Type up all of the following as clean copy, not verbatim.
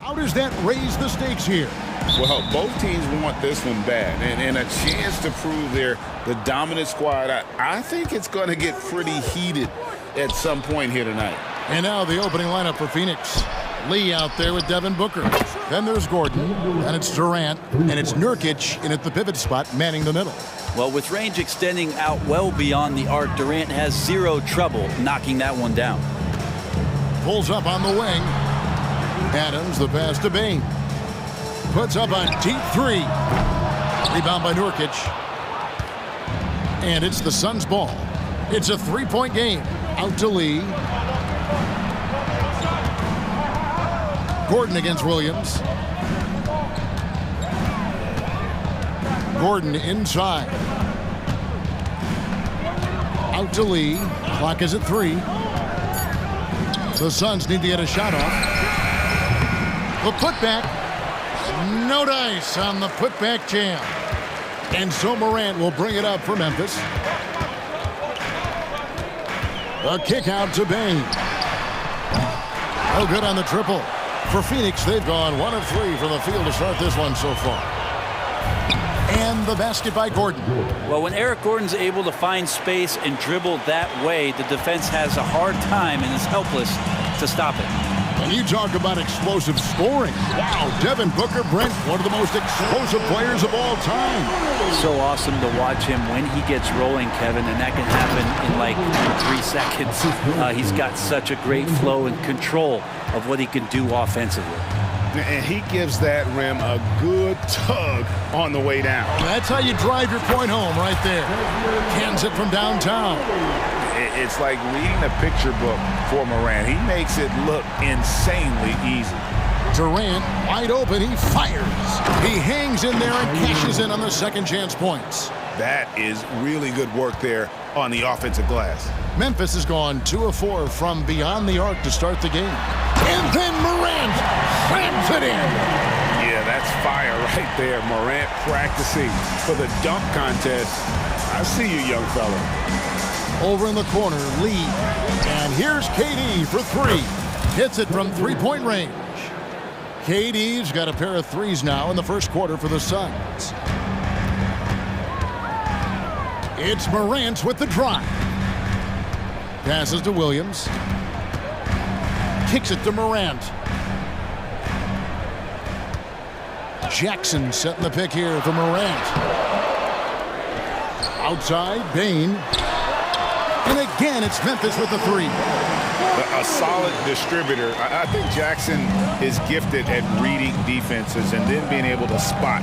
How does that raise the stakes here? Well, both teams want this one bad, and a chance to prove they're the dominant squad. I think it's going to get pretty heated at some point here tonight. And now the opening lineup for Phoenix. Lee out there with Devin Booker. Then there's Gordon, and it's Durant, and it's Nurkic in at the pivot spot, manning the middle. Well, with range extending out well beyond the arc, Durant has zero trouble knocking that one down. Pulls up on the wing. Adams, the pass to Bain. Puts up a deep three. Rebound by Nurkic. And it's the Suns' ball. It's a three-point game. Out to Lee. Gordon against Williams. Gordon inside. Out to Lee. Clock is at 3. The Suns need to get a shot off. The putback. No dice on the putback jam. And so Morant will bring it up for Memphis. A kick out to Bain. Oh, good on the triple. For Phoenix, they've gone 1 of 3 from the field to start this one so far. And the basket by Gordon. Well, when Eric Gordon's able to find space and dribble that way, the defense has a hard time and is helpless to stop it. And you talk about explosive scoring. Wow, Devin Booker, Brent, one of the most explosive players of all time. So awesome to watch him when he gets rolling, Kevin, and that can happen in like 3 seconds. He's got such a great flow and control of what he can do offensively. And he gives that rim a good tug on the way down. That's how you drive your point home right there. Cans it from downtown. It's like reading a picture book for Morant. He makes it look insanely easy. Durant, wide open, he fires. He hangs in there and cashes in on the second chance points. That is really good work there on the offensive glass. Memphis has gone 2 of 4 from beyond the arc to start the game. And then Morant slams it in. Yeah, that's fire right there. Morant practicing for the dunk contest. I see you, young fella. Over in the corner, Lee. And here's KD for 3. Hits it from three-point range. KD's got a pair of threes now in the first quarter for the Suns. It's Morant with the drive. Passes to Williams. Kicks it to Morant. Jackson setting the pick here for Morant. Outside, Bain. And again, it's Memphis with the 3. A solid distributor. I think Jackson is gifted at reading defenses and then being able to spot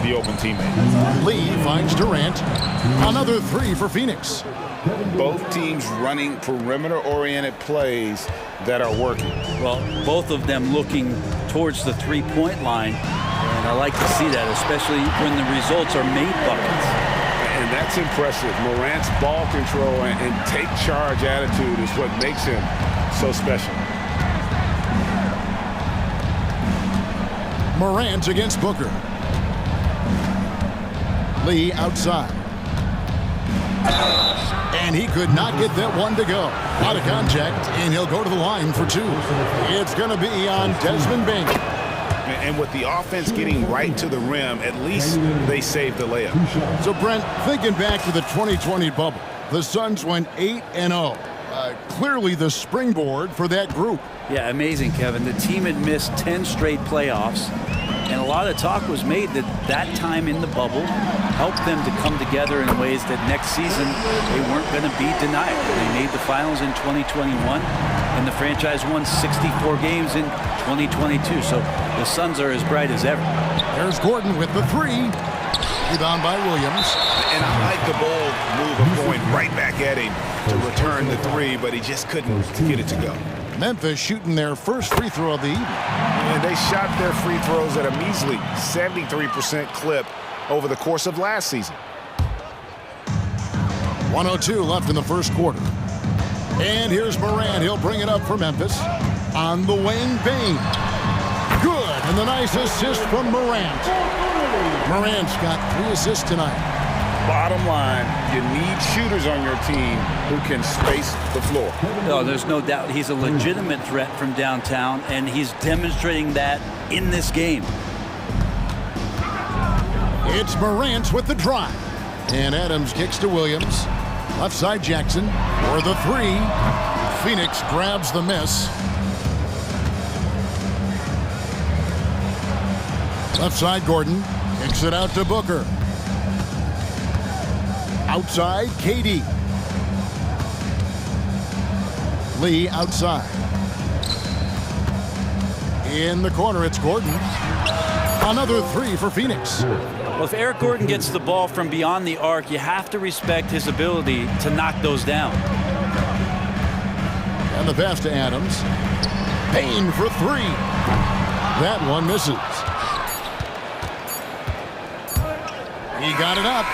the open teammate. Lee finds Durant. Another 3 for Phoenix. Both teams running perimeter-oriented plays that are working. Well, both of them looking towards the three-point line. And I like to see that, especially when the results are made buckets. And that's impressive. Morant's ball control and take charge attitude is what makes him so special. Morant against Booker. Lee outside. And he could not get that one to go. Out of contact, and he'll go to the line for 2. It's going to be on Desmond Bain. And with the offense getting right to the rim, at least they saved the layup. So, Brent, thinking back to the 2020 bubble, the Suns went 8-0. Clearly the springboard for that group. Yeah, amazing, Kevin. The team had missed 10 straight playoffs, and a lot of talk was made that that time in the bubble helped them to come together in ways that next season they weren't going to be denied. They made the finals in 2021, and the franchise won 64 games in 2022. So the Suns are as bright as ever. There's Gordon with the 3. Rebound by Williams. And I like the bold move of going right back at him to return the 3, but he just couldn't get it to go. Memphis shooting their first free throw of the evening. And they shot their free throws at a measly 73% clip over the course of last season. 1:02 left in the first quarter. And here's Morant. He'll bring it up for Memphis. On the wing, Bain. Good. And the nice assist from Morant. Morant's got 3 assists tonight. bottom line, you need shooters on your team who can space the floor. Oh, there's no doubt he's a legitimate threat from downtown, and he's demonstrating that in this game. It's Morant with the drive. And Adams kicks to Williams. Left side Jackson for the three. Phoenix grabs the miss. Left side Gordon kicks it out to Booker. Outside KD. Lee outside. In the corner it's Gordon. Another three for Phoenix. Well, if Eric Gordon gets the ball from beyond the arc, you have to respect his ability to knock those down. And the pass to Adams. Payne for three. That one misses. He got it up.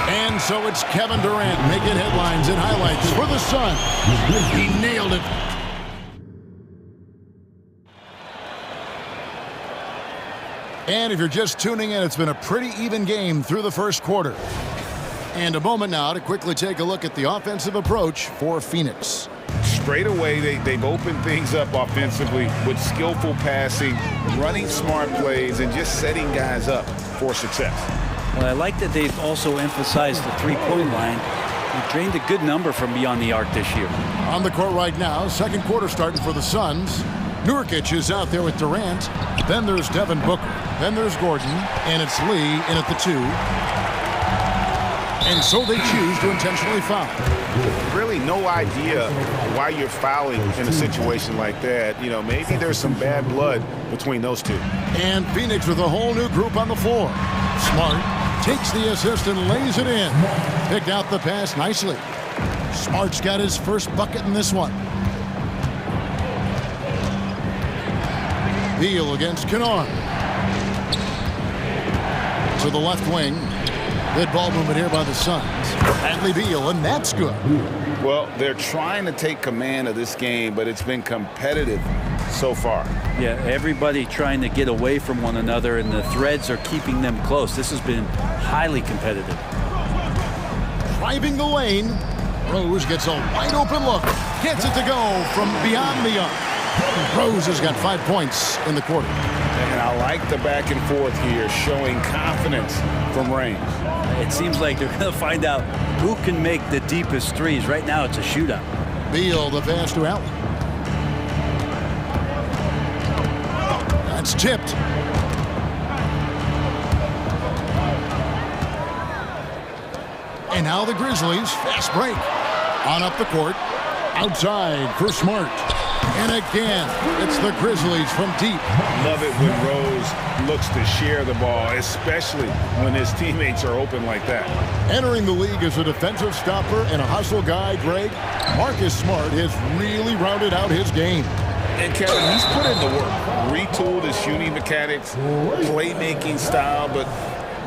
And so it's Kevin Durant making headlines and highlights for the Suns. He nailed it. And if you're just tuning in, it's been a pretty even game through the first quarter. And a moment now to quickly take a look at the offensive approach for Phoenix. Straight away, they've opened things up offensively with skillful passing, running smart plays, and just setting guys up for success. Well, I like that they've also emphasized the three-point line. They've drained a good number from beyond the arc this year. On the court right now, second quarter starting for the Suns. Nurkic is out there with Durant. Then there's Devin Booker. Then there's Gordon. And it's Lee in at the two. And so they choose to intentionally foul. Really no idea why you're fouling in a situation like that. You know, maybe there's some bad blood between those two. And Phoenix with a whole new group on the floor. Smart takes the assist and lays it in. Picked out the pass nicely. Smart's got his first bucket in this one. Beal against Kennard. To the left wing. Good ball movement here by the Suns. Bradley Beal, and that's good. Well, they're trying to take command of this game, but it's been competitive so far. Yeah, everybody trying to get away from one another, and the threads are keeping them close. This has been highly competitive. Driving the lane. Rose gets a wide open look. Gets it to go from beyond the arc. Rose has got 5 points in the quarter. And I like the back and forth here, showing confidence from range. It seems like they're going to find out who can make the deepest threes. Right now, it's a shootout. Beal, the pass to Allen. That's tipped. And now the Grizzlies, fast break. On up the court. Outside for Smart. And again, it's the Grizzlies from deep. Love it when Rose looks to share the ball, especially when his teammates are open like that. Entering the league as a defensive stopper and a hustle guy, Greg, Marcus Smart has really rounded out his game. And Kevin, he's put in the work. Retooled his shooting mechanics, playmaking style, but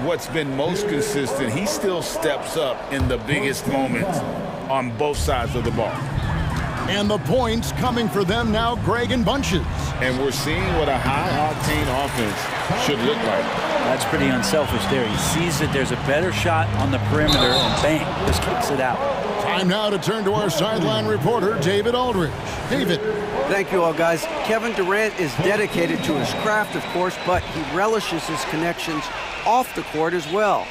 what's been most consistent, he still steps up in the biggest moments on both sides of the ball. And the points coming for them now, Greg, in bunches. And we're seeing what a high-octane offense should look like. That's pretty unselfish there. He sees that there's a better shot on the perimeter, and bang, just kicks it out. Time now to turn to our sideline reporter, David Aldridge. David. Thank you all, guys. Kevin Durant is dedicated to his craft, of course, but he relishes his connections off the court as well.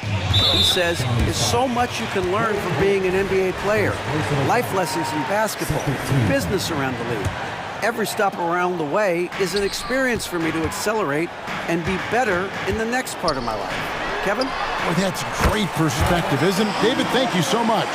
He says there's so much you can learn from being an NBA player. Life lessons in basketball, business around the league. Every stop around the way is an experience for me to accelerate and be better in the next part of my life. Kevin? Well, that's great perspective, isn't it? David, thank you so much.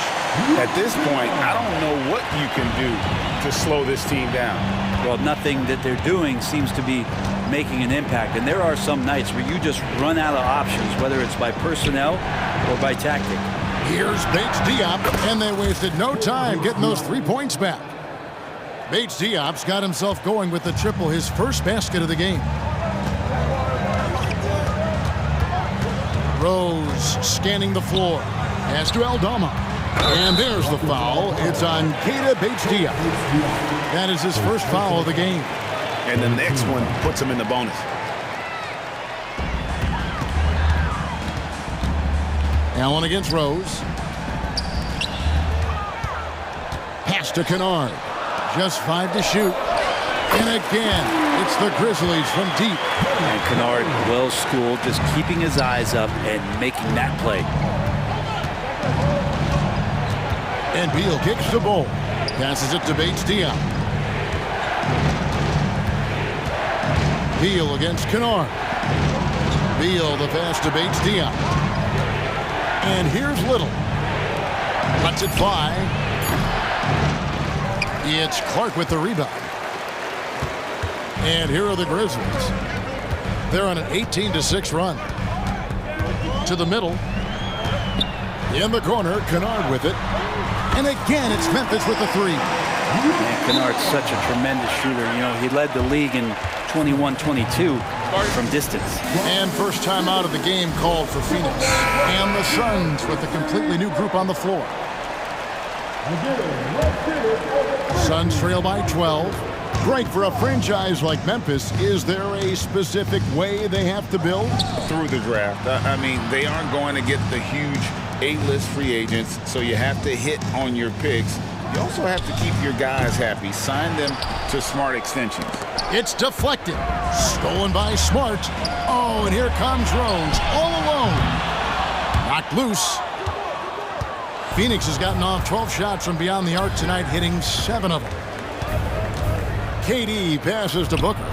At this point, I don't know what you can do to slow this team down. Well, nothing that they're doing seems to be making an impact. And there are some nights where you just run out of options, whether it's by personnel or by tactic. Here's Bates Diop, and they wasted no time getting those 3 points back. Bates Diop's got himself going with the triple, his first basket of the game. Rose scanning the floor. Pass to Aldama. And there's the foul. It's on Keita Bates Diop. That is his first foul of the game. And the next one puts him in the bonus. Allen against Rose. Pass to Kennard. Just 5 to shoot. And again, it's the Grizzlies from deep. And Kennard, well schooled, just keeping his eyes up and making that play. And Beal kicks the ball. Passes it to Bates-Diop. Beal against Kennard. Beal the pass to Bates-Diop. And here's Little. Lets it fly. It's Clark with the rebound. And here are the Grizzlies. They're on an 18-6 run. To the middle. In the corner, Kennard with it. And again, it's Memphis with the three. Man, Kennard's such a tremendous shooter. You know, he led the league in 21-22 from distance. And first time out of the game called for Phoenix. And the Suns with a completely new group on the floor. Suns trail by 12. Greg, for a franchise like Memphis, is there a specific way they have to build? Through the draft. I mean, they aren't going to get the huge A-list free agents, so you have to hit on your picks. You also have to keep your guys happy. Sign them to smart extensions. It's deflected. Stolen by Smart. Oh, and here comes Rose all alone. Knocked loose. Phoenix has gotten off 12 shots from beyond the arc tonight, hitting 7 of them. KD passes to Booker.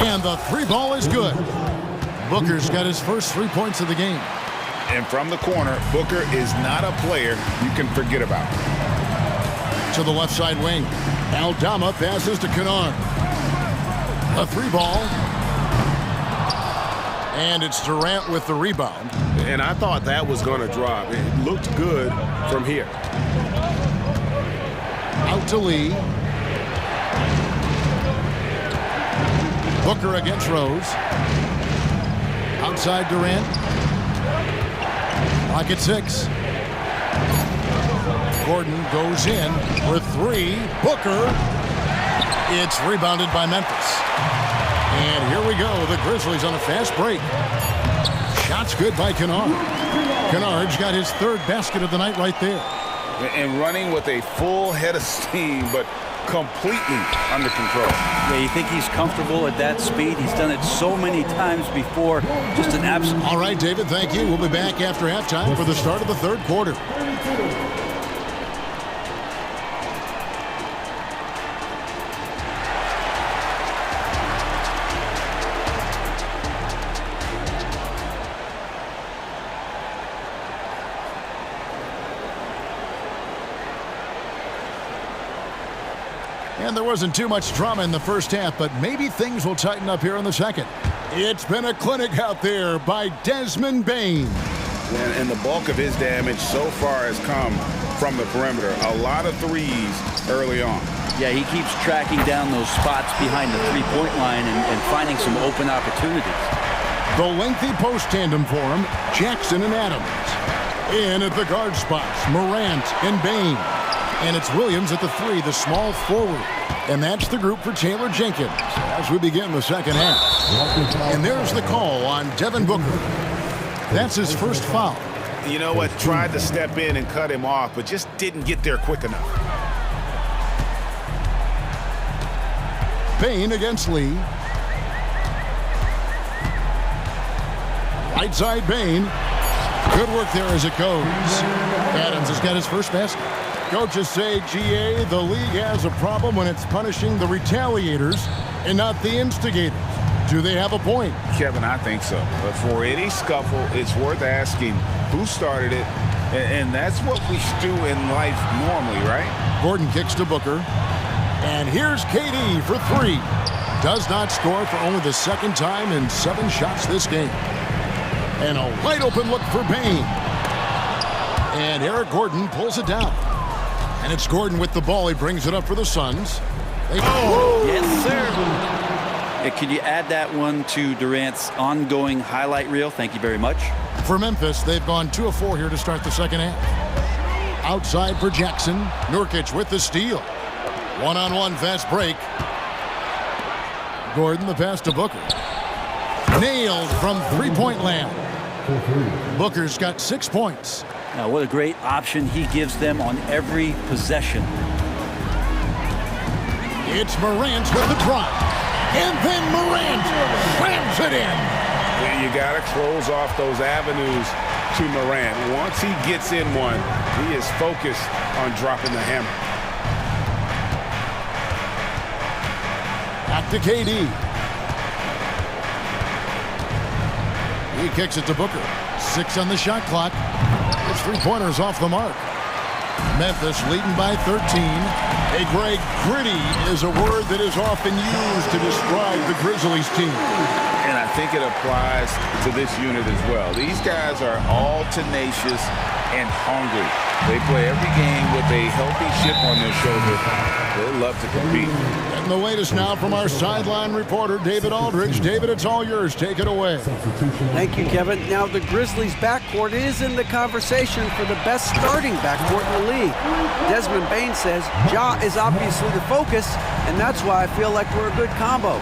And the three ball is good. Booker's got his first 3 points of the game. And from the corner, Booker is not a player you can forget about. To the left side wing. Aldama passes to Kennard. A three ball. And it's Durant with the rebound. And I thought that was going to drop. It looked good from here. Out to Lee. Booker against Rose. Outside Durant. Clock at 6. Gordon goes in for 3. Booker. It's rebounded by Memphis. And here we go. The Grizzlies on a fast break. Shots good by Kennard. Kennard's got his 3rd basket of the night right there. And running with a full head of steam, but completely under control. Yeah, you think he's comfortable at that speed? He's done it so many times before. Just an absolute... All right, David, thank you. We'll be back after halftime for the start of the 3rd quarter. And there wasn't too much drama in the first half, but maybe things will tighten up here in the second. It's been a clinic out there by Desmond Bane. And the bulk of his damage so far has come from the perimeter. A lot of threes early on. Yeah, he keeps tracking down those spots behind the three-point line and finding some open opportunities. The lengthy post tandem for him, Jackson and Adams. In at the guard spots, Morant and Bane. And it's Williams at the 3, the small forward. And that's the group for Taylor Jenkins as we begin the second half. And there's the call on Devin Booker. That's his first foul. You know what? Tried to step in and cut him off, but just didn't get there quick enough. Bane against Lee. Right side Bane. Good work there as it goes. Adams has got his first basket. Coaches say, GA, the league has a problem when it's punishing the retaliators and not the instigators. Do they have a point? Kevin, I think so. But for any scuffle, it's worth asking who started it. And that's what we do in life normally, right? Gordon kicks to Booker. And here's KD for 3. Does not score for only the 2nd time in 7 shots this game. And a wide open look for Bane. And Eric Gordon pulls it down. And it's Gordon with the ball. He brings it up for the Suns. Yes, sir. Could you add that one to Durant's ongoing highlight reel? Thank you very much. For Memphis, they've gone 2 of 4 here to start the second half. Outside for Jackson. Nurkic with the steal. One-on-one fast break. Gordon the pass to Booker. Nailed from three-point land. Booker's got 6 points. Now, what a great option he gives them on every possession. It's Morant with the drive. And then Morant slams it in. You got to close off those avenues to Morant. Once he gets in one, he is focused on dropping the hammer. Back to KD. He kicks it to Booker. 6 on the shot clock. His three-pointers off the mark. Memphis leading by 13. Hey, Greg, gritty is a word that is often used to describe the Grizzlies team. And I think it applies to this unit as well. These guys are all tenacious and hungry. They play every game with a healthy chip on their shoulder. They love to compete. And the latest now from our sideline reporter, David Aldridge. David, it's all yours. Take it away. Thank you, Kevin. Now, the Grizzlies' backcourt is in the conversation for the best starting backcourt in the league. Desmond Bain says Ja is obviously the focus, and that's why I feel like we're a good combo.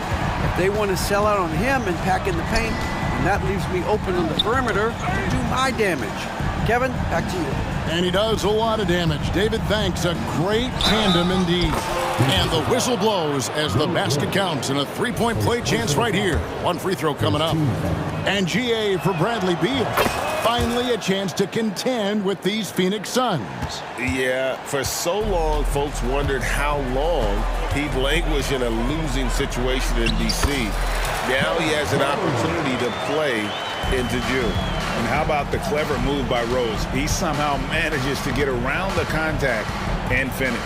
If they want to sell out on him and pack in the paint, and that leaves me open on the perimeter to do my damage. Kevin, back to you. And he does a lot of damage. David, thanks. A great tandem indeed. And the whistle blows as the basket counts and a three-point play chance right here. One free throw coming up. And GA for Bradley Beal. Finally a chance to contend with these Phoenix Suns. Yeah, for so long, folks wondered how long he'd languish in a losing situation in D.C. Now he has an opportunity to play into June. And how about the clever move by Rose? He somehow manages to get around the contact and finish.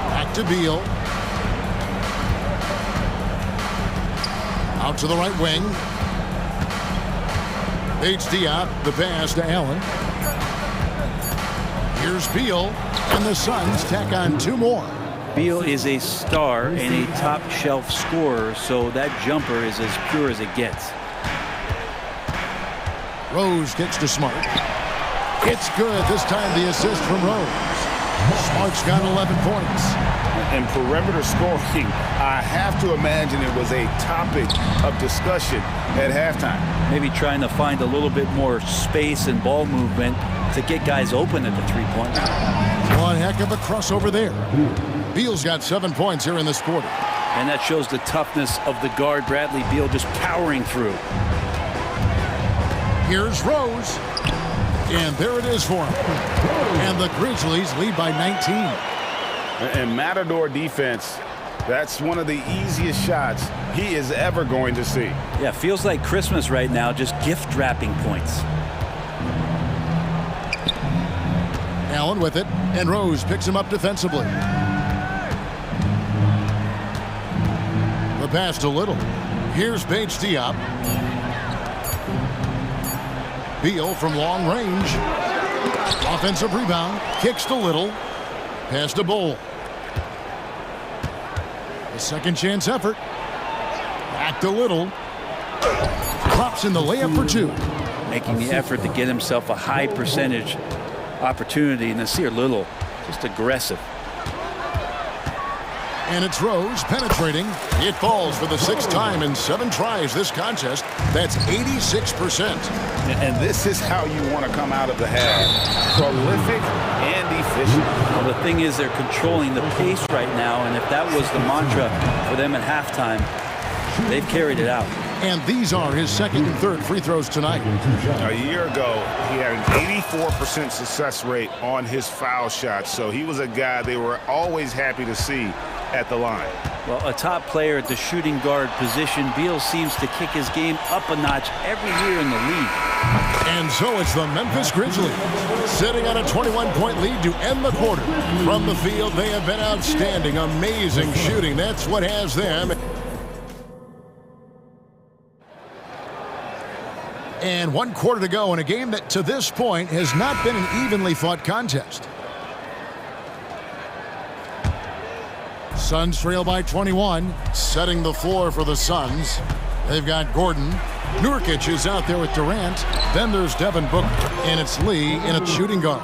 Back to Beal. Out to the right wing. Diop, the pass to Allen. Here's Beal, and the Suns tack on 2 more. Beal is a star and a top-shelf scorer, so that jumper is as pure as it gets. Rose kicks to Smart. It's good. This time the assist from Rose. Smart's got 11 points. And perimeter scoring, I have to imagine it was a topic of discussion at halftime. Maybe trying to find a little bit more space and ball movement to get guys open at the three-point line. One heck of a crossover there. Beal's got 7 points here in this quarter. And that shows the toughness of the guard, Bradley Beal, just powering through. Here's Rose. And there it is for him. And the Grizzlies lead by 19. And Matador defense, that's one of the easiest shots he is ever going to see. Yeah, feels like Christmas right now, just gift wrapping points. Allen with it, and Rose picks him up defensively. The pass to Little. Here's Diop. Beal from long range. Offensive rebound. Kicks to Little. Pass to Bowl. A second chance effort. Back to Little. Drops in the layup for 2. Making the effort to get himself a high percentage opportunity. And Nasir Little, just aggressive. And it's Rose penetrating. It falls for the 6th time in 7 tries this contest. That's 86%. And this is how you want to come out of the half. Prolific and efficient. Well, the thing is, they're controlling the pace right now, and if that was the mantra for them at halftime, they've carried it out. And these are his 2nd and 3rd free throws tonight. A year ago, he had an 84% success rate on his foul shots, so he was a guy they were always happy to see at the line. Well, a top player at the shooting guard position, Beal seems to kick his game up a notch every year in the league. And so it's the Memphis Grizzlies sitting on a 21-point lead to end the quarter. From the field, they have been outstanding, amazing shooting. That's what has them. And 1 quarter to go in a game that to this point has not been an evenly fought contest. Suns trail by 21, setting the floor for the Suns. They've got Gordon. Nurkic is out there with Durant. Then there's Devin Booker, and it's Lee in a shooting guard.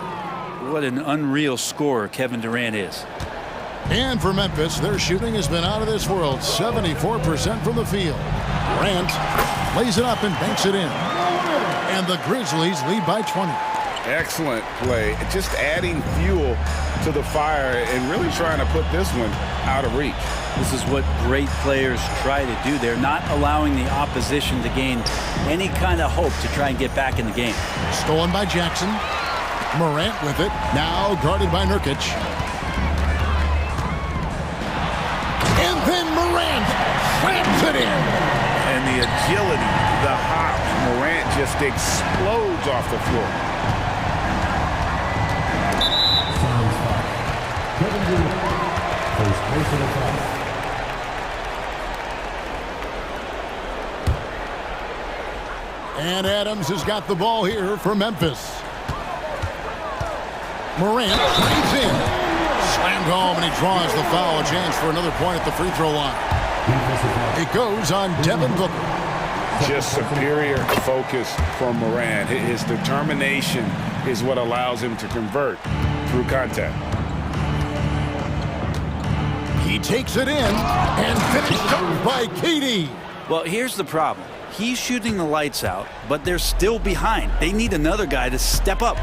What an unreal scorer Kevin Durant is. And for Memphis, their shooting has been out of this world, 74% from the field. Durant lays it up and banks it in. And the Grizzlies lead by 20. Excellent play. Just adding fuel to the fire and really trying to put this one out of reach. This is what great players try to do. They're not allowing the opposition to gain any kind of hope to try and get back in the game. Stolen by Jackson. Morant with it. Now guarded by Nurkic. And then Morant slams it in. And the agility, the hop, Morant just explodes off the floor. And Adams has got the ball here for Memphis. Morant plays in. Slammed home, and he draws the foul. A chance for another point at the free throw line. It goes on Devin Booker. Just superior focus from Morant. His determination is what allows him to convert through contact. He takes it in and finished up by KD. Well, here's the problem. He's shooting the lights out, but they're still behind. They need another guy to step up.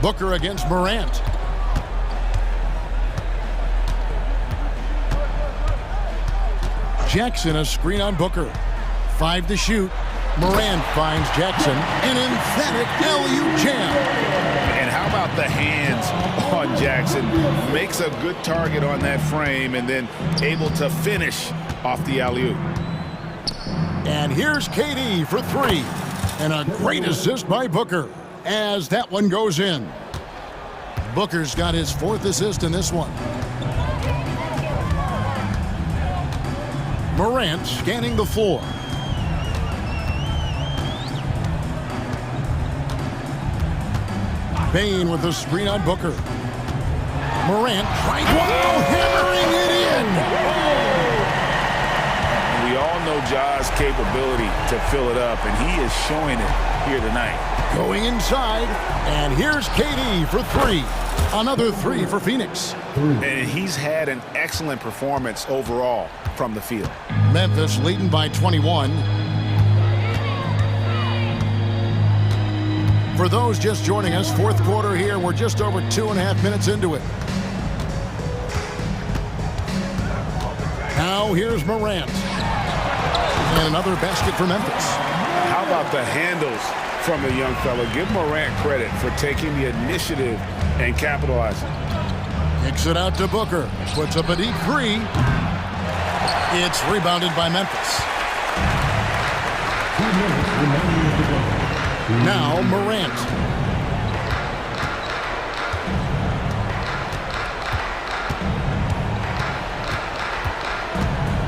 Booker against Morant. Jackson a screen on Booker. 5 to shoot. Morant finds Jackson. An emphatic alley-oop jam. And how about the hands on Jackson? Makes a good target on that frame and then able to finish off the alley-oop. And here's KD for 3. And a great assist by Booker as that one goes in. Booker's got his 4th assist in this one. Morant scanning the floor. Bain with the screen on Booker. Morant trying hammering it in. We all know Ja's capability to fill it up, and he is showing it here tonight. Going inside, and here's KD for 3. Another 3 for Phoenix. And he's had an excellent performance overall from the field. Memphis leading by 21. For those just joining us, 4th quarter here. We're just over 2.5 minutes into it. Now here's Morant. And another basket for Memphis. How about the handles from the young fella? Give Morant credit for taking the initiative and capitalizing. Kicks it out to Booker. Puts up a deep 3. It's rebounded by Memphis. Now Morant.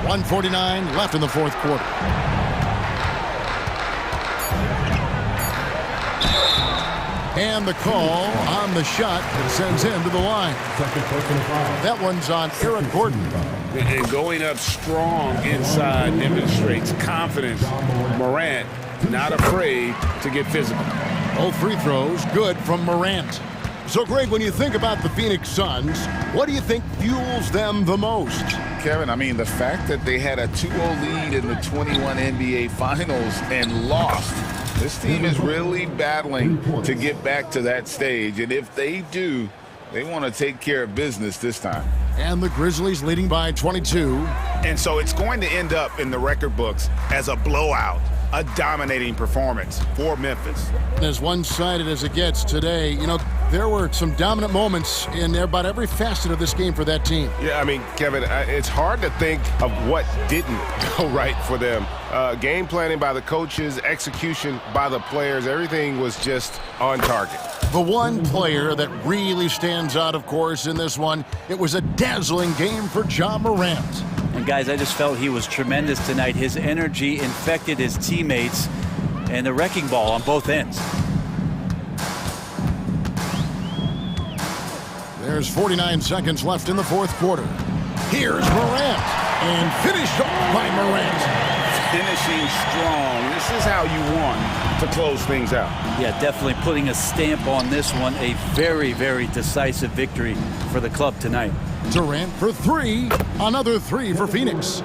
.149 left in the 4th quarter. And the call on the shot that sends him to the line. That one's on Eric Gordon. And going up strong inside demonstrates confidence. Morant not afraid to get physical. Both free throws good from Morant. So, Greg, when you think about the Phoenix Suns, what do you think fuels them the most? Kevin, I mean, the fact that they had a 2-0 lead in the 21 NBA Finals and lost. This team is really battling to get back to that stage, and if they do, they want to take care of business this time. And the Grizzlies leading by 22. And so it's going to end up in the record books as a blowout, a dominating performance for Memphis. As one-sided as it gets today, you know, there were some dominant moments in about every facet of this game for that team. Yeah, I mean, Kevin, it's hard to think of what didn't go right for them. Game planning by the coaches, execution by the players, everything was just on target. The one player that really stands out, of course, in this one, it was a dazzling game for Ja Morant. And guys, I just felt he was tremendous tonight. His energy infected his teammates, and the wrecking ball on both ends. There's 49 seconds left in the 4th quarter. Here's Morant, and finished off by Morant. Finishing strong. This is how you want to close things out. Yeah, definitely putting a stamp on this one. A very, very decisive victory for the club tonight. Durant for 3. Another 3 for Phoenix.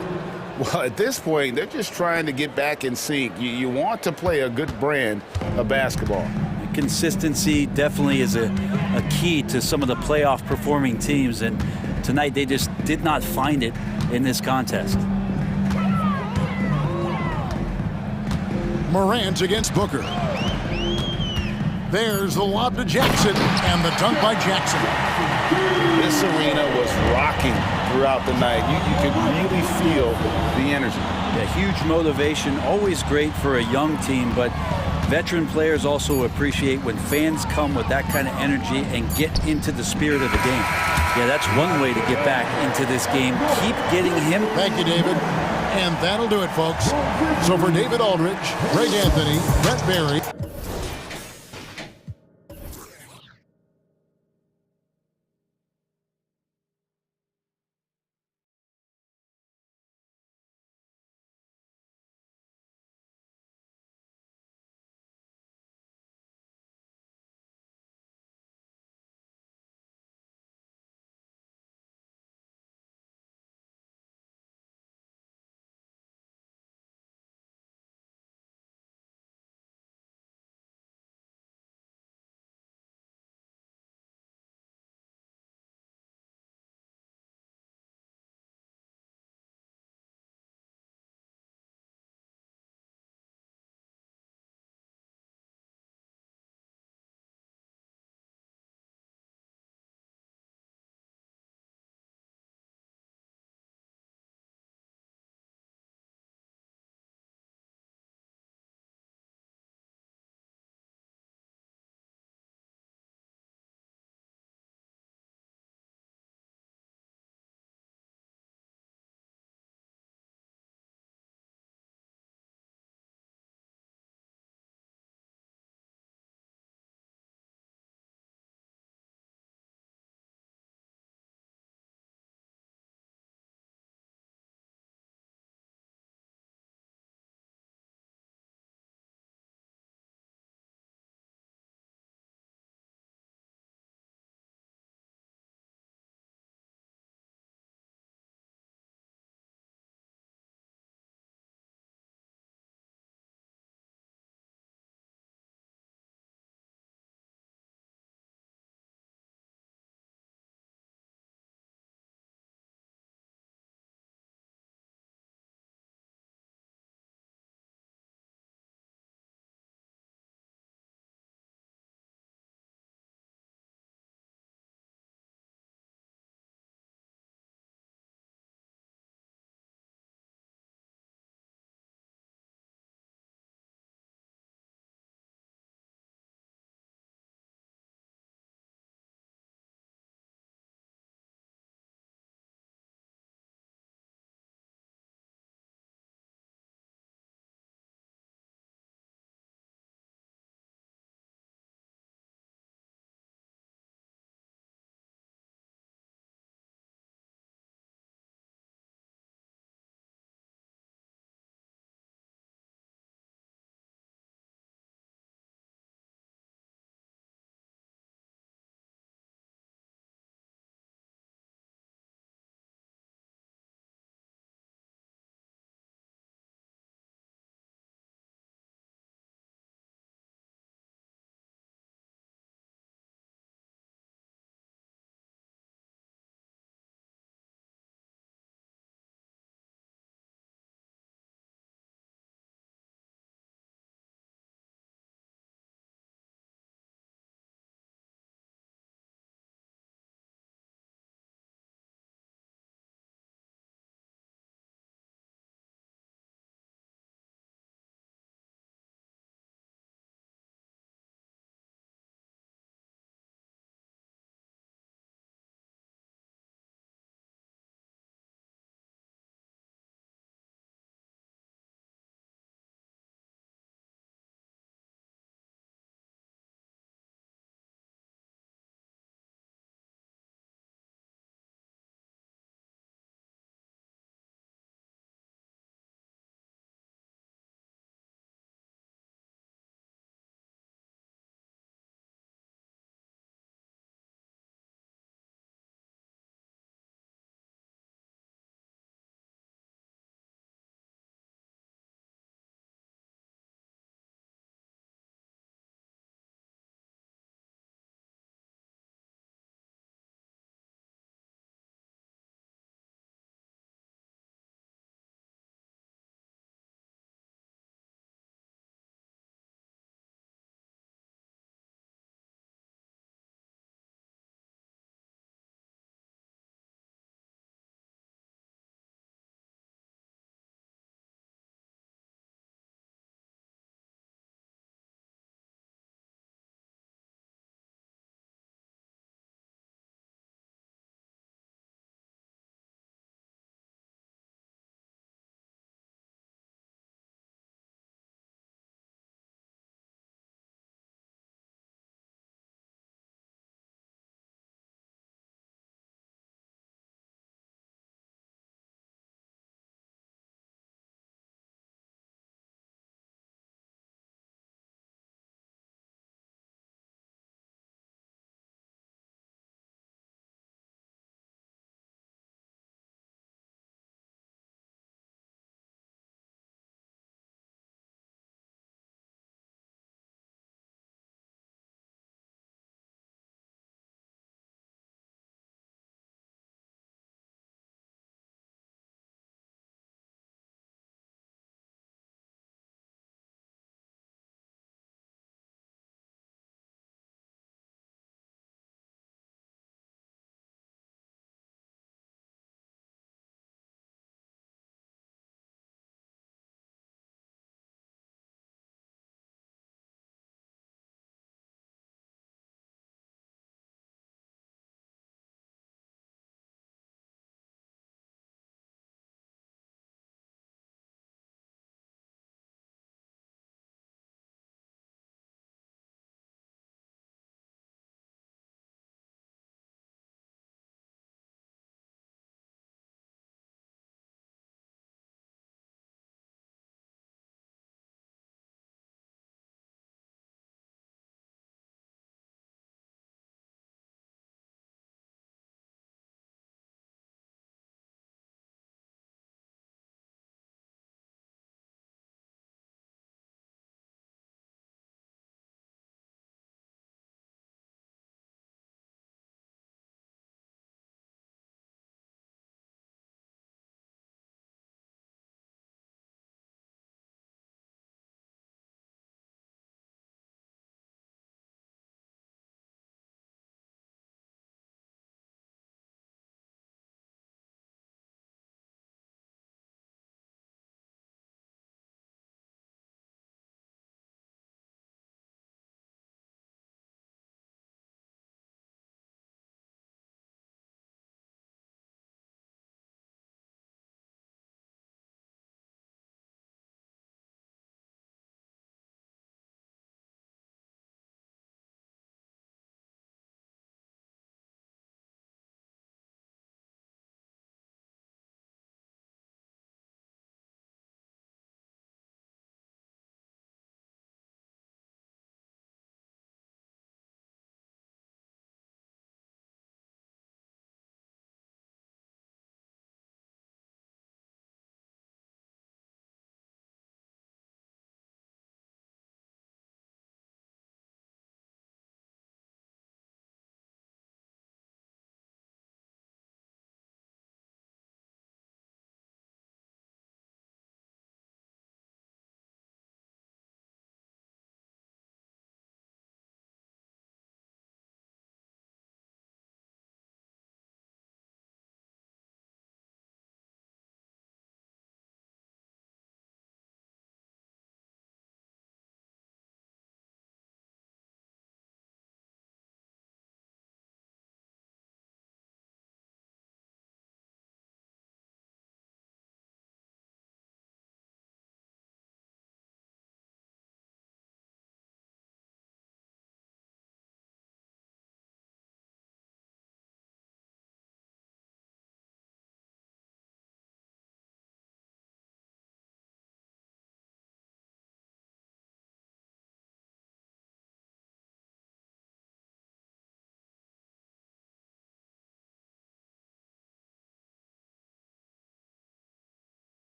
Well, at this point, they're just trying to get back in sync. You want to play a good brand of basketball. Consistency definitely is a key to some of the playoff performing teams, and tonight they just did not find it in this contest. Morant against Booker. There's the lob to Jackson, and the dunk by Jackson. This arena was rocking throughout the night. You could really feel the energy. Yeah, huge motivation, always great for a young team, but veteran players also appreciate when fans come with that kind of energy and get into the spirit of the game. Yeah, that's one way to get back into this game. Keep getting him. Thank you, David. And that'll do it, folks. So for David Aldridge, Greg Anthony, Brett Barry,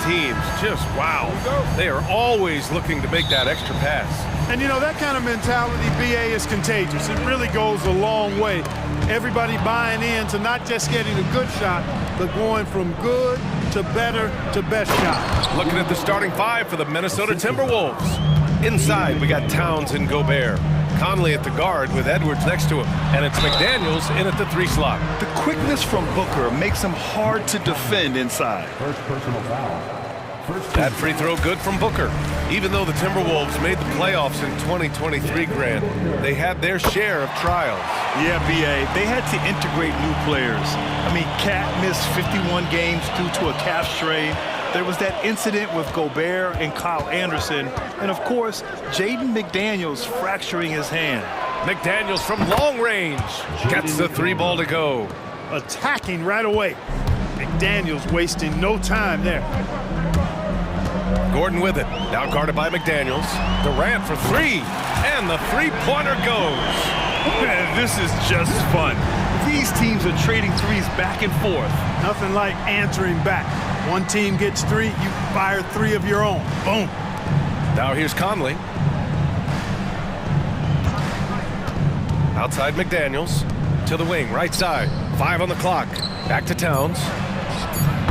teams, just wow. They are always looking to make that extra pass. And you know, that kind of mentality, BA, is contagious. It really goes a long way. Everybody buying in to not just getting a good shot, but going from good to better to best shot. Looking at the starting five for the Minnesota Timberwolves. Inside, we got Towns and Gobert. Conley at the guard with Edwards next to him. And it's McDaniels in at the 3 slot. The quickness from Booker makes him hard to defend inside. First personal foul. That free throw good from Booker. Even though the Timberwolves made the playoffs in 2023, Grant, they had their share of trials. Yeah, BA, they had to integrate new players. I mean, Cat missed 51 games due to a calf strain. There was that incident with Gobert and Kyle Anderson. And of course, Jaden McDaniels fracturing his hand. McDaniels from long range gets the 3 ball to go. Attacking right away. McDaniels wasting no time there. Gordon with it, now guarded by McDaniels. Durant for 3, and the 3-pointer goes. Man, this is just fun. These teams are trading threes back and forth. Nothing like answering back. One team gets 3, you fire 3 of your own. Boom. Now here's Conley. Outside McDaniels to the wing, right side. 5 on the clock. Back to Towns.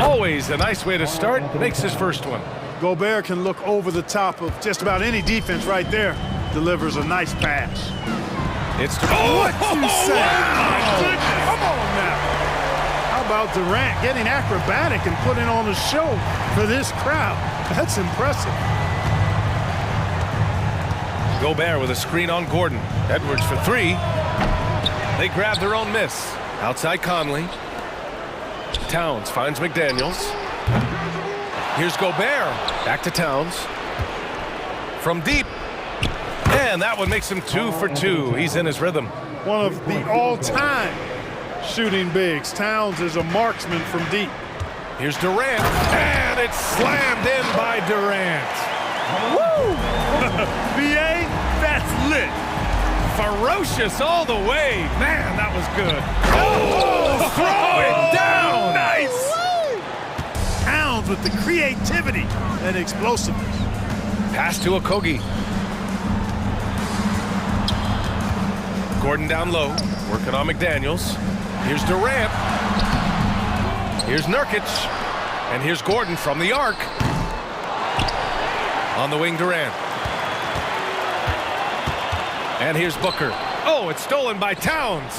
Always a nice way to start. Makes his first one. Gobert can look over the top of just about any defense right there. Delivers a nice pass. It's what you say? Wow. Come on now. How about Durant getting acrobatic and putting on a show for this crowd? That's impressive. Gobert with a screen on Gordon. Edwards for 3. They grab their own miss. Outside Conley. Towns finds McDaniels. Here's Gobert. Back to Towns. From deep. And that one makes him 2 for 2. He's in his rhythm. One of the all-time shooting bigs. Towns is a marksman from deep. Here's Durant. And it's slammed in by Durant. Woo! BA, that's lit. Ferocious all the way. Man, that was good. Oh, throw it down. Nice. Towns with the creativity and explosiveness. Pass to Okogie. Gordon down low, working on McDaniels. Here's Durant. Here's Nurkic. And here's Gordon from the arc. On the wing, Durant. And here's Booker. Oh, it's stolen by Towns.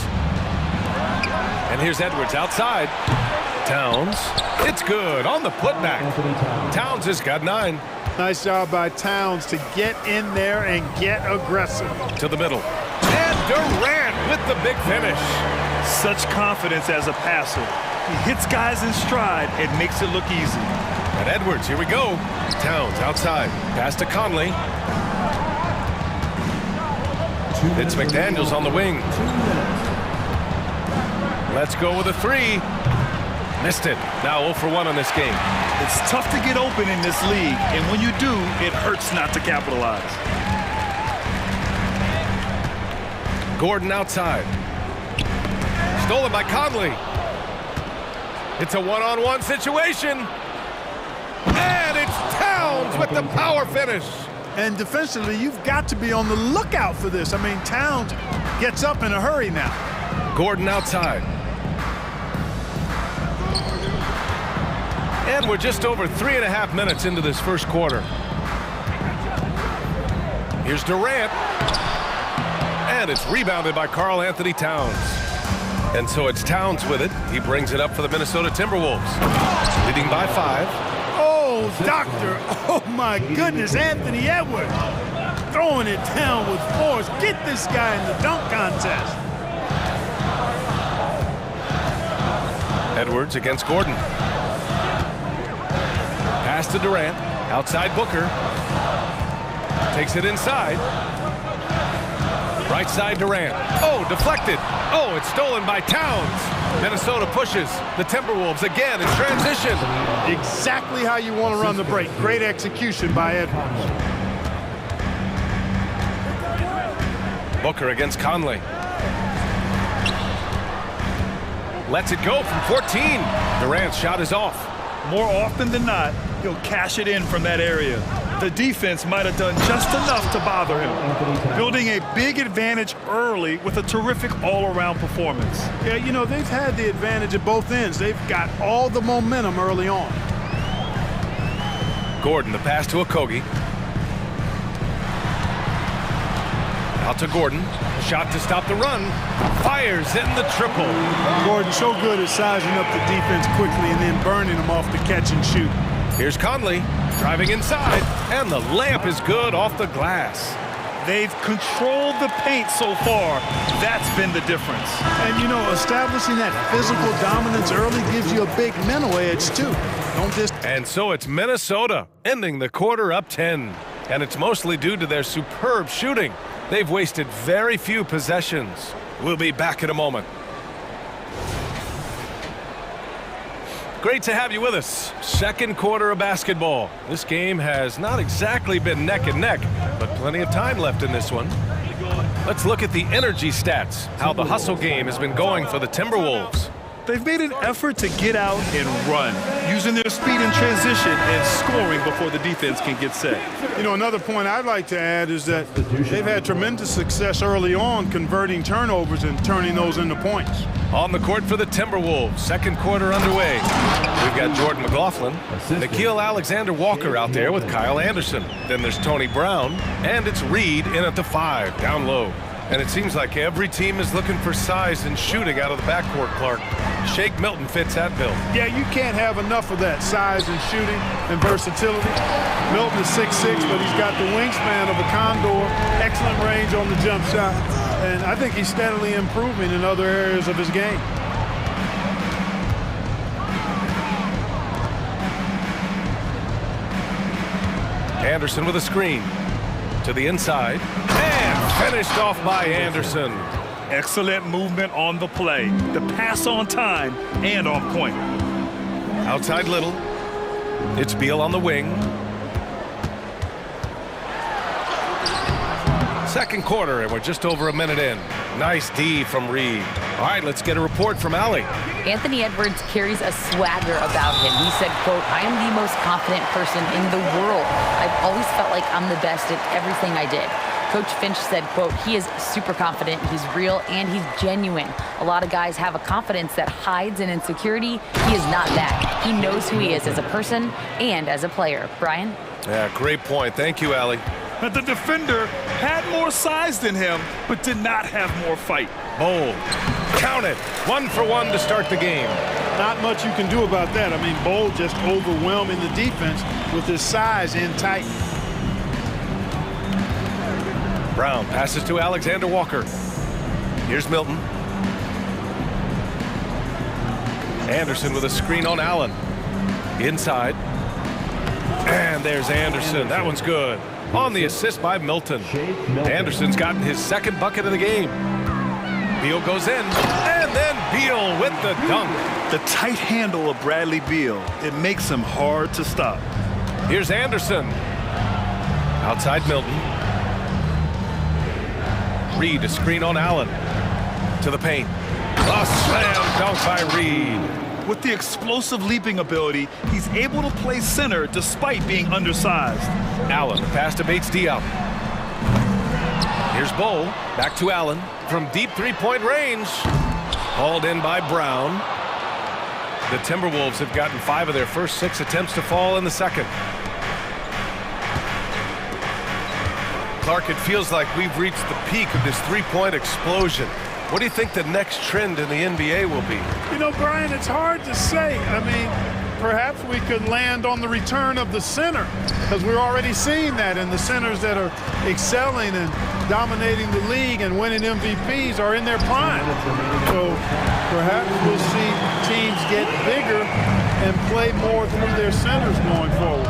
And here's Edwards outside. Towns. It's good on the putback. Towns has got 9. Nice job by Towns to get in there and get aggressive. To the middle. And Durant with the big finish. Such confidence as a passer. He hits guys in stride and makes it look easy. And Edwards, here we go. Towns outside. Pass to Conley. It's McDaniels on the wing. Let's go with a 3. Missed it. Now 0 for 1 on this game. It's tough to get open in this league, and when you do, it hurts not to capitalize. Gordon outside. Stolen by Conley. It's a one-on-one situation. And it's Towns with the power finish. And defensively, you've got to be on the lookout for this. I mean, Towns gets up in a hurry now. Gordon outside. And we're just over 3.5 minutes into this first quarter. Here's Durant. And it's rebounded by Karl Anthony Towns. And so it's Towns with it. He brings it up for the Minnesota Timberwolves. Leading by 5. Oh, doctor. Oh, my goodness. Anthony Edwards throwing it down with force. Get this guy in the dunk contest. Edwards against Gordon. Pass to Durant. Outside Booker. Takes it inside. Right side Durant. Oh, deflected. Oh, it's stolen by Towns. Minnesota pushes. The Timberwolves again in transition. Exactly how you want to run the break. Great execution by Edwards. Booker against Conley. Lets it go from 14. Durant's shot is off. More often than not, he'll cash it in from that area. The defense might have done just enough to bother him, building a big advantage early with a terrific all-around performance. Yeah, you know, they've had the advantage at both ends. They've got all the momentum early on. Gordon, the pass to Okogie. Out to Gordon. Shot to stop the run. Fires in the triple. Gordon so good at sizing up the defense quickly and then burning them off the catch and shoot. Here's Conley driving inside, and the layup is good off the glass. They've controlled the paint so far. That's been the difference. And, you know, establishing that physical dominance early gives you a big mental edge, too. Don't just... And so it's Minnesota ending the quarter up 10. And it's mostly due to their superb shooting. They've wasted very few possessions. We'll be back in a moment. Great to have you with us. Second quarter of basketball. This game has not exactly been neck and neck, but plenty of time left in this one. Let's look at the energy stats, how the hustle game has been going for the Timberwolves. They've made an effort to get out and run, using their speed in transition and scoring before the defense can get set. You know, another point I'd like to add is that they've had tremendous success early on converting turnovers and turning those into points. On the court for the Timberwolves, second quarter underway. We've got Jordan McLaughlin, Nickeil Alexander-Walker out there with Kyle Anderson. Then there's Tony Brown, and it's Reed in at the 5, down low. And it seems like every team is looking for size and shooting out of the backcourt, Clark. Shake Milton fits that bill. Yeah, you can't have enough of that size and shooting and versatility. Milton is 6'6", but he's got the wingspan of a condor, excellent range on the jump shot, and I think he's steadily improving in other areas of his game. Anderson with a screen to the inside, and finished off by Anderson. Excellent movement on the play. The pass on time and on point. Outside Little. It's Beal on the wing. Second quarter, and we're just over a minute in. Nice D from Reed. All right, let's get a report from Allie. Anthony Edwards carries a swagger about him. He said, quote, "I am the most confident person in the world. I've always felt like I'm the best at everything I did." Coach Finch said, quote, "He is super confident, he's real, and he's genuine. A lot of guys have a confidence that hides in insecurity. He is not that. He knows who he is as a person and as a player." Brian? Yeah, great point. Thank you, Allie. But the defender had more size than him, but did not have more fight. Bold. Count it. 1 for 1 to start the game. Not much you can do about that. I mean, Bold just overwhelming the defense with his size and tight. Brown passes to Alexander Walker. Here's Milton. Anderson with a screen on Allen. Inside. And there's Anderson. That one's good. On the assist by Milton. Anderson's gotten his second bucket of the game. Beal goes in, and then Beal with the dunk. The tight handle of Bradley Beal, it makes him hard to stop. Here's Anderson. Outside Milton. Reed, a screen on Allen. To the paint. A slam dunk by Reed. With the explosive leaping ability, he's able to play center despite being undersized. Allen, pass to Bates Diop. Here's Bowl, back to Allen from deep three-point range. Hauled in by Brown. The Timberwolves have gotten 5 of their first 6 attempts to fall in the second. Clark, it feels like we've reached the peak of this three-point explosion. What do you think the next trend in the NBA will be? You know, Brian, it's hard to say. I mean, perhaps we could land on the return of the center, because we're already seeing that, and the centers that are excelling and dominating the league and winning MVPs are in their prime. So perhaps we'll see teams get bigger and play more through their centers going forward.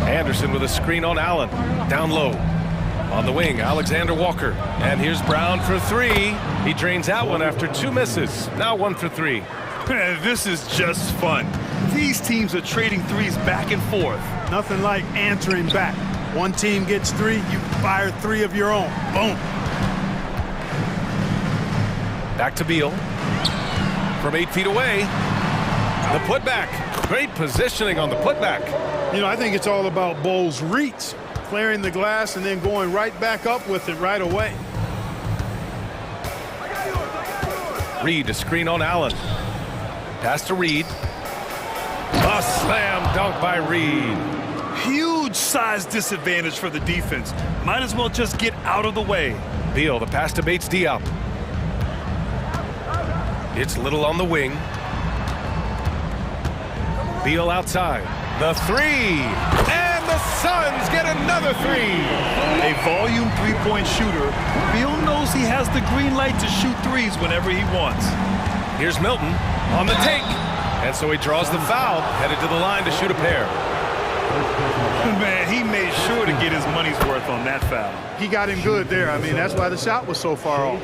Anderson with a screen on Allen. Down low. On the wing, Alexander Walker. And here's Brown for 3. He drains that one after 2 misses. Now 1 for 3. This is just fun. These teams are trading threes back and forth. Nothing like answering back. One team gets 3, you fire 3 of your own. Boom. Back to Beal. From 8 feet away. The putback. Great positioning on the putback. You know, I think it's all about Bole's reach, clearing the glass and then going right back up with it right away. Reed to screen on Allen. Pass to Reed. A slam dunk by Reed. Huge size disadvantage for the defense. Might as well just get out of the way. Beal, the pass to Bates Diop. It's Little on the wing. Beal outside. The three. And the Suns get another three. A volume three-point shooter. Beal knows he has the green light to shoot threes whenever he wants. Here's Milton on the take. And so he draws the foul, headed to the line to shoot a pair. Man, he made sure to get his money's worth on that foul. He got him good there. I mean, that's why the shot was so far off.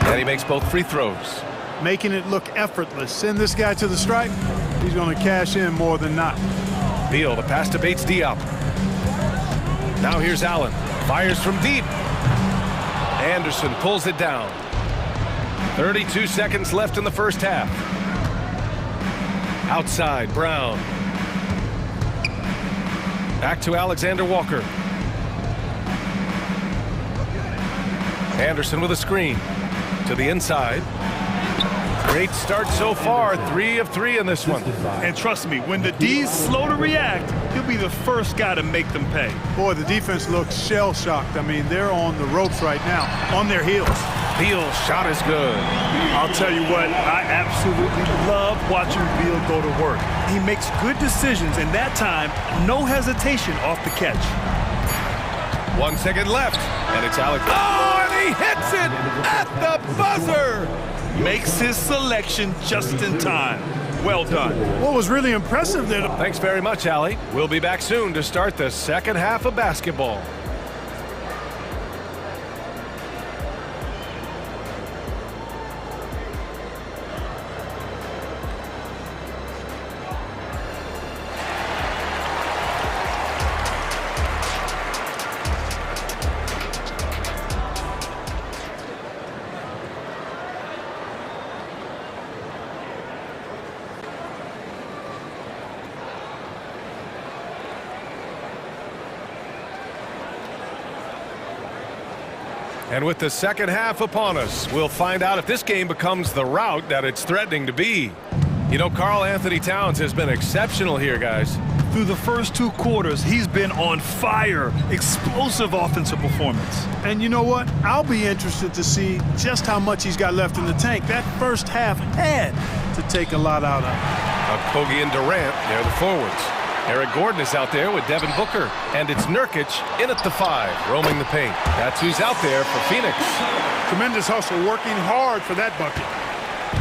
And he makes both free throws. Making it look effortless. Send this guy to the stripe. He's going to cash in more than not. Beal, the pass to Bates Diop. Now here's Allen. Fires from deep. Anderson pulls it down. 32 seconds left in the first half. Outside, Brown. Back to Alexander Walker. Anderson with a screen. To the inside. Great start so far. 3 of 3 in this one. And trust me, when the D's slow to react, he'll be the first guy to make them pay. Boy, the defense looks shell-shocked. I mean, they're on the ropes right now, on their heels. Beal's shot is good. I'll tell you what, I absolutely love watching Beal go to work. He makes good decisions, and that time, no hesitation off the catch. 1 second left, and it's Alex. Oh, and he hits it at the buzzer. Makes his selection just in time. Well done. What was really impressive there. Thanks very much, Allie. We'll be back soon to start the second half of basketball. And with the second half upon us, we'll find out if this game becomes the rout that it's threatening to be. You know, Karl Anthony Towns has been exceptional here, guys. Through the first 2 quarters, he's been on fire. Explosive offensive performance. And you know what? I'll be interested to see just how much he's got left in the tank. That first half had to take a lot out of him. Kogi and Durant, they're the forwards. Eric Gordon is out there with Devin Booker. And it's Nurkic in at the 5, roaming the paint. That's who's out there for Phoenix. Tremendous hustle, working hard for that bucket.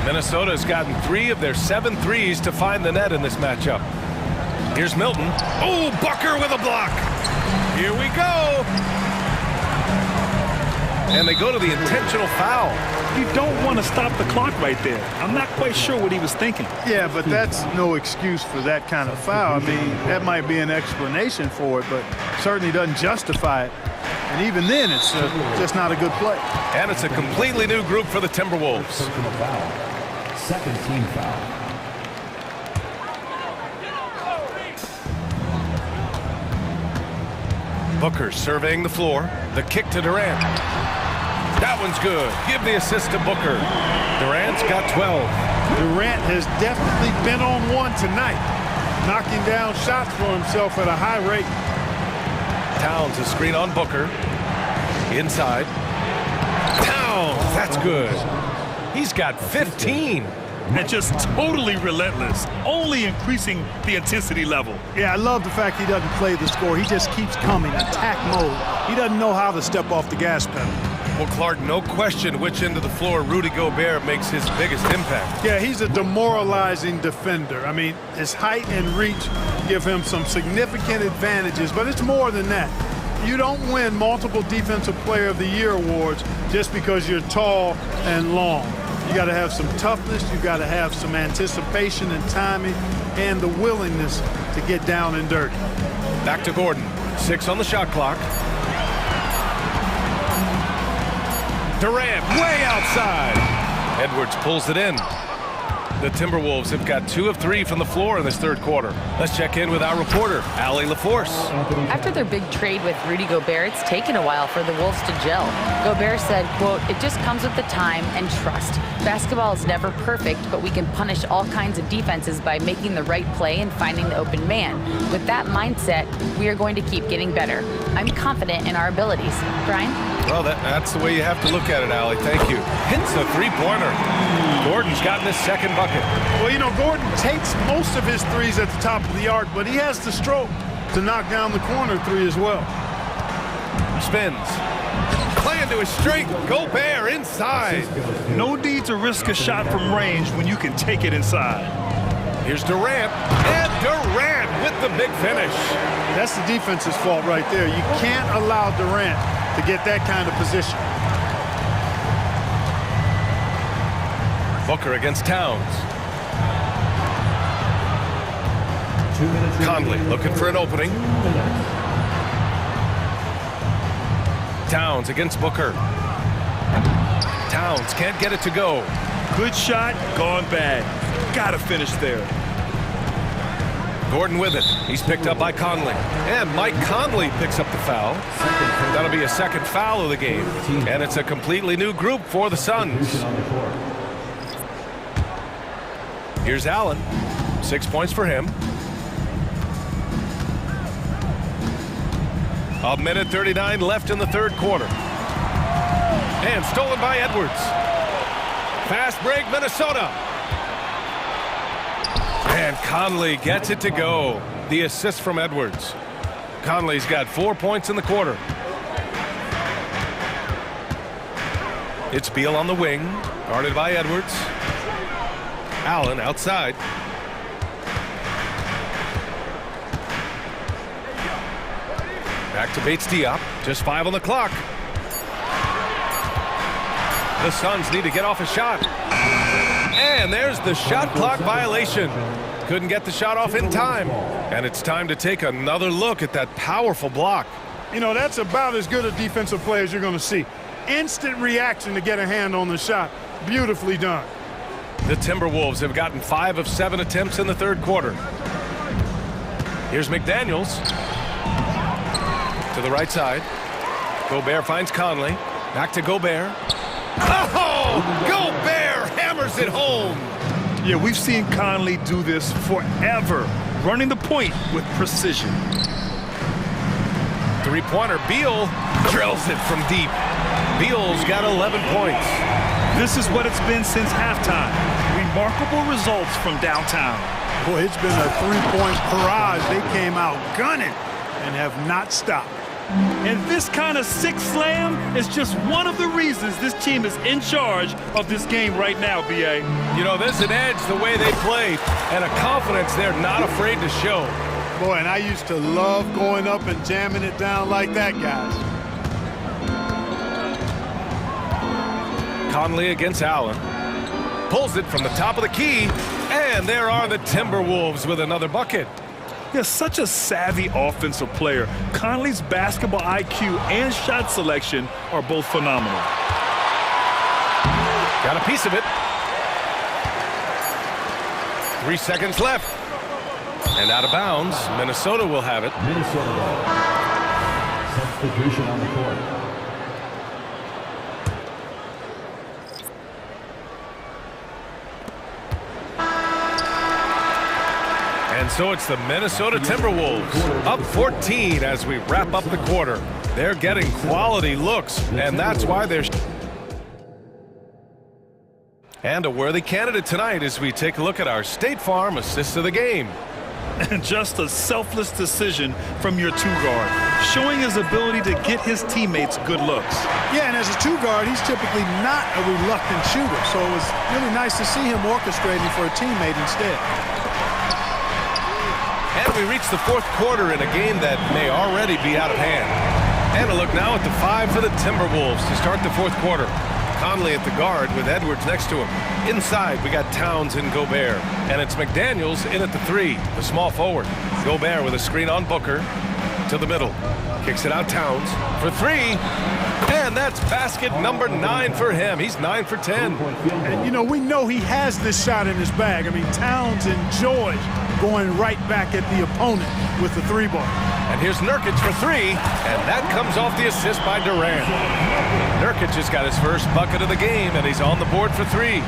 Minnesota has gotten 3 of their 7 threes to find the net in this matchup. Here's Milton. Oh, Booker with a block. Here we go. And they go to the intentional foul. You don't want to stop the clock right there. I'm not quite sure what he was thinking. Yeah, but that's no excuse for that kind of foul. I mean, that might be an explanation for it, but certainly doesn't justify it. And even then, it's just not a good play. And it's a completely new group for the Timberwolves. Second team foul. Booker surveying the floor. The kick to Durant. That one's good. Give the assist to Booker. Durant's got 12. Durant has definitely been on one tonight, knocking down shots for himself at a high rate. Towns a screen on Booker. Inside. Towns, that's good. He's got 15. And just totally relentless, only increasing the intensity level. Yeah, I love the fact he doesn't play the score. He just keeps coming, attack mode. He doesn't know how to step off the gas pedal. Well, Clark, no question which end of the floor Rudy Gobert makes his biggest impact. Yeah, he's a demoralizing defender. I mean, his height and reach give him some significant advantages, but it's more than that. You don't win multiple Defensive Player of the Year awards just because you're tall and long. You got to have some toughness, you got to have some anticipation and timing, and the willingness to get down and dirty. Back to Gordon. 6 on the shot clock. Durant way outside. Edwards pulls it in. The Timberwolves have got 2 of 3 from the floor in this third quarter. Let's check in with our reporter, Allie LaForce. After their big trade with Rudy Gobert, it's taken a while for the Wolves to gel. Gobert said, quote, "It just comes with the time and trust. Basketball is never perfect, but we can punish all kinds of defenses by making the right play and finding the open man. With that mindset, we are going to keep getting better. I'm confident in our abilities." Brian? Well, that's the way you have to look at it, Allie. Thank you. Hits the three-pointer. Gordon's gotten his second bucket. Well, you know, Gordon takes most of his threes at the top of the arc, but he has the stroke to knock down the corner three as well. Spins. Playing to his strength. Gobert inside. No need to risk a shot from range when you can take it inside. Here's Durant. And Durant with the big finish. That's the defense's fault right there. You can't allow Durant to get that kind of position. Booker against Towns. 2 minutes. Conley looking for an opening. Towns against Booker. Towns can't get it to go. Good shot, gone bad. Gotta finish there. Gordon with it. He's picked up by Conley. And Mike Conley picks up the foul. That'll be a second foul of the game. And it's a completely new group for the Suns. Here's Allen. 6 points for him. A minute 39 left in the third quarter. And stolen by Edwards. Fast break, Minnesota. And Conley gets it to go. The assist from Edwards. Conley's got 4 points in the quarter. It's Beal on the wing, guarded by Edwards. Allen outside. Back to Bates Diop. Just 5 on the clock. The Suns need to get off a shot. And there's the shot clock violation. Couldn't get the shot off in time. And it's time to take another look at that powerful block. You know, that's about as good a defensive play as you're going to see. Instant reaction to get a hand on the shot. Beautifully done. The Timberwolves have gotten 5 of 7 attempts in the third quarter. Here's McDaniels. To the right side. Gobert finds Conley. Back to Gobert. Oh! Gobert hammers it home. Yeah, we've seen Conley do this forever, running the point with precision. Three-pointer. Beal drills it from deep. Beal's got 11 points. This is what it's been since halftime. Remarkable results from downtown. Boy, it's been a three-point barrage. They came out gunning and have not stopped. And this kind of sick slam is just one of the reasons this team is in charge of this game right now, B.A. You know, there's an edge the way they play and a confidence they're not afraid to show. Boy, and I used to love going up and jamming it down like that, guys. Conley against Allen. Pulls it from the top of the key. And there are the Timberwolves with another bucket. He's such a savvy offensive player. Conley's basketball IQ and shot selection are both phenomenal. Got a piece of it. 3 seconds left. And out of bounds. Minnesota will have it. Minnesota. Substitution on the court. And so it's the Minnesota Timberwolves up 14 as we wrap up the quarter. They're getting quality looks, and that's why they're... And a worthy candidate tonight as we take a look at our State Farm assist of the game. And just a selfless decision from your two-guard, showing his ability to get his teammates good looks. Yeah, and as a two-guard, he's typically not a reluctant shooter, so it was really nice to see him orchestrating for a teammate instead. And we reach the fourth quarter in a game that may already be out of hand. And a look now at the 5 for the Timberwolves to start the fourth quarter. Conley at the guard with Edwards next to him. Inside, we got Towns and Gobert. And it's McDaniels in at the 3, the small forward. Gobert with a screen on Booker. to the middle. Kicks it out Towns for 3. And that's basket number 9 for him. He's 9 for 10. And, you know, we know he has this shot in his bag. I mean, Towns enjoys going right back at the opponent with the 3-ball. And here's Nurkic for 3, and that comes off the assist by Durant. Nurkic has got his first bucket of the game, and he's on the board for 3.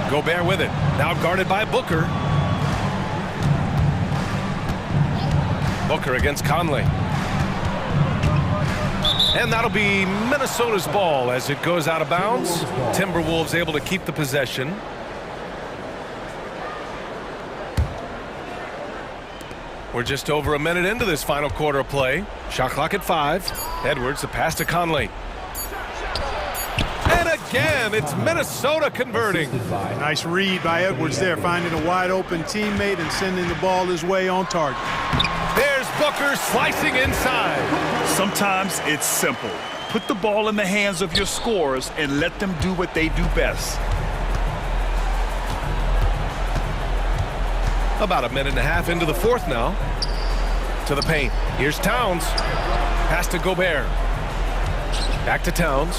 Gobert with it, now guarded by Booker. Booker against Conley. And that'll be Minnesota's ball as it goes out of bounds. Timberwolves able to keep the possession. We're just over a minute into this final quarter of play. Shot clock at 5. Edwards, the pass to Conley. And again, it's Minnesota converting. Nice read by Edwards there, finding a wide open teammate and sending the ball his way on target. There's Booker slicing inside. Sometimes it's simple. Put the ball in the hands of your scorers and let them do what they do best. About a minute and a half into the fourth now. To the paint. Here's Towns. Pass to Gobert. Back to Towns.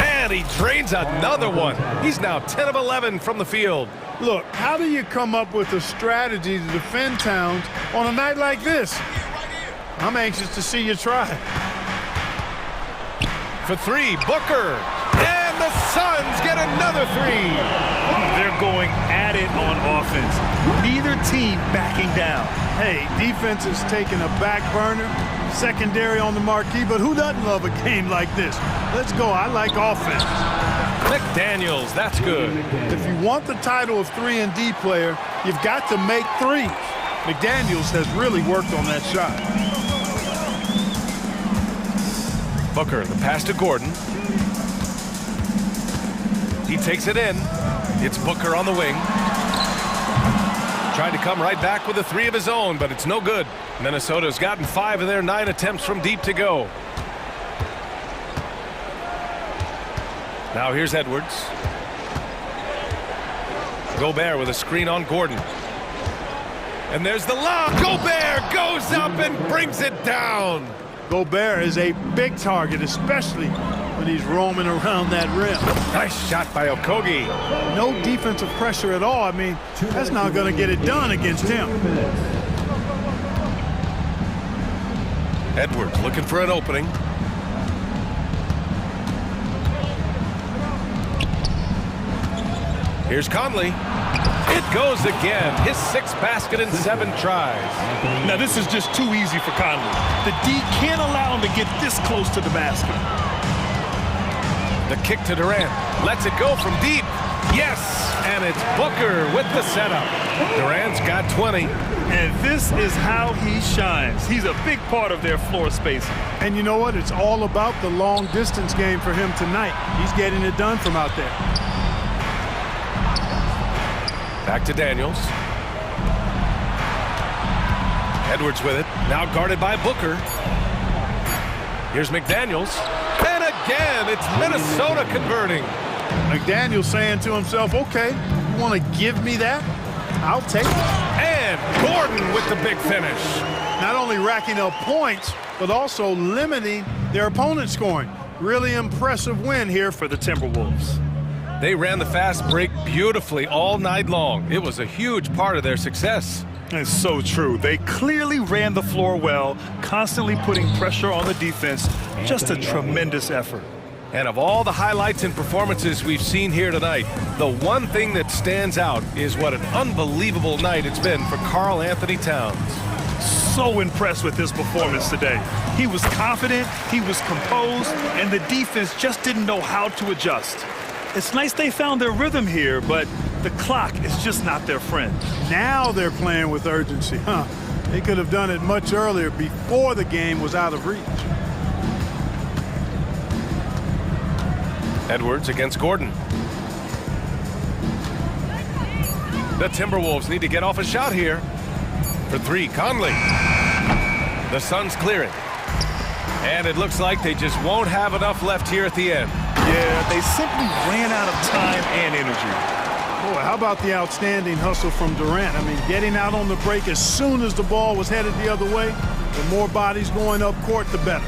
And he drains another one. He's now 10 of 11 from the field. Look, how do you come up with a strategy to defend Towns on a night like this? I'm anxious to see you try. For 3, Booker. And the Suns get another 3. They're going at it on offense. Neither team backing down. Hey, defense is taking a back burner, secondary on the marquee, but who doesn't love a game like this? Let's go. I like offense. McDaniels, that's good. If you want the title of 3-and-D player, you've got to make threes. McDaniels has really worked on that shot. Booker, the pass to Gordon. He takes it in. It's Booker on the wing. Trying to come right back with a 3 of his own, but it's no good. Minnesota's gotten 5 of their 9 attempts from deep to go. Now here's Edwards. Gobert with a screen on Gordon. And there's the lob. Gobert goes up and brings it down. Gobert is a big target, especially when he's roaming around that rim. Nice shot by Okogie. No defensive pressure at all. I mean, that's not going to get it done against him. Edwards looking for an opening. Here's Conley. It goes again. His 6th basket in 7 tries. Now this is just too easy for Conley. The D can't allow him to get this close to the basket. The kick to Durant. Lets it go from deep. Yes, and it's Booker with the setup. Durant's got 20. And this is how he shines. He's a big part of their floor spacing. And you know what? It's all about the long distance game for him tonight. He's getting it done from out there. Back to Daniels. Edwards with it. Now guarded by Booker. Here's McDaniels. And again, it's Minnesota converting. McDaniels saying to himself, okay, you want to give me that? I'll take it. And Gordon with the big finish. Not only racking up points, but also limiting their opponent's scoring. Really impressive win here for the Timberwolves. They ran the fast break beautifully all night long. It was a huge part of their success. It's so true. They clearly ran the floor well, constantly putting pressure on the defense. Just a tremendous effort. And of all the highlights and performances we've seen here tonight, the one thing that stands out is what an unbelievable night it's been for Karl Anthony Towns. So impressed with his performance today. He was confident, he was composed, and the defense just didn't know how to adjust. It's nice they found their rhythm here, but the clock is just not their friend. Now they're playing with urgency, huh? They could have done it much earlier before the game was out of reach. Edwards against Gordon. The Timberwolves need to get off a shot here. For 3, Conley. The Suns clear it. And it looks like they just won't have enough left here at the end. Yeah, they simply ran out of time and energy. Boy, how about the outstanding hustle from Durant? I mean, getting out on the break as soon as the ball was headed the other way. The more bodies going up court, the better.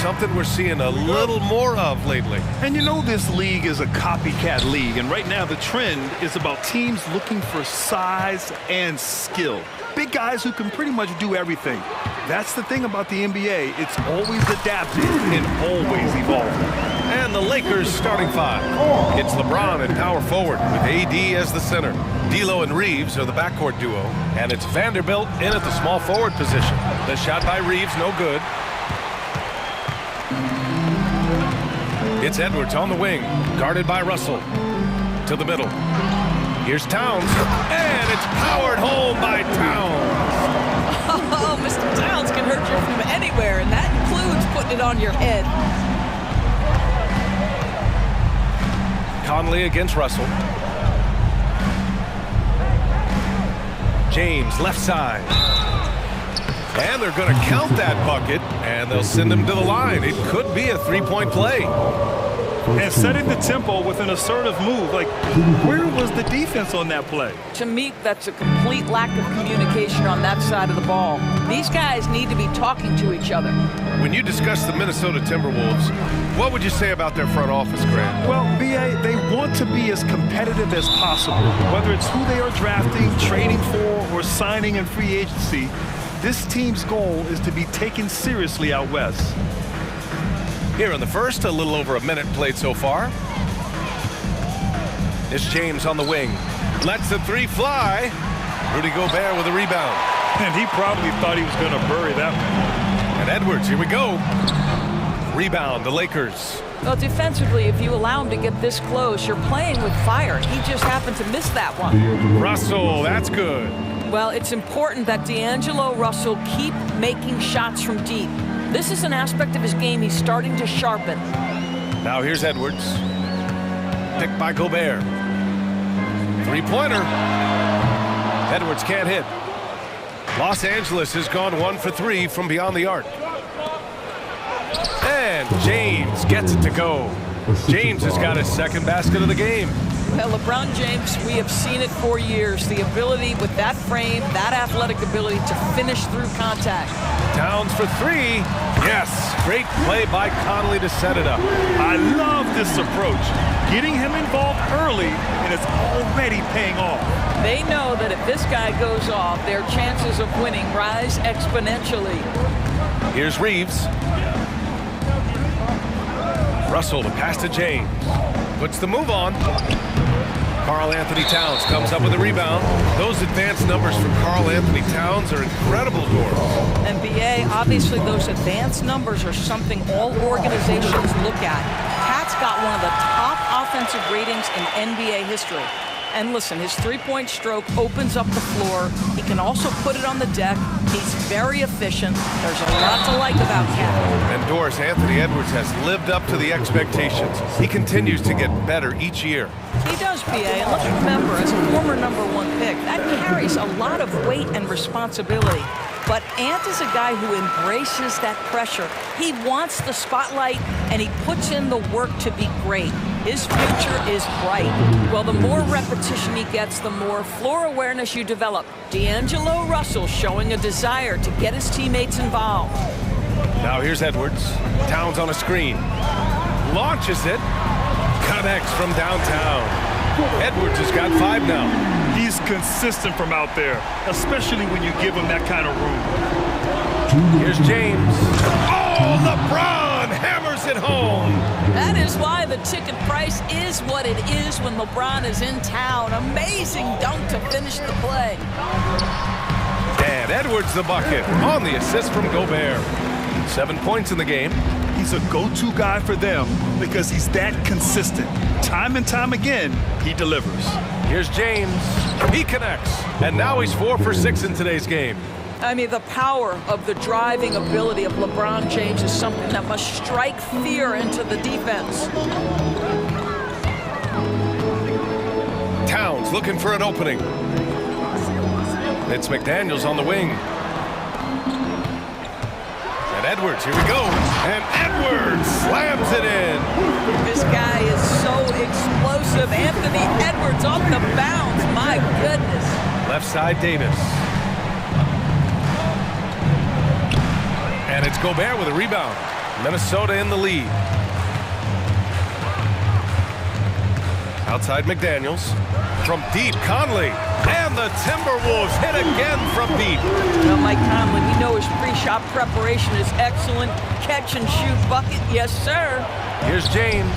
something we're seeing a little more of lately. And you know this league is a copycat league, and right now the trend is about teams looking for size and skill. Big guys who can pretty much do everything. That's the thing about the NBA. It's always adapting and always evolving. And the Lakers starting five. It's LeBron at power forward with AD as the center. D'Lo and Reeves are the backcourt duo. And it's Vanderbilt in at the small forward position. The shot by Reeves, no good. It's Edwards on the wing, guarded by Russell. To the middle. Here's Towns, and it's powered home by Towns. Oh, Mr. Towns can hurt you from anywhere, and that includes putting it on your head. Conley against Russell. James, left side. And they're going to count that bucket, and they'll send him to the line. It could be a three-point play. And setting the tempo with an assertive move. Like, where was the defense on that play? To me, that's a complete lack of communication on that side of the ball. These guys need to be talking to each other. When you discuss the Minnesota Timberwolves, what would you say about their front office, Grant? Well, B.A., they want to be as competitive as possible. Whether it's who they are drafting, trading for, or signing in free agency, this team's goal is to be taken seriously out west. Here in the first, a little over a minute played so far. It's James on the wing. Lets the three fly. Rudy Gobert with a rebound. And he probably thought he was going to bury that one. And Edwards, here we go. Rebound, the Lakers. Well, defensively, if you allow him to get this close, you're playing with fire. He just happened to miss that one. Russell, that's good. Well, it's important that D'Angelo Russell keep making shots from deep. This is an aspect of his game he's starting to sharpen. Now here's Edwards. Picked by Gobert. Three-pointer. Edwards can't hit. Los Angeles has gone 1 for 3 from beyond the arc. And James gets it to go. James has got his second basket of the game. Well, LeBron James, we have seen it for years. The ability with that frame, that athletic ability to finish through contact. Towns for three. Yes, great play by Conley to set it up. I love this approach. Getting him involved early, and it's already paying off. They know that if this guy goes off, their chances of winning rise exponentially. Here's Reeves. Russell to pass to James. Puts the move on. Karl Anthony Towns comes up with a rebound. Those advanced numbers from Karl Anthony Towns are incredible doors. And BA, obviously those advanced numbers are something all organizations look at. Pat's got one of the top offensive ratings in NBA history. And listen, his three-point stroke opens up the floor. He can also put it on the deck. He's very efficient. There's a lot to like about Cat. And Doris, Anthony Edwards has lived up to the expectations. He continues to get better each year. He does, PA, and let's remember, as a former #1 pick, that carries a lot of weight and responsibility. But Ant is a guy who embraces that pressure. He wants the spotlight, and he puts in the work to be great. His future is bright. Well, the more repetition he gets, the more floor awareness you develop. D'Angelo Russell showing a desire to get his teammates involved. Now here's Edwards. Towns on a screen. Launches it. Connects from downtown. Edwards has got 5 now. He's consistent from out there, especially when you give him that kind of room. Here's James. Oh, LeBron hammers it home. That is why the ticket price is what it is when LeBron is in town. Amazing dunk to finish the play. And Edwards the bucket on the assist from Gobert. 7 points in the game. He's a go-to guy for them because he's that consistent. Time and time again, he delivers. Here's James. He connects. And now he's 4 for 6 in today's game. I mean, the power of the driving ability of LeBron James is something that must strike fear into the defense. Towns looking for an opening. It's McDaniels on the wing. And Edwards, here we go. And Edwards slams it in. This guy is so explosive. Anthony Edwards off the bounce. My goodness. Left side, Davis. And it's Gobert with a rebound. Minnesota in the lead. Outside McDaniels. From deep, Conley. And the Timberwolves hit again from deep. Well, Mike Conley, we know his pre-shot preparation is excellent. Catch and shoot bucket, yes, sir. Here's James.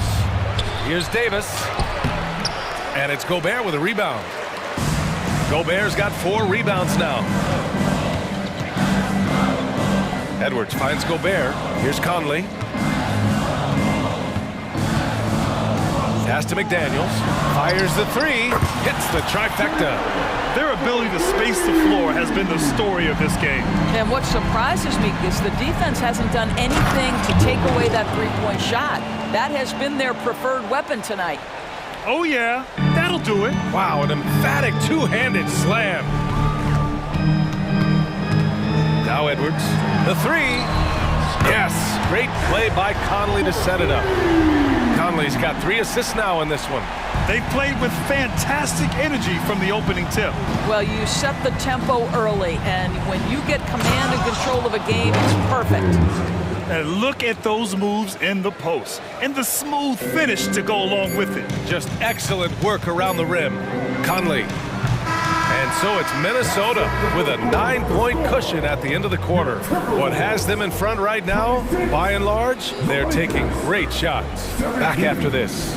Here's Davis. And it's Gobert with a rebound. Gobert's got 4 rebounds now. Edwards finds Gobert. Here's Conley. Pass to McDaniels. Fires the 3. Hits the trifecta. Their ability to space the floor has been the story of this game. And what surprises me is the defense hasn't done anything to take away that three-point shot. That has been their preferred weapon tonight. Oh, yeah. That'll do it. Wow, an emphatic two-handed slam. Now Edwards. The 3. Yes, great play by Conley to set it up. Conley's got 3 assists now in this one. They played with fantastic energy from the opening tip. Well, you set the tempo early, and when you get command and control of a game, it's perfect. And look at those moves in the post and the smooth finish to go along with it. Just excellent work around the rim. Conley. And so it's Minnesota with a 9-point cushion at the end of the quarter. What has them in front right now, by and large, they're taking great shots. Back after this.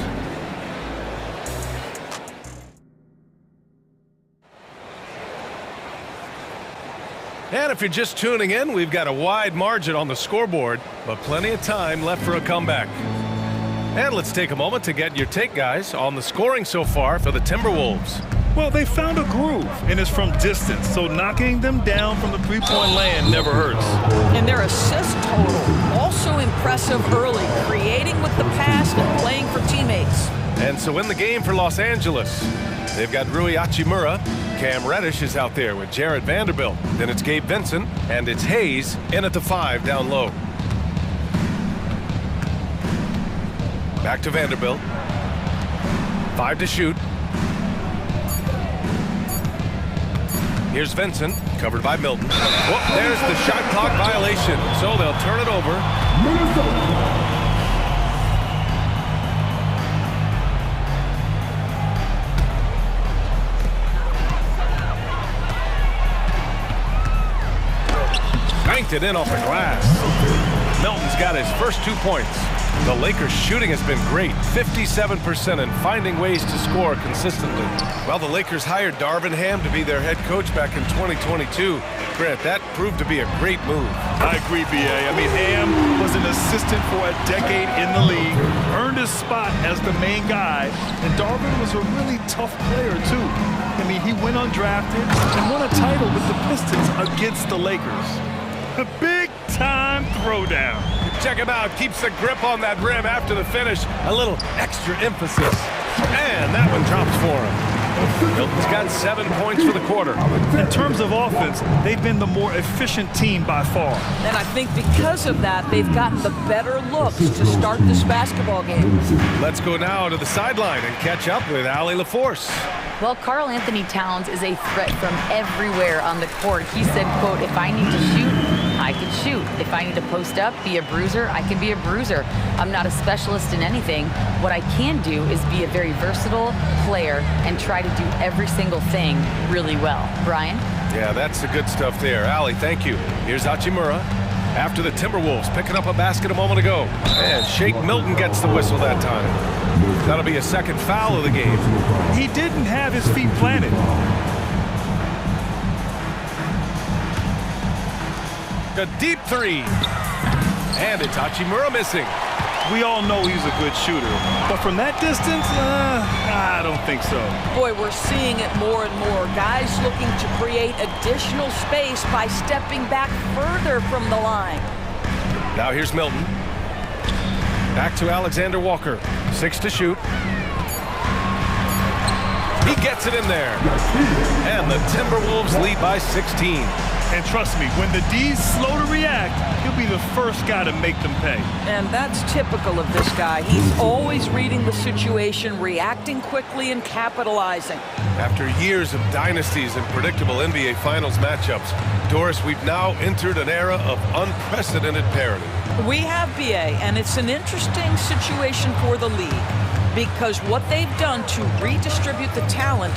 And if you're just tuning in, we've got a wide margin on the scoreboard, but plenty of time left for a comeback. And let's take a moment to get your take, guys, on the scoring so far for the Timberwolves. Well, they found a groove, and it's from distance, so knocking them down from the three-point land never hurts. And their assist total, also impressive early, creating with the pass and playing for teammates. And so in the game for Los Angeles, they've got Rui Hachimura. Cam Reddish is out there with Jared Vanderbilt. Then it's Gabe Vincent, and it's Hayes in at the 5 down low. Back to Vanderbilt. 5 to shoot. Here's Vincent, covered by Milton. Whoop, there's the shot clock violation, so they'll turn it over. Banked it in off the glass. Milton's got his first 2 points. The Lakers' shooting has been great, 57%, and finding ways to score consistently. Well, the Lakers hired Darvin Ham to be their head coach back in 2022. Grant, that proved to be a great move. I agree, B.A. I mean, Ham was an assistant for a decade in the league, earned his spot as the main guy, and Darvin was a really tough player, too. I mean, he went undrafted and won a title with the Pistons against the Lakers. A big-time throwdown. Check him out. Keeps the grip on that rim after the finish. A little extra emphasis. And that one drops for him. Milton's got 7 points for the quarter. In terms of offense, they've been the more efficient team by far. And I think because of that, they've gotten the better looks to start this basketball game. Let's go now to the sideline and catch up with Allie LaForce. Well, Karl Anthony Towns is a threat from everywhere on the court. He said, quote, if I need to shoot, I can shoot. If I need to post up, be a bruiser, I can be a bruiser. I'm not a specialist in anything. What I can do is be a very versatile player and try to do every single thing really well. Brian? Yeah, that's the good stuff there. Allie, thank you. Here's Hachimura. After the Timberwolves picking up a basket a moment ago. And Shake Milton gets the whistle that time. That'll be a second foul of the game. He didn't have his feet planted. A deep 3. And it's Hachimura missing. We all know he's a good shooter, but from that distance, I don't think so. Boy, we're seeing it more and more. Guys looking to create additional space by stepping back further from the line. Now here's Milton. Back to Alexander Walker. 6 to shoot. He gets it in there. And the Timberwolves lead by 16. And trust me, when the D's slow to react, he'll be the first guy to make them pay. And that's typical of this guy. He's always reading the situation, reacting quickly and capitalizing. After years of dynasties and predictable NBA Finals matchups, Doris, we've now entered an era of unprecedented parity. We have BA, and it's an interesting situation for the league because what they've done to redistribute the talent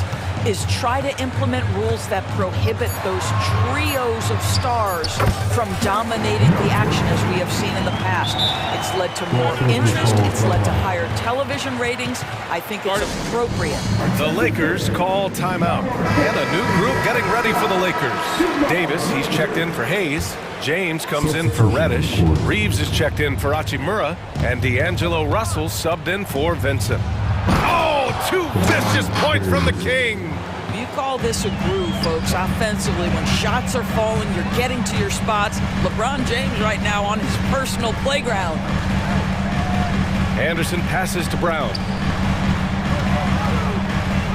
is try to implement rules that prohibit those trios of stars from dominating the action as we have seen in the past. It's led to more interest. It's led to higher television ratings. I think it's appropriate. The Lakers call timeout. And a new group getting ready for the Lakers. Davis, he's checked in for Hayes. James comes in for Reddish. Reeves is checked in for Hachimura. And D'Angelo Russell subbed in for Vincent. Oh, 2 vicious points from the King. You call this a groove, folks. Offensively, when shots are falling, you're getting to your spots. LeBron James right now on his personal playground. Anderson passes to Brown.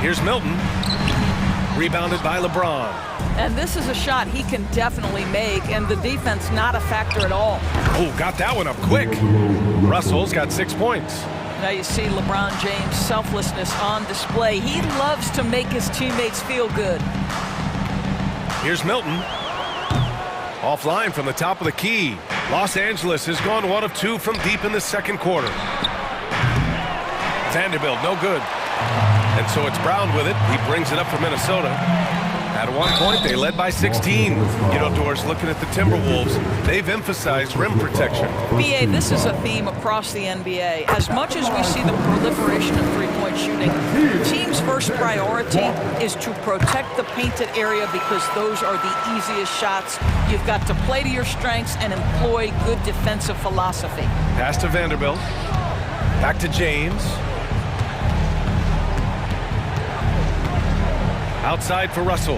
Here's Milton. Rebounded by LeBron. And this is a shot he can definitely make, and the defense not a factor at all. Oh, got that one up quick. Russell's got 6 points. Now you see LeBron James' selflessness on display. He loves to make his teammates feel good. Here's Milton. Offline from the top of the key. Los Angeles has gone 1 of 2 from deep in the second quarter. Vanderbilt, no good. And so it's Brown with it. He brings it up for Minnesota. At one point, they led by 16. You know, Doris, looking at the Timberwolves, they've emphasized rim protection. BA, this is a theme across the NBA. As much as we see the proliferation of three-point shooting, the team's first priority is to protect the painted area because those are the easiest shots. You've got to play to your strengths and employ good defensive philosophy. Pass to Vanderbilt. Back to James. Outside for Russell.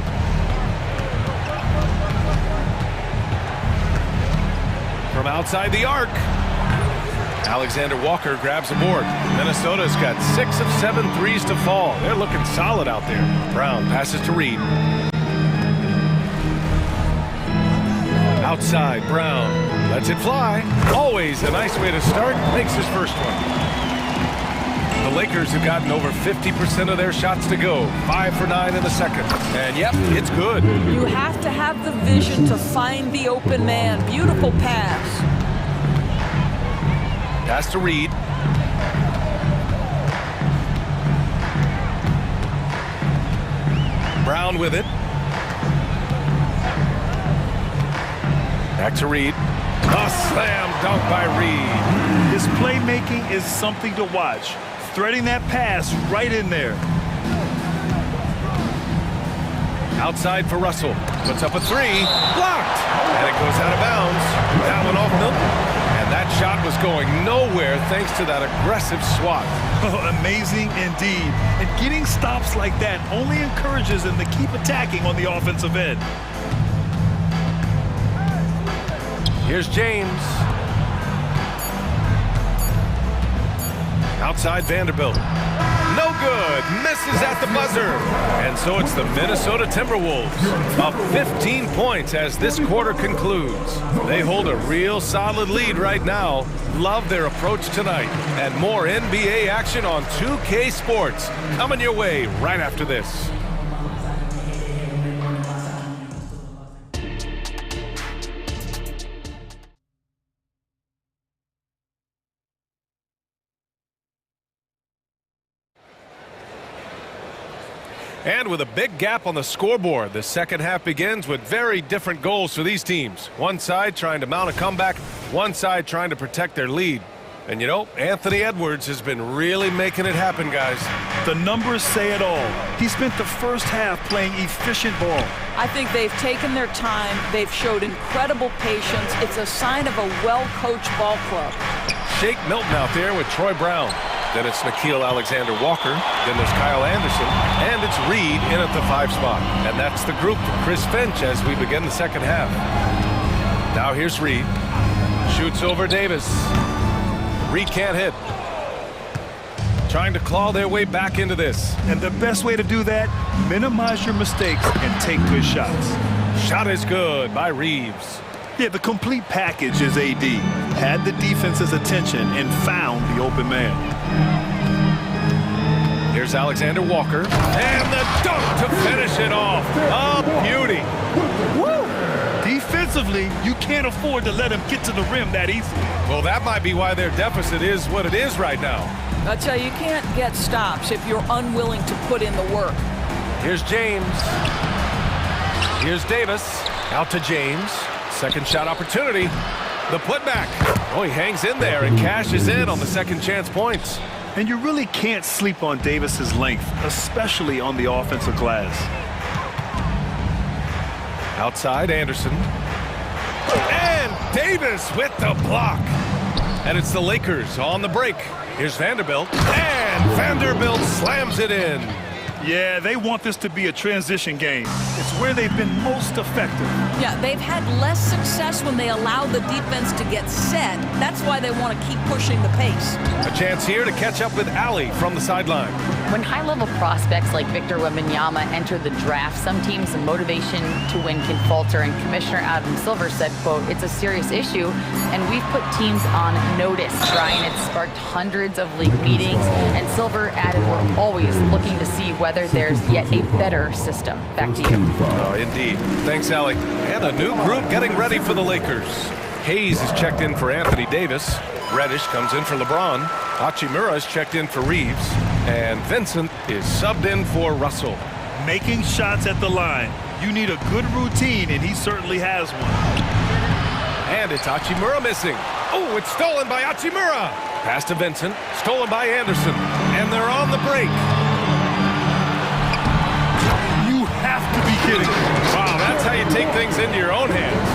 From outside the arc. Alexander Walker grabs a board. Minnesota's got 6 of 7 threes to fall. They're looking solid out there. Brown passes to Reed. Outside, Brown lets it fly. Always a nice way to start. Makes his first one. The Lakers have gotten over 50% of their shots to go. 5 for 9 in the second. And yep, it's good. You have to have the vision to find the open man. Beautiful pass. Pass to Reed. Brown with it. Back to Reed. A slam dunk by Reed. His playmaking is something to watch. Threading that pass right in there. Outside for Russell. Puts up a 3. Blocked. And it goes out of bounds. That one off Milton. And that shot was going nowhere thanks to that aggressive swat. Oh, amazing indeed. And getting stops like that only encourages them to keep attacking on the offensive end. Here's James. Outside Vanderbilt. No good. Misses at the buzzer. And so it's the Minnesota Timberwolves. Up 15 points as this quarter concludes. They hold a real solid lead right now. Love their approach tonight. And more NBA action on 2K Sports coming your way right after this. And with a big gap on the scoreboard, the second half begins with very different goals for these teams. One side trying to mount a comeback, one side trying to protect their lead. And you know, Anthony Edwards has been really making it happen, guys. The numbers say it all. He spent the first half playing efficient ball. I think they've taken their time. They've showed incredible patience. It's a sign of a well-coached ball club. Shake Milton out there with Troy Brown. Then it's Nickeil Alexander-Walker. Then there's Kyle Anderson. And it's Reed in at the 5 spot. And that's the group for Chris Finch as we begin the second half. Now here's Reed. Shoots over Davis. Reed can't hit. Trying to claw their way back into this. And the best way to do that, minimize your mistakes and take good shots. Shot is good by Reeves. Yeah, the complete package is AD. Had the defense's attention and found the open man. Here's Alexander Walker. And the dunk to finish it off. A beauty. Woo! Defense Defensively, you can't afford to let him get to the rim that easy. Well, that might be why their deficit is what it is right now. I tell you, you can't get stops if you're unwilling to put in the work. Here's James. Here's Davis. Out to James. Second shot opportunity. The putback. Oh, he hangs in there and cashes in on the second chance points. And you really can't sleep on Davis's length, especially on the offensive glass. Outside, Anderson. And Davis with the block. And it's the Lakers on the break. Here's Vanderbilt. And Vanderbilt slams it in. Yeah, they want this to be a transition game. It's where they've been most effective. Yeah, they've had less success when they allow the defense to get set. That's why they want to keep pushing the pace. A chance here to catch up with Ali from the sideline. When high-level prospects like Victor Wembanyama enter the draft, some teams' motivation to win can falter, and Commissioner Adam Silver said, quote, "It's a serious issue, and we've put teams on notice." Brian, it sparked hundreds of league meetings, and Silver added, "We're always looking to see whether there's yet a better system." Back to you. Oh, indeed. Thanks, Allie. And a new group getting ready for the Lakers. Hayes is checked in for Anthony Davis. Reddish comes in for LeBron. Hachimura is checked in for Reeves. And Vincent is subbed in for Russell. Making shots at the line. You need a good routine, and he certainly has one. And it's Hachimura missing. Oh, it's stolen by Hachimura. Pass to Vincent. Stolen by Anderson. And they're on the break. You have to be kidding me. Wow, that's how you take things into your own hands.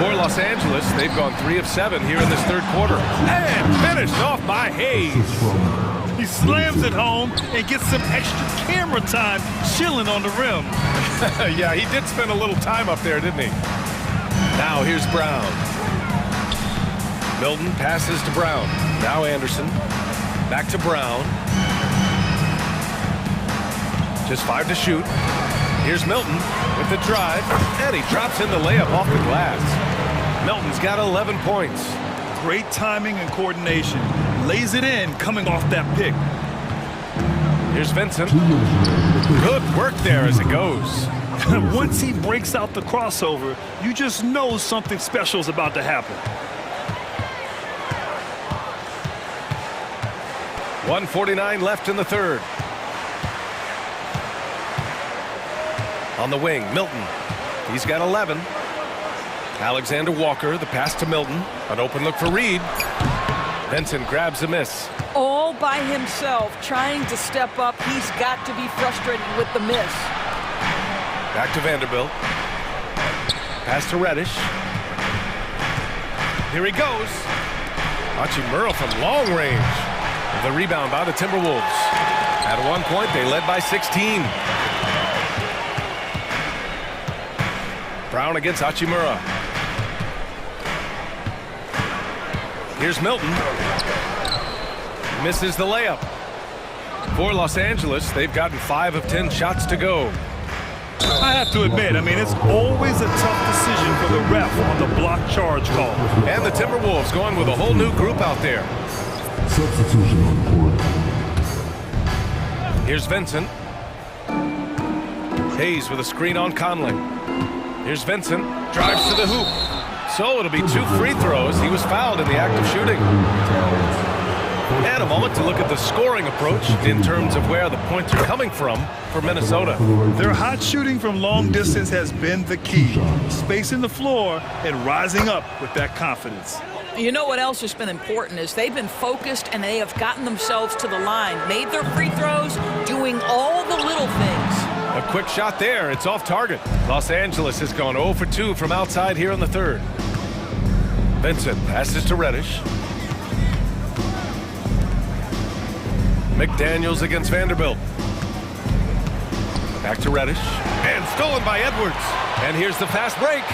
For Los Angeles, they've gone 3 of 7 here in this third quarter. And finished off by Hayes. He slams it home and gets some extra camera time chilling on the rim. Yeah, he did spend a little time up there, didn't he? Now here's Brown. Milton passes to Brown. Now Anderson. Back to Brown. Just 5 to shoot. Here's Milton with the drive, and he drops in the layup off the glass. Milton's got 11 points. Great timing and coordination. Lays it in coming off that pick. Here's Vincent. Good work there as it goes. Once he breaks out the crossover, you just know something special is about to happen. 1:49 left in the third. On the wing, Milton. He's got 11. Alexander Walker, the pass to Milton. An open look for Reed. Vincent grabs a miss. All by himself, trying to step up. He's got to be frustrated with the miss. Back to Vanderbilt. Pass to Reddish. Here he goes. Hachimura from long range. The rebound by the Timberwolves. At one point, they led by 16. Brown against Hachimura. Here's Milton. Misses the layup. For Los Angeles, they've gotten 5 of 10 shots to go. I have to admit, it's always a tough decision for the ref on the block charge call. And the Timberwolves going with a whole new group out there. Substitution on court. Here's Vincent. Hayes with a screen on Conley. Here's Vincent. Drives to the hoop. So it'll be 2 free throws. He was fouled in the act of shooting. And a moment to look at the scoring approach in terms of where the points are coming from for Minnesota. Their hot shooting from long distance has been the key. Spacing the floor and rising up with that confidence. You know what else has been important is they've been focused and they have gotten themselves to the line, made their free throws, doing all the little things. A quick shot there. It's off target. Los Angeles has gone 0 for 2 from outside here in the third. Vincent passes to Reddish. McDaniels against Vanderbilt. Back to Reddish. And stolen by Edwards. And here's the fast break.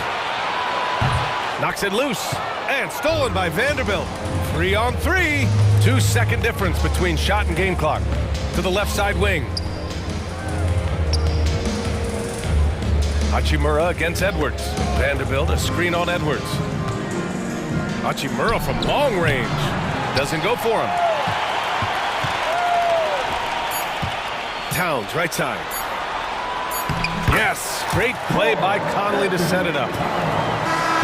Knocks it loose. And stolen by Vanderbilt. 3 on 3. 2-second difference between shot and game clock. To the left side wing. Hachimura against Edwards. Vanderbilt, a screen on Edwards. Hachimura from long range. Doesn't go for him. Towns, right side. Yes, great play by Conley to set it up.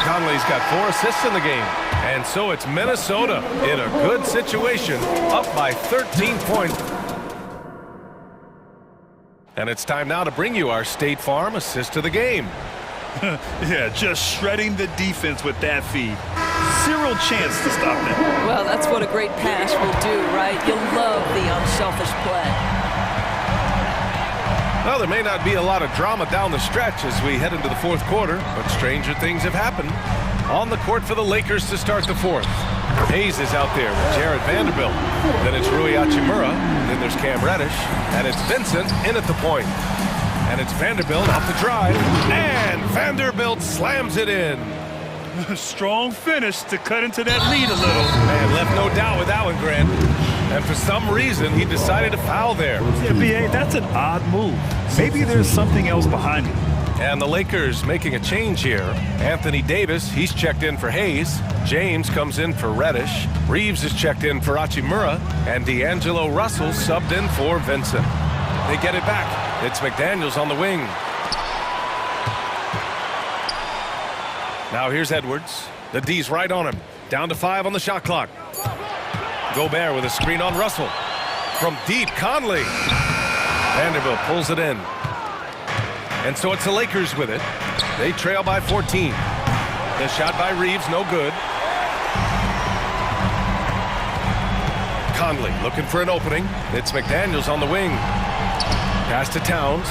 Conley's got 4 assists in the game. And so it's Minnesota in a good situation, up by 13 points. And it's time now to bring you our State Farm assist of the game. Yeah, just shredding the defense with that feed. Zero chance to stop that. Well, that's what a great pass will do, right? You love the unselfish play. Well, there may not be a lot of drama down the stretch as we head into the fourth quarter, but stranger things have happened. On the court for the Lakers to start the fourth. Hayes is out there with Jared Vanderbilt. Then it's Rui Hachimura. Then there's Cam Reddish. And it's Vincent in at the point. And it's Vanderbilt off the drive. And Vanderbilt slams it in. Strong finish to cut into that lead a little. Man, left no doubt with that one, Grant. And for some reason, he decided to foul there. Yeah, B.A., that's an odd move. Maybe there's something else behind it. And the Lakers making a change here. Anthony Davis, he's checked in for Hayes. James comes in for Reddish. Reeves is checked in for Hachimura. And D'Angelo Russell subbed in for Vincent. They get it back. It's McDaniels on the wing. Now here's Edwards. The D's right on him. Down to 5 on the shot clock. Gobert with a screen on Russell. From deep, Conley. Vanderbilt pulls it in. And so it's the Lakers with it. They trail by 14. The shot by Reeves, no good. Conley looking for an opening. It's McDaniels on the wing. Pass to Towns.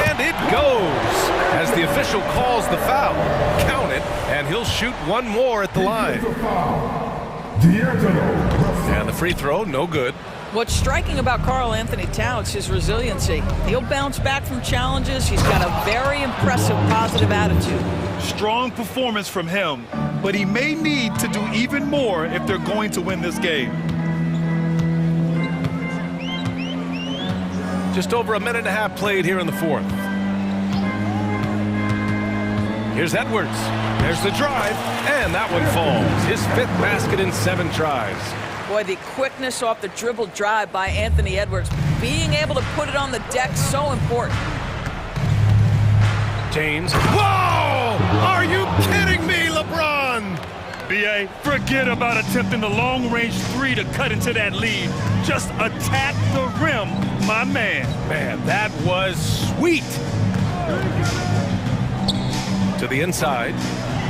And it goes as the official calls the foul. Count it, and he'll shoot one more at the line. And the free throw, no good. What's striking about Karl Anthony Towns is his resiliency. He'll bounce back from challenges. He's got a very impressive positive attitude. Strong performance from him, but he may need to do even more if they're going to win this game. Just over a minute and a half played here in the fourth. Here's Edwards. There's the drive, and that one falls. His 5th basket in 7 tries. Boy, the quickness off the dribble drive by Anthony Edwards. Being able to put it on the deck, so important. James. Whoa! Are you kidding me, LeBron? B.A., forget about attempting the long-range 3 to cut into that lead. Just attack the rim, my man. Man, that was sweet. To the inside.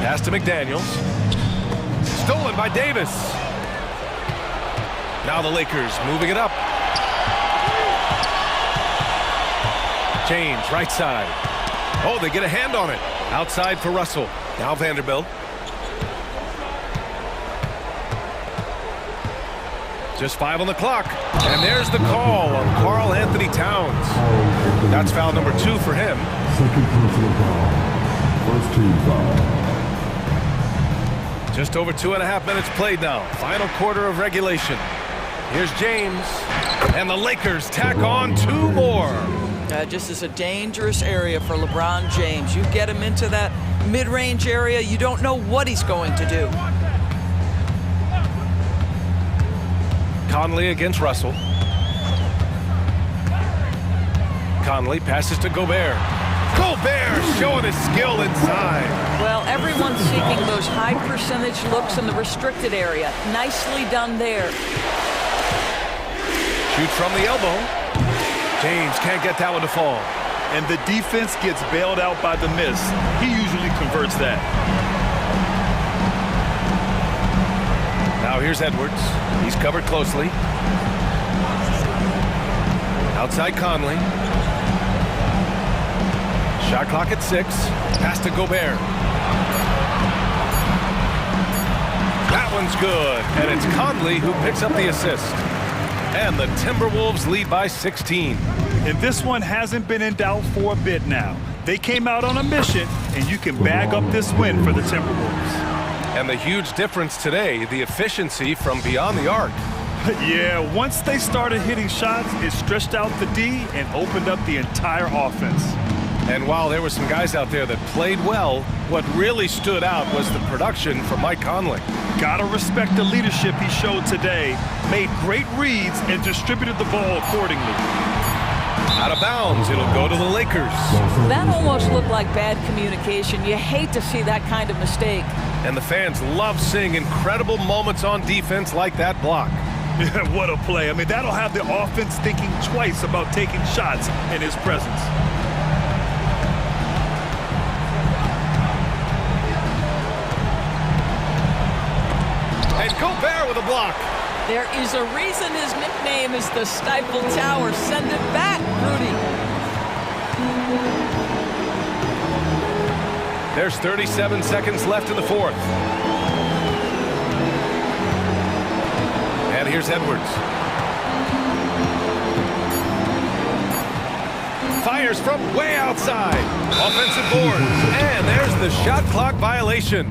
Pass to McDaniels. Stolen by Davis. Now the Lakers moving it up. James, right side. Oh, they get a hand on it. Outside for Russell. Now Vanderbilt. Just 5 on the clock. And there's the call on Karl Anthony Towns. That's foul number 2 for him. Second personal foul. First team foul. Just over 2.5 minutes played now. Final quarter of regulation. Here's James. And the Lakers tack on 2 more. Just as a dangerous area for LeBron James. You get him into that mid-range area, you don't know what he's going to do. Conley against Russell. Conley passes to Gobert. Gobert showing his skill inside. Well, everyone's seeking those high percentage looks in the restricted area. Nicely done there. Shoot from the elbow. James can't get that one to fall. And the defense gets bailed out by the miss. He usually converts that. Now here's Edwards. He's covered closely. Outside Conley. Shot clock at 6. Pass to Gobert. That one's good. And it's Conley who picks up the assist. And the Timberwolves lead by 16. And this one hasn't been in doubt for a bit now. They came out on a mission, and you can bag up this win for the Timberwolves. And the huge difference today, the efficiency from beyond the arc. Yeah, once they started hitting shots, it stretched out the D and opened up the entire offense. And while there were some guys out there that played well, what really stood out was the production from Mike Conley. Gotta respect the leadership he showed today. Made great reads and distributed the ball accordingly. Out of bounds. It'll go to the Lakers. That almost looked like bad communication. You hate to see that kind of mistake. And the fans love seeing incredible moments on defense like that block. Yeah, what a play. I mean, that'll have the offense thinking twice about taking shots in his presence. And Gobert with a block. There is a reason his nickname is the Stifle Tower. Send it back, Rudy. There's 37 seconds left in the fourth. And here's Edwards. Fires from way outside. Offensive board. And there's the shot clock violation.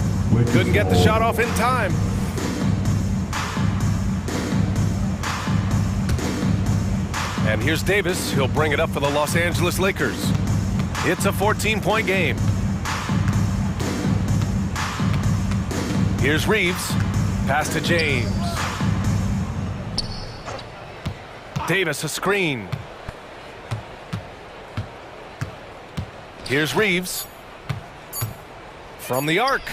Couldn't get the shot off in time. And here's Davis. He'll bring it up for the Los Angeles Lakers. It's a 14-point game. Here's Reeves. Pass to James. Davis, a screen. Here's Reeves. From the arc.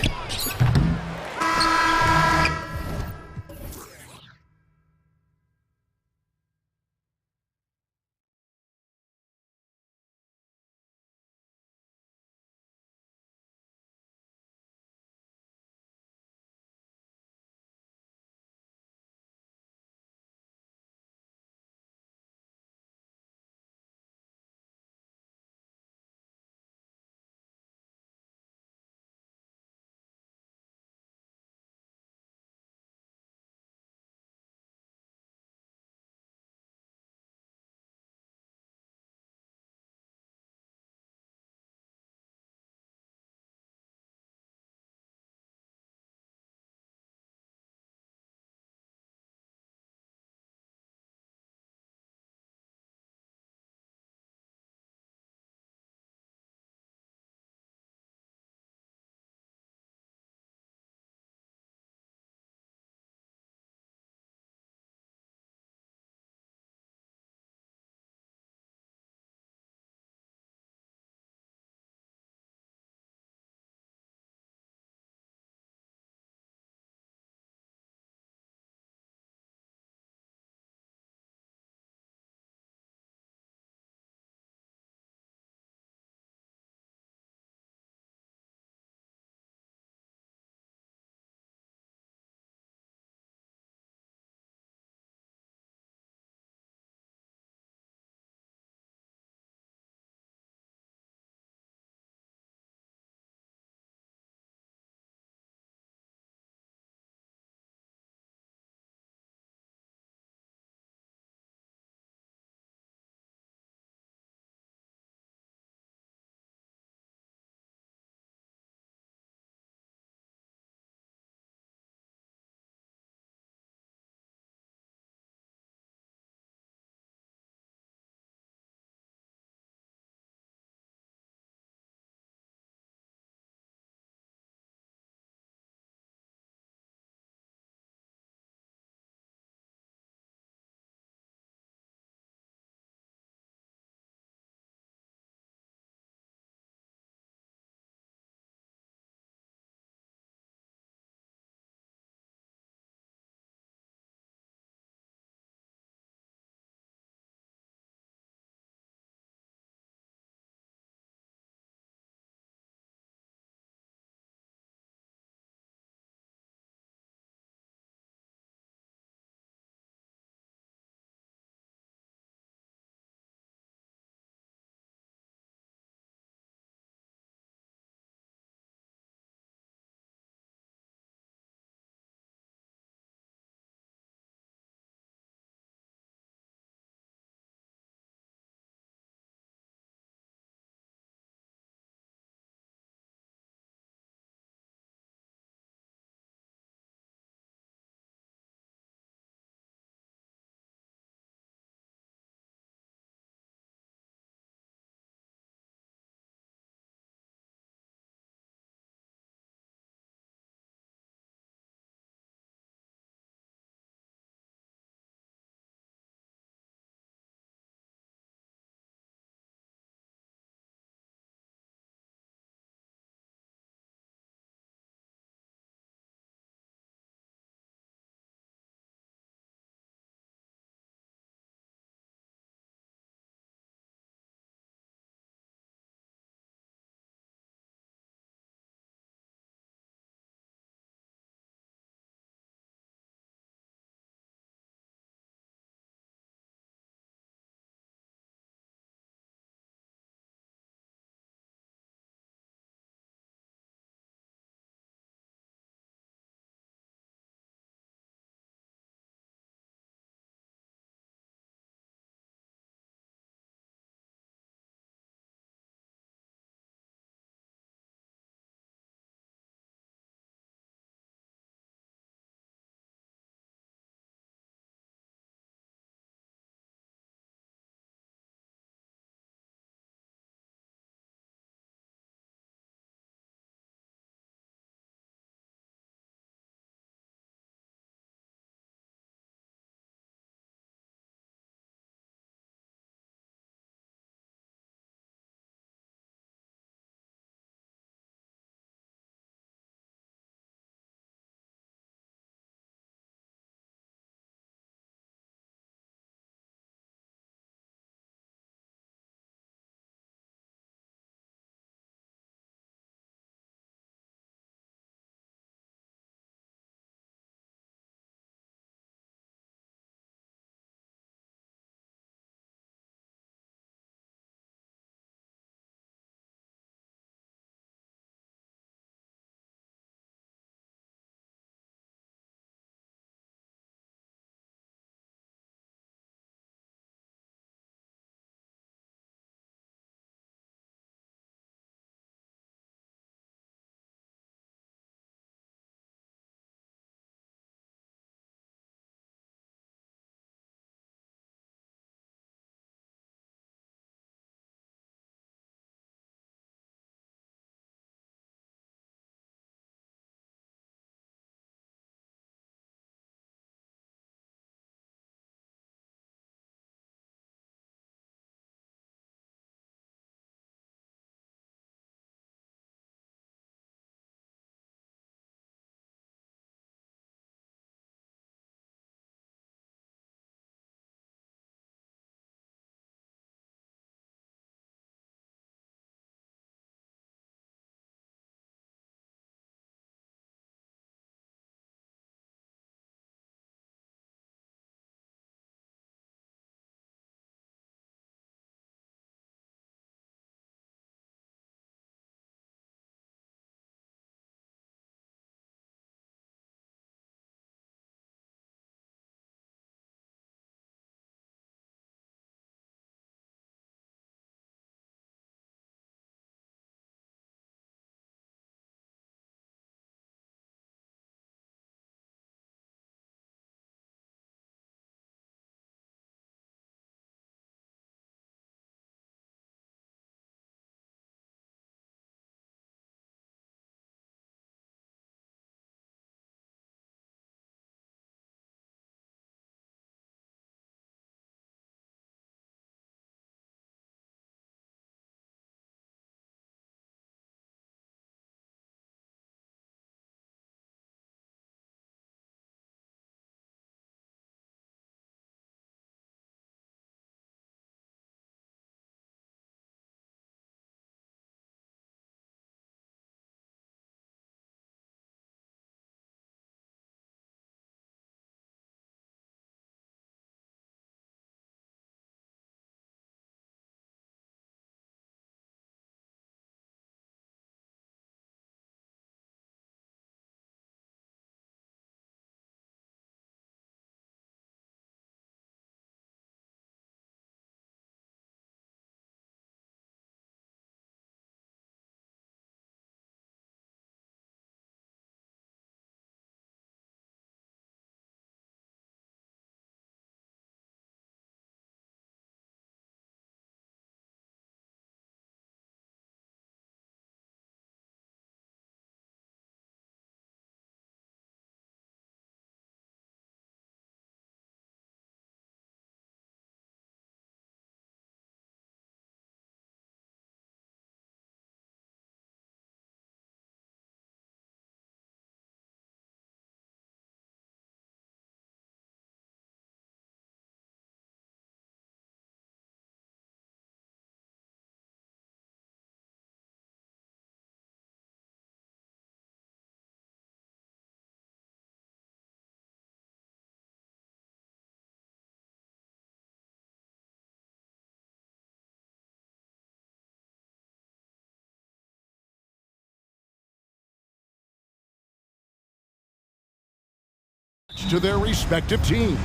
to their respective teams.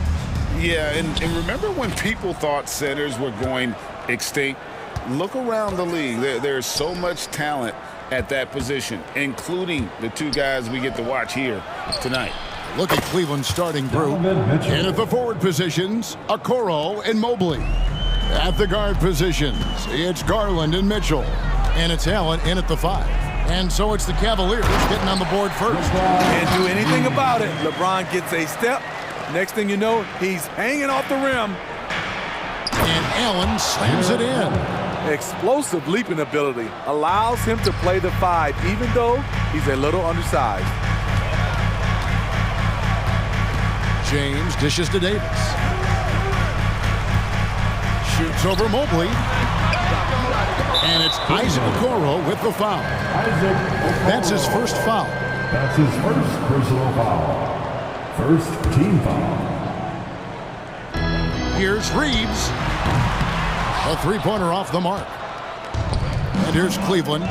Yeah, and remember when people thought centers were going extinct? Look around the league. There's so much talent at that position, including the two guys we get to watch here tonight. Look at Cleveland's starting group. And at the forward positions, Okoro and Mobley. At the guard positions, it's Garland and Mitchell. And it's Allen in at the 5. And so it's the Cavaliers getting on the board first. Can't do anything about it. LeBron gets a step. Next thing you know, he's hanging off the rim. And Allen slams it in. Explosive leaping ability allows him to play the 5, even though he's a little undersized. James dishes to Davis. Shoots over Mobley. And it's Isaac Okoro with the foul. That's his first foul. That's his first personal foul. First team foul. Here's Reeves. A three-pointer off the mark. And here's Cleveland.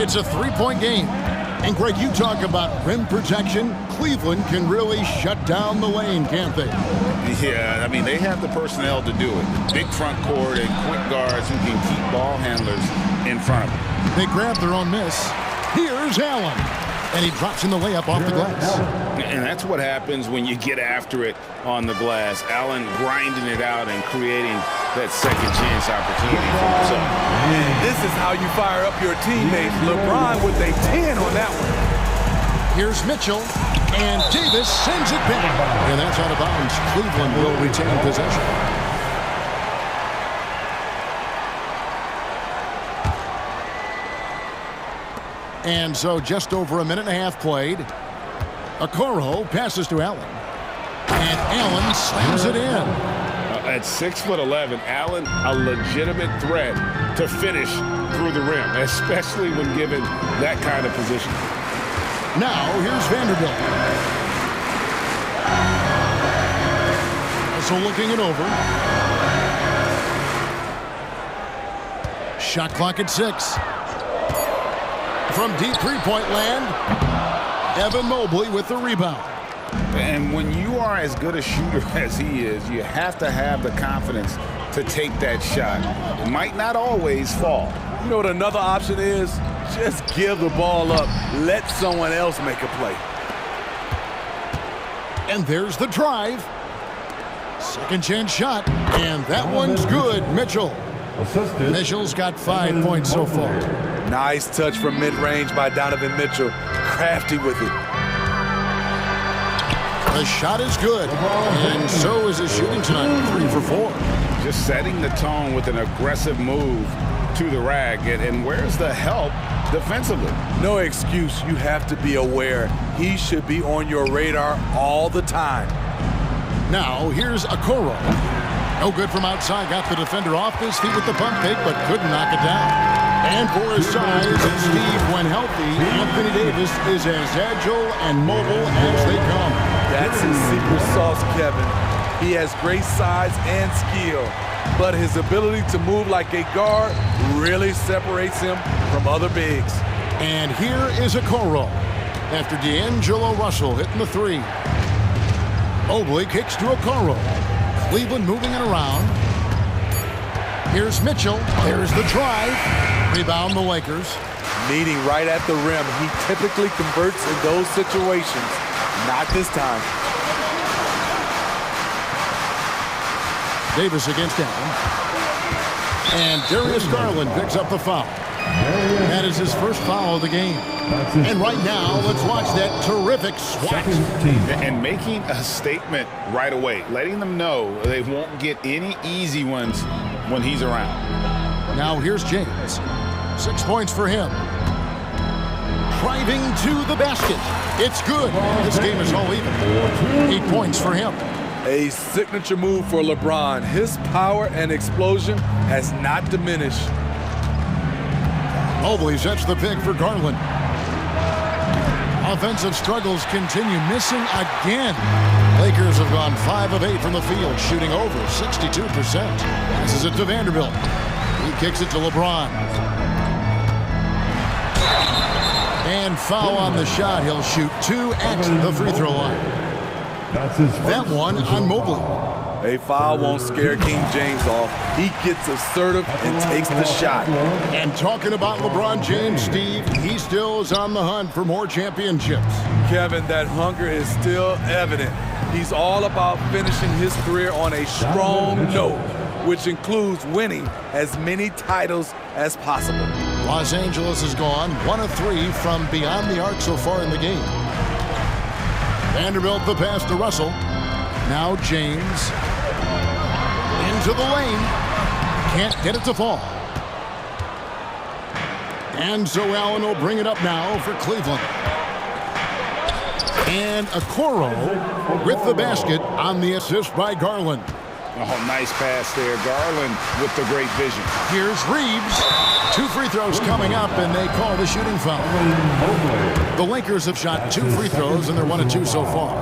It's a three-point game. And Greg, you talk about rim protection. Cleveland can really shut down the lane, can't they? Yeah, I mean, they have the personnel to do it. Big front court and quick guards who can keep ball handlers in front of them. They grab their own miss. Here's Allen. And he drops in the layup off the glass. And that's what happens when you get after it on the glass. Allen grinding it out and creating that second chance opportunity for himself. And this is how you fire up your teammates. LeBron with a 10 on that one. Here's Mitchell. And Davis sends it back. And that's out of bounds. Cleveland will retain possession. And so just over a minute and a half played. Okoro passes to Allen. And Allen slams it in. At 6'11", Allen, a legitimate threat to finish through the rim, especially when given that kind of position. Now, here's Vanderbilt. So looking it over. Shot clock at 6. From deep three-point land, Evan Mobley with the rebound. And when you are as good a shooter as he is, you have to have the confidence to take that shot. It might not always fall. You know what another option is? Just give the ball up. Let someone else make a play. And there's the drive. Second chance shot. And that one's good. Mitchell. Mitchell's got 5 points so far. Nice touch from mid-range by Donovan Mitchell. Crafty with it. The shot is good. And so is his shooting tonight. 3 for 4. Just setting the tone with an aggressive move to the rack. And where's the help defensively? No excuse. You have to be aware. He should be on your radar all the time. Now, here's Okoro. No good from outside. Got the defender off his feet with the pump fake, but couldn't knock it down. And for his size, and Steve, when healthy, Anthony Davis is as agile and mobile as they come. That's his secret sauce, Kevin. He has great size and skill, but his ability to move like a guard really separates him from other bigs. And here is Okoro after D'Angelo Russell hitting the 3. Mobley kicks to Okoro. Cleveland moving it around. Here's Mitchell. There's the drive. Rebound the Lakers. Meeting right at the rim. He typically converts in those situations. Not this time. Davis against Allen. And Darius Garland picks up the foul. That is his first foul of the game. And right now, let's watch that terrific swat. And making a statement right away, letting them know they won't get any easy ones when he's around. Now here's James. 6 points for him. Driving to the basket. It's good. This game is all even. 8 points for him. A signature move for LeBron. His power and explosion has not diminished. Mobley sets the pick for Garland. Offensive struggles continue, missing again. Lakers have gone 5 of 8 from the field, shooting over 62%. Passes it to Vanderbilt. He kicks it to LeBron. And foul on the shot. He'll shoot 2 at the free throw line. That's his first That one on Mobley. A foul won't scare King James off. He gets assertive and takes the shot. And talking about LeBron James, Steve, he still is on the hunt for more championships. Kevin, that hunger is still evident. He's all about finishing his career on a strong note, which includes winning as many titles as possible. Los Angeles has gone 1 of 3 from beyond the arc so far in the game. Vanderbilt the pass to Russell. Now James into the lane. Can't get it to fall. And so Allen will bring it up now for Cleveland. And Okoro with the basket on the assist by Garland. Oh, nice pass there. Garland with the great vision. Here's Reeves. 2 free throws coming up, and they call the shooting foul. The Lakers have shot 2 free throws, and they're 1 of 2 so far.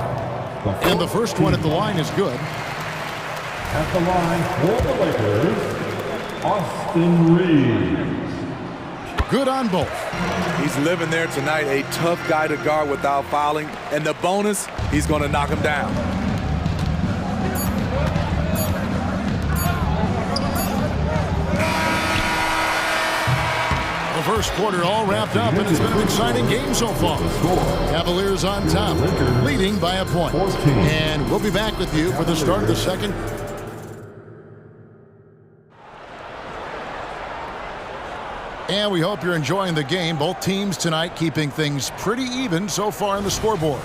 And the first one at the line is good. At the line for the Lakers, Austin Reeves. Good on both. He's living there tonight, a tough guy to guard without fouling. And the bonus, he's going to knock him down. The first quarter all wrapped up, and it's been an exciting game so far. Cavaliers on top, leading by a point. And we'll be back with you for the start of the second. And we hope you're enjoying the game. Both teams tonight keeping things pretty even so far on the scoreboard.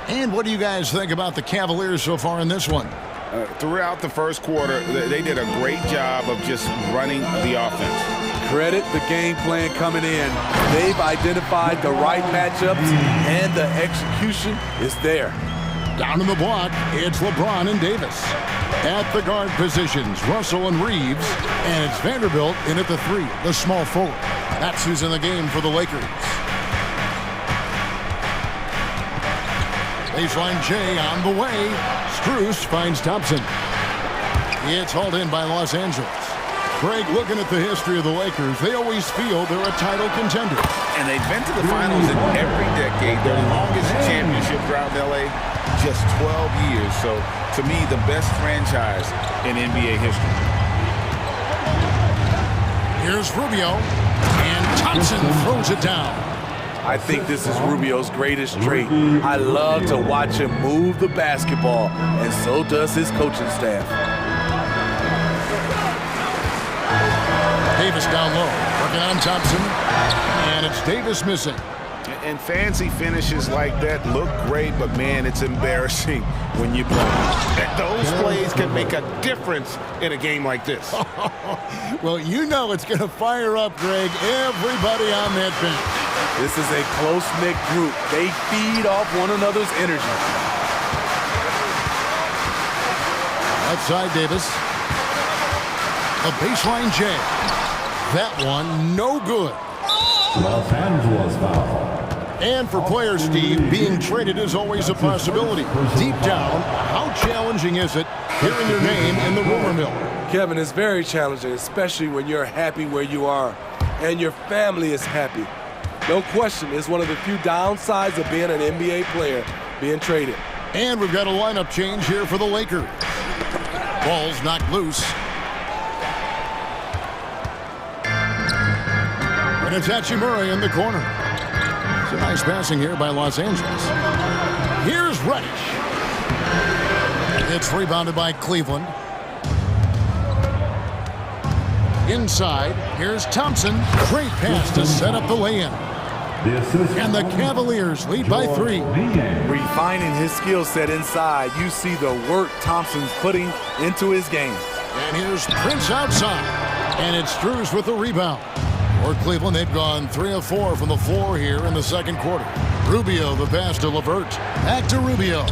And what do you guys think about the Cavaliers so far in this one? Throughout the first quarter, they did a great job of just running the offense. Credit the game plan coming in. They've identified the right matchups, and the execution is there. Down in the block, it's LeBron and Davis. At the guard positions, Russell and Reeves. And it's Vanderbilt in at the 3, the small forward. That's who's in the game for the Lakers. Baseline J on the way. Strus finds Thompson. It's hauled in by Los Angeles. Greg, looking at the history of the Lakers, they always feel they're a title contender. And they've been to the finals in every decade. Their longest championship drought in L.A., just 12 years. So, to me, the best franchise in NBA history. Here's Rubio, and Thompson throws it down. I think this is Rubio's greatest trait. I love to watch him move the basketball, and so does his coaching staff. Davis down low, working on Thompson, and it's Davis missing. And fancy finishes like that look great, but man, it's embarrassing when you play. Those plays can make a difference in a game like this. Well, you know it's going to fire up, Greg, everybody on that bench. This is a close-knit group. They feed off one another's energy. Outside Davis. A baseline J. That one, no good. Los Angeles foul. And for players, Steve, being traded is always a possibility. Deep down, how challenging is it hearing your name in the rumor mill? Kevin, it's very challenging, especially when you're happy where you are and your family is happy. No question, it's one of the few downsides of being an NBA player, being traded. And we've got a lineup change here for the Lakers. Ball's knocked loose. And it's Hachimura in the corner. It's a nice passing here by Los Angeles. Here's Reddish. It's rebounded by Cleveland. Inside, here's Thompson. Great pass to set up the lay-in. And the Cavaliers lead by 3. Refining his skill set inside, you see the work Thompson's putting into his game. And here's Prince outside. And it's Strus with the rebound. For Cleveland, they've gone 3 of 4 from the floor here in the second quarter. Rubio, the pass to LeVert. Back to Rubio.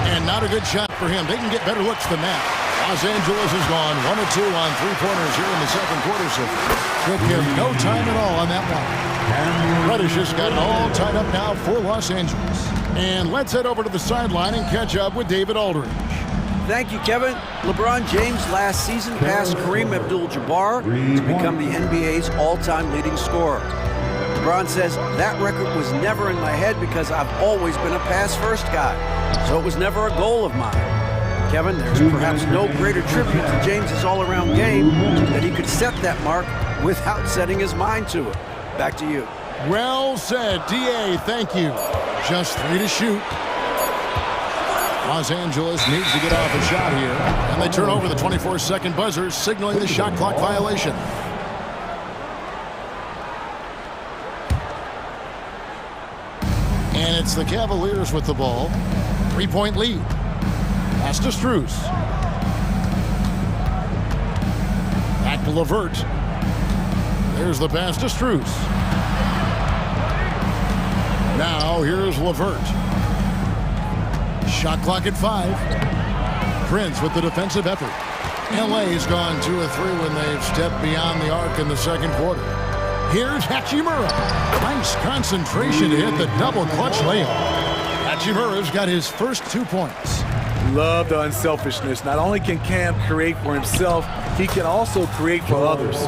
And not a good shot for him. They can get better looks than that. Los Angeles has gone 1 of 2 on 3-pointers here in the second quarter. So should give no time at all on that one. Reddish just got it all tied up now for Los Angeles. And let's head over to the sideline and catch up with David Aldridge. Thank you, Kevin. LeBron James last season passed Kareem Abdul-Jabbar to become the NBA's all-time leading scorer. LeBron says, that record was never in my head because I've always been a pass-first guy, so it was never a goal of mine. Kevin, there's perhaps no greater tribute to James's all-around game that he could set that mark without setting his mind to it. Back to you. Well said, D.A., thank you. Just 3 to shoot. Los Angeles needs to get off a shot here, and they turn over the 24-second buzzer, signaling the shot clock violation. And it's the Cavaliers with the ball. 3-point lead. Pass to Strus. Back to LeVert. There's the pass to Strus. Now here's LeVert. Shot clock at 5. Prince with the defensive effort. LA's gone 2 of 3 when they've stepped beyond the arc in the second quarter. Here's Hachimura. Nice concentration to hit the double clutch layup. Hachimura's got his first 2 points. Love the unselfishness. Not only can Cam create for himself, he can also create for others.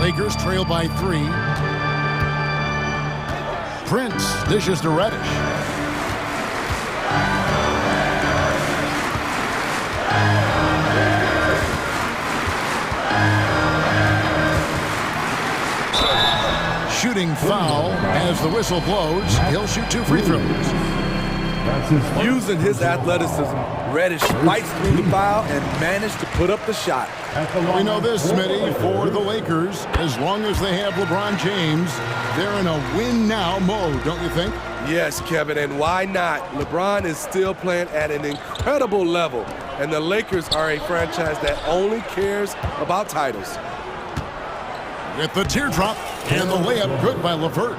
Lakers trail by 3. Prince dishes to Reddish. Shooting foul as the whistle blows. He'll shoot 2 free throws. Using his athleticism, Reddish fights through the foul and managed to put up the shot. We know this, Smitty, for the Lakers, as long as they have LeBron James, they're in a win-now mode, don't you think? Yes, Kevin, and why not? LeBron is still playing at an incredible level, and the Lakers are a franchise that only cares about titles. With the teardrop and the layup good by LeVert.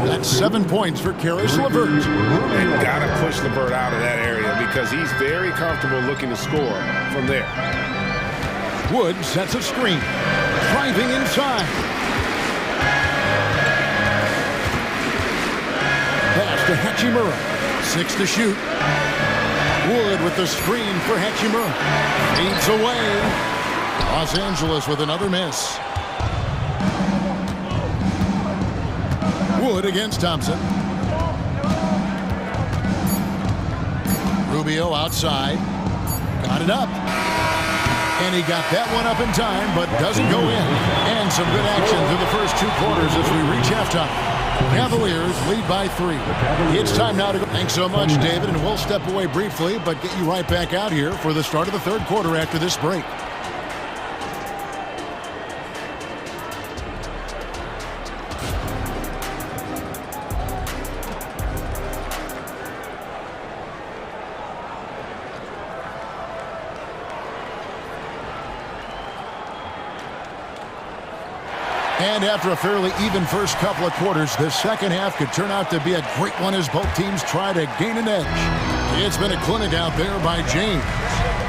That's 7 points for Caris LeVert. They've got to push LeVert out of that area because he's very comfortable looking to score from there. Wood sets a screen. Driving inside. Pass to Hachimura. 6 to shoot. Wood with the screen for Hachimura. Feeds away. Los Angeles with another miss. Wood against Thompson. Rubio outside. Got it up. And he got that one up in time, but doesn't go in. And some good action through the first 2 quarters as we reach halftime. Cavaliers lead by 3. It's time now to go. Thanks so much, David, and we'll step away briefly, but get you right back out here for the start of the third quarter after this break. And after a fairly even first couple of quarters, the second half could turn out to be a great one as both teams try to gain an edge. It's been a clinic out there by James.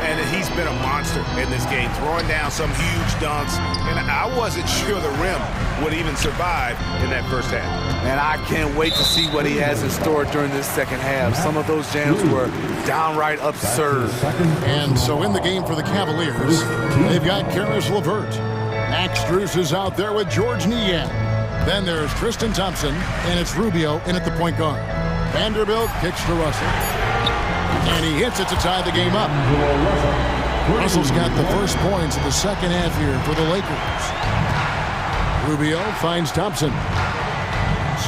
And he's been a monster in this game, throwing down some huge dunks. And I wasn't sure the rim would even survive in that first half. And I can't wait to see what he has in store during this second half. Some of those jams were downright absurd. And so in the game for the Cavaliers, they've got Caris LeVert. Max Strus is out there with George Niang. Then there's Tristan Thompson, and it's Rubio in at the point guard. Vanderbilt kicks to Russell. And he hits it to tie the game up. Russell's got the first points of the second half here for the Lakers. Rubio finds Thompson.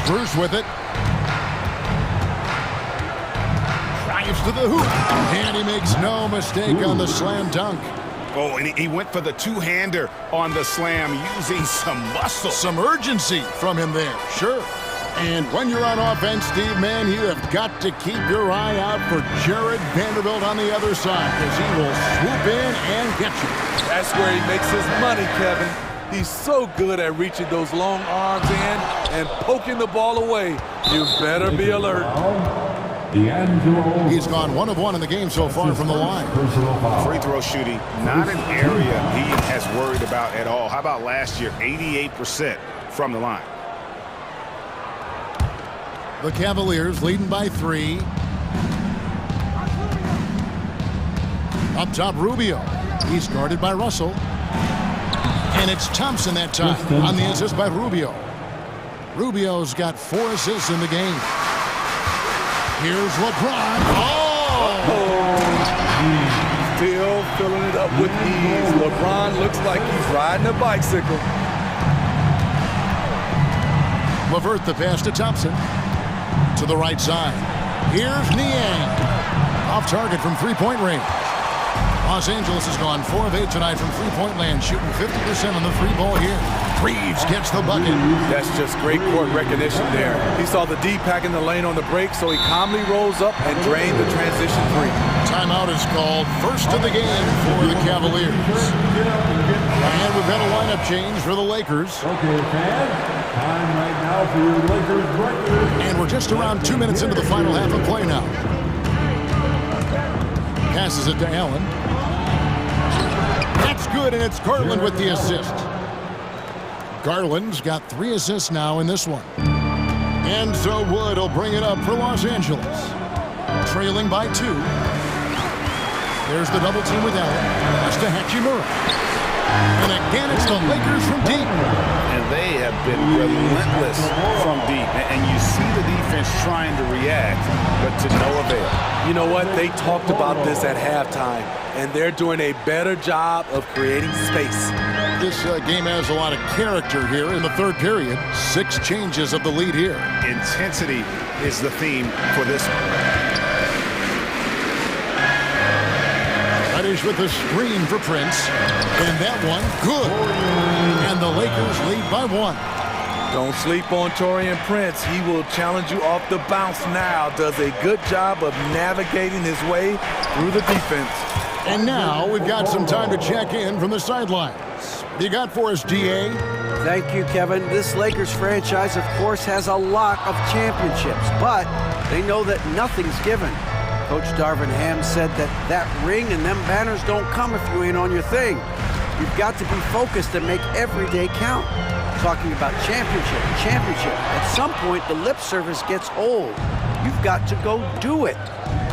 Strus with it. Drives to the hoop. And he makes no mistake on the slam dunk. Oh, and he went for the two-hander on the slam using some muscle. Some urgency from him there, sure. And when you're on offense, Steve, man, you have got to keep your eye out for Jared Vanderbilt on the other side because he will swoop in and get you. That's where he makes his money, Kevin. He's so good at reaching those long arms in and poking the ball away. You better be alert. He's gone 1 of 1 in the game so far from the line. Free throw shooting, not an area he has worried about at all. How about last year, 88% from the line. The Cavaliers leading by 3. Up top, Rubio. He's guarded by Russell. And it's Thompson that time on the assist by Rubio. Rubio's got 4 assists in the game. Here's LeBron. Still filling it up with ease. LeBron looks like he's riding a bicycle. Levert the pass to Thompson. To the right side. Here's Niang. Off target from three-point range. Los Angeles has gone 4 of 8 tonight from three-point land, shooting 50% on the three ball here. Reeves gets the bucket. That's just great court recognition there. He saw the D pack in the lane on the break, so he calmly rolls up and drained the transition three. Timeout is called, first of the game for the Cavaliers. And we've got a lineup change for the Lakers. Okay, fans, time right now for your Lakers breakers. And we're just around 2 minutes into the final half of play now. Passes it to Allen. That's good, and it's Garland with the assist. Garland's got 3 assists now in this one. And so Wood will bring it up for Los Angeles. Trailing by 2. There's the double team with Allen. That's to Hachimura. And again, it's the Lakers from deep. And they have been relentless from deep. And you see the defense trying to react, but to no avail. You know what? They talked about this at halftime, and they're doing a better job of creating space. This game has a lot of character here in the third period. 6 changes of the lead here. Intensity is the theme for this one. Reddish with the screen for Prince. And that one, good. And the Lakers lead by 1. Don't sleep on Taurean Prince. He will challenge you off the bounce now. Does a good job of navigating his way through the defense. And now we've got some time to check in from the sidelines. You got for us, DA? Thank you, Kevin. This Lakers franchise, of course, has a lot of championships, but they know that nothing's given. Coach Darvin Ham said that ring and them banners don't come if you ain't on your thing. You've got to be focused and make every day count. Talking about championship. At some point, the lip service gets old. You've got to go do it.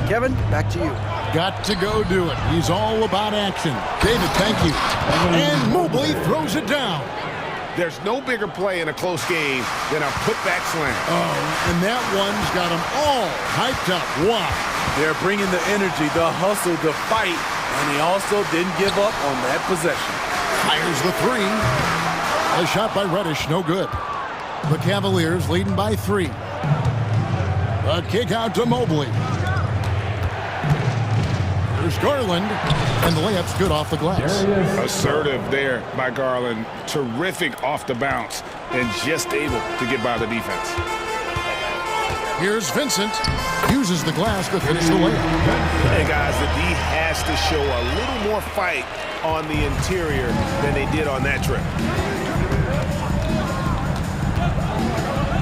Kevin, back to you. Got to go do it. He's all about action. David, thank you. And Mobley throws it down. There's no bigger play in a close game than a putback slam. Oh, and that one's got them all hyped up. Wow. They're bringing the energy, the hustle, the fight, and he also didn't give up on that possession. Fires the 3. A shot by Reddish, no good. The Cavaliers leading by 3. A kick out to Mobley. There's Garland, and the layup's good off the glass. Assertive there by Garland. Terrific off the bounce, and just able to get by the defense. Here's Vincent. Uses the glass to finish the layup. Hey, guys, the D has to show a little more fight on the interior than they did on that trip.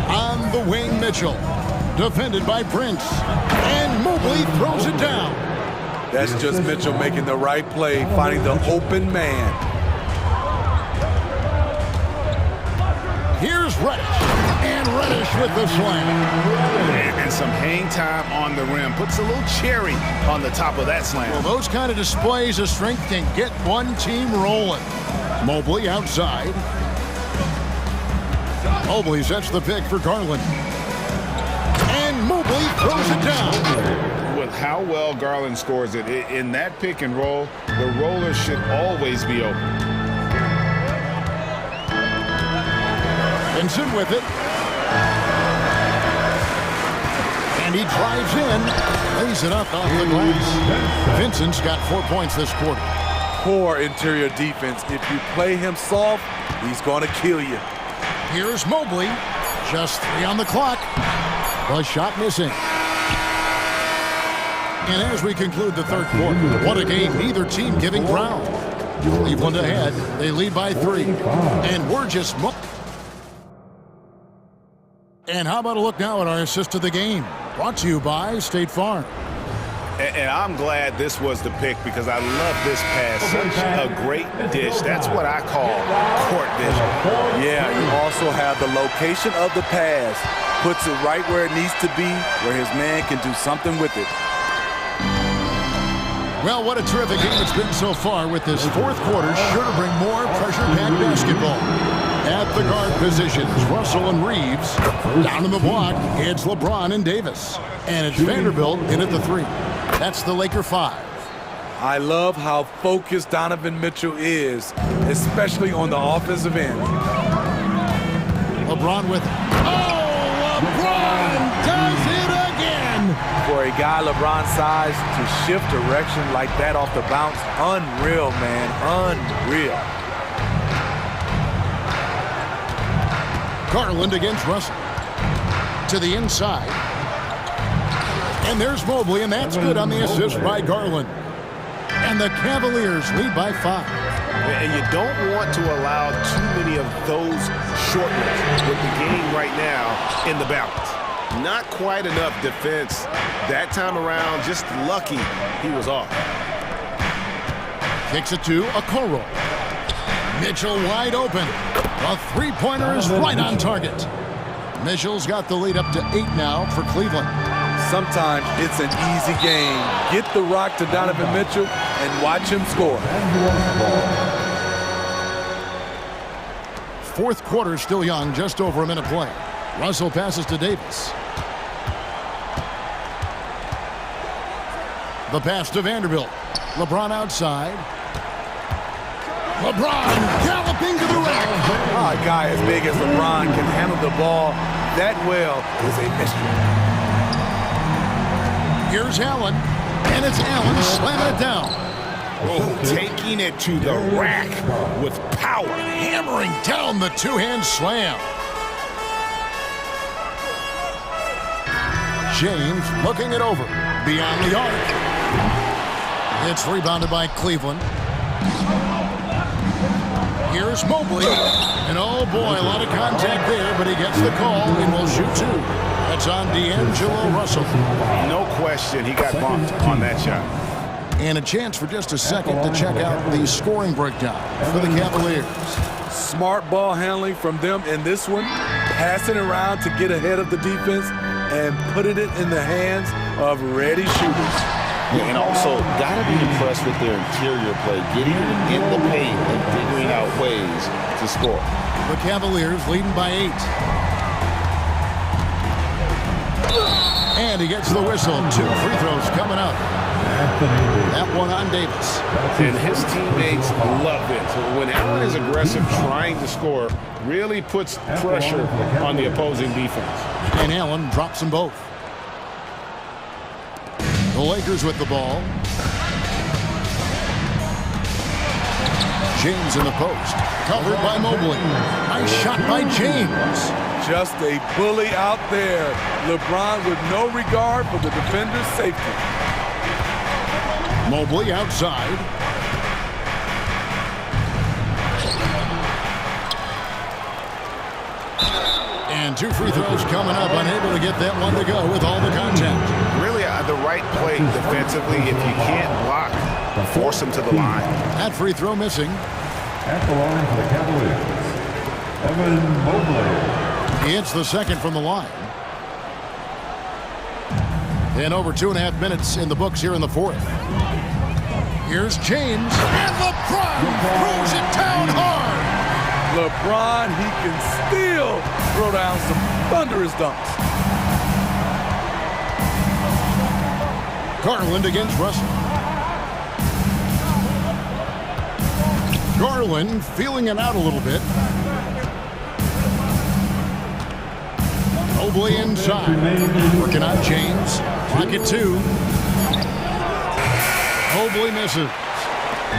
On the wing, Mitchell. Defended by Prince. And Mobley throws it down. That's just Mitchell making the right play, finding the open man. Here's Reddish. And Reddish with the slam. And some hang time on the rim. Puts a little cherry on the top of that slam. Well, those kind of displays of strength can get one team rolling. Mobley outside. Mobley sets the pick for Garland. And Mobley throws it down. With how well Garland scores it, in that pick and roll, the roller should always be open. Vincent with it. And he drives in, lays it up off the glass. Vincent's got 4 points this quarter. Poor interior defense. If you play him soft, he's going to kill you. Here's Mobley. Just 3 on the clock. The shot missing. And as we conclude the third quarter, what a game, neither team giving ground. Cleveland ahead. They lead by 3. And we're just... And how about a look now at our assist of the game? Brought to you by State Farm. And I'm glad this was the pick because I love this pass. Such a great dish. That's what I call court vision. Yeah, you also have the location of the pass. Puts it right where it needs to be, where his man can do something with it. Well, what a terrific game it's been so far with this fourth quarter. Sure to bring more pressure-packed basketball. At the guard positions, Russell and Reeves. Down in the block, it's LeBron and Davis. And it's Vanderbilt in at the 3. That's the Laker 5. I love how focused Donovan Mitchell is, especially on the offensive end. LeBron with it. Oh, LeBron does it again! For a guy LeBron's size to shift direction like that off the bounce, unreal, man, unreal. Garland against Russell. To the inside. And there's Mobley, and that's good on the assist by Garland. And the Cavaliers lead by 5. And you don't want to allow too many of those short ones with the game right now in the balance. Not quite enough defense that time around. Just lucky he was off. Kicks it to Okoro. Mitchell wide open. A three-pointer is right on target. Mitchell's got the lead up to 8 now for Cleveland. Sometimes it's an easy game. Get the rock to Donovan Mitchell and watch him score. Fourth quarter still young, just over a minute play. Russell passes to Davis. The pass to Vanderbilt. LeBron outside. LeBron galloping to the rack. A guy as big as LeBron can handle the ball that well is a mystery. Here's Allen, and it's Allen slamming it down. Oh, taking it to the rack with power. Hammering down the two-hand slam. James looking it over. Beyond the arc. It's rebounded by Cleveland. Here's Mobley. And oh boy, a lot of contact there, but he gets the call and will shoot 2. That's on D'Angelo Russell. No question, he got bumped on that shot. And a chance for just a second to check out the scoring breakdown for the Cavaliers. Smart ball handling from them in this one, passing around to get ahead of the defense and putting it in the hands of ready shooters. And also, got to be impressed with their interior play, getting in the paint and figuring out ways to score. The Cavaliers leading by 8. And he gets the whistle. 2 free throws coming up. That one on Davis. And his teammates love it. When Allen is aggressive trying to score, really puts pressure on the opposing defense. And Allen drops them both. The Lakers with the ball. James in the post. Covered by Mobley. Nice shot by James. Just a bully out there. LeBron with no regard for the defender's safety. Mobley outside. And 2 free throws coming up. Unable to get that one to go with all the contact. Really the right play defensively. If you can't block, force him to the line. That free throw missing. At the line for the Cavaliers, Evan Mobley. It's the second from the line. And over 2.5 minutes in the books here in the fourth. Here's James. And LeBron throws it down hard. LeBron, he can still throw down some thunderous dunks. Garland against Russell. Garland feeling it out a little bit. Mobley inside. Working on James. Pocket 2. Mobley misses.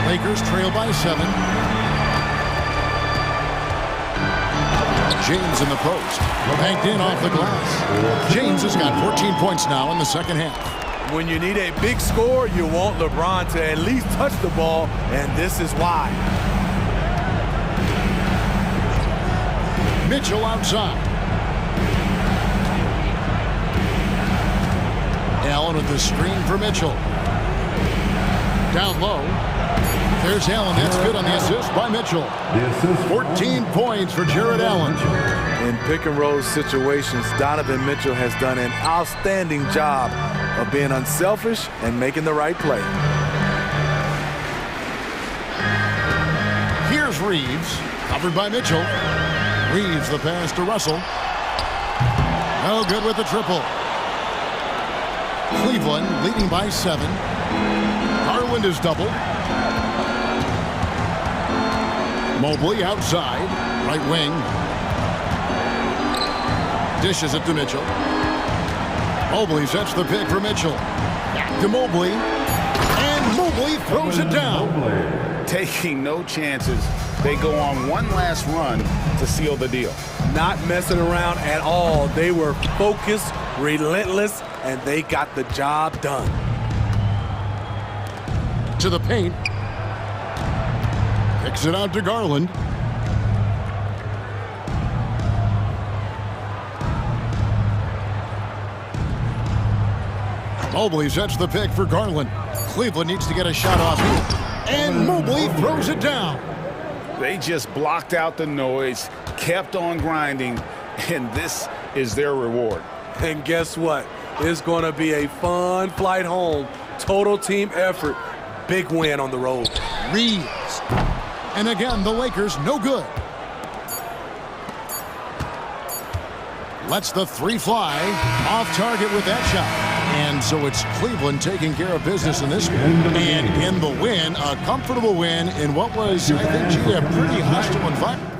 Lakers trail by 7. James in the post. Banked in off the glass. James has got 14 points now in the second half. When you need a big score, you want LeBron to at least touch the ball, and this is why. Mitchell outside. Allen with the screen for Mitchell. Down low. There's Allen. That's good on the assist by Mitchell. 14 points for Jared Allen. In pick-and-roll situations, Donovan Mitchell has done an outstanding job of being unselfish and making the right play. Here's Reeves, covered by Mitchell. Reeves the pass to Russell. No good with the triple. Cleveland leading by 7. Garland is doubled. Mobley outside, right wing. Dishes it to Mitchell. Mobley sets the pick for Mitchell. Back to Mobley. And Mobley throws it down. Taking no chances. They go on one last run to seal the deal. Not messing around at all. They were focused, relentless, and they got the job done. To the paint. Kicks it out to Garland. Mobley sets the pick for Garland. Cleveland needs to get a shot off here. And Mobley throws it down. They just blocked out the noise, kept on grinding, and this is their reward. And guess what? It's going to be a fun flight home. Total team effort. Big win on the road. Reeves. And again, the Lakers no good. Lets the 3 fly. Off target with that shot. And so it's Cleveland taking care of business in this one. And in the win, a comfortable win in what was, I think, a pretty hostile environment.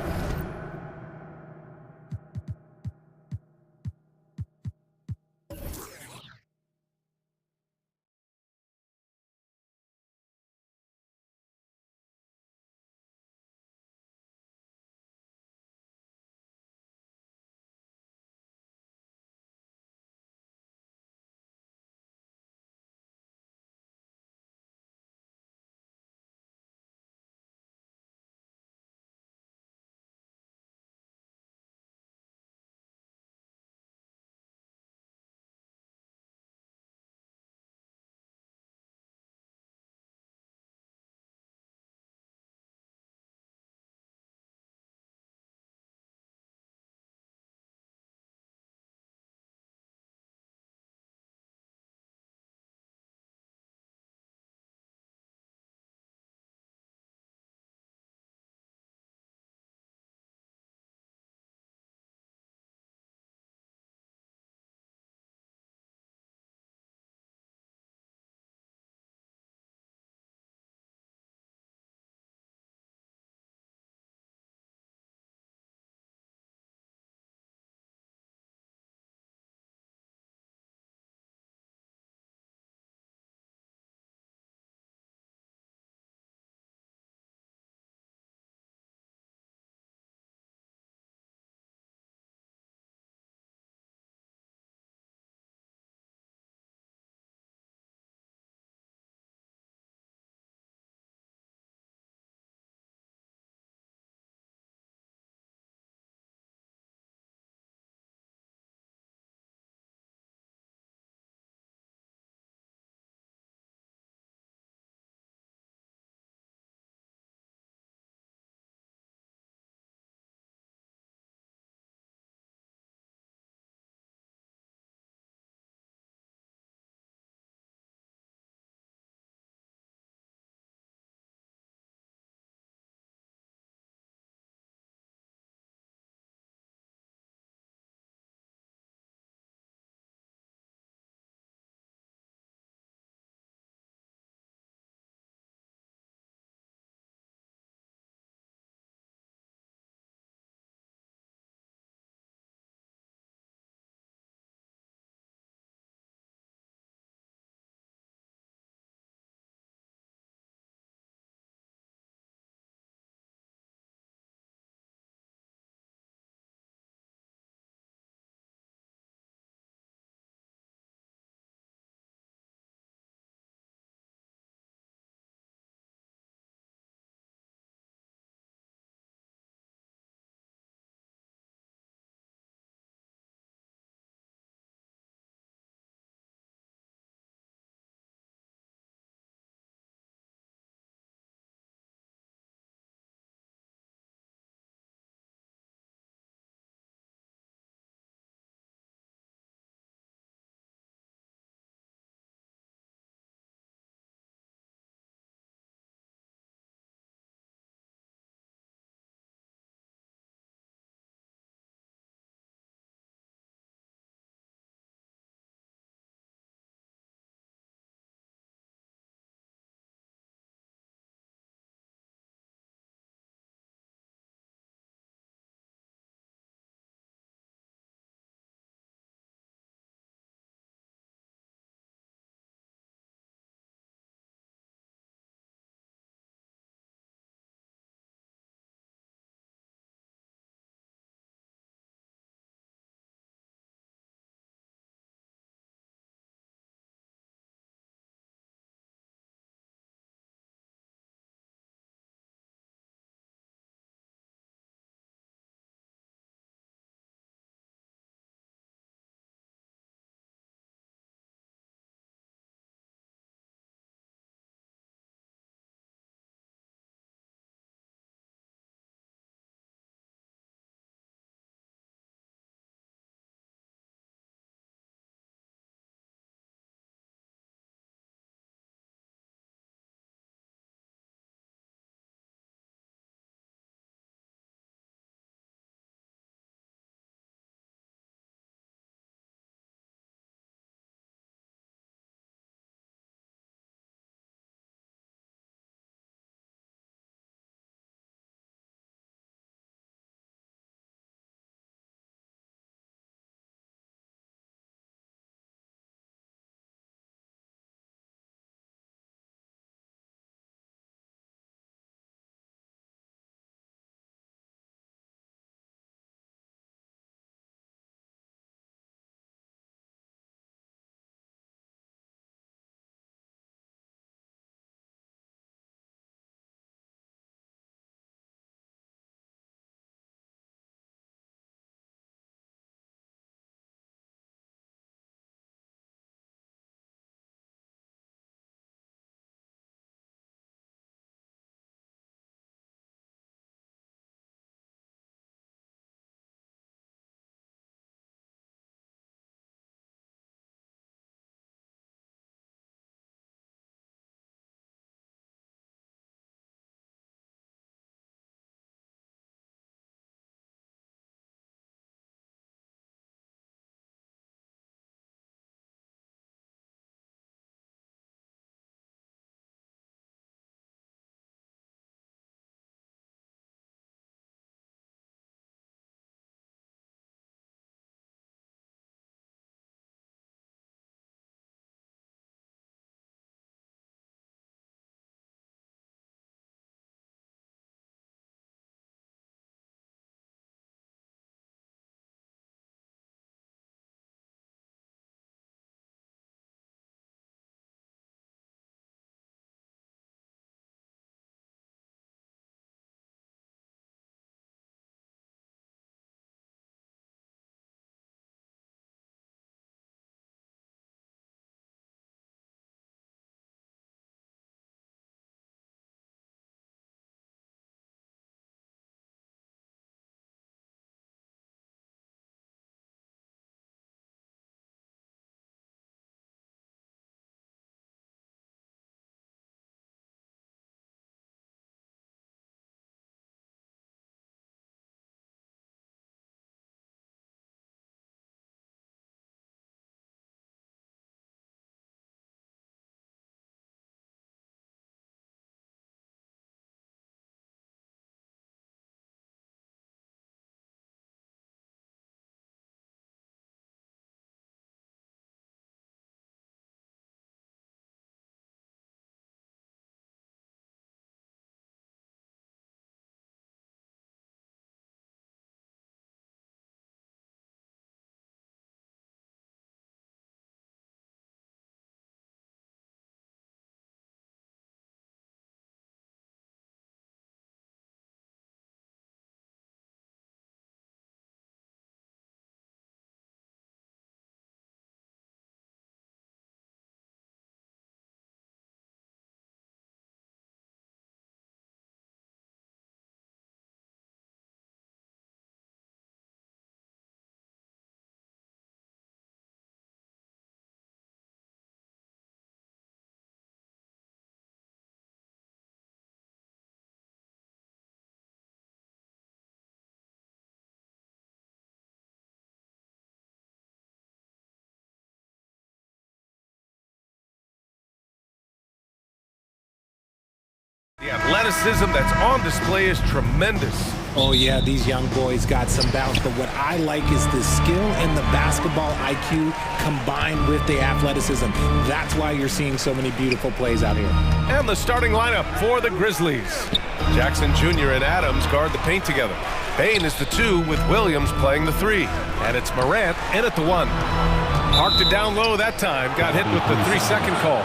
athleticism that's on display is tremendous. Oh, yeah, these young boys got some bounce, but what I like is the skill and the basketball IQ combined with the athleticism. That's why you're seeing so many beautiful plays out here. And the starting lineup for the Grizzlies. Jackson Jr. and Adams guard the paint together. Payne is the 2 with Williams playing the 3. And it's Morant in at the 1. Parked it down low that time. Got hit with the 3-second call.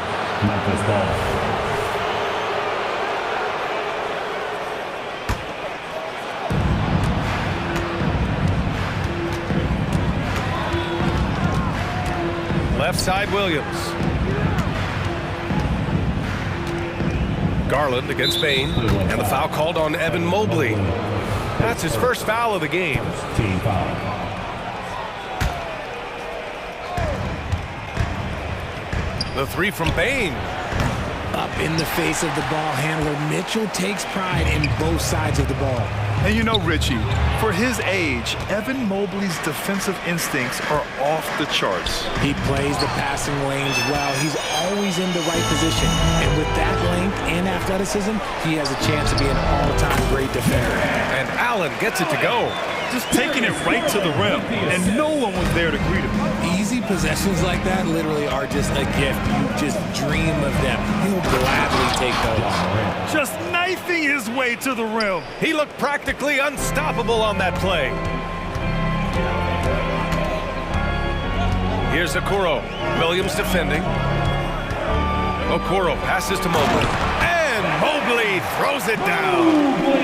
Memphis ball. Left side, Williams. Garland against Payne, and the foul called on Evan Mobley. That's his first foul of the game. Team foul. The 3 from Payne. Up in the face of the ball handler, Mitchell takes pride in both sides of the ball. And you know, Richie, for his age, Evan Mobley's defensive instincts are off the charts. He plays the passing lanes well. He's always in the right position. And with that length and athleticism, he has a chance to be an all-time great defender. And Allen gets it to go. Just taking it right to the rim, and no one was there to greet him. Easy possessions like that literally are just a gift. You just dream of them. He'll gladly take those. Just knifing his way to the rim. He looked practically unstoppable on that play. Here's Okoro. Williams defending. Okoro passes to Mobley. And Mobley throws it down.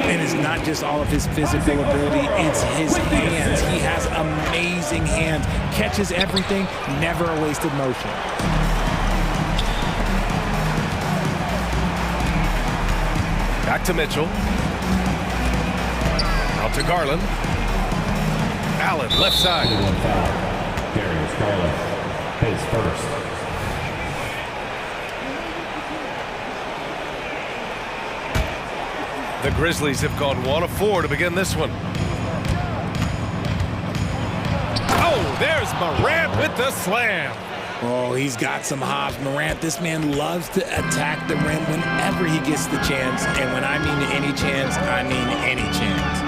And it's not just all of his physical ability, it's his hands. He has amazing hands. Catches everything, never a wasted motion. Back to Mitchell. Out to Garland. Allen, left side. Darius Garland, his first. The Grizzlies have gone 1 of 4 to begin this one. Oh, there's Morant with the slam. Oh, he's got some hops. Morant, this man loves to attack the rim whenever he gets the chance. And when I mean any chance, I mean any chance.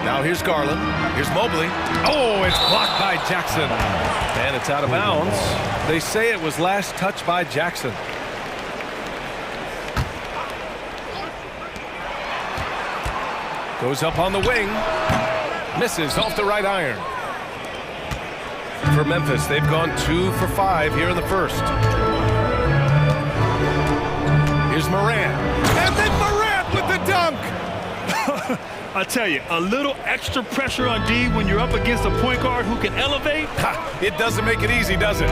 Now here's Garland. Here's Mobley. Oh, it's blocked by Jackson. And it's out of bounds. They say it was last touched by Jackson. Goes up on the wing. Misses off the right iron. For Memphis, they've gone 2 for 5 here in the first. Here's Morant. And then Morant with the dunk. I tell you, a little extra pressure on D when you're up against a point guard who can elevate. It doesn't make it easy, does it?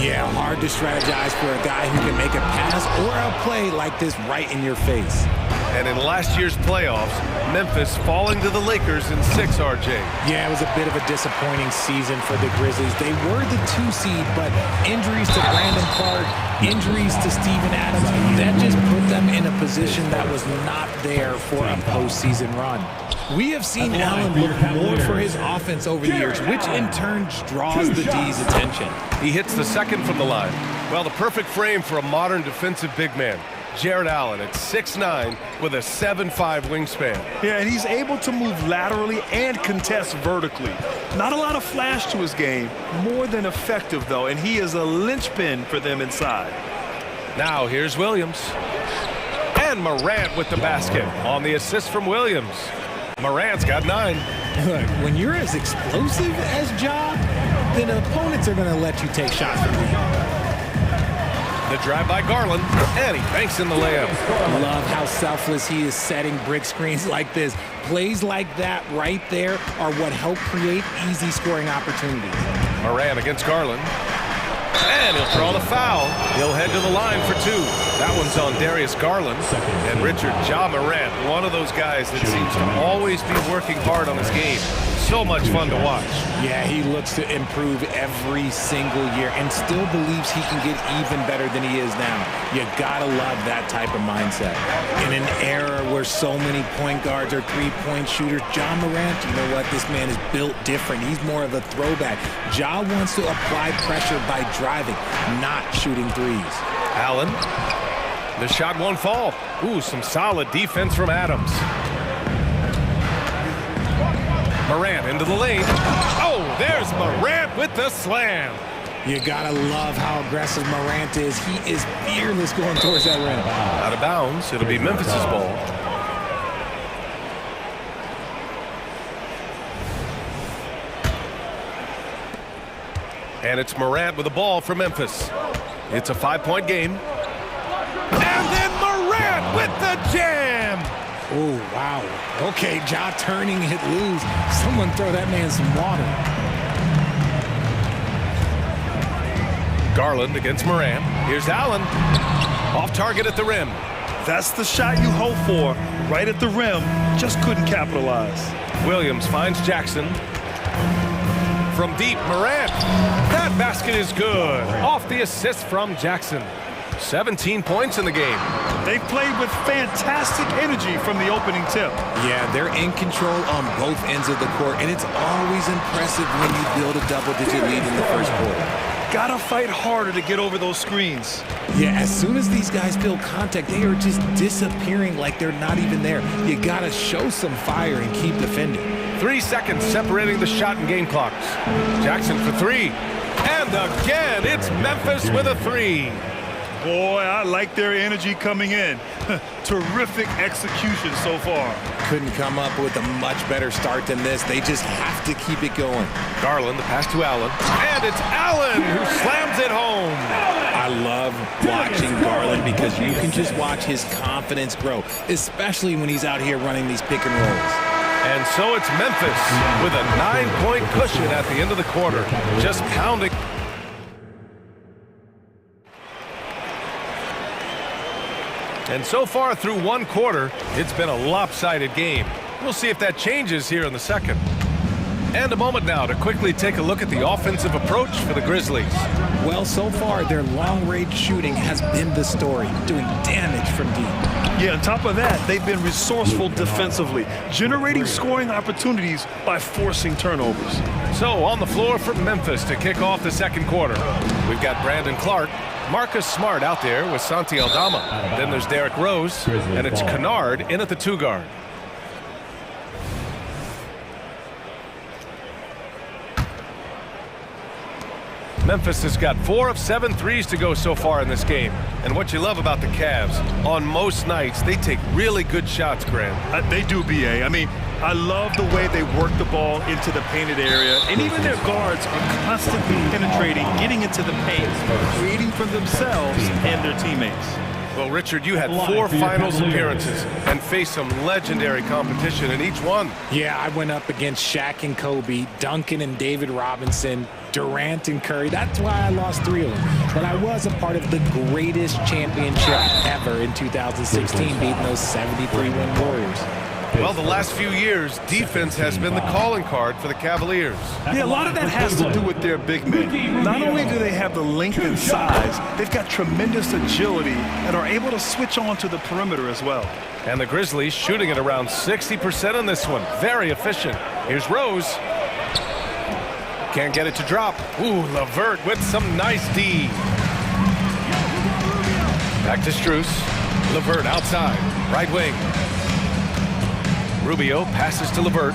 Yeah, hard to strategize for a guy who can make a pass or a play like this right in your face. And in last year's playoffs, Memphis falling to the Lakers in 6, RJ. Yeah, it was a bit of a disappointing season for the Grizzlies. They were the 2 seed, but injuries to Brandon Clark, injuries to Steven Adams, that just put them in a position that was not there for a postseason run. We have seen Allen look more for his offense over the years, which in turn draws the D's attention. He hits the second from the line. Well, the perfect frame for a modern defensive big man. Jared Allen at 6'9" with a 7'5" wingspan. Yeah, and he's able to move laterally and contest vertically. Not a lot of flash to his game, more than effective though, and he is a linchpin for them inside. Now here's Williams. And Morant with the basket on the assist from Williams. Morant's got 9. Look, when you're as explosive as Ja, then opponents are going to let you take shots from you. The drive by Garland, and he banks in the layup. Love how selfless he is setting brick screens like this. Plays like that right there are what help create easy scoring opportunities. Morant against Garland. And he'll draw the foul. He'll head to the line for 2. That one's on Darius Garland. And Richard Ja Morant, one of those guys that seems to always be working hard on his game. So much fun to watch. Yeah, he looks to improve every single year and still believes he can get even better than he is now. You gotta love that type of mindset. In an era where so many point guards are three-point shooters, Ja Morant, you know what? This man is built different. He's more of a throwback. Ja wants to apply pressure by driving, not shooting threes. Allen. The shot won't fall. Ooh, some solid defense from Adams. Morant into the lane. Oh, there's Morant with the slam. You gotta love how aggressive Morant is. He is fearless going towards that rim. Out of bounds. It'll be Memphis's ball. And it's Morant with the ball for Memphis. It's a 5-point game. And then Morant with the jam. Oh, wow. Okay, Ja turning it loose. Someone throw that man some water. Garland against Morant. Here's Allen. Off target at the rim. That's the shot you hope for. Right at the rim. Just couldn't capitalize. Williams finds Jackson. From deep, Morant. That basket is good. Off the assist from Jackson. 17 points in the game. They've played with fantastic energy from the opening tip. Yeah, they're in control on both ends of the court, and it's always impressive when you build a double-digit lead in the first quarter. Gotta fight harder to get over those screens. Yeah, as soon as these guys feel contact, they are just disappearing like they're not even there. You gotta show some fire and keep defending. 3 seconds separating the shot and game clocks. Jackson for three. And again, it's Memphis with a three. Boy, I like their energy coming in. Terrific execution so far. Couldn't come up with a much better start than this. They just have to keep it going. Garland, the pass to Allen. And it's Allen who slams it home. I love watching Garland because you can just watch his confidence grow, especially when he's out here running these pick and rolls. And so it's Memphis with a 9-point cushion at the end of the quarter. Just pounding. And so far through one quarter, it's been a lopsided game. We'll see if that changes here in the second. And a moment now to quickly take a look at the offensive approach for the Grizzlies. Well, so far, their long-range shooting has been the story, doing damage from deep. Yeah, on top of that, they've been resourceful defensively, generating scoring opportunities by forcing turnovers. So on the floor for Memphis to kick off the second quarter, we've got Brandon Clark, Marcus Smart out there with Santi Aldama. Then there's Derrick Rose, and it's Kennard in at the 2 guard. Memphis has got 4 of 7 threes to go so far in this game. And what you love about the Cavs, on most nights, they take really good shots, Grant. They do, B.A. I mean, I love the way they work the ball into the painted area. And even their guards are constantly penetrating, getting into the paint, creating for themselves and their teammates. Well, Richard, you had 4 finals appearances and faced some legendary competition in each one. Yeah, I went up against Shaq and Kobe, Duncan and David Robinson, Durant and Curry. That's why I lost 3 of them. But I was a part of the greatest championship ever in 2016, beating those 73-win Warriors. Well, the last few years, defense has been the calling card for the Cavaliers. Yeah, a lot of that has to do with their big men. Not only do they have the length and size, they've got tremendous agility and are able to switch on to the perimeter as well. And the Grizzlies shooting at around 60% on this one. Very efficient. Here's Rose. Can't get it to drop. Ooh, LeVert with some nice D. Back to Strus. LeVert outside. Right wing. Rubio passes to LeVert.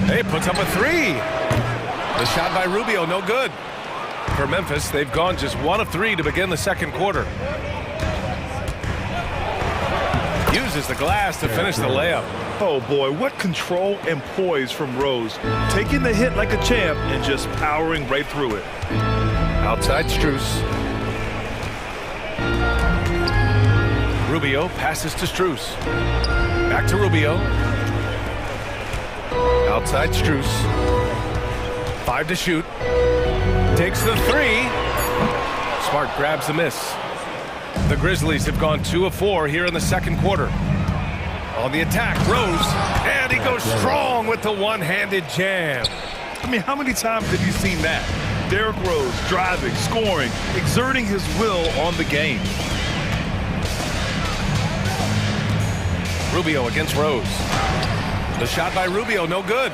Hey, puts up a 3. The shot by Rubio, no good. For Memphis, they've gone just 1 of 3 to begin the second quarter. Uses the glass to finish the layup. Oh boy, what control and poise from Rose. Taking the hit like a champ and just powering right through it. Outside Strus. Rubio passes to Strus. Back to Rubio. Outside Strus. 5 to shoot. Takes the 3. Smart grabs the miss. The Grizzlies have gone 2 of 4 here in the second quarter. On the attack, Rose. And he goes strong with the one-handed jam. I mean, how many times have you seen that? Derrick Rose driving, scoring, exerting his will on the game. Rubio against Rose. The shot by Rubio, no good.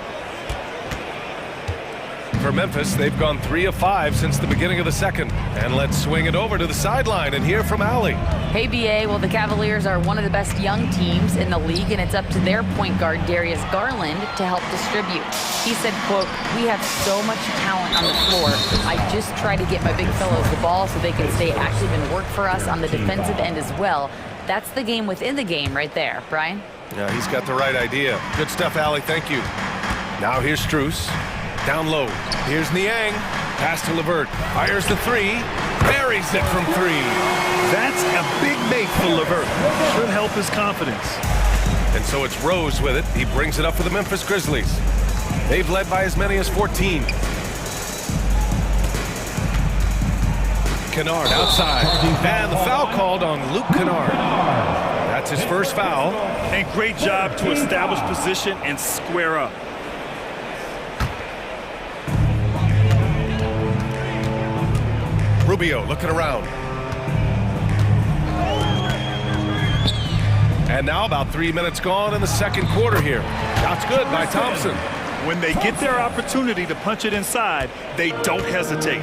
For Memphis, they've gone 3 of 5 since the beginning of the second. And let's swing it over to the sideline and hear from Allie. Hey, BA. Well, the Cavaliers are one of the best young teams in the league, and it's up to their point guard, Darius Garland, to help distribute. He said, quote, "We have so much talent on the floor. I just try to get my big fellows the ball so they can stay active and work for us on the defensive end as well." That's the game within the game right there. Brian? Yeah, he's got the right idea. Good stuff, Allie. Thank you. Now here's Strus. Down low. Here's Niang. Pass to LeVert. Fires the three. Buries it from 3. That's a big make for LeVert. Should help his confidence. And so it's Rose with it. He brings it up for the Memphis Grizzlies. They've led by as many as 14. Kennard outside. And the foul called on Luke Kennard. That's his first foul. And great job to establish position and square up. Rubio looking around. And now about 3 minutes gone in the second quarter here. Shots good by Thompson. When they get their opportunity to punch it inside, they don't hesitate.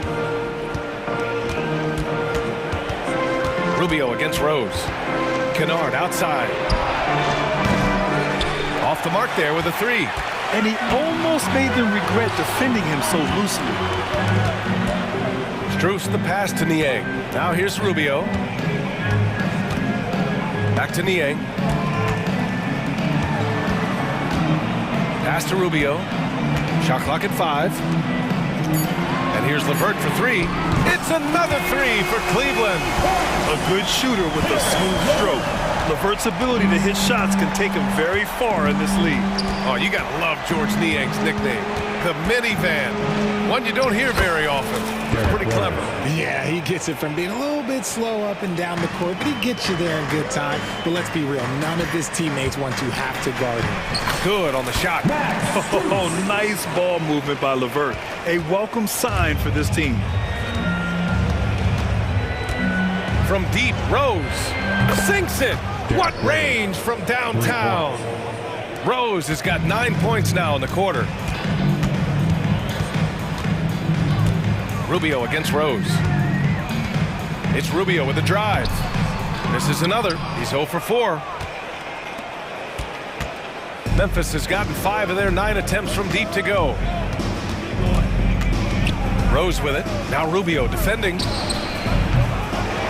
Rubio against Rose. Kennard outside. Off the mark there with a 3. And he almost made them regret defending him so loosely. Strus the pass to Niang. Now here's Rubio. Back to Niang. Pass to Rubio. Shot clock at 5. And here's LeVert for 3. It's another 3 for Cleveland. A good shooter with a smooth stroke. LeVert's ability to hit shots can take him very far in this league. Oh, you gotta love George Niang's nickname, the minivan. One you don't hear very often. He's pretty clever. Yeah, he gets it from being a little bit slow up and down the court, but he gets you there in good time. But let's be real, none of his teammates want to have to guard him. Good on the shot. Oh, nice ball movement by LeVert. A welcome sign for this team. From deep, Rose sinks it. What range from downtown. Rose has got 9 points now in the quarter. Rubio against Rose. It's Rubio with a drive. This is another. He's 0 for 4. Memphis has gotten 5 of their 9 attempts from deep to go. Rose with it. Now Rubio defending.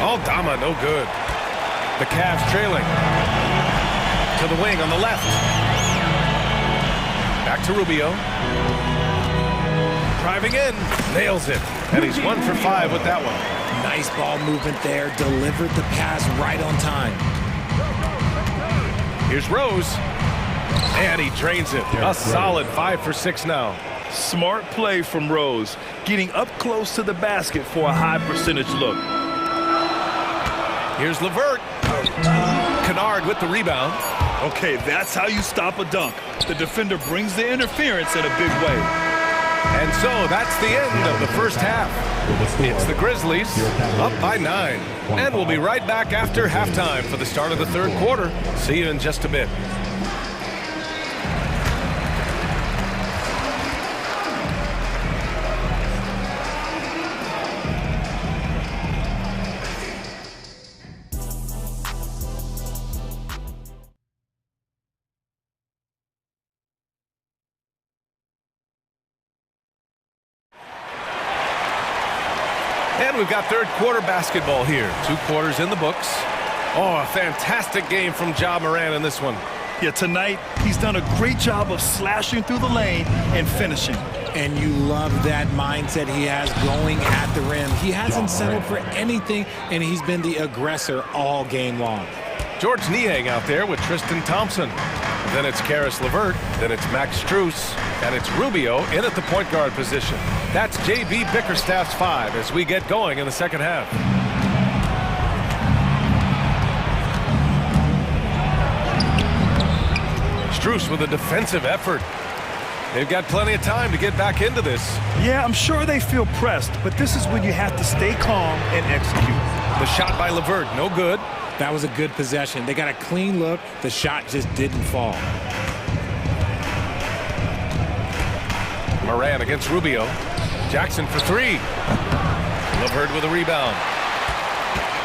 Aldama, no good. The Cavs trailing. To the wing on the left. Back to Rubio. Driving in. Nails it. And he's 1 for 5 with that one. Nice ball movement there. Delivered the pass right on time. Here's Rose. And he drains it. A solid 5 for 6 now. Smart play from Rose. Getting up close to the basket for a high percentage look. Here's LeVert. Kennard with the rebound. Okay, that's how you stop a dunk. The defender brings the interference in a big way. And so that's the end of the first half. It's the Grizzlies up by 9. And we'll be right back after halftime for the start of the third quarter. See you in just a bit. And we've got third quarter basketball here. 2 quarters in the books. Oh, a fantastic game from Ja Morant in this one. Yeah, tonight he's done a great job of slashing through the lane and finishing. And you love that mindset he has going at the rim. He hasn't settled for anything, and he's been the aggressor all game long. George Niang out there with Tristan Thompson. Then it's Caris LeVert. Then it's Max Strus. And it's Rubio in at the point guard position. That's J.B. Bickerstaff's 5 as we get going in the second half. Strus with a defensive effort. They've got plenty of time to get back into this. Yeah, I'm sure they feel pressed, but this is when you have to stay calm and execute. The shot by LeVert, no good. That was a good possession. They got a clean look. The shot just didn't fall. Morant against Rubio. Jackson for three. Lavert with a rebound.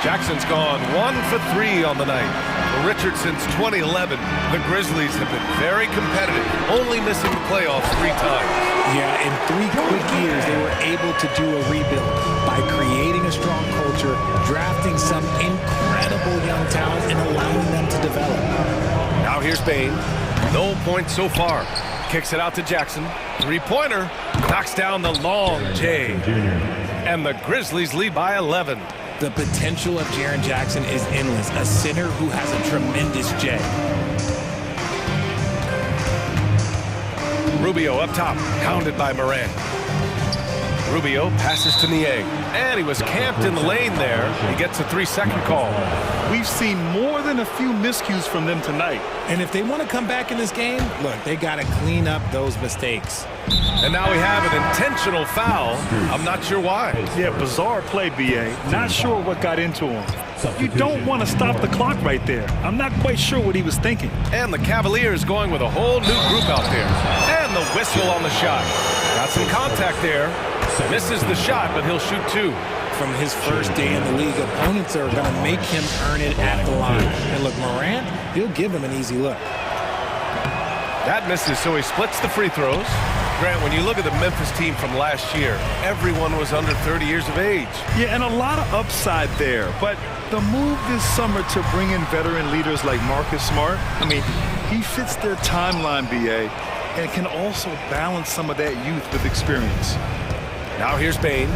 Jackson's gone 1 for 3 on the night. For Richard, since 2011, the Grizzlies have been very competitive, only missing the playoffs 3 times. Yeah, in 3 quick years, they were able to do a rebuild by creating a strong culture, drafting some incredible young talent, and allowing them to develop. Now here's Bain. No points so far. Kicks it out to Jackson. 3-pointer. Knocks down the long J. And the Grizzlies lead by 11. The potential of Jaren Jackson is endless. A center who has a tremendous J. Rubio up top, pounded by Morant. Rubio passes to Niang, and he was camped in the lane there. He gets a 3-second call. We've seen more than a few miscues from them tonight. And if they want to come back in this game, look, they got to clean up those mistakes. And now we have an intentional foul. I'm not sure why. Yeah, bizarre play, B.A. Not sure what got into him. You don't want to stop the clock right there. I'm not quite sure what he was thinking. And the Cavaliers going with a whole new group out there. And the whistle on the shot. Got some contact there. Misses the shot, but he'll shoot 2. From his first day in the league, opponents are going to make him earn it at the line. And look, Morant, he'll give him an easy look. That misses, so he splits the free throws. Grant, when you look at the Memphis team from last year, everyone was under 30 years of age. Yeah, and a lot of upside there. But the move this summer to bring in veteran leaders like Marcus Smart, I mean, he fits their timeline, B.A., and can also balance some of that youth with experience. Now here's Bain.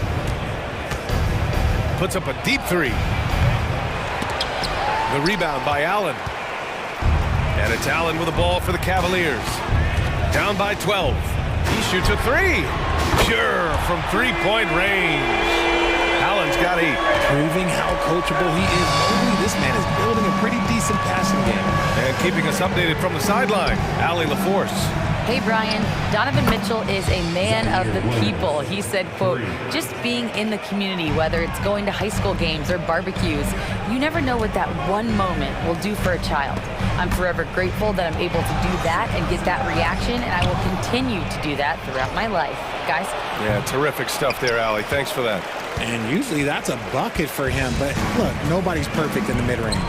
Puts up a deep 3. The rebound by Allen. And it's Allen with the ball for the Cavaliers. Down by 12. He shoots a 3. Pure from 3-point range. Allen's got 8. Proving how coachable he is. Mobley, this man is building a pretty decent passing game. And keeping us updated from the sideline, Allie LaForce. Hey, Brian, Donovan Mitchell is a man of the people. He said, quote, just being in the community, whether it's going to high school games or barbecues, you never know what that one moment will do for a child. I'm forever grateful that I'm able to do that and get that reaction, and I will continue to do that throughout my life. Guys? Yeah, terrific stuff there, Allie. Thanks for that. And usually that's a bucket for him, but look, nobody's perfect in the mid-range.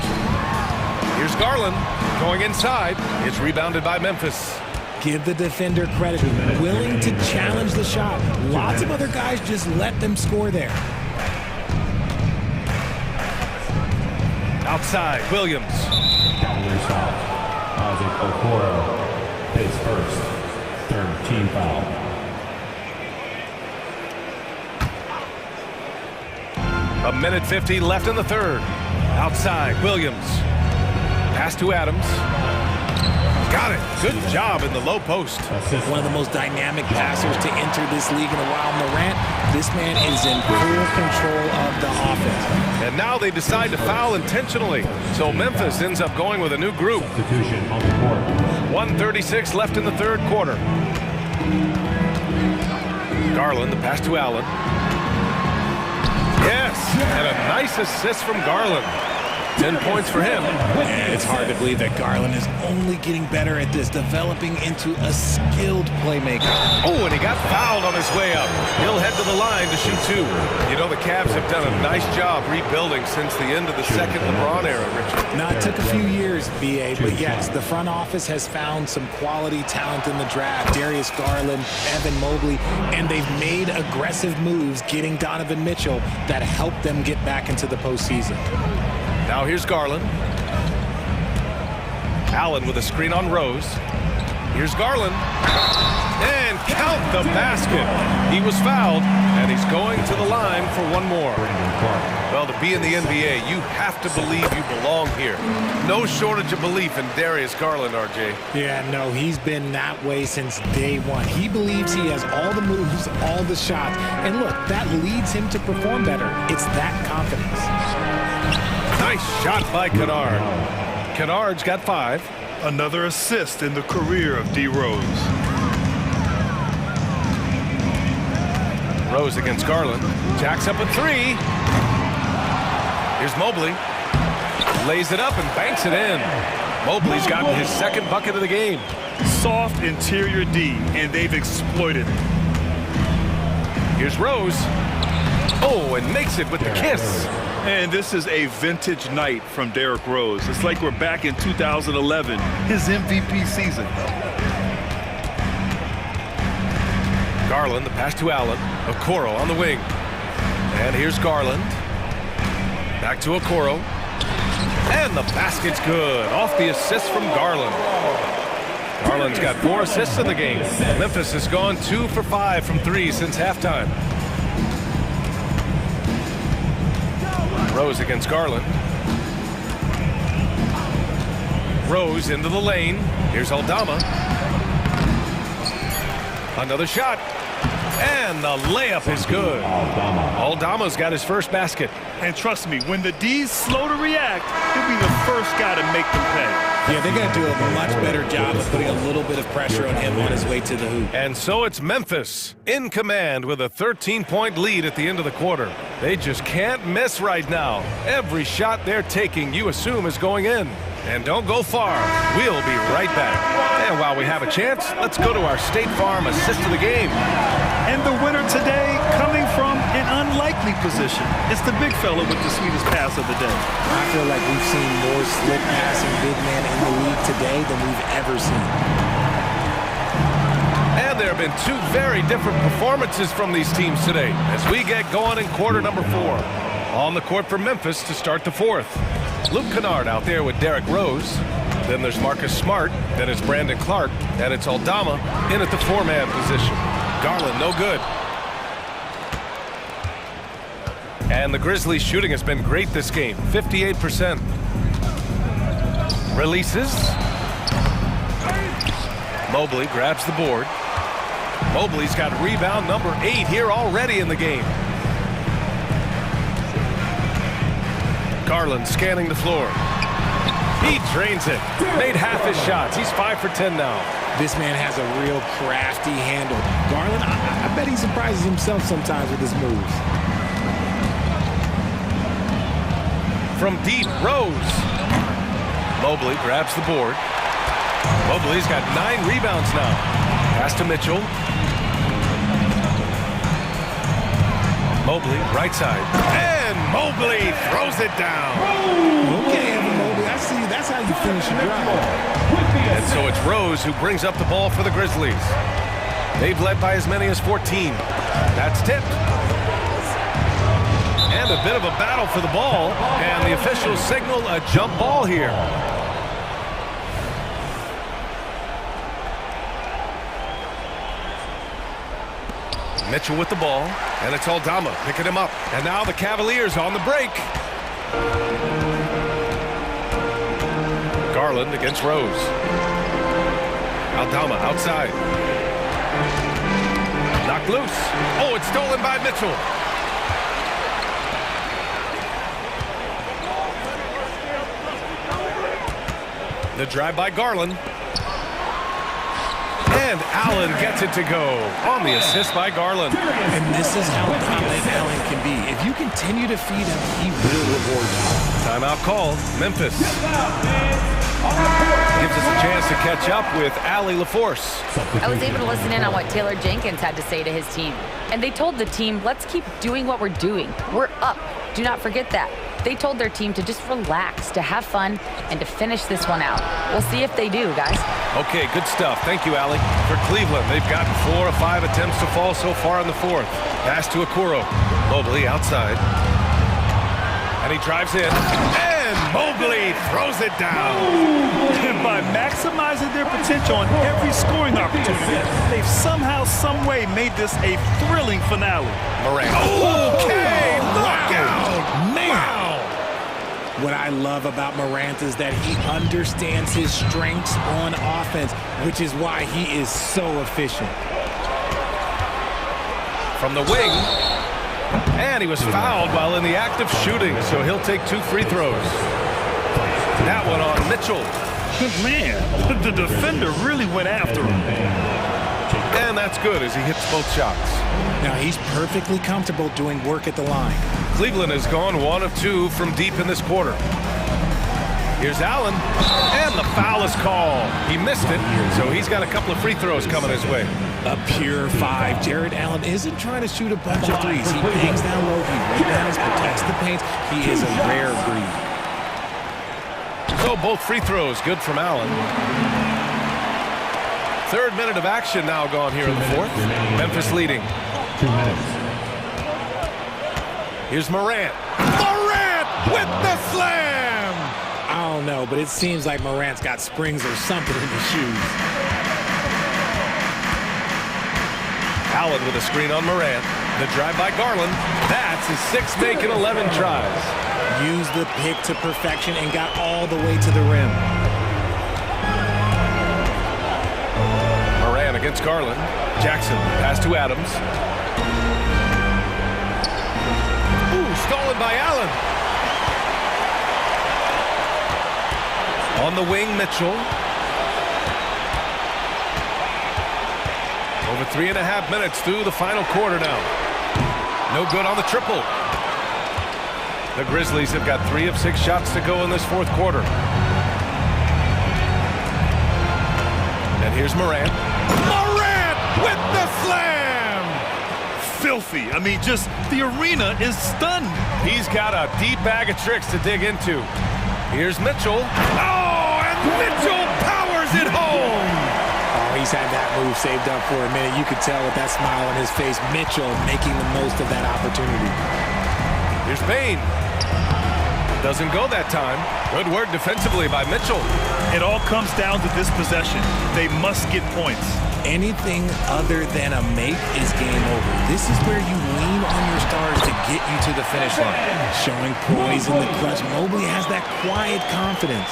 Here's Garland going inside. It's rebounded by Memphis. Give the defender credit, willing to challenge the shot. Lots of other guys just let them score there. Outside, Williams. Cavaliers foul. Isaac Okoro, his first, 3rd team foul. A minute 50 left in the 3rd. Outside, Williams. Pass to Adams. Got it. Good job in the low post. One of the most dynamic passers to enter this league in a while. Morant, this man is in full control of the offense. And now they decide to foul intentionally. So Memphis ends up going with a new group. Substitution on the court. 1:36 left in the 3rd quarter. Garland, the pass to Allen. Yes, and a nice assist from Garland. 10 points for him. And it's hard to believe that Garland is only getting better at this, developing into a skilled playmaker. Oh, and he got fouled on his way up. He'll head to the line to shoot 2. You know, the Cavs have done a nice job rebuilding since the end of the second LeBron era, Richard. Now, it took a few years, B.A., but yes, the front office has found some quality talent in the draft. Darius Garland, Evan Mobley, and they've made aggressive moves getting Donovan Mitchell that helped them get back into the postseason. Now here's Garland. Allen with a screen on Rose. Here's Garland. And count the basket. He was fouled, and he's going to the line for one more. Well, to be in the NBA, you have to believe you belong here. No shortage of belief in Darius Garland, RJ. Yeah, no, he's been that way since day one. He believes he has all the moves, all the shots. And look, that leads him to perform better. It's that confidence. Nice shot by Kennard. Kennard's got 5. Another assist in the career of D. Rose. Rose against Garland. Jacks up a 3. Here's Mobley. Lays it up and banks it in. Mobley's gotten his 2nd bucket of the game. Soft interior D, and they've exploited it. Here's Rose. Oh, and makes it with the kiss. And this is a vintage night from Derrick Rose. It's like we're back in 2011, his MVP season. Garland, the pass to Allen. Okoro on the wing. And here's Garland. Back to Okoro. And the basket's good. Off the assist from Garland. Garland's got 4 assists in the game. Memphis has gone 2 for 5 from 3 since halftime. Rose against Garland. Rose into the lane. Here's Aldama. Another shot. And the layup is good. Aldama's got his first basket. And trust me, when the D's slow to react, he'll be the first guy to make them pay. Yeah, they're going to do a much better job of putting a little bit of pressure on him on his way to the hoop. And so it's Memphis in command with a 13-point lead at the end of the quarter. They just can't miss right now. Every shot they're taking, you assume, is going in. And don't go far. We'll be right back. And while we have a chance, let's go to our State Farm assist of the game. And the winner today coming from an unlikely position. It's the big fella with the sweetest pass of the day. I feel like we've seen more slick passing big men in the league today than we've ever seen. And there have been 2 very different performances from these teams today as we get going in quarter number 4. On the court for Memphis to start the 4th. Luke Kennard out there with Derrick Rose. Then there's Marcus Smart. Then it's Brandon Clark. And it's Aldama in at the 4-man position. Garland, no good. And the Grizzlies' shooting has been great this game, 58%. Releases. Mobley grabs the board. Mobley's got rebound number 8 here already in the game. Garland scanning the floor. He drains it. Made half his shots. He's 5 for 10 now. This man has a real crafty handle. Garland, I bet he surprises himself sometimes with his moves. From deep, Rose. Mobley grabs the board. Mobley's got 9 rebounds now. Pass to Mitchell. Mobley, right side. And Mobley throws it down. Okay, Mobley, I see. That's how you finish your drive. And so it's Rose who brings up the ball for the Grizzlies. They've led by as many as 14. That's tipped. And a bit of a battle for the ball. And the officials signal a jump ball here. Mitchell with the ball, and it's Aldama picking him up. And now the Cavaliers on the break. Garland against Rose. Aldama outside. Knocked loose. Oh, it's stolen by Mitchell. The drive by Garland. And Allen gets it to go on the assist by Garland. And this is how dominant Allen can be. If you continue to feed him, he will reward you. Timeout called. Memphis gives us a chance to catch up with Allie LaForce. I was able to listen in on what Taylor Jenkins had to say to his team. And they told the team, let's keep doing what we're doing. We're up. Do not forget that. They told their team to just relax, to have fun, and to finish this one out. We'll see if they do, guys. Okay, good stuff. Thank you, Allie. For Cleveland, they've gotten 4 of 5 attempts to fall so far in the 4th. Pass to Okoro. Mobley outside. And he drives in. And Mobley throws it down. And by maximizing their potential on every scoring opportunity, they've somehow, some way made this a thrilling finale. Morant. Okay, look out. Man. Wow. What I love about Morant is that he understands his strengths on offense, which is why he is so efficient. From the wing. And he was fouled while in the act of shooting, so he'll take 2 free throws. That one on Mitchell. Man, the defender really went after him. And that's good as he hits both shots. Now he's perfectly comfortable doing work at the line. Cleveland has gone 1 of 2 from deep in this quarter. Here's Allen, and the foul is called. He missed it, so he's got a couple of free throws coming his way. A pure 5. Jared Allen isn't trying to shoot a bunch of threes. He bangs down low, he rebounds, protects the paint. He is a rare breed. So both free throws good from Allen. Third minute of action now gone here in the fourth. Memphis leading. 2 minutes. Here's Morant. Morant with the slam! I don't know, but it seems like Morant's got springs or something in his shoes. Allen with a screen on Morant. The drive by Garland. That's his 6th make in 11 tries. Used the pick to perfection and got all the way to the rim. Morant against Garland. Jackson pass to Adams. Ooh, stolen by Allen. On the wing, Mitchell. Over 3.5 minutes through the final quarter now. No good on the triple. The Grizzlies have got 3 of 6 shots to go in this fourth quarter. And here's Morant. Morant with the slam! Filthy. I mean, just the arena is stunned. He's got a deep bag of tricks to dig into. Here's Mitchell. Oh, and Mitchell powers it home! Oh, he's had that move saved up for a minute. You could tell with that smile on his face. Mitchell making the most of that opportunity. Here's Bain. Doesn't go that time. Good work defensively by Mitchell. It all comes down to this possession. They must get points. Anything other than a make is game over. This is where you lean on your stars to get you to the finish line. Showing poise in the clutch, Mobley has that quiet confidence.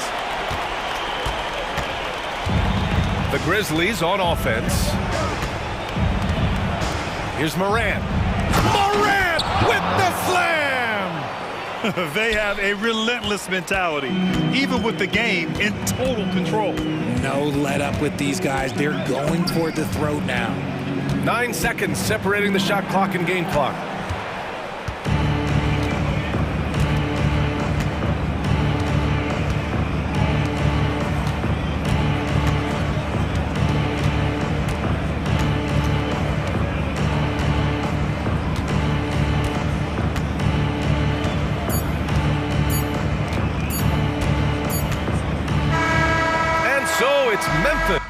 The Grizzlies on offense. Here's Morant. Morant with the slam! They have a relentless mentality, even with the game in total control. No let up with these guys. They're going for the throat now. 9 seconds separating the shot clock and game clock. So it's Memphis.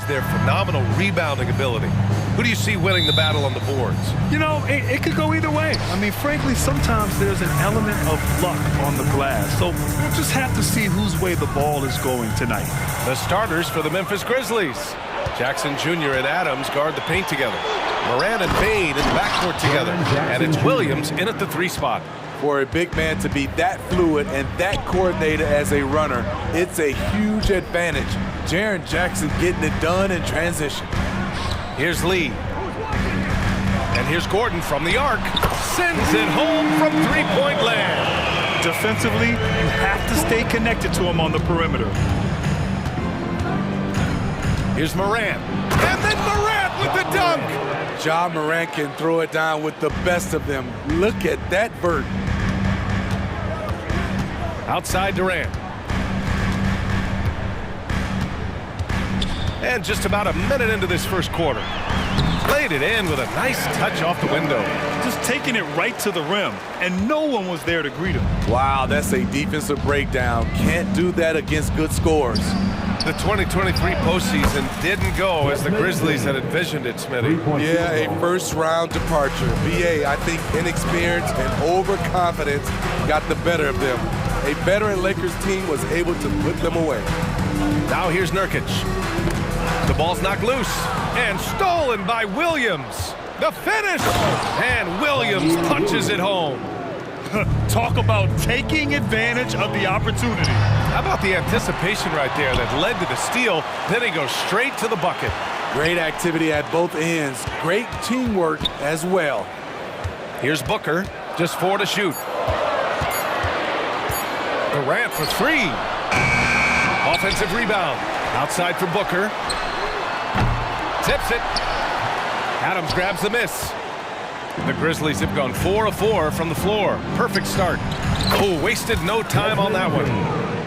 besides their phenomenal rebounding ability? Who do you see winning the battle on the boards? You know, it could go either way. I mean, frankly, sometimes there's an element of luck on the glass. So we'll just have to see whose way the ball is going tonight. The starters for the Memphis Grizzlies. Jackson Jr. and Adams guard the paint together. Moran and Bain in the backcourt together. And it's Williams in at the 3 spot. For a big man to be that fluid and that coordinated as a runner, it's a huge advantage. Jaren Jackson getting it done in transition. Here's Lee. And here's Gordon from the arc. Sends it home from 3-point land. Defensively, you have to stay connected to him on the perimeter. Here's Morant. And then Morant with the dunk. Ja Morant can throw it down with the best of them. Look at that vert. Outside Durant. And just about a minute into this first quarter. Played it in with a nice touch off the window. Just taking it right to the rim, and no one was there to greet him. Wow, that's a defensive breakdown. Can't do that against good scores. The 2023 postseason didn't go as the Grizzlies had envisioned it, Smitty. Yeah, a first-round departure. BA, I think inexperience and overconfidence got the better of them. A veteran Lakers team was able to put them away. Now here's Nurkic. The ball's knocked loose and stolen by Williams. The finish! And Williams punches it home. Talk about taking advantage of the opportunity. How about the anticipation right there that led to the steal? Then he goes straight to the bucket. Great activity at both ends. Great teamwork as well. Here's Booker, just 4 to shoot. Durant for 3. Offensive rebound. Outside for Booker. Tips it. Adams grabs the miss. The Grizzlies have gone 4 of 4 from the floor. Perfect start. Oh, wasted no time on that one.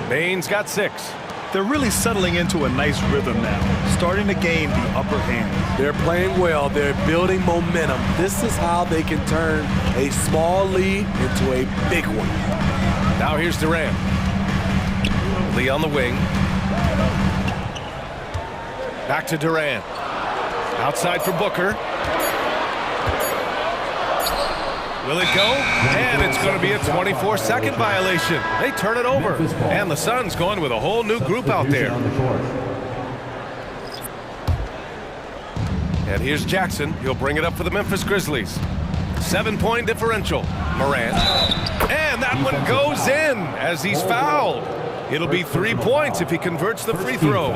Bain's got 6. They're really settling into a nice rhythm now, starting to gain the upper hand. They're playing well. They're building momentum. This is how they can turn a small lead into a big one. Now here's Durant. Lee on the wing. Back to Durant. Outside for Booker. Will it go? And it's going to be a 24-second violation. They turn it over. And the Suns going with a whole new group out there. And here's Jackson. He'll bring it up for the Memphis Grizzlies. 7-point differential. Morant. And that one goes in as he's fouled. It'll be 3 points if he converts the free throw.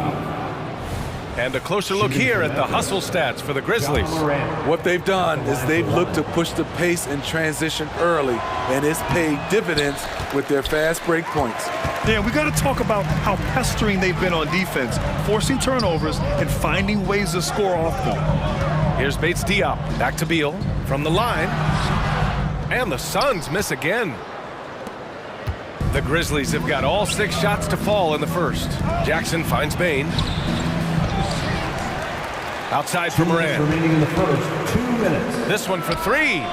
And a closer look here at the hustle stats for the Grizzlies. What they've done is they've looked to push the pace and transition early, and it's paid dividends with their fast break points. Yeah, we got to talk about how pestering they've been on defense, forcing turnovers and finding ways to score off them. Here's Bates Diop, back to Beal from the line. And the Suns miss again. The Grizzlies have got all 6 shots to fall in the first. Jackson finds Bain. Outside for Moran. Remaining in the first, 2 minutes. This one for 3.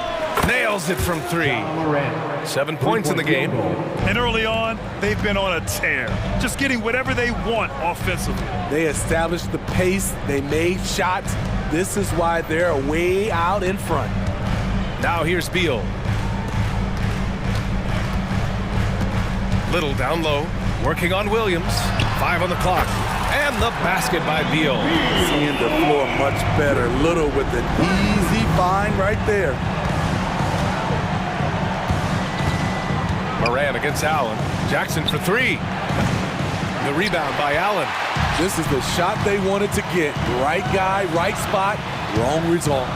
Nails it from 3. 7 points in the game. And early on, they've been on a tear. Just getting whatever they want offensively. They established the pace. They made shots. This is why they're way out in front. Now here's Beal. Little down low. Working on Williams. 5 on the clock. And the basket by Beal. Seeing the floor much better. Little with an easy find right there. Moran against Allen. Jackson for 3. The rebound by Allen. This is the shot they wanted to get. Right guy, right spot, wrong result.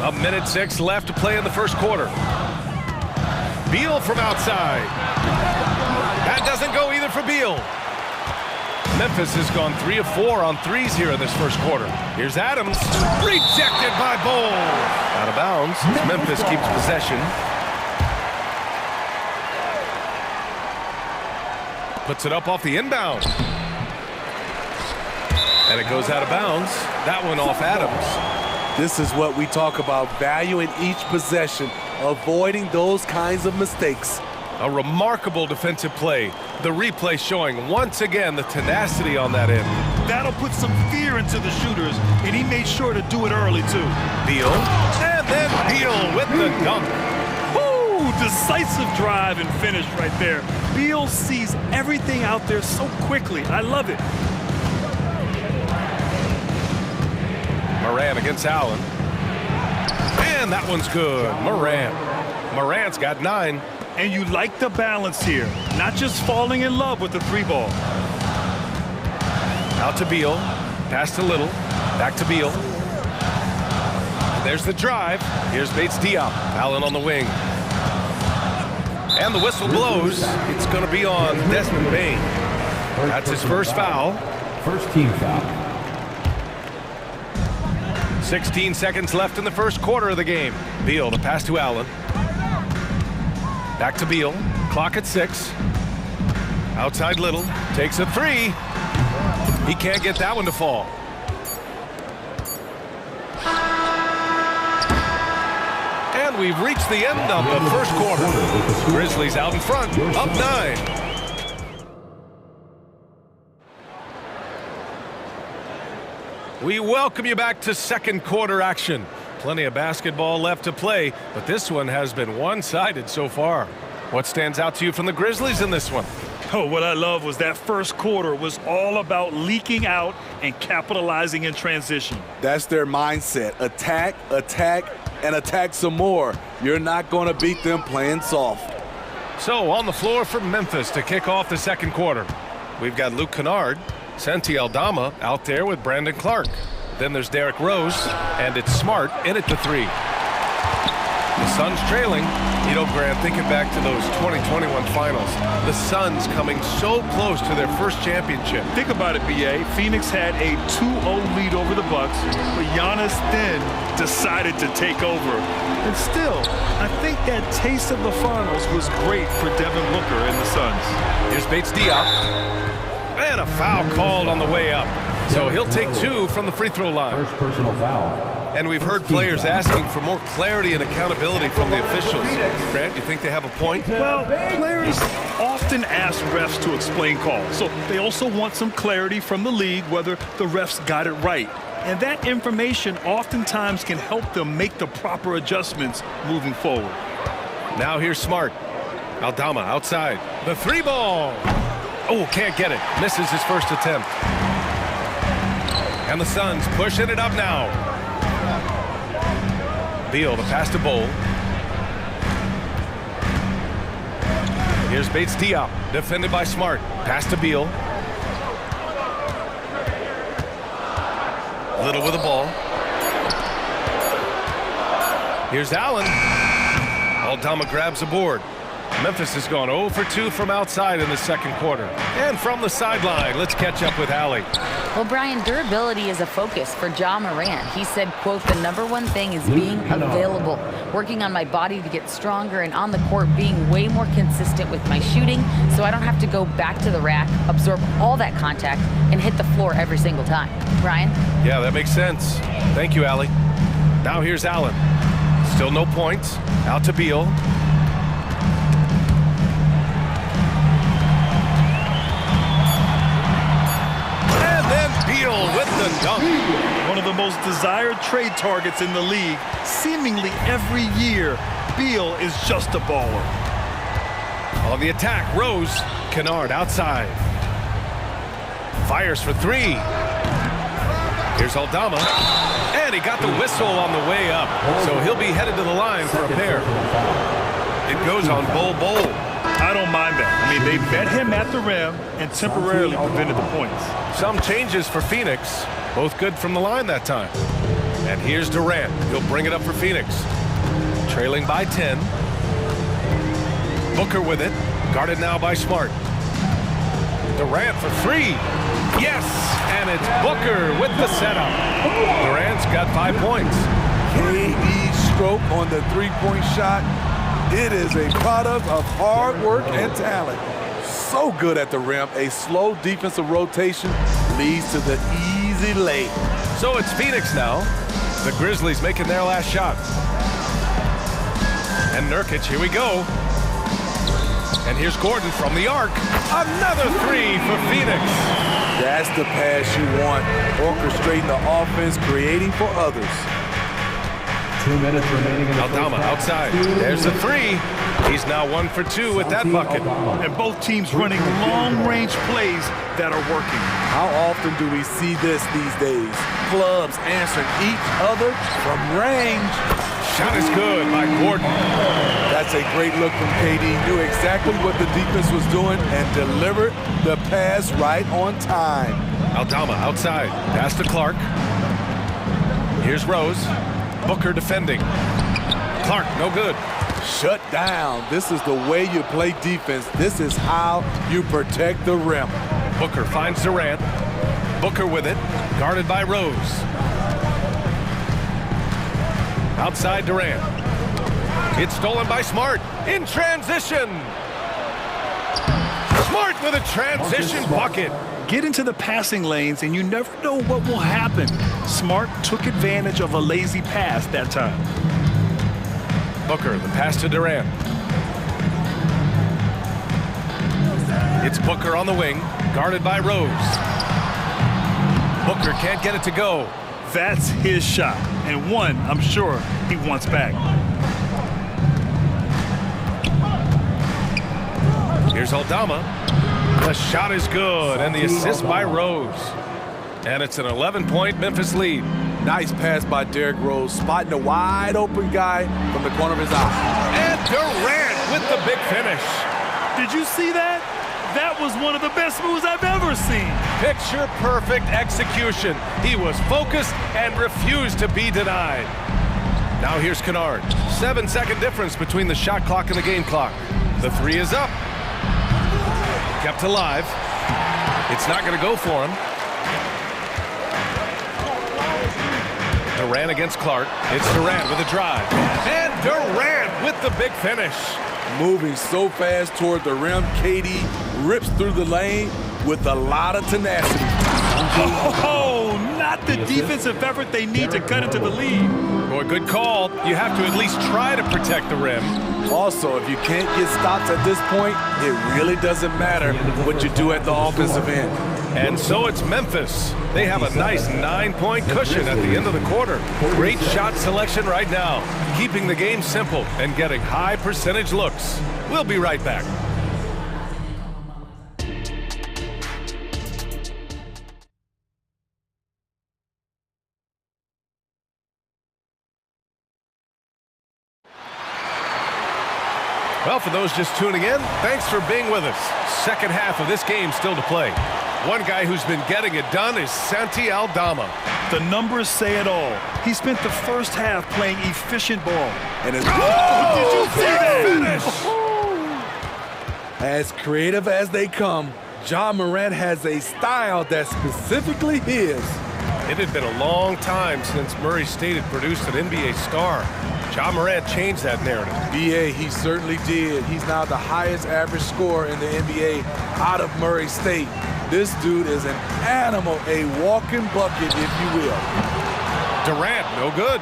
A minute 6 left to play in the first quarter. Beal from outside. That doesn't go either for Beal. Memphis has gone 3 of 4 on threes here in this first quarter. Here's Adams. Rejected by Bol. Out of bounds. Memphis keeps possession. Puts it up off the inbound. And it goes out of bounds. That one off Adams. This is what we talk about, valuing each possession. avoiding those kinds of mistakes. A remarkable defensive play. The replay showing once again the tenacity on that end. That'll put some fear into the shooters, and he made sure to do it early, too. Beal, and then Beal with the dunk. Woo! Decisive drive and finish right there. Beal sees everything out there so quickly. I love it. Morant against Allen. And that one's good. Morant's got 9. And you like the balance here. Not just falling in love with the 3-ball. Out to Beal. Pass to Little. Back to Beal. There's the drive. Here's Bates Diop. Allen on the wing. And the whistle blows. It's going to be on Desmond Bane. That's his first foul. First team foul. 16 seconds left in the first quarter of the game. Beal, the pass to Allen. Back to Beal. Clock at 6. Outside Little. Takes a 3. He can't get that one to fall. And we've reached the end of the first quarter. Grizzlies out in front, up 9. We welcome you back to second quarter action. Plenty of basketball left to play, but this one has been one-sided so far. What stands out to you from the Grizzlies in this one? Oh, what I love was that first quarter was all about leaking out and capitalizing in transition. That's their mindset. Attack, attack, and attack some more. You're not going to beat them playing soft. So on the floor for Memphis to kick off the second quarter. We've got Luke Kennard, Santi Aldama out there with Brandon Clark. Then there's Derrick Rose, and it's Smart in at the 3. The Suns trailing. You know, Grant, thinking back to those 2021 finals, the Suns coming so close to their first championship. Think about it, B.A. Phoenix had a 2-0 lead over the Bucks, but Giannis then decided to take over. And still, I think that taste of the finals was great for Devin Booker and the Suns. Here's Bates Diop. And a foul called on the way up. So he'll take 2 from the free throw line. First personal foul. And we've heard players asking for more clarity and accountability from the officials. Grant, you think they have a point? Well, players often ask refs to explain calls. So they also want some clarity from the league whether the refs got it right. And that information oftentimes can help them make the proper adjustments moving forward. Now here's Smart. Aldama outside. The 3-ball. Oh, can't get it. Misses his first attempt. And the Suns pushing it up now. Beal, the pass to Bowl. Here's Bates Diop, defended by Smart. Pass to Beal. Little with the ball. Here's Allen. Aldama grabs the board. Memphis has gone 0 for 2 from outside in the second quarter. And from the sideline, let's catch up with Allie. Well, Brian, durability is a focus for Ja Morant. He said, quote, the #1 thing is being available, working on my body to get stronger, and on the court being way more consistent with my shooting so I don't have to go back to the rack, absorb all that contact, and hit the floor every single time. Brian? Yeah, that makes sense. Thank you, Allie. Now here's Allen. Still no points. Out to Beal. With the dunk. One of the most desired trade targets in the league. Seemingly every year, Beal is just a baller. On the attack, Rose. Kennard outside. Fires for 3. Here's Aldama. And he got the whistle on the way up. So he'll be headed to the line for a pair. It goes on Bowl. I don't mind that. I mean, they met him at the rim and temporarily prevented the points. Some changes for Phoenix. Both good from the line that time. And here's Durant. He'll bring it up for Phoenix. Trailing by 10. Booker with it. Guarded now by Smart. Durant for 3. Yes! And it's Booker with the setup. Durant's got 5 points. KD's stroke on the three-point shot. It is a product of hard work and talent. So good at the rim. A slow defensive rotation leads to the easy lay. So it's Phoenix now. The Grizzlies making their last shot. And Nurkic, here we go. And here's Gordon from the arc. Another three for Phoenix. That's the pass you want. Orchestrating the offense, creating for others. 2 minutes remaining in the Aldama outside. There's the three. He's now 1 for 2 with that bucket. And both teams running long-range plays that are working. How often do we see this these days? Clubs answering each other from range. Shot is good by Gordon. That's a great look from KD. Knew exactly what the defense was doing and delivered the pass right on time. Aldama outside. Pass to Clark. Here's Rose. Booker defending. Clark, no good. Shut down. This is the way you play defense. This is how you protect the rim. Booker finds Durant. Booker with it. Guarded by Rose. Outside Durant. It's stolen by Smart. In transition. Smart with a transition bucket. Get into the passing lanes and you never know what will happen. Smart took advantage of a lazy pass that time. Booker, the pass to Durant. It's Booker on the wing, guarded by Rose. Booker can't get it to go. That's his shot, and one I'm sure he wants back. Here's Aldama. The shot is good, and the assist by Rose. And it's an 11-point Memphis lead. Nice pass by Derrick Rose, spotting a wide open guy from the corner of his eye. And Durant with the big finish. Did you see that? That was one of the best moves I've ever seen. Picture perfect execution. He was focused and refused to be denied. Now here's Kennard. 7-second difference between the shot clock and the game clock. The three is up. Kept alive. It's not going to go for him. Durant against Clark. It's Durant with a drive. And Durant with the big finish. Moving so fast toward the rim, KD rips through the lane with a lot of tenacity. Oh, not the defensive effort they need to cut into the lead. Boy, good call. You have to at least try to protect the rim. Also, if you can't get stops at this point, it really doesn't matter what you do at the offensive end. And so it's Memphis. They have a nice 9-point cushion at the end of the quarter. Great shot selection right now, keeping the game simple and getting high percentage looks. We'll be right back. Well, for those just tuning in, thanks for being with us. Second half of this game still to play. One guy who's been getting it done is Santi Aldama. The numbers say it all. He spent the first half playing efficient ball. And did you see that finish? As creative as they come, Ja Morant has a style that's specifically his. It had been a long time since Murray State had produced an NBA star. Ja Morant changed that narrative. BA, he certainly did. He's now the highest average scorer in the NBA out of Murray State. This dude is an animal, a walking bucket, if you will. Durant, no good.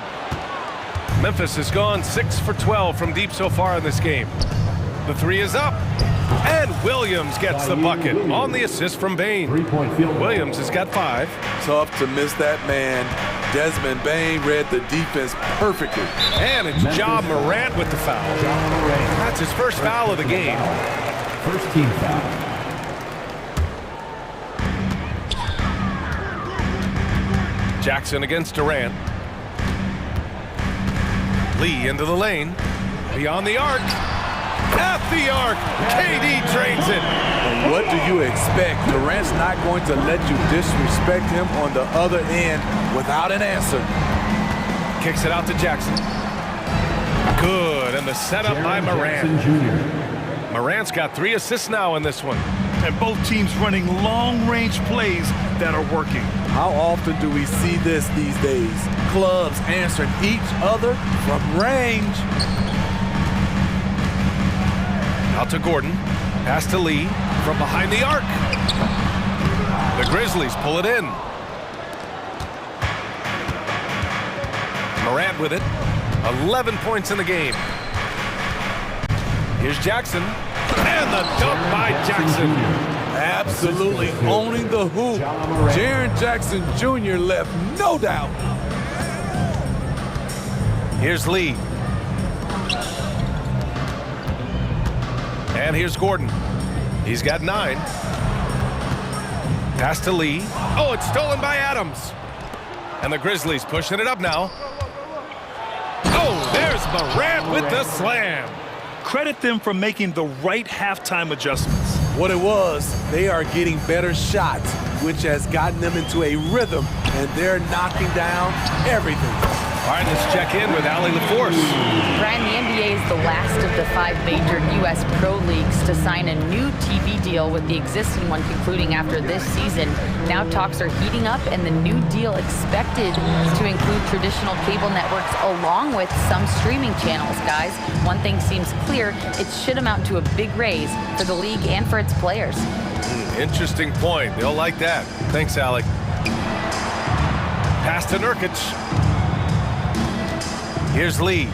Memphis has gone 6 for 12 from deep so far in this game. The three is up. And Williams gets the bucket on the assist from Bane. Williams has got 5. Tough to miss that man. Desmond Bane read the defense perfectly. And it's Ja Morant with the foul. That's his first foul of the game. First team foul. Jackson against Durant. Lee into the lane. Beyond the arc. At the arc. KD drains it. And what do you expect? Durant's not going to let you disrespect him on the other end without an answer. Kicks it out to Jackson. Good. And the setup by Morant. Morant's got 3 assists now in this one. And both teams running long-range plays that are working. How often do we see this these days? Clubs answering each other from range. Out to Gordon. Pass to Lee from behind the arc. The Grizzlies pull it in. Morant with it. 11 points in the game. Here's Jackson. And the dunk by Jackson. Absolutely owning the hoop. Jaren Jackson Jr. left no doubt. Here's Lee. And here's Gordon. He's got 9. Pass to Lee. Oh, it's stolen by Adams. And the Grizzlies pushing it up now. Oh, there's Morant with the slam. Credit them for making the right halftime adjustments. What it was, they are getting better shots, which has gotten them into a rhythm, and they're knocking down everything. All right, let's check in with Allie LaForce. Brian, the NBA is the last of the 5 major U.S. pro leagues to sign a new TV deal, with the existing one concluding after this season. Now talks are heating up, and the new deal expected to include traditional cable networks along with some streaming channels, guys. One thing seems clear, it should amount to a big raise for the league and for its players. Interesting point. They'll like that. Thanks, Allie. Pass to Nurkic. Here's Lee.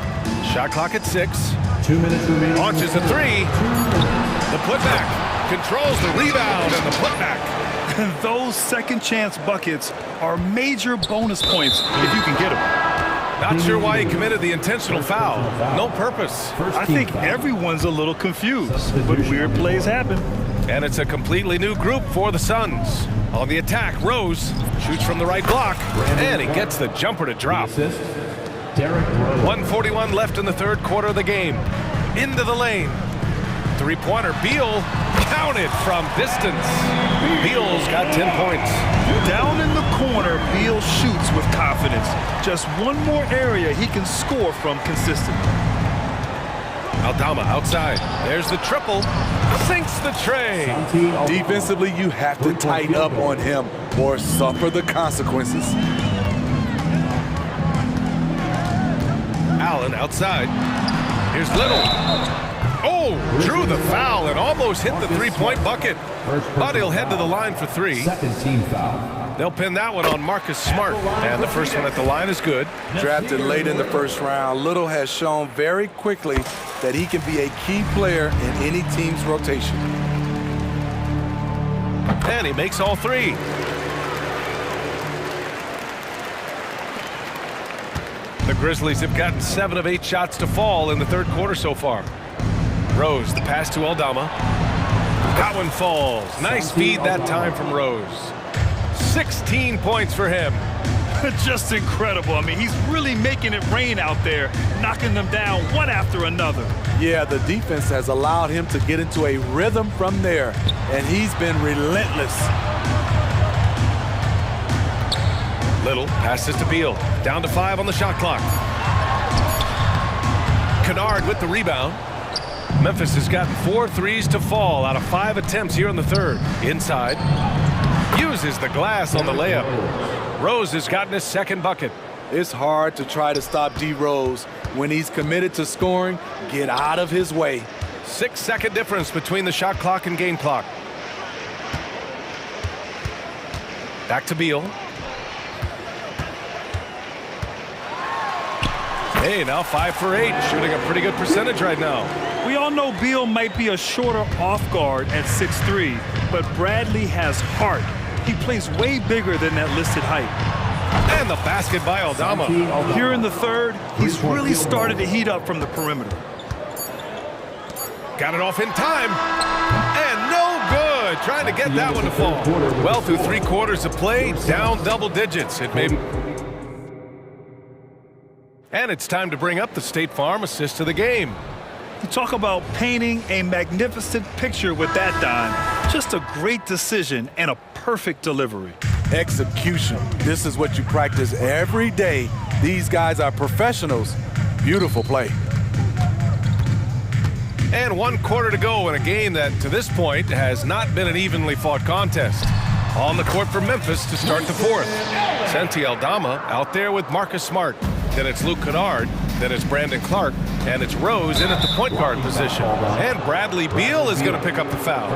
Shot clock at 6. 2 minutes remaining. Launches a 3. The putback. Controls the rebound and the putback. Those second chance buckets are major bonus points if you can get them. Not sure why he committed the intentional foul. No purpose. I think everyone's a little confused, but weird plays happen. And it's a completely new group for the Suns. On the attack, Rose shoots from the right block, and he gets the jumper to drop. 1:41 left in the third quarter of the game. Into the lane. Three-pointer, Beal counted from distance. Beal's got 10 points. Down in the corner, Beal shoots with confidence. Just one more area he can score from consistently. Aldama outside. There's the triple. Sinks the tray. Defensively, you have to tighten up on him or suffer the consequences. Allen outside. Here's Little. Oh, drew the foul and almost hit the three-point bucket. But he'll head to the line for 3. Second team foul. They'll pin that one on Marcus Smart. And the first one at the line is good. Drafted late in the first round, Little has shown very quickly that he can be a key player in any team's rotation. And he makes all 3. The Grizzlies have gotten 7 of 8 shots to fall in the third quarter so far. Rose, the pass to Aldama. That one falls. Nice feed that time from Rose. 16 points for him. Just incredible. I mean, he's really making it rain out there, knocking them down one after another. Yeah, the defense has allowed him to get into a rhythm from there, and he's been relentless. Little passes to Beal. Down to 5 on the shot clock. Kennard with the rebound. Memphis has gotten 4 threes to fall out of 5 attempts here in the third. Inside. Uses the glass on the layup. Rose has gotten his second bucket. It's hard to try to stop D. Rose. When he's committed to scoring, get out of his way. 6-second difference between the shot clock and game clock. Back to Beal. Hey, now 5 for 8, shooting a pretty good percentage right now. We all know Beal might be a shorter off guard at 6'3", but Bradley has heart. He plays way bigger than that listed height. And the basket by Aldama. Here in the third, he's really started to heat up from the perimeter. Got it off in time. And no good. Trying to get that one to fall. Well, through 3 quarters of play, down double digits. It may... And it's time to bring up the State Farm assist of the game. You talk about painting a magnificent picture with that dime. Just a great decision and a perfect delivery. Execution. This is what you practice every day. These guys are professionals. Beautiful play. And 1 quarter to go in a game that, to this point, has not been an evenly fought contest. On the court for Memphis to start the fourth. Santi Aldama out there with Marcus Smart. Then it's Luke Kennard. Then it's Brandon Clark. And it's Rose in at the point guard position. And Bradley Beal is going to pick up the foul.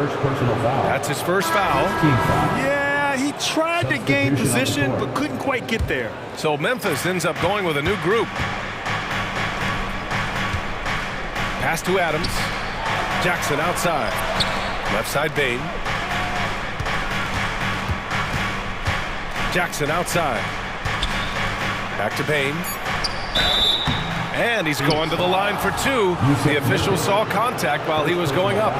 That's his first foul. Yeah, he tried to gain position, but couldn't quite get there. So Memphis ends up going with a new group. Pass to Adams. Jackson outside. Left side Bain. Jackson outside. Back to Bain. And he's going to the line for two. The official saw contact while he was going up.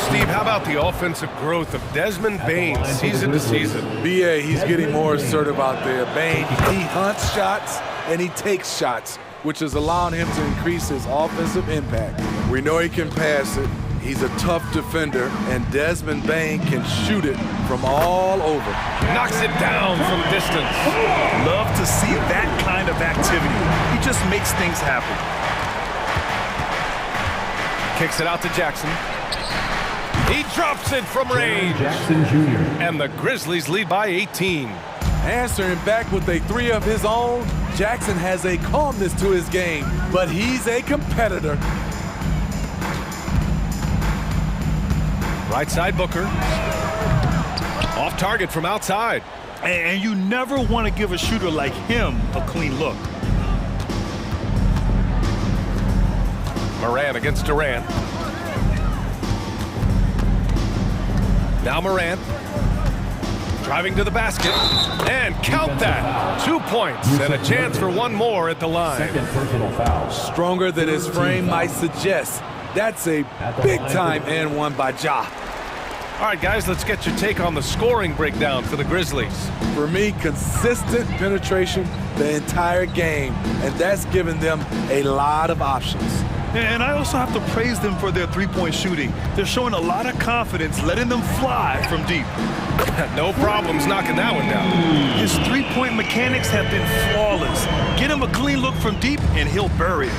Steve, how about the offensive growth of Desmond Bain season to season? BA, he's getting more assertive out there. Bain, he hunts shots and he takes shots, which is allowing him to increase his offensive impact. We know he can pass it. He's a tough defender, and Desmond Bain can shoot it from all over. Knocks it down from distance. Love to see that kind of activity. He just makes things happen. Kicks it out to Jackson. He drops it from range. Jackson Jr. And the Grizzlies lead by 18. Answering back with a three of his own, Jackson has a calmness to his game, but he's a competitor. Right side Booker. Off target from outside. And you never want to give a shooter like him a clean look. Morant against Durant. Now Morant driving to the basket, and count that. 2 points and a chance for one more at the line. Second personal foul. Stronger than his frame might suggest. That's a big-time and one by Ja. All right, guys, let's get your take on the scoring breakdown for the Grizzlies. For me, consistent penetration the entire game, and that's given them a lot of options. And I also have to praise them for their three-point shooting. They're showing a lot of confidence, letting them fly from deep. No problems knocking that one down. His three-point mechanics have been flawless. Get him a clean look from deep, and he'll bury it.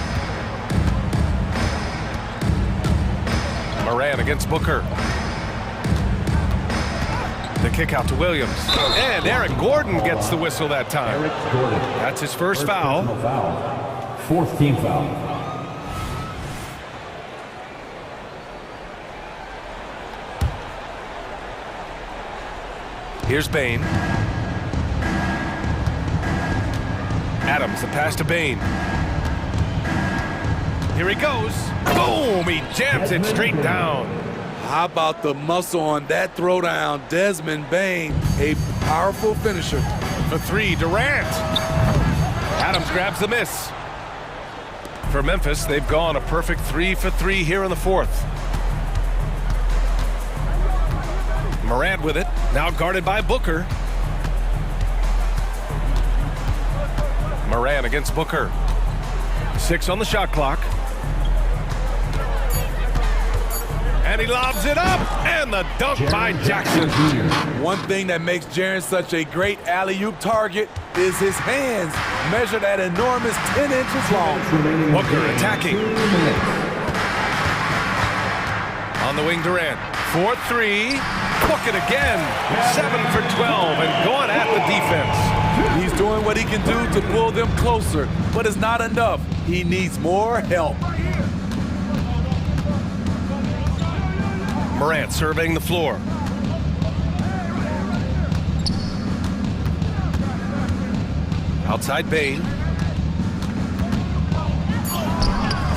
Morant against Booker. The kick out to Williams. And Eric Gordon gets the whistle that time. Eric Gordon. That's his first foul. Fourth team foul. Here's Bain. Adams, the pass to Bain. Here he goes. Boom! He jams it straight down. How about the muscle on that throwdown? Desmond Bain, a powerful finisher. For three, Durant. Adams grabs the miss. For Memphis, they've gone a perfect 3 for 3 here in the fourth. Morant with it, now guarded by Booker. Morant against Booker. 6 on the shot clock. And he lobs it up, and the dunk by Jackson. One thing that makes Jaren such a great alley-oop target is his hands, measured at enormous 10 inches long. Booker attacking. On the wing, Durant. 4-3. Book it again. 7 for 12, and going at the defense. He's doing what he can do to pull them closer, but it's not enough. He needs more help. Morant surveying the floor. Outside Bain.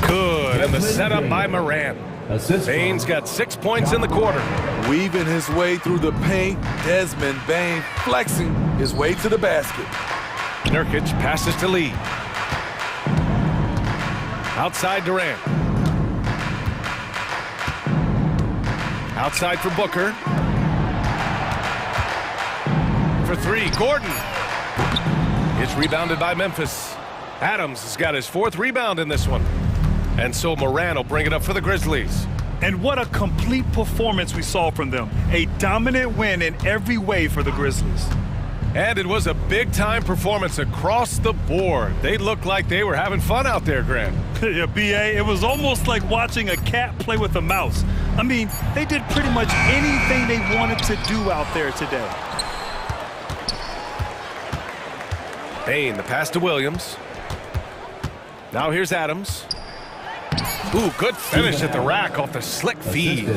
Good, and the setup by Morant. Bain's got 6 points in the quarter. Weaving his way through the paint, Desmond Bain flexing his way to the basket. Nurkic passes to Lee. Outside Durant. Outside for Booker. For three, Gordon. It's rebounded by Memphis. Adams has got his 4th rebound in this one. And so Morant will bring it up for the Grizzlies. And what a complete performance we saw from them. A dominant win in every way for the Grizzlies. And it was a big-time performance across the board. They looked like they were having fun out there, Grant. Yeah, B.A., it was almost like watching a cat play with a mouse. I mean, they did pretty much anything they wanted to do out there today. Bain, the pass to Williams. Now here's Adams. Ooh, good finish at the rack off the slick feed.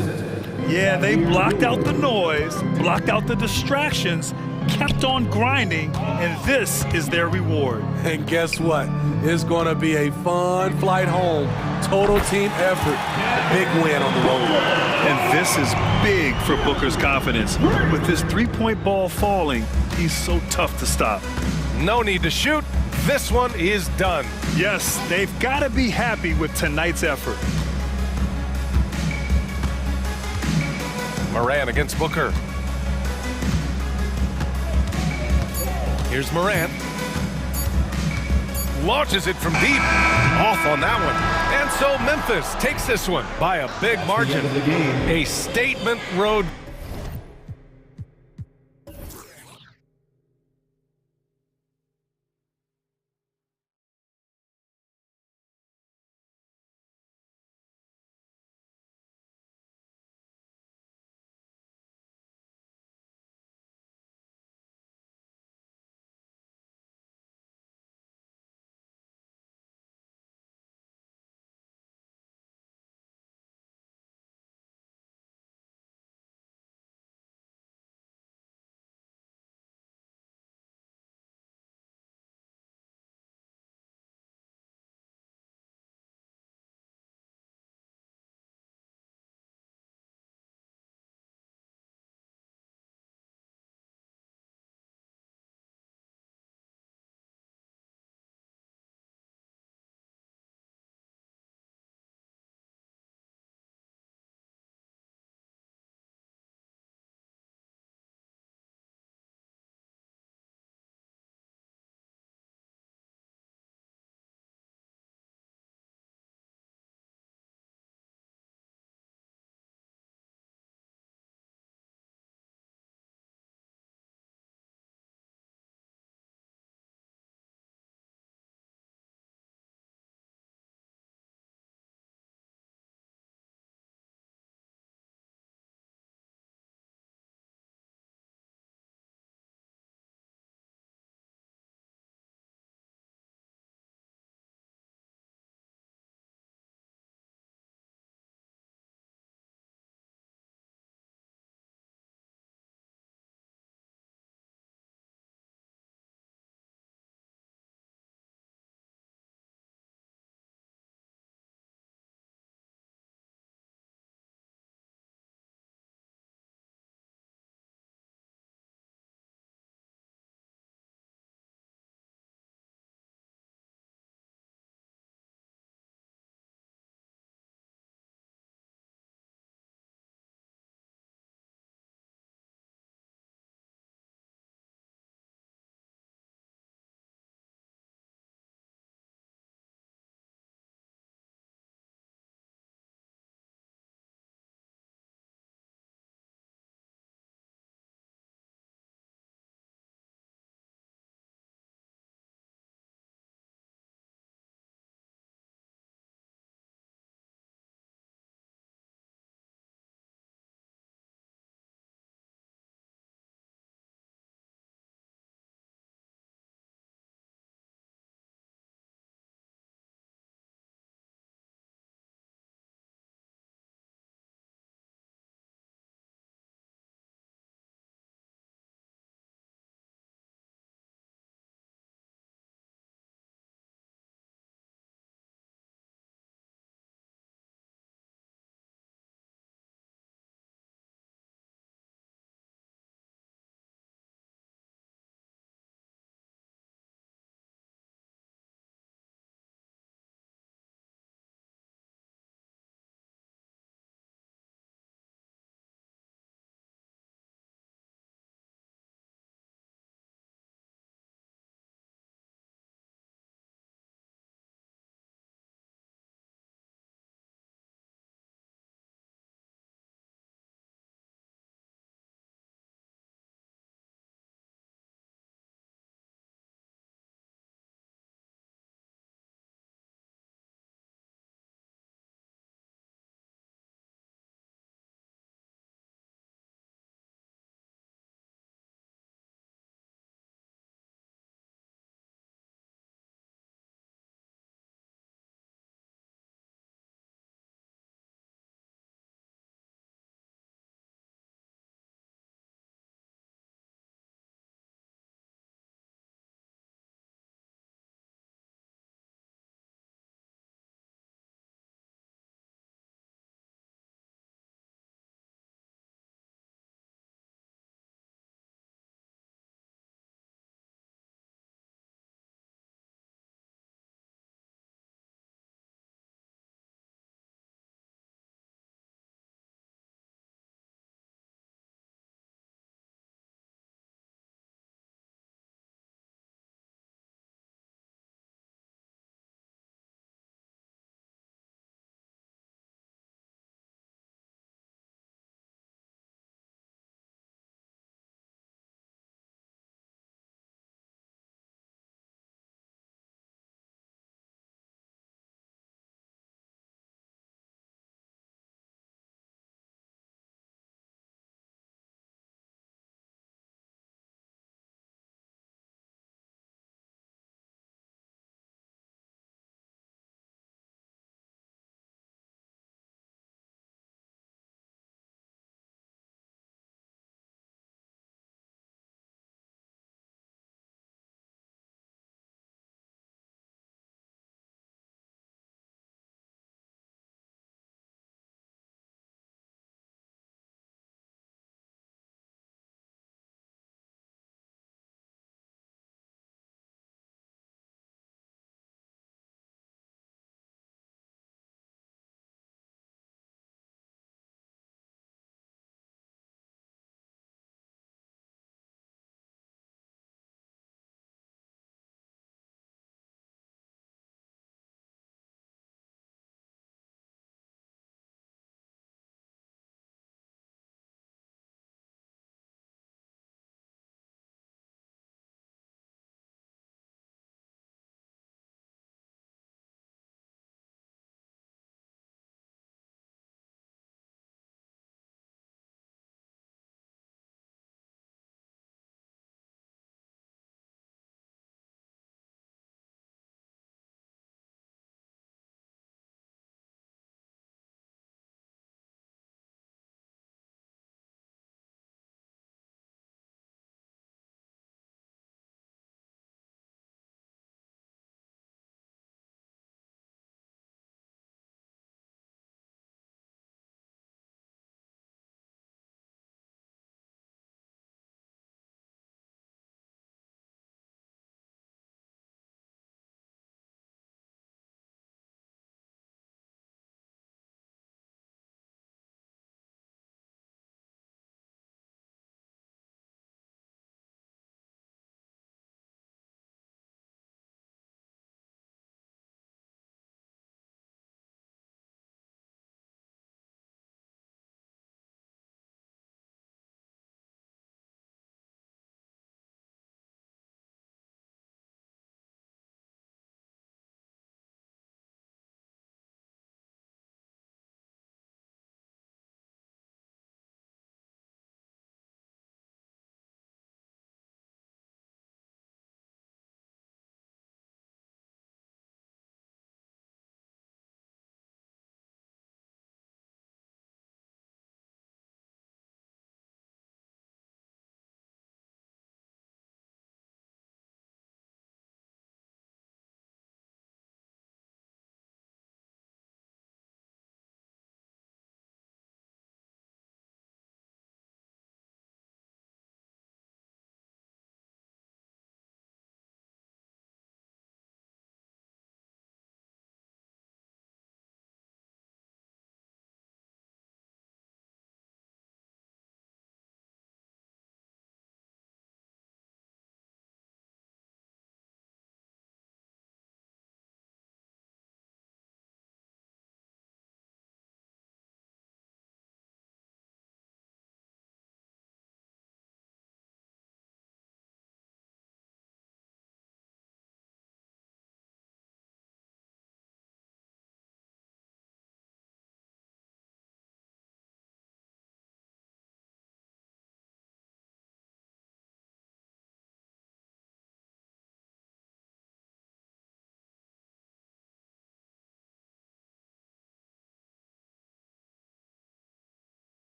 Yeah, they blocked out the noise, blocked out the distractions, kept on grinding, and this is their reward. And guess what? It's going to be a fun flight home. Total team effort. Big win on the road. And this is big for Booker's confidence. With his three-point ball falling, he's so tough to stop. No need to shoot. This one is done. Yes, they've got to be happy with tonight's effort. Morant against Booker. Here's Morant. Launches it from deep. Off on that one. And so Memphis takes this one by a big margin. A statement road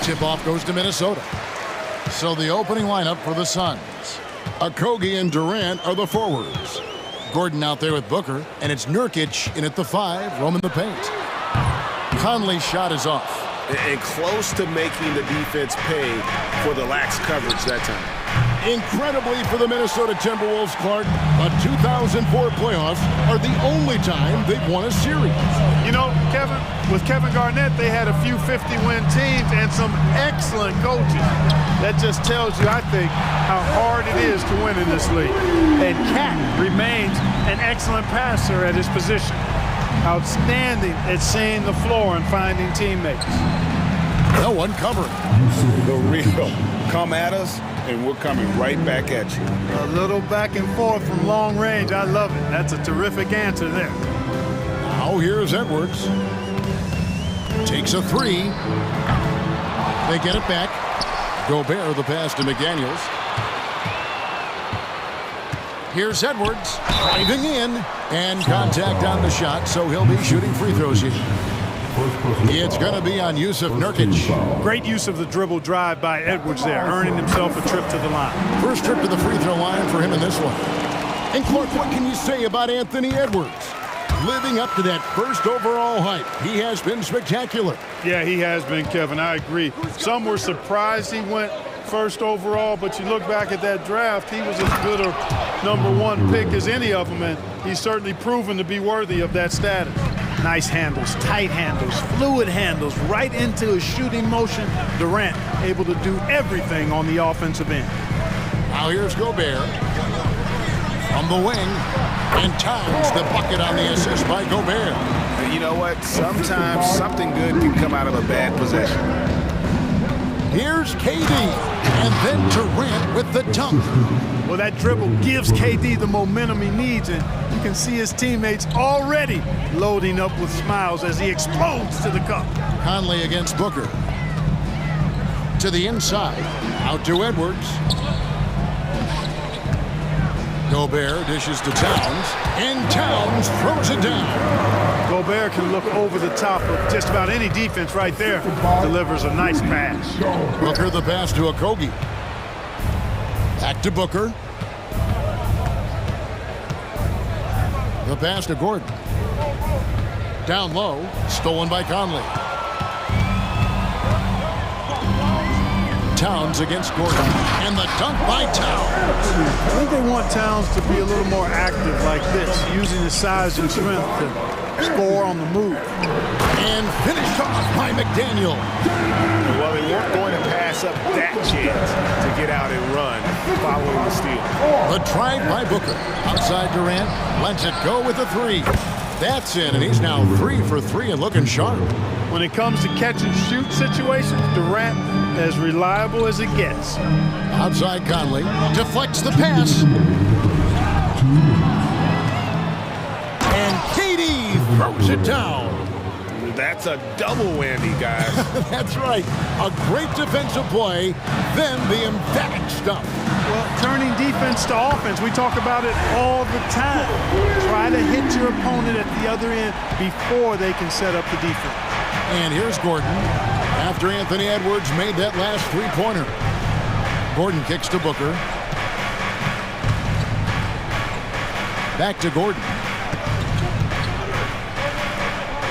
Tip-off goes to Minnesota. So the opening lineup for the Suns. Okogie and Durant are the forwards. Gordon out there with Booker, and it's Nurkic in at the 5, roaming the paint. Conley's shot is off. And close to making the defense pay for the lax coverage that time. Incredibly for the Minnesota Timberwolves, Clark, the 2004 playoffs are the only time they've won a series. You know, Kevin, with Kevin Garnett, they had a few 50-win teams and some excellent coaches. That just tells you, I think, how hard it is to win in this league. And Cat remains an excellent passer at his position. Outstanding at seeing the floor and finding teammates. No one covering. The real. Come at us, and we're coming right back at you. A little back and forth from long range. I love it. That's a terrific answer there. Now here's Edwards. Takes a 3. They get it back. Gobert the pass to McDaniels. Here's Edwards driving in, and contact on the shot, so he'll be shooting free throws here. It's going to be on Yusuf Nurkic. Great use of the dribble drive by Edwards there, earning himself a trip to the line. First trip to the free throw line for him in this one. And Clark, what can you say about Anthony Edwards? Living up to that first overall hype, he has been spectacular. Yeah, he has been, Kevin. I agree. Some were surprised he went first overall, but you look back at that draft, he was as good a #1 pick as any of them, and he's certainly proven to be worthy of that status. Nice handles, tight handles, fluid handles, right into his shooting motion. Durant able to do everything on the offensive end. Now here's Gobert from the wing, and Towns the bucket on the assist by Gobert. And you know what? Sometimes something good can come out of a bad possession. Here's KD, and then Durant with the dunk. Well, that dribble gives KD the momentum he needs, and you can see his teammates already loading up with smiles as he explodes to the cup. Conley against Booker. To the inside, out to Edwards. Gobert dishes to Towns, and Towns throws it down. Gobert can look over the top of just about any defense right there. Delivers a nice pass. Booker the pass to Okogie. Back to Booker. The pass to Gordon. Down low, stolen by Conley. Towns against Gordon, and the dunk by Towns. I think they want Towns to be a little more active like this, using his size and strength to score on the move. And finished off by McDaniel. Well, they weren't going to pass up that chance to get out and run following the steal. The drive by Booker. Outside Durant, lets it go with a 3. That's in, and he's now 3 for 3 and looking sharp. When it comes to catch and shoot situations, Durant as reliable as it gets. Outside Conley, deflects the pass. And KD throws it down. That's a double whammy, guys. That's right. A great defensive play, then the emphatic stuff. Well, turning defense to offense, we talk about it all the time. Try to hit your opponent at the other end before they can set up the defense. And here's Gordon after Anthony Edwards made that last 3-pointer. Gordon kicks to Booker. Back to Gordon.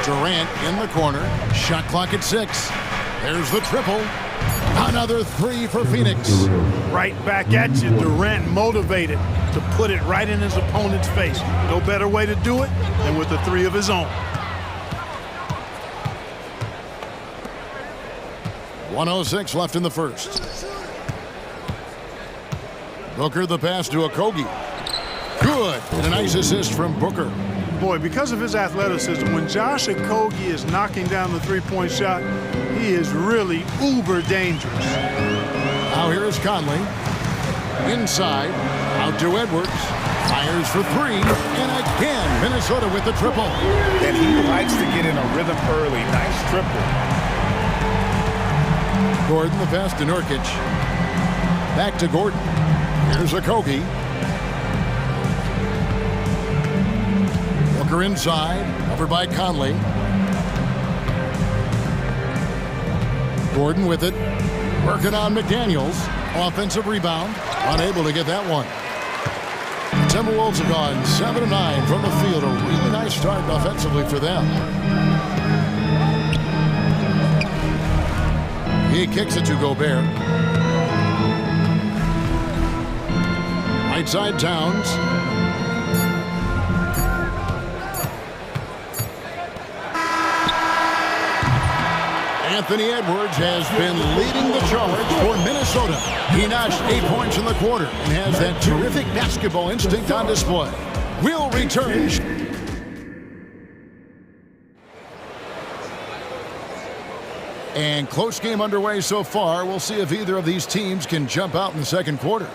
Durant in the corner. Shot clock at 6. There's the triple. Another 3 for Phoenix. Right back at you. Durant motivated to put it right in his opponent's face. No better way to do it than with a 3 of his own. 1:06 left in the first. Booker the pass to Okogie. Good. And a nice assist from Booker. Boy, because of his athleticism, when Josh Okogie is knocking down the 3-point shot, he is really uber dangerous. Now here is Conley. Inside, out to Edwards. Fires for 3, and again, Minnesota with the triple. And he likes to get in a rhythm early. Nice triple. Gordon the pass to Nurkic. Back to Gordon. Here's Okogie. Booker inside, covered by Conley. Gordon with it. Working on McDaniels. Offensive rebound. Unable to get that one. Timberwolves have gone 7 of 9 from the field. A really nice start offensively for them. He kicks it to Gobert. Right side Towns. Anthony Edwards has been leading the charge for Minnesota. He notched 8 points in the quarter and has that terrific basketball instinct on display. We'll return. And close game underway so far. We'll see if either of these teams can jump out in the second quarter.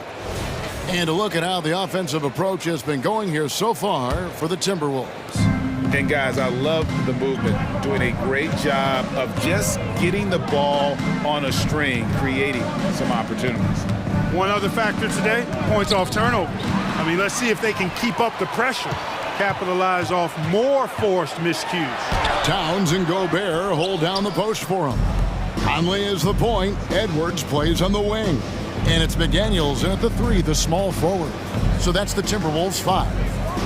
And a look at how the offensive approach has been going here so far for the Timberwolves. And guys, I love the movement, doing a great job of just getting the ball on a string, creating some opportunities. One other factor today, points off turnover. I mean, let's see if they can keep up the pressure, capitalize off more forced miscues. Towns and Gobert hold down the post for him. Conley is the point. Edwards plays on the wing. And it's McDaniels in at the 3, the small forward. So that's the Timberwolves 5.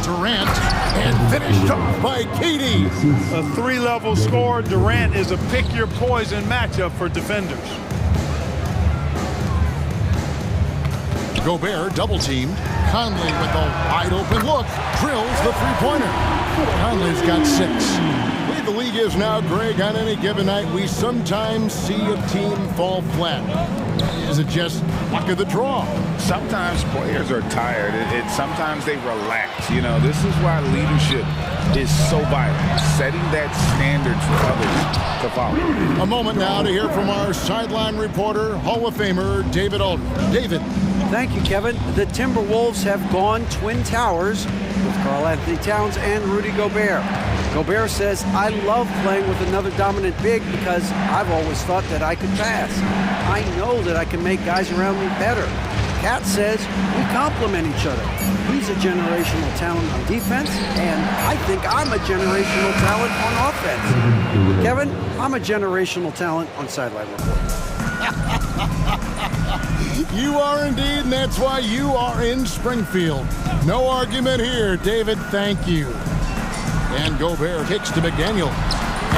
Durant, and finished off by KD. A 3-level score. Durant is a pick-your-poison matchup for defenders. Gobert double-teamed. Conley with a wide-open look. Drills the three-pointer. Conley's got 6. The way the league is now, Greg, on any given night, we sometimes see a team fall flat. Is it just luck of the draw? Sometimes players are tired. Sometimes they relax. You know, this is why leadership is so vital. Setting that standard for others to follow. A moment now to hear from our sideline reporter, Hall of Famer David Aldridge. David. Thank you, Kevin. The Timberwolves have gone Twin Towers with Karl-Anthony Towns and Rudy Gobert. Gobert says, I love playing with another dominant big because I've always thought that I could pass. I know that I can make guys around me better. Cat says we complement each other. He's a generational talent on defense, and I think I'm a generational talent on offense. Kevin, I'm a generational talent on sideline reporting. You are indeed, and that's why you are in Springfield. No argument here, David. Thank you. And Gobert kicks to McDaniel.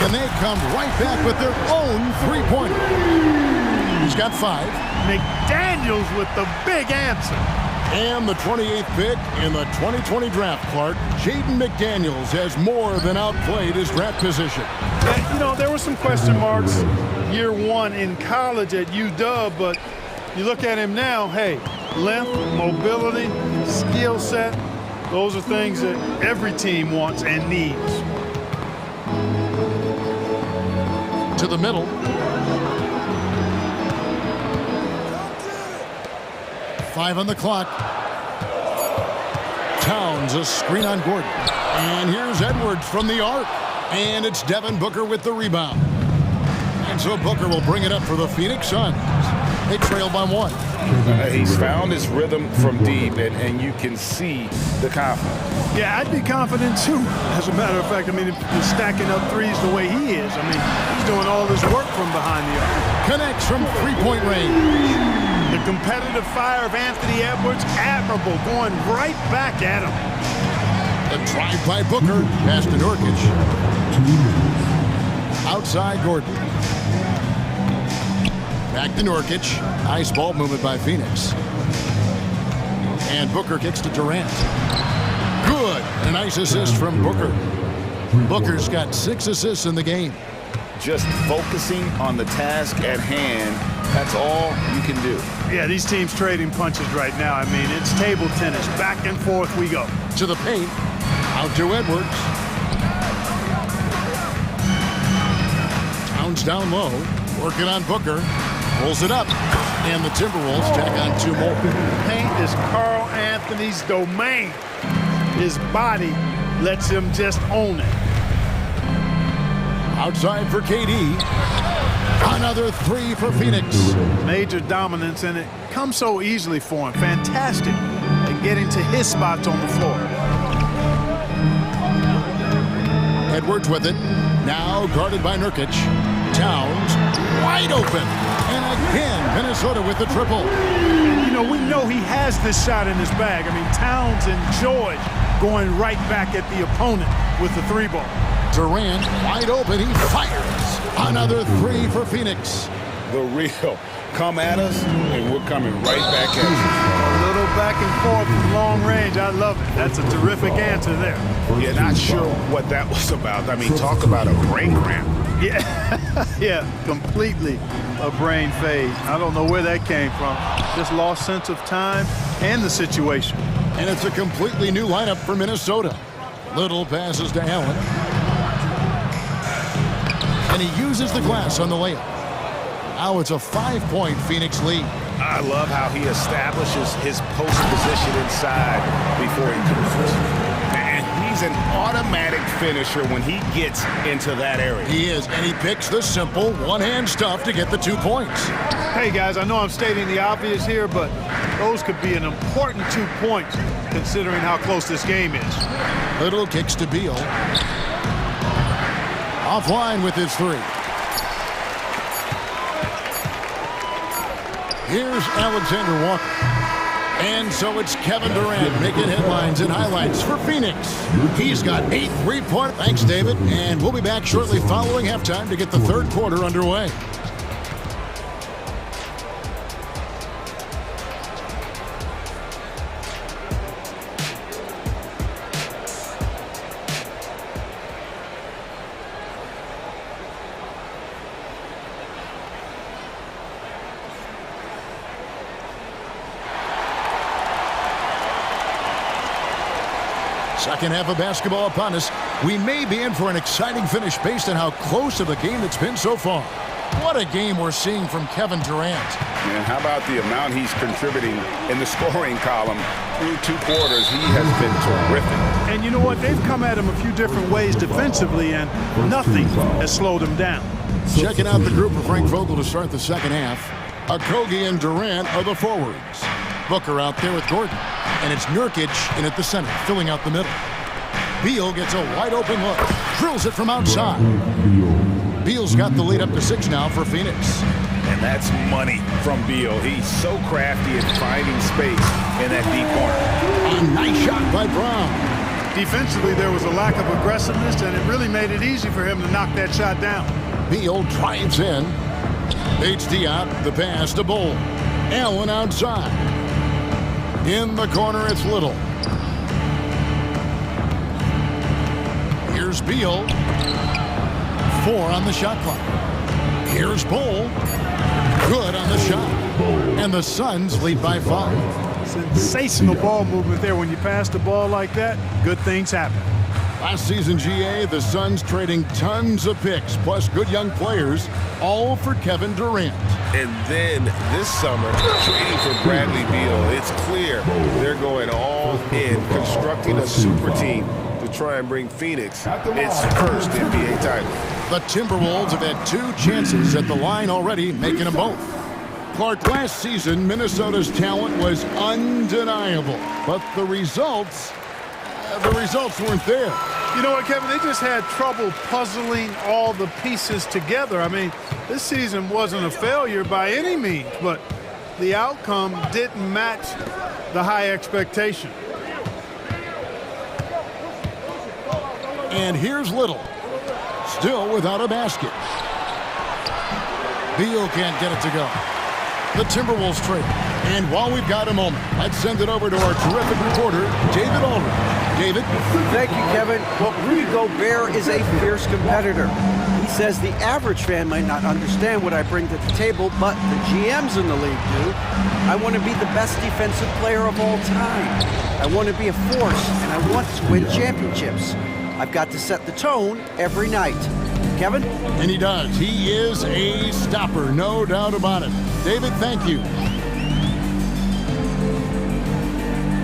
And they come right back with their own three-pointer. He's got 5. McDaniels with the big answer. And the 28th pick in the 2020 draft, Clark. Jaden McDaniels has more than outplayed his draft position. You know, there were some question marks year 1 in college at UW, but you look at him now, hey, length, mobility, skill set, those are things that every team wants and needs. To the middle. Five on the clock. Towns, a screen on Gordon. And here's Edwards from the arc. And it's Devin Booker with the rebound. And so Booker will bring it up for the Phoenix Suns. They trail by 1. He's found his rhythm from deep, and you can see the confidence. Yeah, I'd be confident too. As a matter of fact, I mean, if you're stacking up threes the way he is, I mean, he's doing all this work from behind the arc. Connects from three-point range. The competitive fire of Anthony Edwards, admirable, going right back at him. The drive by Booker, pass to Nurkic. Outside Gordon. Back to Nurkic. Nice ball movement by Phoenix. And Booker kicks to Durant. Good. A nice assist from Booker. Booker's got 6 assists in the game. Just focusing on the task at hand, that's all you can do. Yeah, these teams trading punches right now. I mean, it's table tennis. Back and forth we go. To the paint. Out to Edwards. Towns down low. Working on Booker. Pulls it up. And the Timberwolves tack on 2 more. Paint is Carl Anthony's domain. His body lets him just own it. Outside for KD. Another 3 for Phoenix. Major dominance, and it comes so easily for him. Fantastic at getting to his spots on the floor. Edwards with it. Now guarded by Nurkic. Towns wide open. And again, Minnesota with the triple. You know, we know he has this shot in his bag. I mean, Towns enjoyed going right back at the opponent with the three ball. Durant wide open. He fires. Another three for Phoenix. The real. Come at us, and we're coming right back at you. A little back and forth from long range. I love it. That's a terrific answer there. Yeah, not sure what that was about. I mean, talk about a brain cramp. Yeah, yeah, completely a brain phase. I don't know where that came from. Just lost sense of time and the situation. And it's a completely new lineup for Minnesota. Little passes to Allen. And he uses the glass on the layup. Now it's a 5-point Phoenix lead. I love how he establishes his post position inside before he moves. And he's an automatic finisher when he gets into that area. He is, and he picks the simple one-hand stuff to get the 2 points. Hey, guys, I know I'm stating the obvious here, but those could be an important 2 points considering how close this game is. Little kicks to Beal. Offline with his three. Here's Alexander Walker. And so it's Kevin Durant making headlines and highlights for Phoenix. He's got 8 3-point. Thanks, David. And we'll be back shortly following halftime to get the third quarter underway. Second half of basketball upon us. We may be in for an exciting finish based on how close of a game it's been so far. What a game we're seeing from Kevin Durant. Man, how about the amount he's contributing in the scoring column through 2 quarters? He has been terrific. And you know what? They've come at him a few different ways defensively, and nothing has slowed him down. Checking out the group for Frank Vogel to start the second half. Okogie and Durant are the forwards. Booker out there with Gordon. And it's Nurkic in at the center, filling out the middle. Beal gets a wide-open look. Drills it from outside. Beal's got the lead up to 6 now for Phoenix. And that's money from Beal. He's so crafty at finding space in that deep corner. A nice shot by Brown. Defensively, there was a lack of aggressiveness, and it really made it easy for him to knock that shot down. Beal drives in. Bates Diop, the pass to Bull. Allen outside. In the corner, it's Little. Here's Beal. 4 on the shot clock. Here's Bull. Good on the shot. And the Suns lead by 5. Sensational ball movement there. When you pass the ball like that, good things happen. Last season, GA, the Suns trading tons of picks, plus good young players, all for Kevin Durant. And then this summer, trading for Bradley Beal. It's clear they're going all in, constructing a super team to try and bring Phoenix its first NBA title. The Timberwolves have had 2 chances at the line already, making them both. Clark, last season, Minnesota's talent was undeniable, but the results weren't there. You know what, Kevin? They just had trouble puzzling all the pieces together. I mean, this season wasn't a failure by any means, but the outcome didn't match the high expectation. And here's Little, still without a basket. Beal can't get it to go. The Timberwolves trade. And while we've got a moment, let's send it over to our terrific reporter, David Aldridge. David? Thank you, Kevin. Well, Rudy Gobert is a fierce competitor. He says the average fan might not understand what I bring to the table, but the GMs in the league do. I want to be the best defensive player of all time. I want to be a force, and I want to win championships. I've got to set the tone every night. Kevin? And he does. He is a stopper, no doubt about it. David, thank you.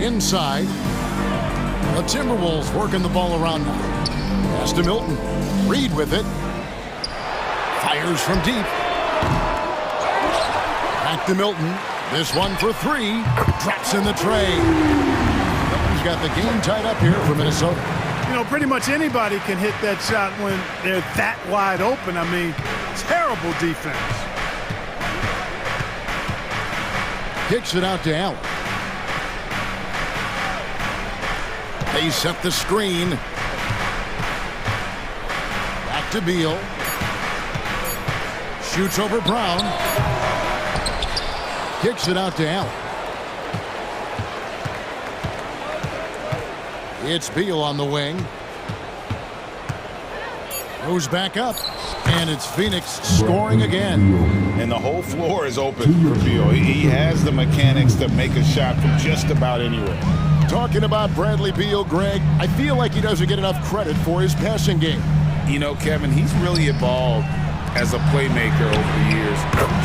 Inside, the Timberwolves working the ball around now. Pass to Milton. Reed with it. Fires from deep. Back to Milton. This one for 3. Drops in the tray. Milton's got the game tied up here for Minnesota. You know, pretty much anybody can hit that shot when they're that wide open. I mean, terrible defense. Kicks it out to Allen. They set the screen. Back to Beal. Shoots over Brown. Kicks it out to Allen. It's Beal on the wing. Goes back up. And it's Phoenix scoring again. And the whole floor is open for Beal. He has the mechanics to make a shot from just about anywhere. Talking about Bradley Beal, Greg, I feel like he doesn't get enough credit for his passing game. You know, Kevin, he's really evolved as a playmaker over the years.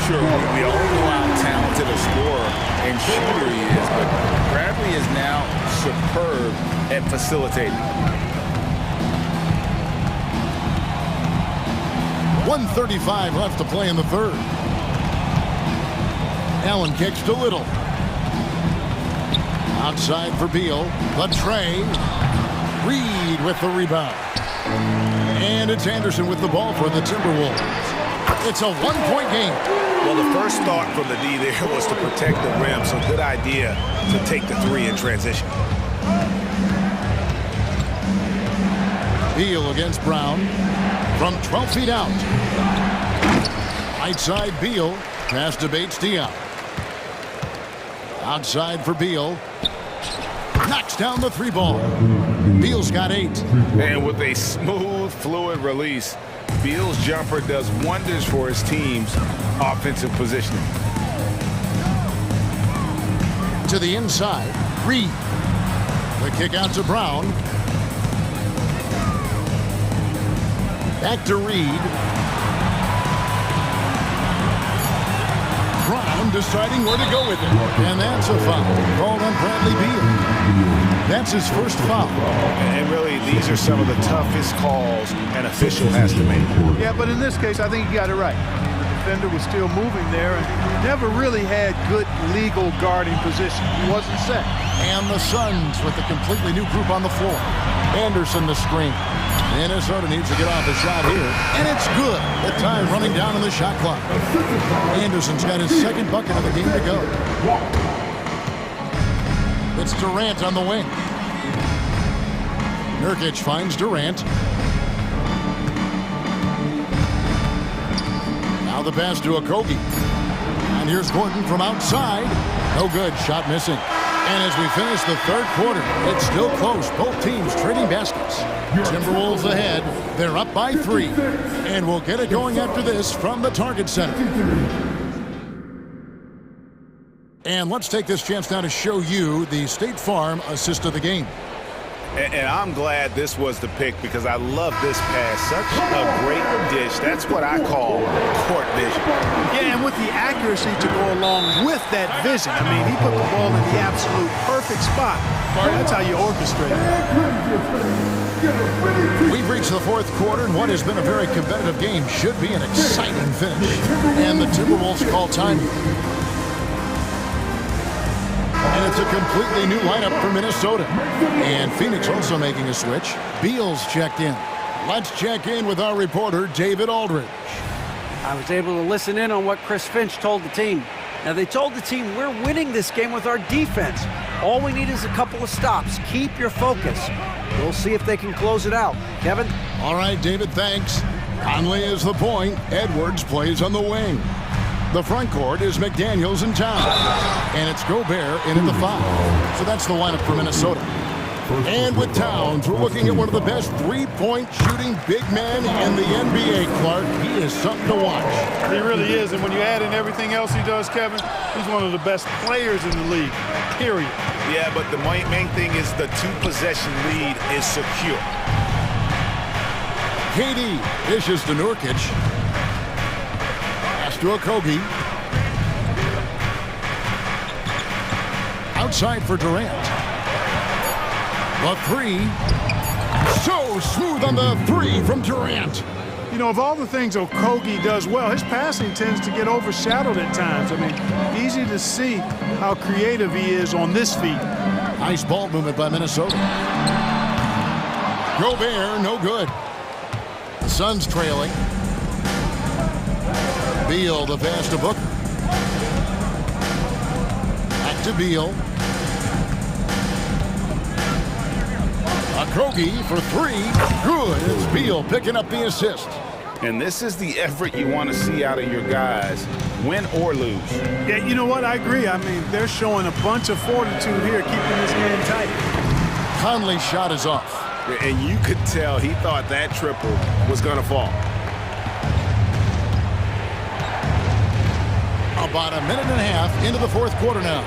Sure, we all know how talented a scorer and shooter he is, but Bradley is now superb at facilitating. 1:35 left to play in the third. Allen kicks to Little. Outside for Beal. The tray. Reed with the rebound. And it's Anderson with the ball for the Timberwolves. It's a one-point game. Well, the first thought from the D there was to protect the rim, so good idea to take the three in transition. Beal against Brown. From 12 feet out. Right side Beal. Pass to Bates-Diop. Outside for Beal. Knocks down the three ball. Beal's got 8. And with a smooth, fluid release, Beal's jumper does wonders for his team's offensive positioning. To the inside. Reed. The kick out to Brown. Back to Reed. Brown deciding where to go with it. And that's a foul called on Bradley Beal. That's his first foul. And really, these are some of the toughest calls an official has to make. Yeah, but in this case, I think he got it right. The defender was still moving there and never really had good legal guarding position. He wasn't set. And the Suns with a completely new group on the floor. Anderson the screen. Minnesota needs to get off a shot here, and it's good. The time running down on the shot clock. Anderson's got his second bucket of the game to go. It's Durant on the wing. Nurkic finds Durant. Now the pass to Okogie. And here's Gordon from outside. No good, shot missing. And as we finish the third quarter, it's still close. Both teams trading baskets. Timberwolves ahead. They're up by 3. And we'll get it going after this from the Target Center. And let's take this chance now to show you the State Farm assist of the game. And I'm glad this was the pick because I love this pass. Such a great dish. That's what I call court vision. Yeah, and with the accuracy to go along with that vision. I mean, he put the ball in the absolute perfect spot. That's how you orchestrate it. We've reached the fourth quarter, and what has been a very competitive game should be an exciting finish. And the Timberwolves call time. And it's a completely new lineup for Minnesota. And Phoenix also making a switch. Beal's checked in. Let's check in with our reporter, David Aldridge. I was able to listen in on what Chris Finch told the team. Now, they told the team, we're winning this game with our defense. All we need is a couple of stops. Keep your focus. We'll see if they can close it out. Kevin? All right, David, thanks. Conley is the point. Edwards plays on the wing. The front court is McDaniels and Towns. And it's Gobert in at the 5. So that's the lineup for Minnesota. And with Towns, we're looking at one of the best three-point shooting big men in the NBA, Clark. He is something to watch. He really is. And when you add in everything else he does, Kevin, he's one of the best players in the league, period. Yeah, but the main thing is the two-possession lead is secure. KD dishes to Nurkic. Pass to Okogie. Outside for Durant. The 3. So smooth on the 3 from Durant. You know, of all the things Okogie does well, his passing tends to get overshadowed at times. I mean, easy to see how creative he is on this feed. Nice ball movement by Minnesota. Gobert, no good. The Suns trailing. Beal, the pass to Booker. to Beal. Okogie for three. Good. It's Beal picking up the assist. And this is the effort you want to see out of your guys, win or lose. Yeah, you know what? I agree. I mean, they're showing a bunch of fortitude here, keeping this game tight. Conley's shot is off. And you could tell he thought that triple was going to fall. About a minute and a half into the fourth quarter now.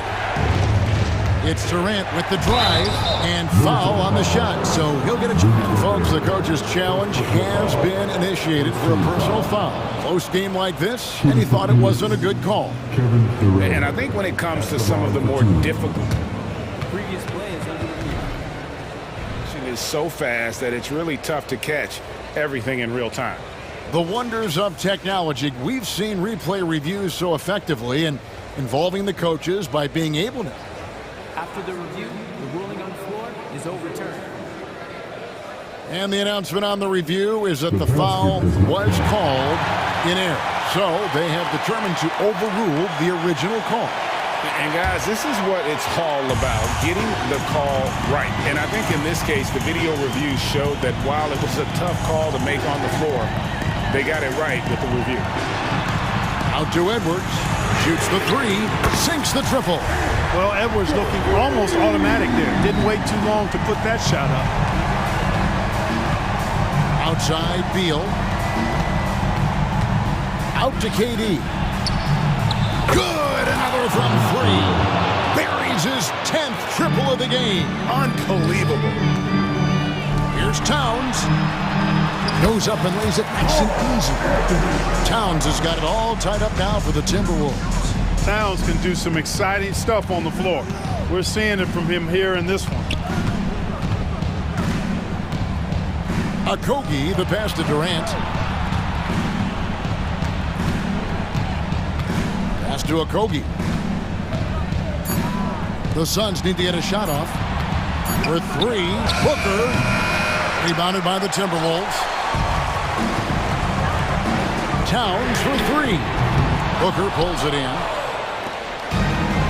It's Durant with the drive and foul on the shot, so he'll get a chance. Folks, the coach's challenge has been initiated for a personal foul. Close game like this, and he thought it wasn't a good call. And I think when it comes to some of the more difficult previous plays, it is so fast that it's really tough to catch everything in real time. The wonders of technology. We've seen replay reviews so effectively and involving the coaches by being able to. After the review, the ruling on the floor is overturned. And the announcement on the review is that the foul was called in error. So they have determined to overrule the original call. And guys, this is what it's all about, getting the call right. And I think in this case, the video review showed that while it was a tough call to make on the floor, they got it right with the review. Out to Edwards. Shoots the three. Sinks the triple. Well, Edwards looking almost automatic there. Didn't wait too long to put that shot up. Outside Beal. Out to KD. Good. Another from three. Buries his 10th triple of the game. Unbelievable. Here's Towns. Goes up and lays it nice and easy. Towns has got it all tied up now for the Timberwolves. Towns can do some exciting stuff on the floor. We're seeing it from him here in this one. Okogie, the pass to Durant. Pass to Okogie. The Suns need to get a shot off. For three, Booker. Rebounded by the Timberwolves. Towns for three. Booker pulls it in.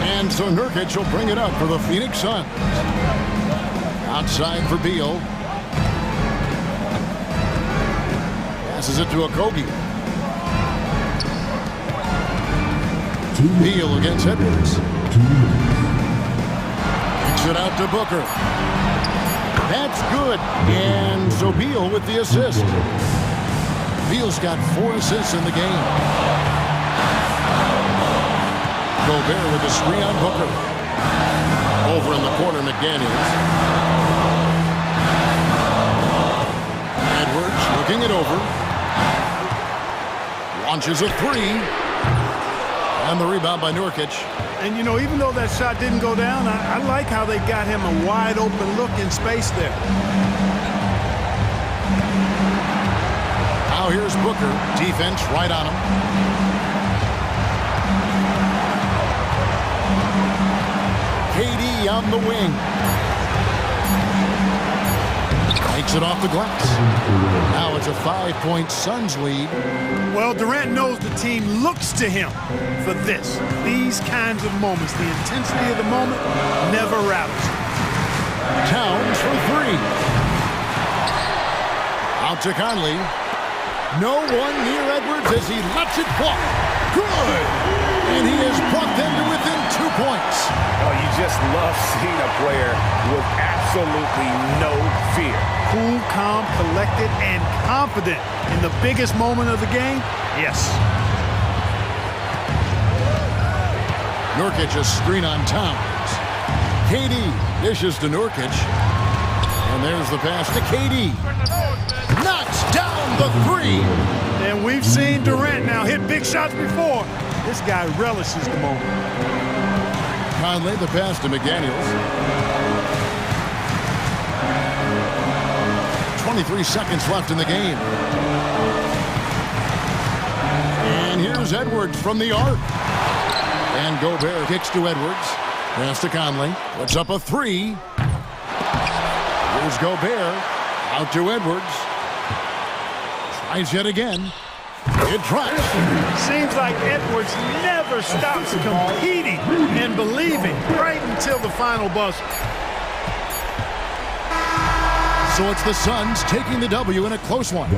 And so Nurkic will bring it up for the Phoenix Suns. Outside for Beal. Passes it to Okogie. Beal against Edwards. Kicks it out to Booker. That's good. And so Beal with the assist. Beal's got 4 assists in the game. Gobert with the screen on Booker. Over in the corner, McDaniels. Edwards looking it over. Launches a three. And the rebound by Nurkic. And, you know, even though that shot didn't go down, I like how they got him a wide open look in space there. Now here's Booker. Defense right on him. KD on the wing. Takes it off the glass. Now it's a 5-point Suns lead. Well, Durant knows the team looks to him for this. These kinds of moments, the intensity of the moment never rattles. Towns for three. Out to Conley. No one near Edwards as he lets it fly. Good! And he has brought them to within 2 points. Oh, you just love seeing a player with absolutely no fear. Cool, calm, collected, and confident in the biggest moment of the game? Yes. Nurkic a screen on Towns. KD dishes to Nurkic. And there's the pass to KD. Knocks down the three. And we've seen Durant now hit big shots before. This guy relishes the moment. Conley the pass to McDaniels. 23 seconds left in the game. And here's Edwards from the arc. And Gobert kicks to Edwards. Pass to Conley. Puts up a three. Here's Gobert. Out to Edwards. Tries yet again. It tracks. Seems like Edwards never stops competing and believing right until the final buzzer. So it's the Suns taking the W in a close one.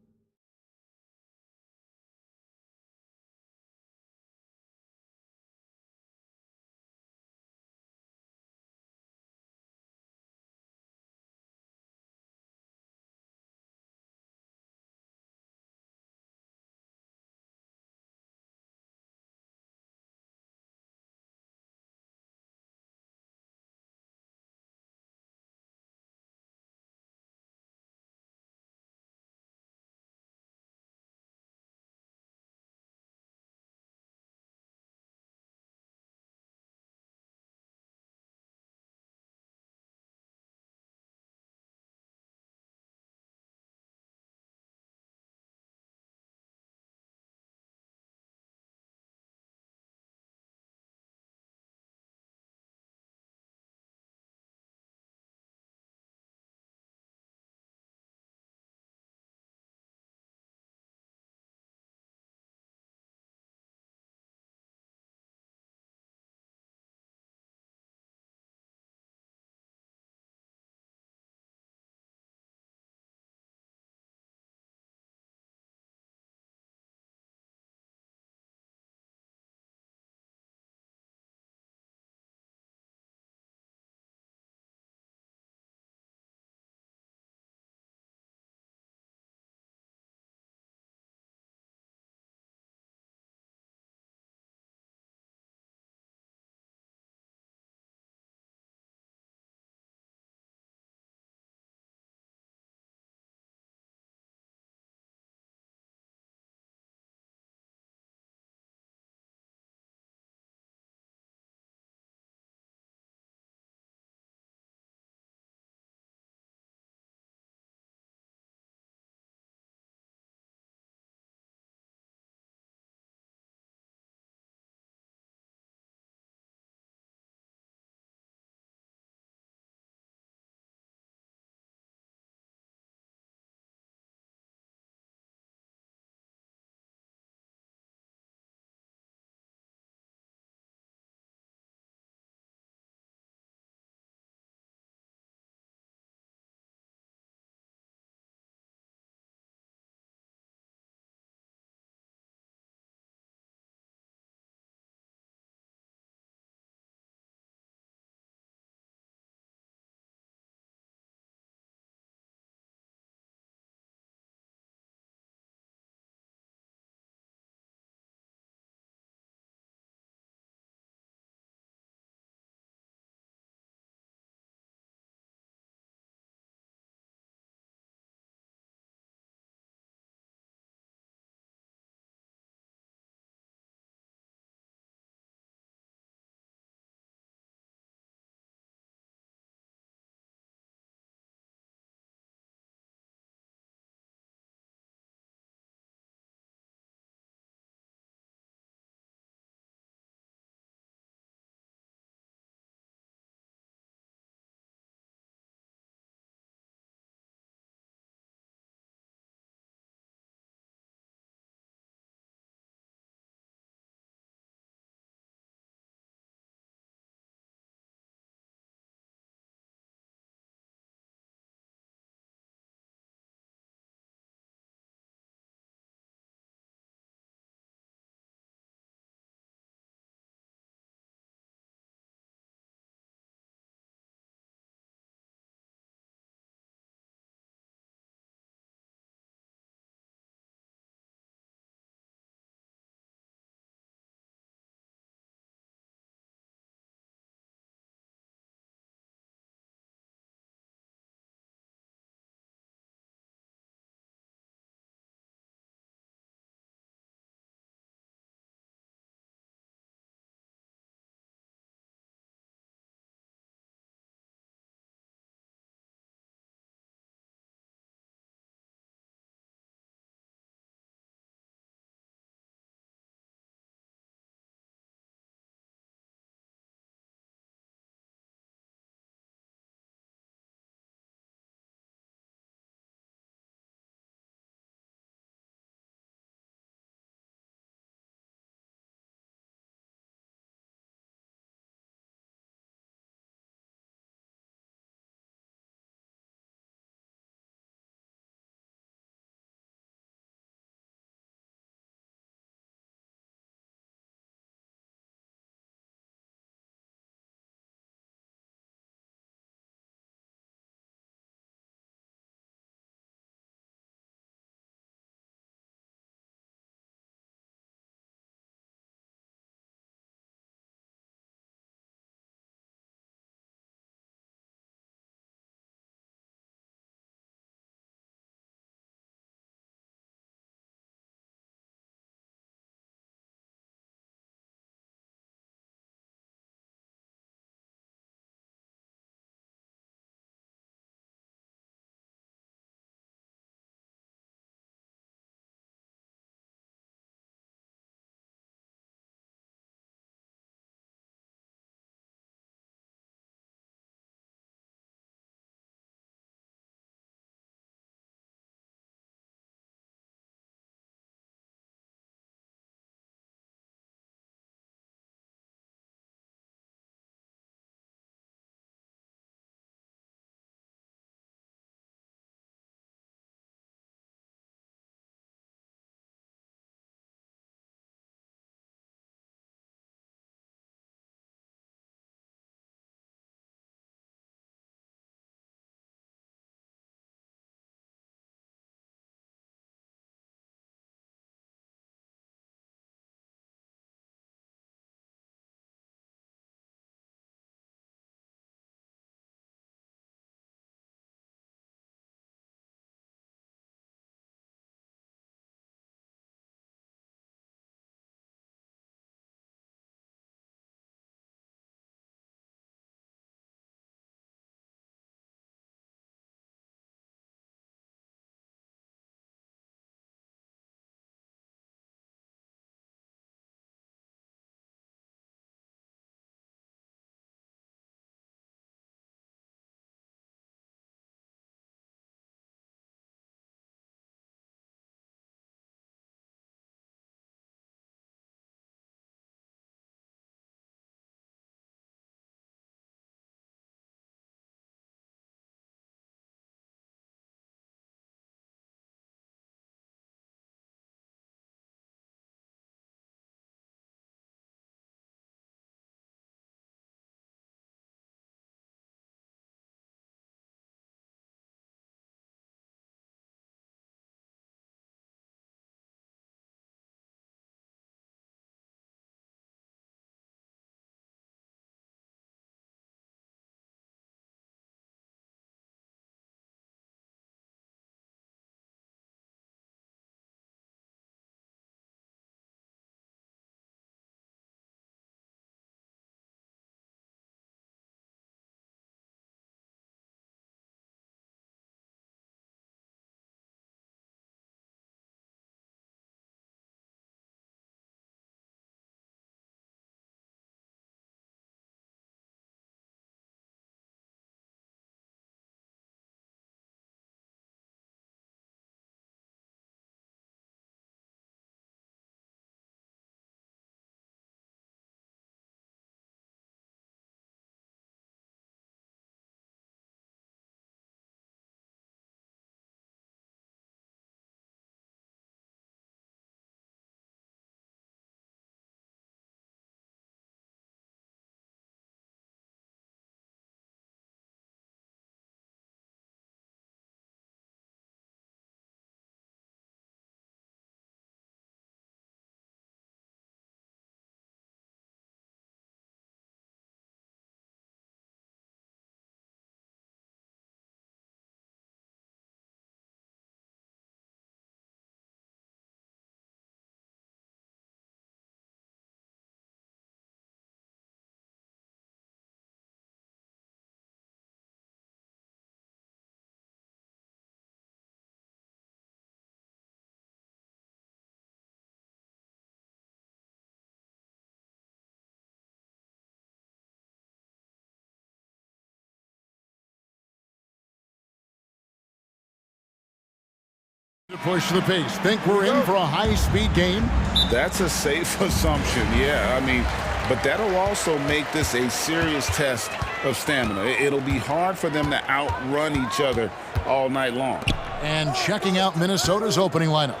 To push the pace. Think we're in for a high-speed game? That's a safe assumption, yeah. I mean, but that'll also make this a serious test of stamina. It'll be hard for them to outrun each other all night long. And checking out Minnesota's opening lineup.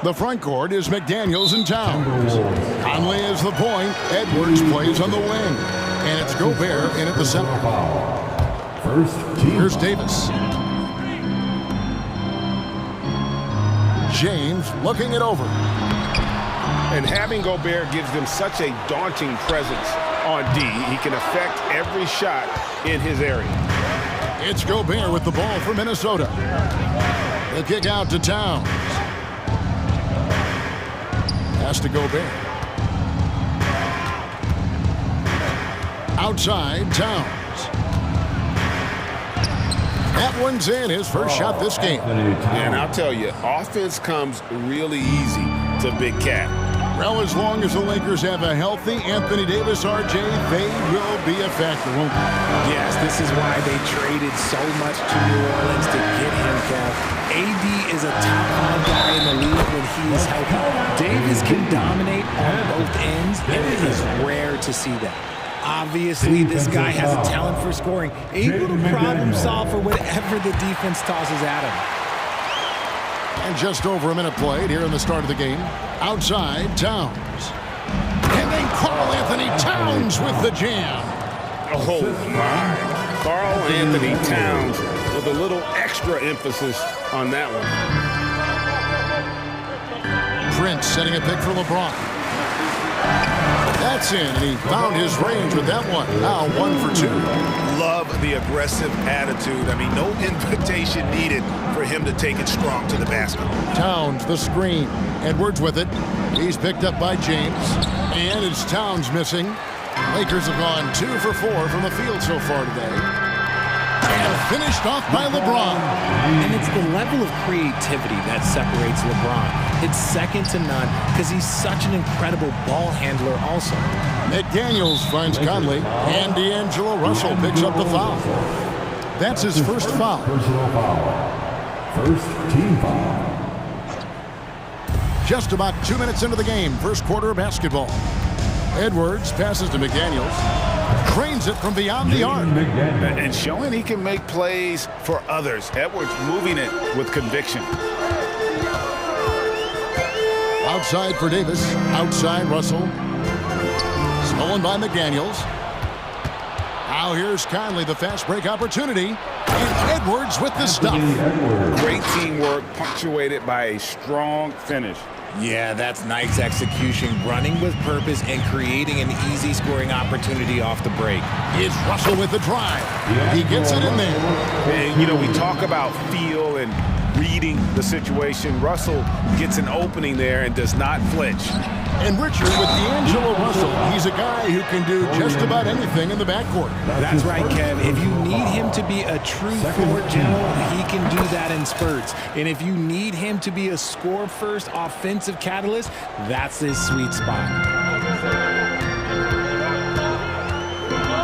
The front court is McDaniels and Towns. Conley is the point. Edwards plays on the wing. And it's Gobert in at the center. Here's Davis. James looking it over. And having Gobert gives them such a daunting presence on D. He can affect every shot in his area. It's Gobert with the ball for Minnesota. The kick out to Towns. Pass to Gobert. Outside, Towns. That one's in, his first shot this game. And I'll tell you, offense comes really easy to Big Cat. Well, as long as the Lakers have a healthy Anthony Davis, RJ, they will be a factor, won't they? Yes, this is why they traded so much to New Orleans to get him, Kev. AD is a top 5 guy in the league when he is healthy. Davis can dominate on both ends, and it is rare to see that. Obviously, this guy has a talent for scoring, able to problem solve for whatever the defense tosses at him. And just over a minute played here in the start of the game. Outside, Towns. And then Karl Anthony Towns with the jam. Oh, my. Karl Anthony Towns with a little extra emphasis on that one. Prince setting a pick for LeBron. That's in, and he found his range with that one. Now 1 for 2. Love the aggressive attitude. I mean, no invitation needed for him to take it strong to the basket. Towns, the screen. Edwards with it. He's picked up by James. And it's Towns missing. Lakers have gone 2 for 4 from the field so far today. And finished off by LeBron. And it's the level of creativity that separates LeBron. It's second to none because he's such an incredible ball handler also. McDaniels finds Conley, and D'Angelo Russell picks up the foul. That's his first foul. Personal foul. First team foul. Just about 2 minutes into the game, first quarter of basketball. Edwards passes to McDaniels. Cranes it from beyond the arc. And showing he can make plays for others. Edwards moving it with conviction. Outside for Davis. Outside Russell. Stolen by McDaniels. Now here's Conley, the fast break opportunity. And Edwards with the stop. Great teamwork punctuated by a strong finish. Yeah, that's nice execution, running with purpose and creating an easy scoring opportunity off the break. It's Russell with the drive. He gets it in there. And, you know, we talk about feel and reading the situation. Russell gets an opening there and does not flinch. And Richard with D'Angelo Russell. He's a guy who can do just about anything in the backcourt. That's right, Kev. If you need him to be a true floor general, he can do that in spurts. And if you need him to be a score-first offensive catalyst, that's his sweet spot.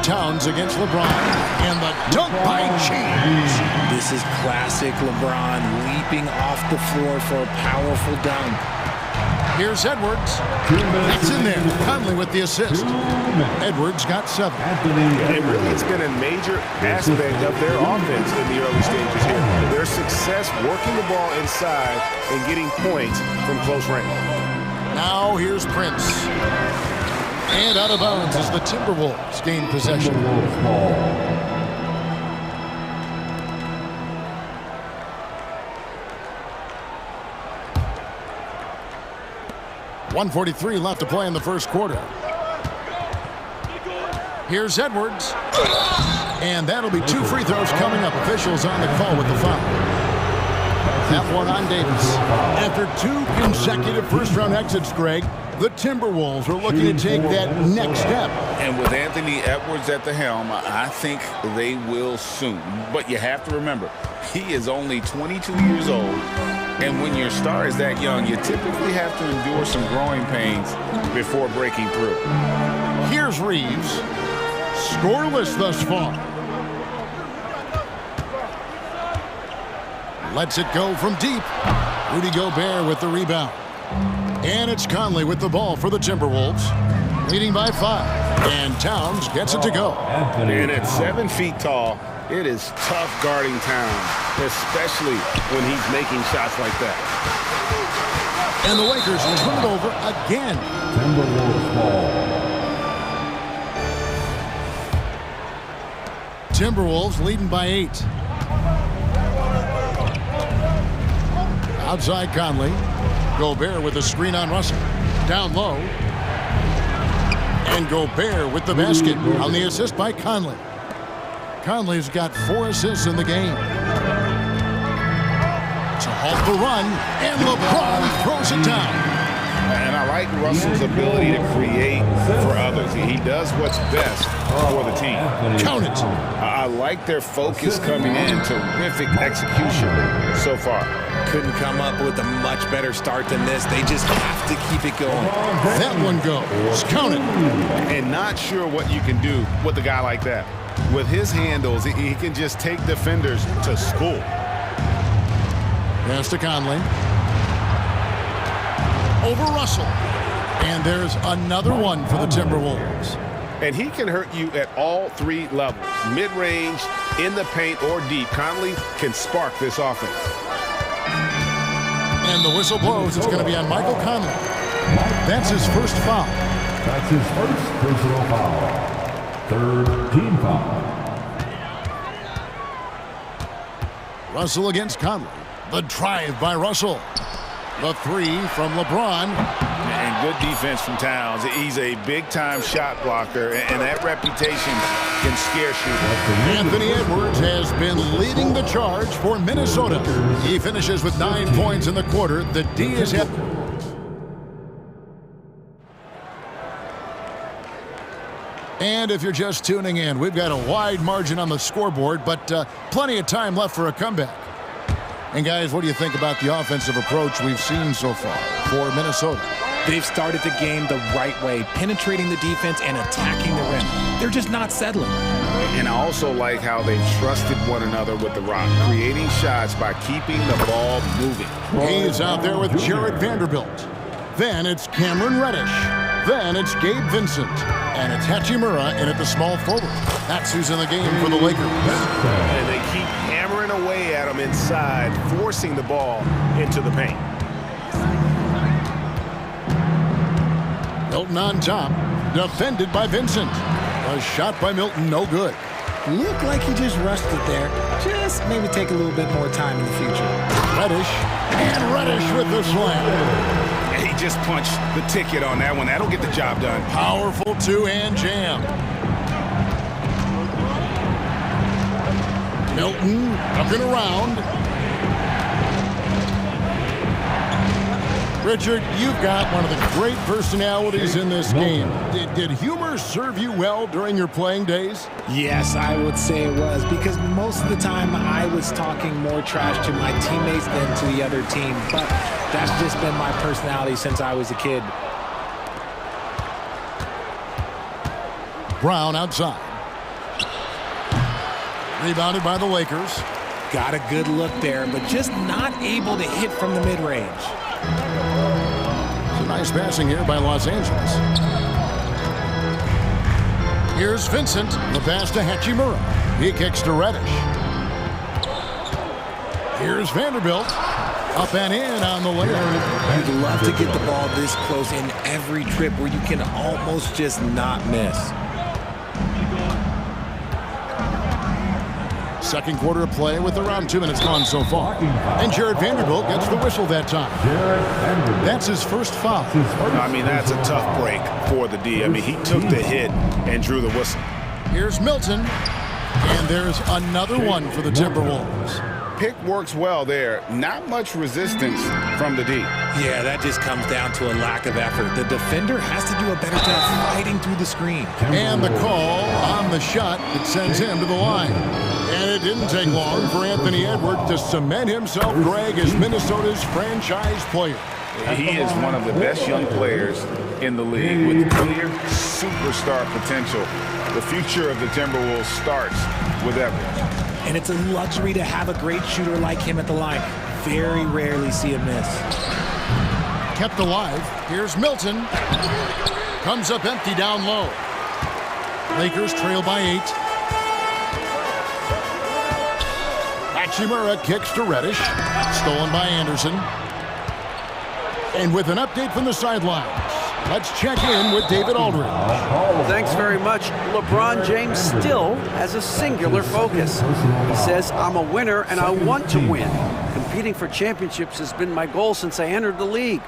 Towns against LeBron, and the dunk by James. This is classic LeBron leaping off the floor for a powerful dunk. Here's Edwards. That's in there. Conley with the assist. Edwards got 7. And really, it's been a major aspect of their offense in the early stages here. Their success working the ball inside and getting points from close range. Now here's Prince. And out of bounds as the Timberwolves gain possession. 1:43 left to play in the first quarter. Here's Edwards. And that'll be 2 free throws coming up. Officials on the call with the foul. That one on Davis. After 2 consecutive first-round exits, Greg, the Timberwolves are looking to take that next step. And with Anthony Edwards at the helm, I think they will soon. But you have to remember, he is only 22 years old. And when your star is that young, you typically have to endure some growing pains before breaking through. Here's Reeves. Scoreless thus far. Lets it go from deep. Rudy Gobert with the rebound. And it's Conley with the ball for the Timberwolves. Leading by 5. And Towns gets it to go. And at 7 feet tall, it is tough guarding Towns, especially when he's making shots like that. And the Lakers will turn it over again. Timberwolves ball. Timberwolves leading by 8. Outside Conley. Gobert with a screen on Russell. Down low. And Gobert with the basket on the assist by Conley. Conley's got 4 assists in the game. To halt the run, and LeBron throws it down. And I like Russell's ability to create for others. He does what's best for the team. Count it. I like their focus coming in. Terrific execution so far. Couldn't come up with a much better start than this. They just have to keep it going. That one goes. Count it. And not sure what you can do with a guy like that. With his handles, he can just take defenders to school. Pass to Conley. Over Russell. And there's another one for the Timberwolves. And he can hurt you at all 3 levels. Mid-range, in the paint, or deep. Conley can spark this offense. And the whistle blows. It's going to be on Michael Conley. That's his first foul. That's his first personal foul. 3rd team foul. Russell against Conley. The drive by Russell. The 3 from LeBron. And good defense from Towns. He's a big-time shot blocker, and that reputation can scare shooters. Anthony Edwards has been leading the charge for Minnesota. He finishes with 9 points in the quarter. The D is hit. And if you're just tuning in, we've got a wide margin on the scoreboard, but plenty of time left for a comeback. And guys, what do you think about the offensive approach we've seen so far for Minnesota? They've started the game the right way, penetrating the defense and attacking the rim. They're just not settling. And I also like how they've trusted one another with the rock, creating shots by keeping the ball moving. He's out there with Jared Vanderbilt. Then it's Cameron Reddish. Then it's Gabe Vincent. And it's Hachimura in at the small forward. That's who's in the game for the Lakers. And they keep hammering away at him inside, forcing the ball into the paint. Milton on top, defended by Vincent. A shot by Milton, no good. Looked like he just rushed it there. Just maybe take a little bit more time in the future. Reddish, and Reddish with the slam. And he just punched the ticket on that one. That'll get the job done. Powerful 2-hand jam. Milton looking around. Richard, you've got one of the great personalities in this game. Did humor serve you well during your playing days? Yes, I would say it was, because most of the time I was talking more trash to my teammates than to the other team. But that's just been my personality since I was a kid. Brown outside. Rebounded by the Lakers. Got a good look there, but just not able to hit from the mid-range. Some nice passing here by Los Angeles. Here's Vincent. The pass to Hachimura. He kicks to Reddish. Here's Vanderbilt. Up and in on the layup. You'd love to get the ball this close in every trip where you can almost just not miss. Second quarter of play with around 2 minutes gone so far. And Jared Vanderbilt gets the whistle that time. That's his first foul. I mean, that's a tough break for the D. I mean, he took the hit and drew the whistle. Here's Milton. And there's another one for the Timberwolves. Pick works well there. Not much resistance from the D. Yeah, that just comes down to a lack of effort. The defender has to do a better job fighting through the screen. And the call on the shot that sends him to the line. And it didn't take long for Anthony Edwards to cement himself, Greg, as Minnesota's franchise player. He is one of the best young players in the league with clear superstar potential. The future of the Timberwolves starts with Edwards. And it's a luxury to have a great shooter like him at the line. very rarely see a miss. Kept alive. Here's Milton. Comes up empty down low. Lakers trail by 8. Hachimura kicks to Reddish. Stolen by Anderson. And with an update from the sidelines, let's check in with David Aldridge. Thanks very much. LeBron James still has a singular focus. He says, I'm a winner and I want to win. Competing for championships has been my goal since I entered the league.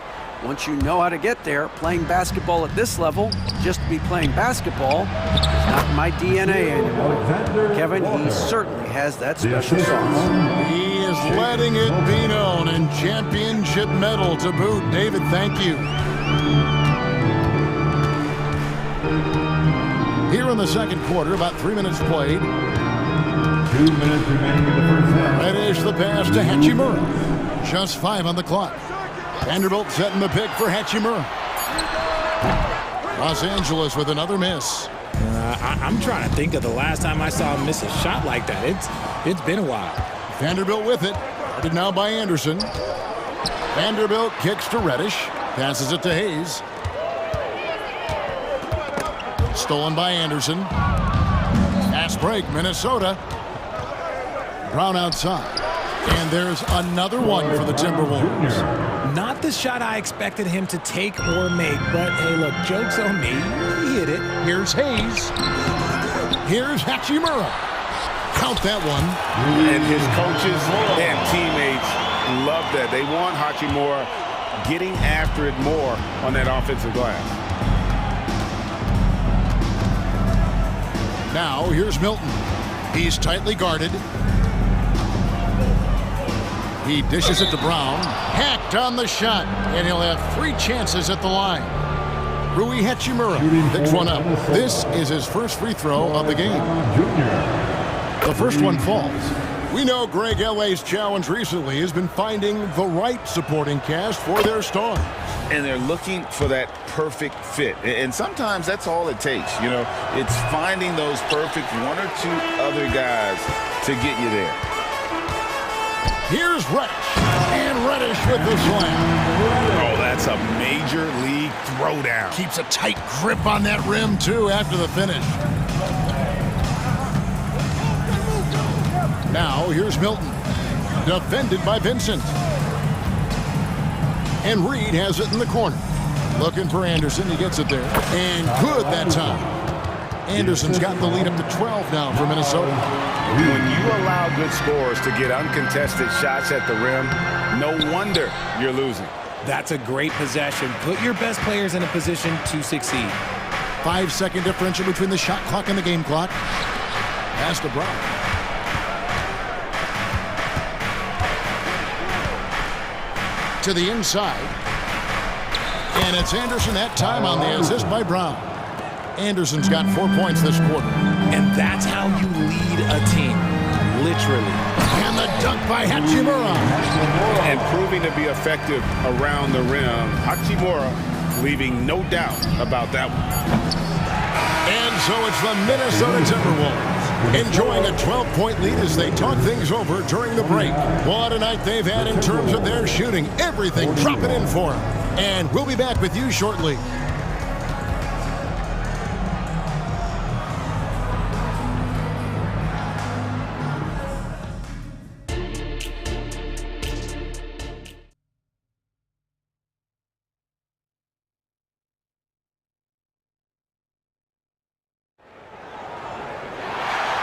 Once you know how to get there, playing basketball at this level, just to be playing basketball, is not my DNA anymore. Kevin, he certainly has that special sauce. He is letting it be known, and championship medal to boot. David, thank you. Here in the second quarter, about 3 minutes played. 2 minutes remaining in the first half. Reddish the pass to Hachimura. Just 5 on the clock. Vanderbilt setting the pick for Hachimura. Los Angeles with another miss. I'm trying to think of the last time I saw him miss a shot like that. It's been a while. Vanderbilt with it. Guarded now by Anderson. Vanderbilt kicks to Reddish. Passes it to Hayes. Stolen by Anderson. Fast break, Minnesota. Brown outside. And there's another one for the Timberwolves. Not the shot I expected him to take or make, but hey, look, joke's on me. He hit it. Here's Hayes. Here's Hachimura. Count that one. And his coaches and teammates love that. They want Hachimura getting after it more on that offensive glass. Now, here's Milton. He's tightly guarded. He dishes it to Brown. Hacked on the shot. And he'll have 3 chances at the line. Rui Hachimura picks one up. This is his first free throw of the game. The first one falls. We know Greg L.A.'s challenge recently has been finding the right supporting cast for their stars. And they're looking for that perfect fit. And sometimes that's all it takes. You know, it's finding those perfect 1 or 2 other guys to get you there. Here's Reddish. And Reddish with the slam. Oh, that's a major league throwdown. Keeps a tight grip on that rim, too, after the finish. Now, here's Milton. Defended by Vincent. And Reed has it in the corner. Looking for Anderson. He gets it there. And good that time. Anderson's got the lead up to 12 now for Minnesota. When you allow good scorers to get uncontested shots at the rim, no wonder you're losing. That's a great possession. Put your best players in a position to succeed. 5-second differential between the shot clock and the game clock. Pass to Brown. To the inside. And it's Anderson that time on the assist by Brown. Anderson's got 4 points this quarter. And that's how you lead a team. Literally. And the dunk by Hachimura. And proving to be effective around the rim. Hachimura leaving no doubt about that one. And so it's the Minnesota Timberwolves enjoying a 12-point lead as they talk things over during the break. What a night they've had in terms of their shooting. Everything dropping in for them. And we'll be back with you shortly.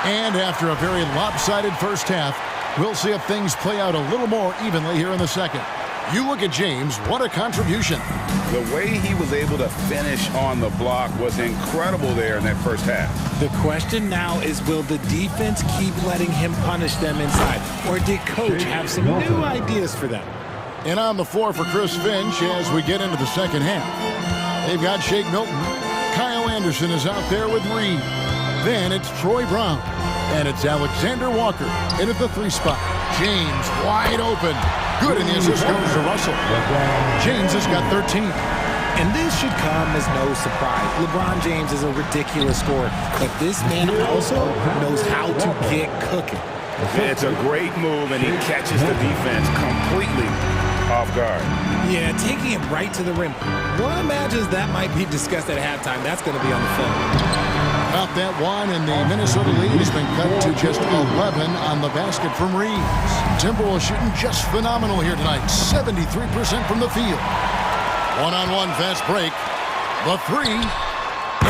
And after a very lopsided first half, we'll see if things play out a little more evenly here in the second. You look at James, what a contribution. The way he was able to finish on the block was incredible there in that first half. The question now is, will the defense keep letting him punish them inside? Or did Coach have some new ideas for them? And on the floor for Chris Finch as we get into the second half. They've got Shake Milton. Kyle Anderson is out there with Reed. Then it's Troy Brown. And it's Alexander Walker in at the 3 spot. James wide open. Good, and the assist goes to Russell. James has got 13. And this should come as no surprise. LeBron James is a ridiculous scorer, but this man also knows how to get cooking. It's a great move, and he catches the defense completely off guard. Yeah, taking it right to the rim. One imagines that might be discussed at halftime. That's going to be on the film. About that one, and the Minnesota lead has been cut to just 11 on the basket from Reeves. Timberwolves shooting just phenomenal here tonight. 73% from the field. One-on-one fast break. The three.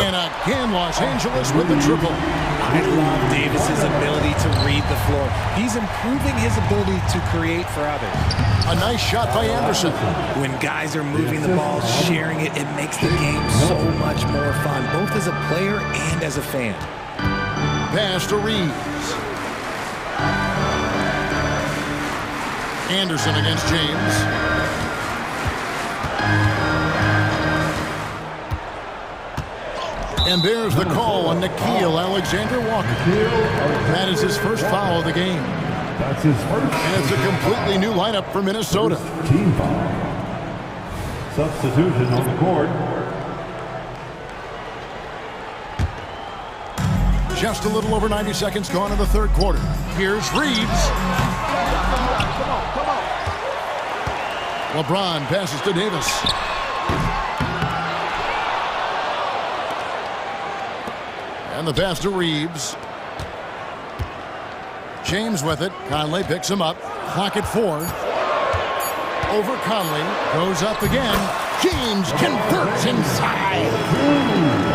And again, Los Angeles with the triple. I love Davis's ability to read the floor. He's improving his ability to create for others. A nice shot by Anderson. When guys are moving the ball, sharing it, it makes the game so much more fun, both as a player and as a fan. Pass to Reeves. Anderson against James. And there's the call on Nickeil Alexander-Walker. That is his first foul of the game. That's his first. And it's a completely new lineup for Minnesota. Team foul. Substitution on the court. Just a little over 90 seconds gone in the third quarter. Here's Reeves. LeBron passes to Davis. And the pass to Reeves. James with it. Conley picks him up. Clock at 4. Over Conley. Goes up again. James converts inside.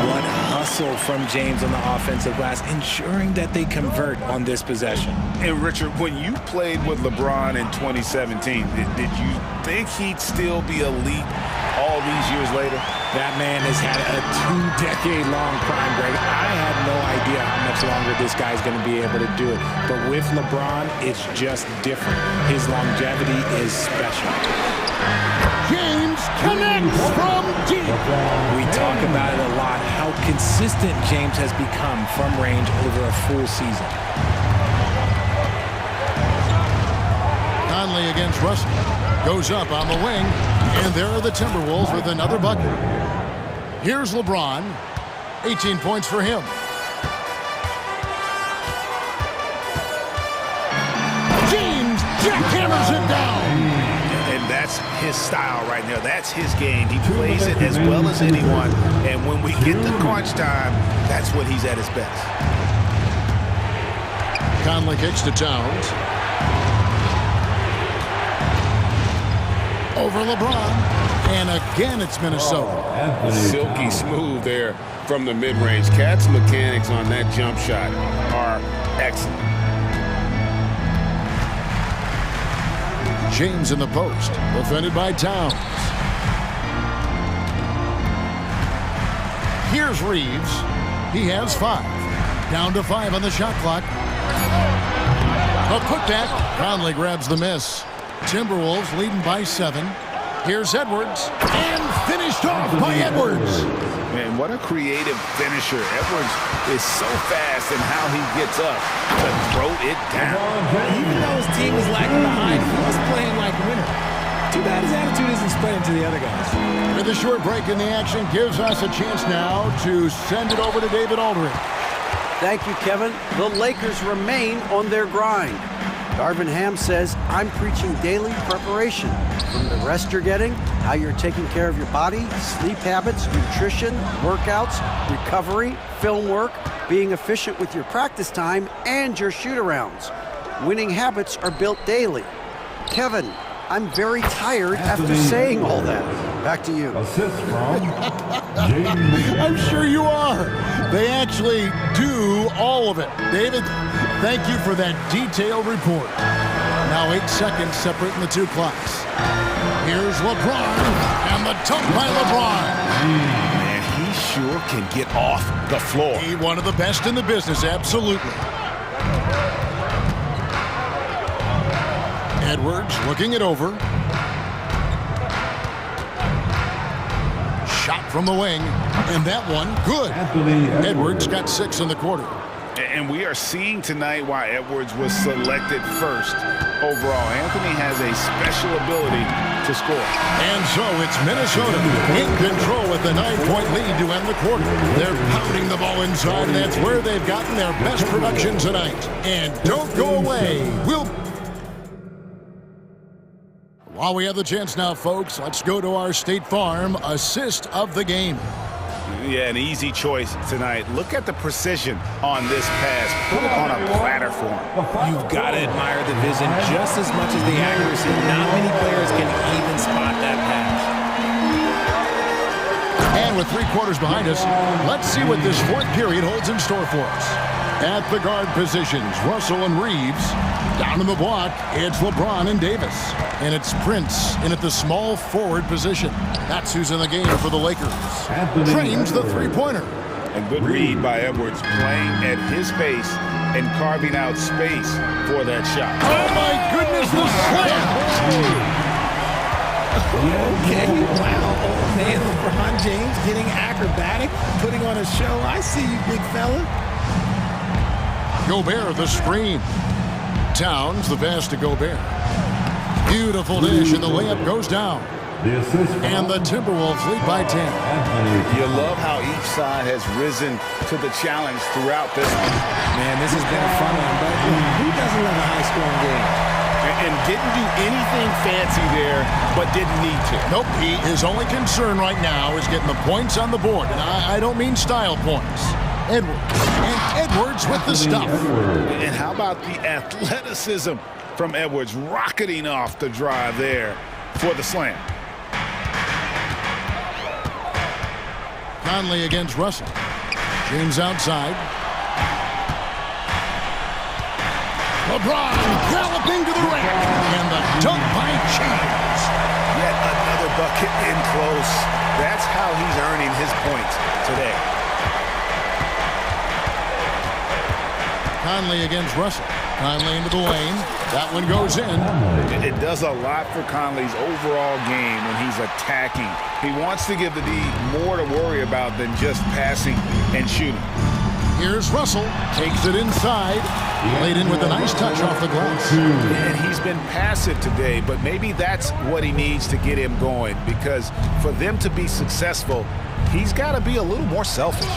What hustle from James on the offensive glass, ensuring that they convert on this possession. And Richard, when you played with LeBron in 2017, did you think he'd still be elite all these years later? That man has had a 2-decade-long prime, Greg. I had no idea how much longer this guy's going to be able to do it. But with LeBron, it's just different. His longevity is special. James connects from deep. We talk about it a lot, how consistent James has become from range over a full season. Conley against Russell. Goes up on the wing. And there are the Timberwolves with another bucket. Here's LeBron. 18 points for him. James jackhammers it down. And that's his style right now. That's his game. He plays it as well as anyone. And when we get to crunch time, that's when he's at his best. Conley kicks to Towns. Over LeBron. And again, it's Minnesota. Silky smooth there from the mid-range. Cat's mechanics on that jump shot are excellent. James in the post, defended by Towns. Here's Reeves. He has 5. Down to 5 on the shot clock. A putback. Conley grabs the miss. Timberwolves leading by 7. Here's Edwards, and finished off by Edwards. Man, what a creative finisher. Edwards is so fast in how he gets up to throw it down. Even though his team was lagging behind, he was playing like a winner. Too bad his attitude isn't spreading to the other guys. And the short break in the action gives us a chance now to send it over to David Aldridge. Thank you, Kevin. The Lakers remain on their grind. Darvin Ham says, I'm preaching daily preparation. From the rest you're getting, how you're taking care of your body, sleep habits, nutrition, workouts, recovery, film work, being efficient with your practice time, and your shoot-arounds. Winning habits are built daily. Kevin, I'm very tired after saying all that. Back to you. Assist from James. I'm sure you are. They actually do all of it. David, thank you for that detailed report. Now 8 seconds separating the two clocks. Here's LeBron, and the dunk by LeBron. Man, he sure can get off the floor. He one of the best in the business, absolutely. Edwards looking it over. Shot from the wing, and that one, good. Edwards got 6 in the quarter. And we are seeing tonight why Edwards was selected first overall. Anthony has a special ability to score. And so it's Minnesota in control with the 9-point lead to end the quarter. They're pounding the ball inside, and that's where they've gotten their best production tonight. And don't go away. While we have the chance now, folks, let's go to our State Farm assist of the game. Yeah, an easy choice tonight. Look at the precision on this pass. Put it on a platter for him. You've got to admire the vision just as much as the accuracy. Not many players can even spot that pass. And with 3 quarters behind us, let's see what this fourth period holds in store for us. At the guard positions, Russell and Reeves. Down in the block, it's LeBron and Davis. And it's Prince in at the small forward position. That's who's in the game for the Lakers. Trains the three-pointer. A good read by Edwards, playing at his pace and carving out space for that shot. Oh, my goodness, the slam! Okay, wow, old man LeBron James getting acrobatic, putting on a show. I see you, big fella. Gobert, the screen. Towns, the pass to Gobert. Beautiful dish, and the layup goes down. And the Timberwolves lead by 10. You love how each side has risen to the challenge throughout this one. Man, this has been a fun one, but who doesn't love a high-scoring game? And didn't do anything fancy there, but didn't need to. Nope, his only concern right now is getting the points on the board. And I don't mean style points. Edwards. And Edwards with the stuff. And how about the athleticism from Edwards rocketing off the drive there for the slam. Conley against Russell. James outside. LeBron galloping to the rim. And the dunk by James. Yet another bucket in close. That's how he's earning his points today. Conley against Russell. Conley into the lane. That one goes in. It does a lot for Conley's overall game when he's attacking. He wants to give the D more to worry about than just passing and shooting. Here's Russell. Takes it inside. Laid in with a nice touch off the glass. And he's been passive today, but maybe that's what he needs to get him going, because for them to be successful, he's got to be a little more selfish.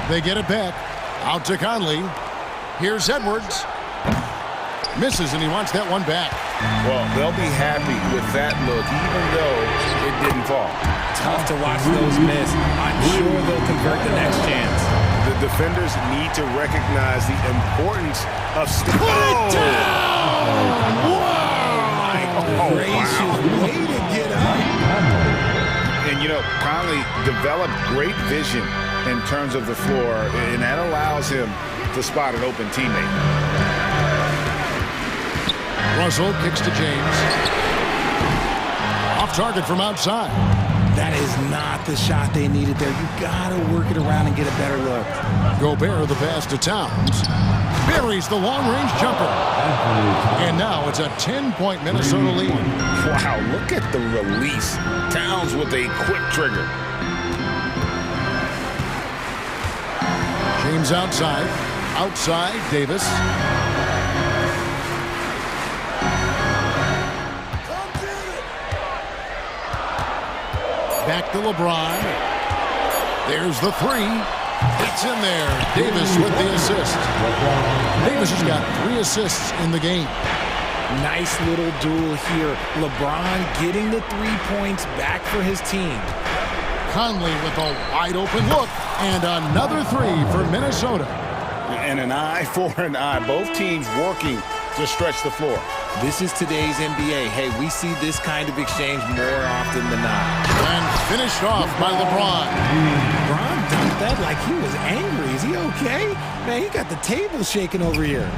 They get it back. Out to Conley. Here's Edwards. Misses, and he wants that one back. Well, they'll be happy with that look, even though it didn't fall. Tough to watch those miss. I'm sure they'll convert the next chance. The defenders need to recognize the importance of Way to get up. And, you know, Conley developed great vision in terms of the floor, and that allows him to spot an open teammate. Russell kicks to James. Off target from outside. That is not the shot they needed there. You got to work it around and get a better look. Gobert, the pass to Towns. Buries the long-range jumper. And now it's a 10-point Minnesota lead. Wow, look at the release. Towns with a quick trigger. James outside. Outside, Davis. Back to LeBron. There's the three. It's in there. Davis with the assist. Davis has got 3 assists in the game. Nice little duel here. LeBron getting the 3 points back for his team. Conley with a wide open look. And another 3 for Minnesota. And an eye for an eye. Both teams working to stretch the floor. This is today's NBA. Hey, we see this kind of exchange more often than not. And finished off by LeBron. LeBron dunked that like he was angry. Is he okay? Man, he got the table shaking over here.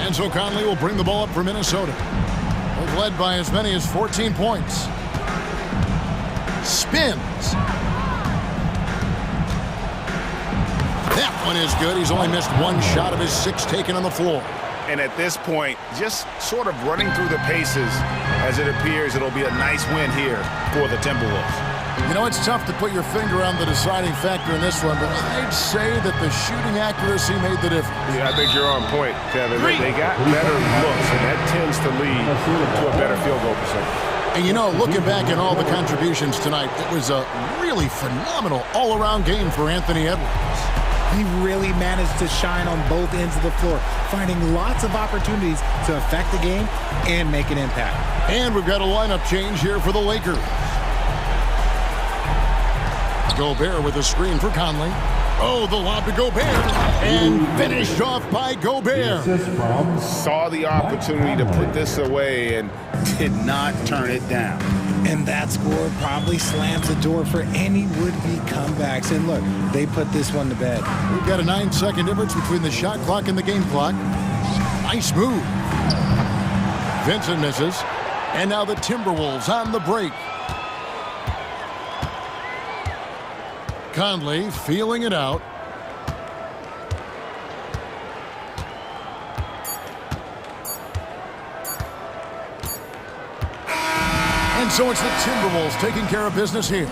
And so Conley will bring the ball up for Minnesota. They've led by as many as 14 points. Spins. That one is good. He's only missed 1 shot of his 6 taken on the floor. And at this point, just sort of running through the paces as it appears it'll be a nice win here for the Timberwolves. You know, it's tough to put your finger on the deciding factor in this one, but I'd say that the shooting accuracy made the difference. Yeah, I think you're on point, Kevin. They got better looks, and that tends to lead to a better field goal percentage. And you know, looking back at all the contributions tonight, it was a really phenomenal all-around game for Anthony Edwards. He really managed to shine on both ends of the floor, finding lots of opportunities to affect the game and make an impact. And we've got a lineup change here for the Lakers. Gobert with a screen for Conley. Oh, the lob to Gobert. And finished off by Gobert. Saw the opportunity to put this away and did not turn it down. And that score probably slams the door for any would-be comebacks. And look, they put this one to bed. We've got a 9-second difference between the shot clock and the game clock. Nice move. Vincent misses. And now the Timberwolves on the break. Conley feeling it out. And so it's the Timberwolves taking care of business here.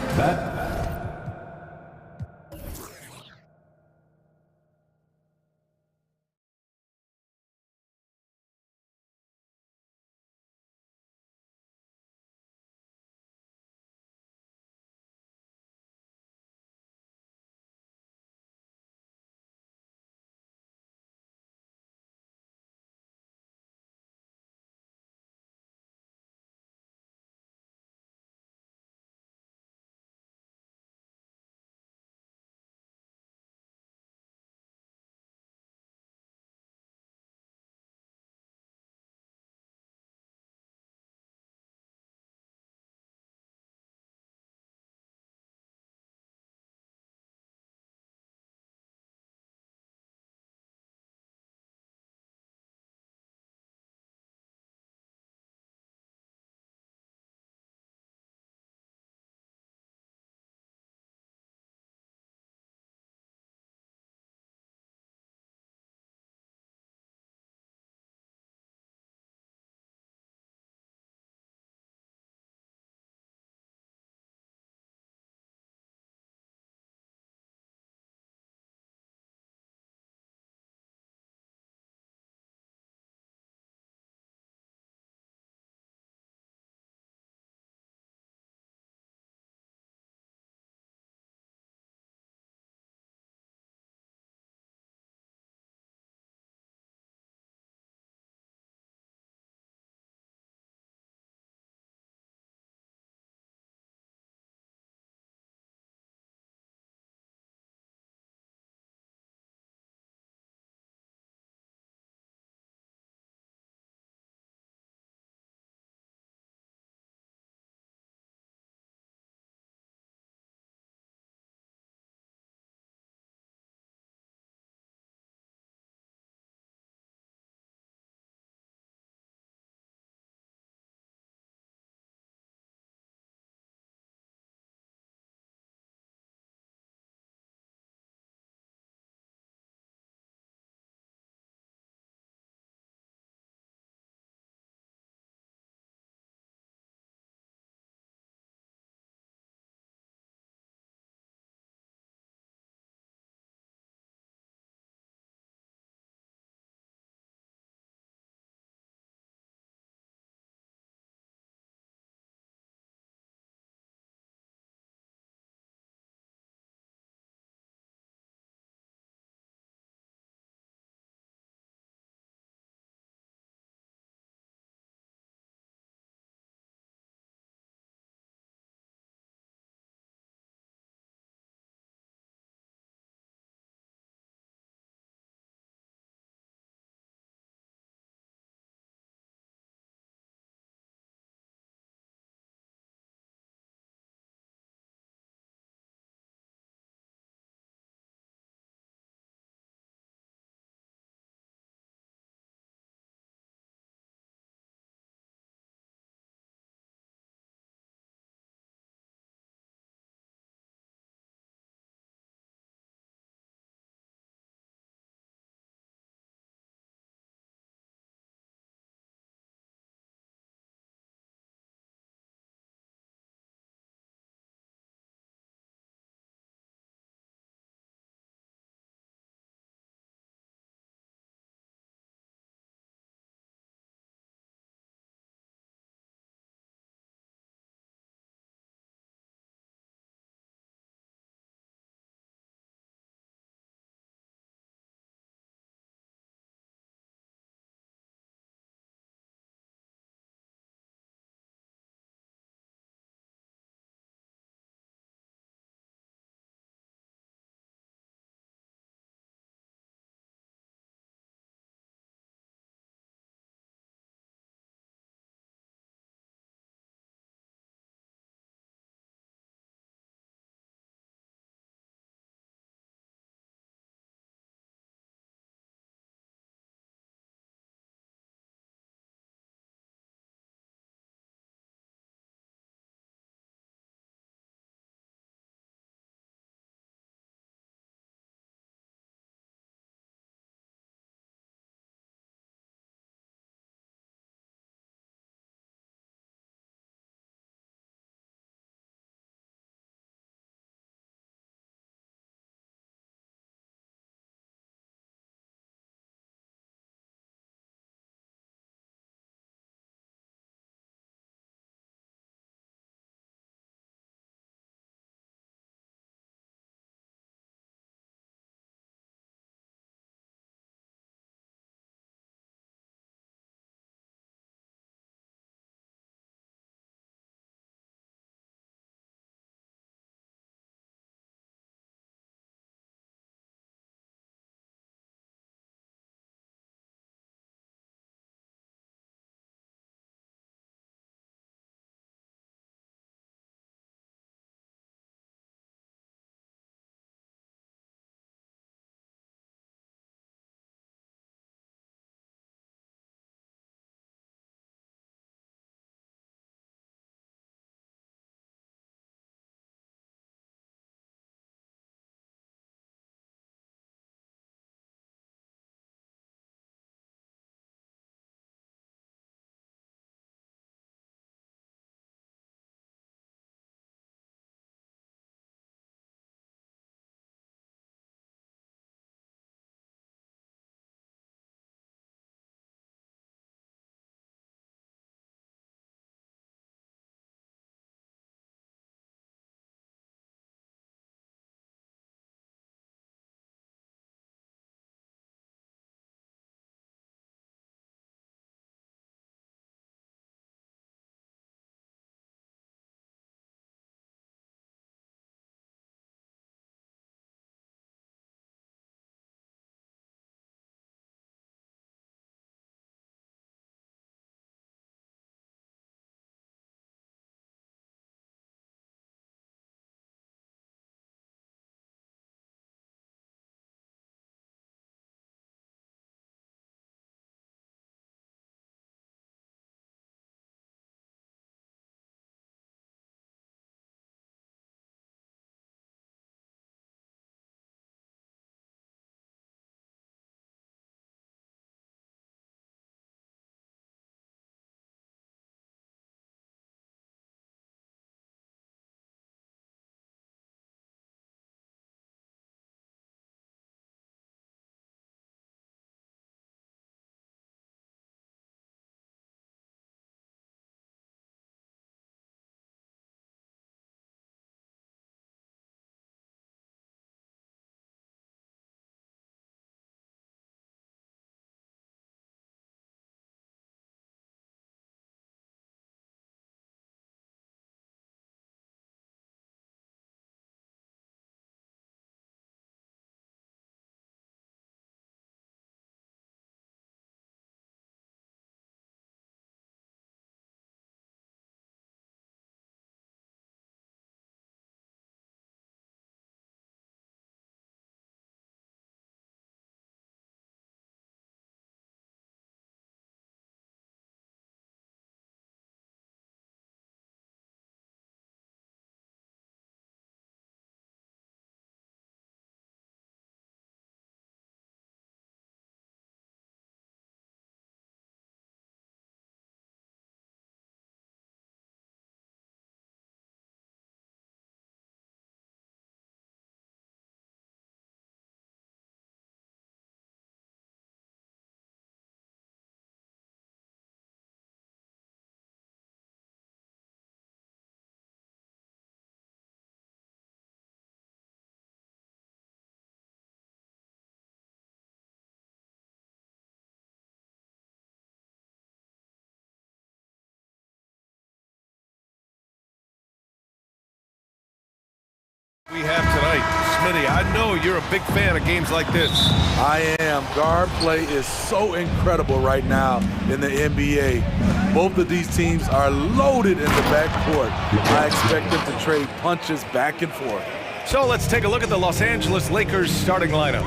We have tonight. Smitty, I know you're a big fan of games like this. I am. Guard play is so incredible right now in the NBA. Both of these teams are loaded in the backcourt. I expect them to trade punches back and forth. So let's take a look at the Los Angeles Lakers starting lineup.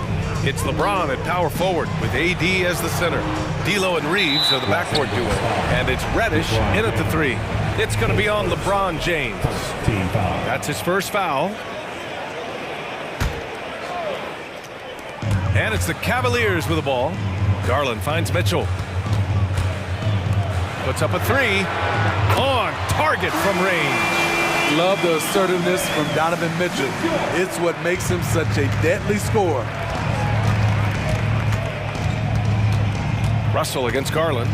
It's LeBron at power forward with AD as the center. D'Lo and Reeves are the backcourt duo. And it's Reddish in at the 3. It's going to be on LeBron James. That's his first foul. And it's the Cavaliers with the ball. Garland finds Mitchell. Puts up a 3. On target from range. Love the assertiveness from Donovan Mitchell. It's what makes him such a deadly scorer. Russell against Garland.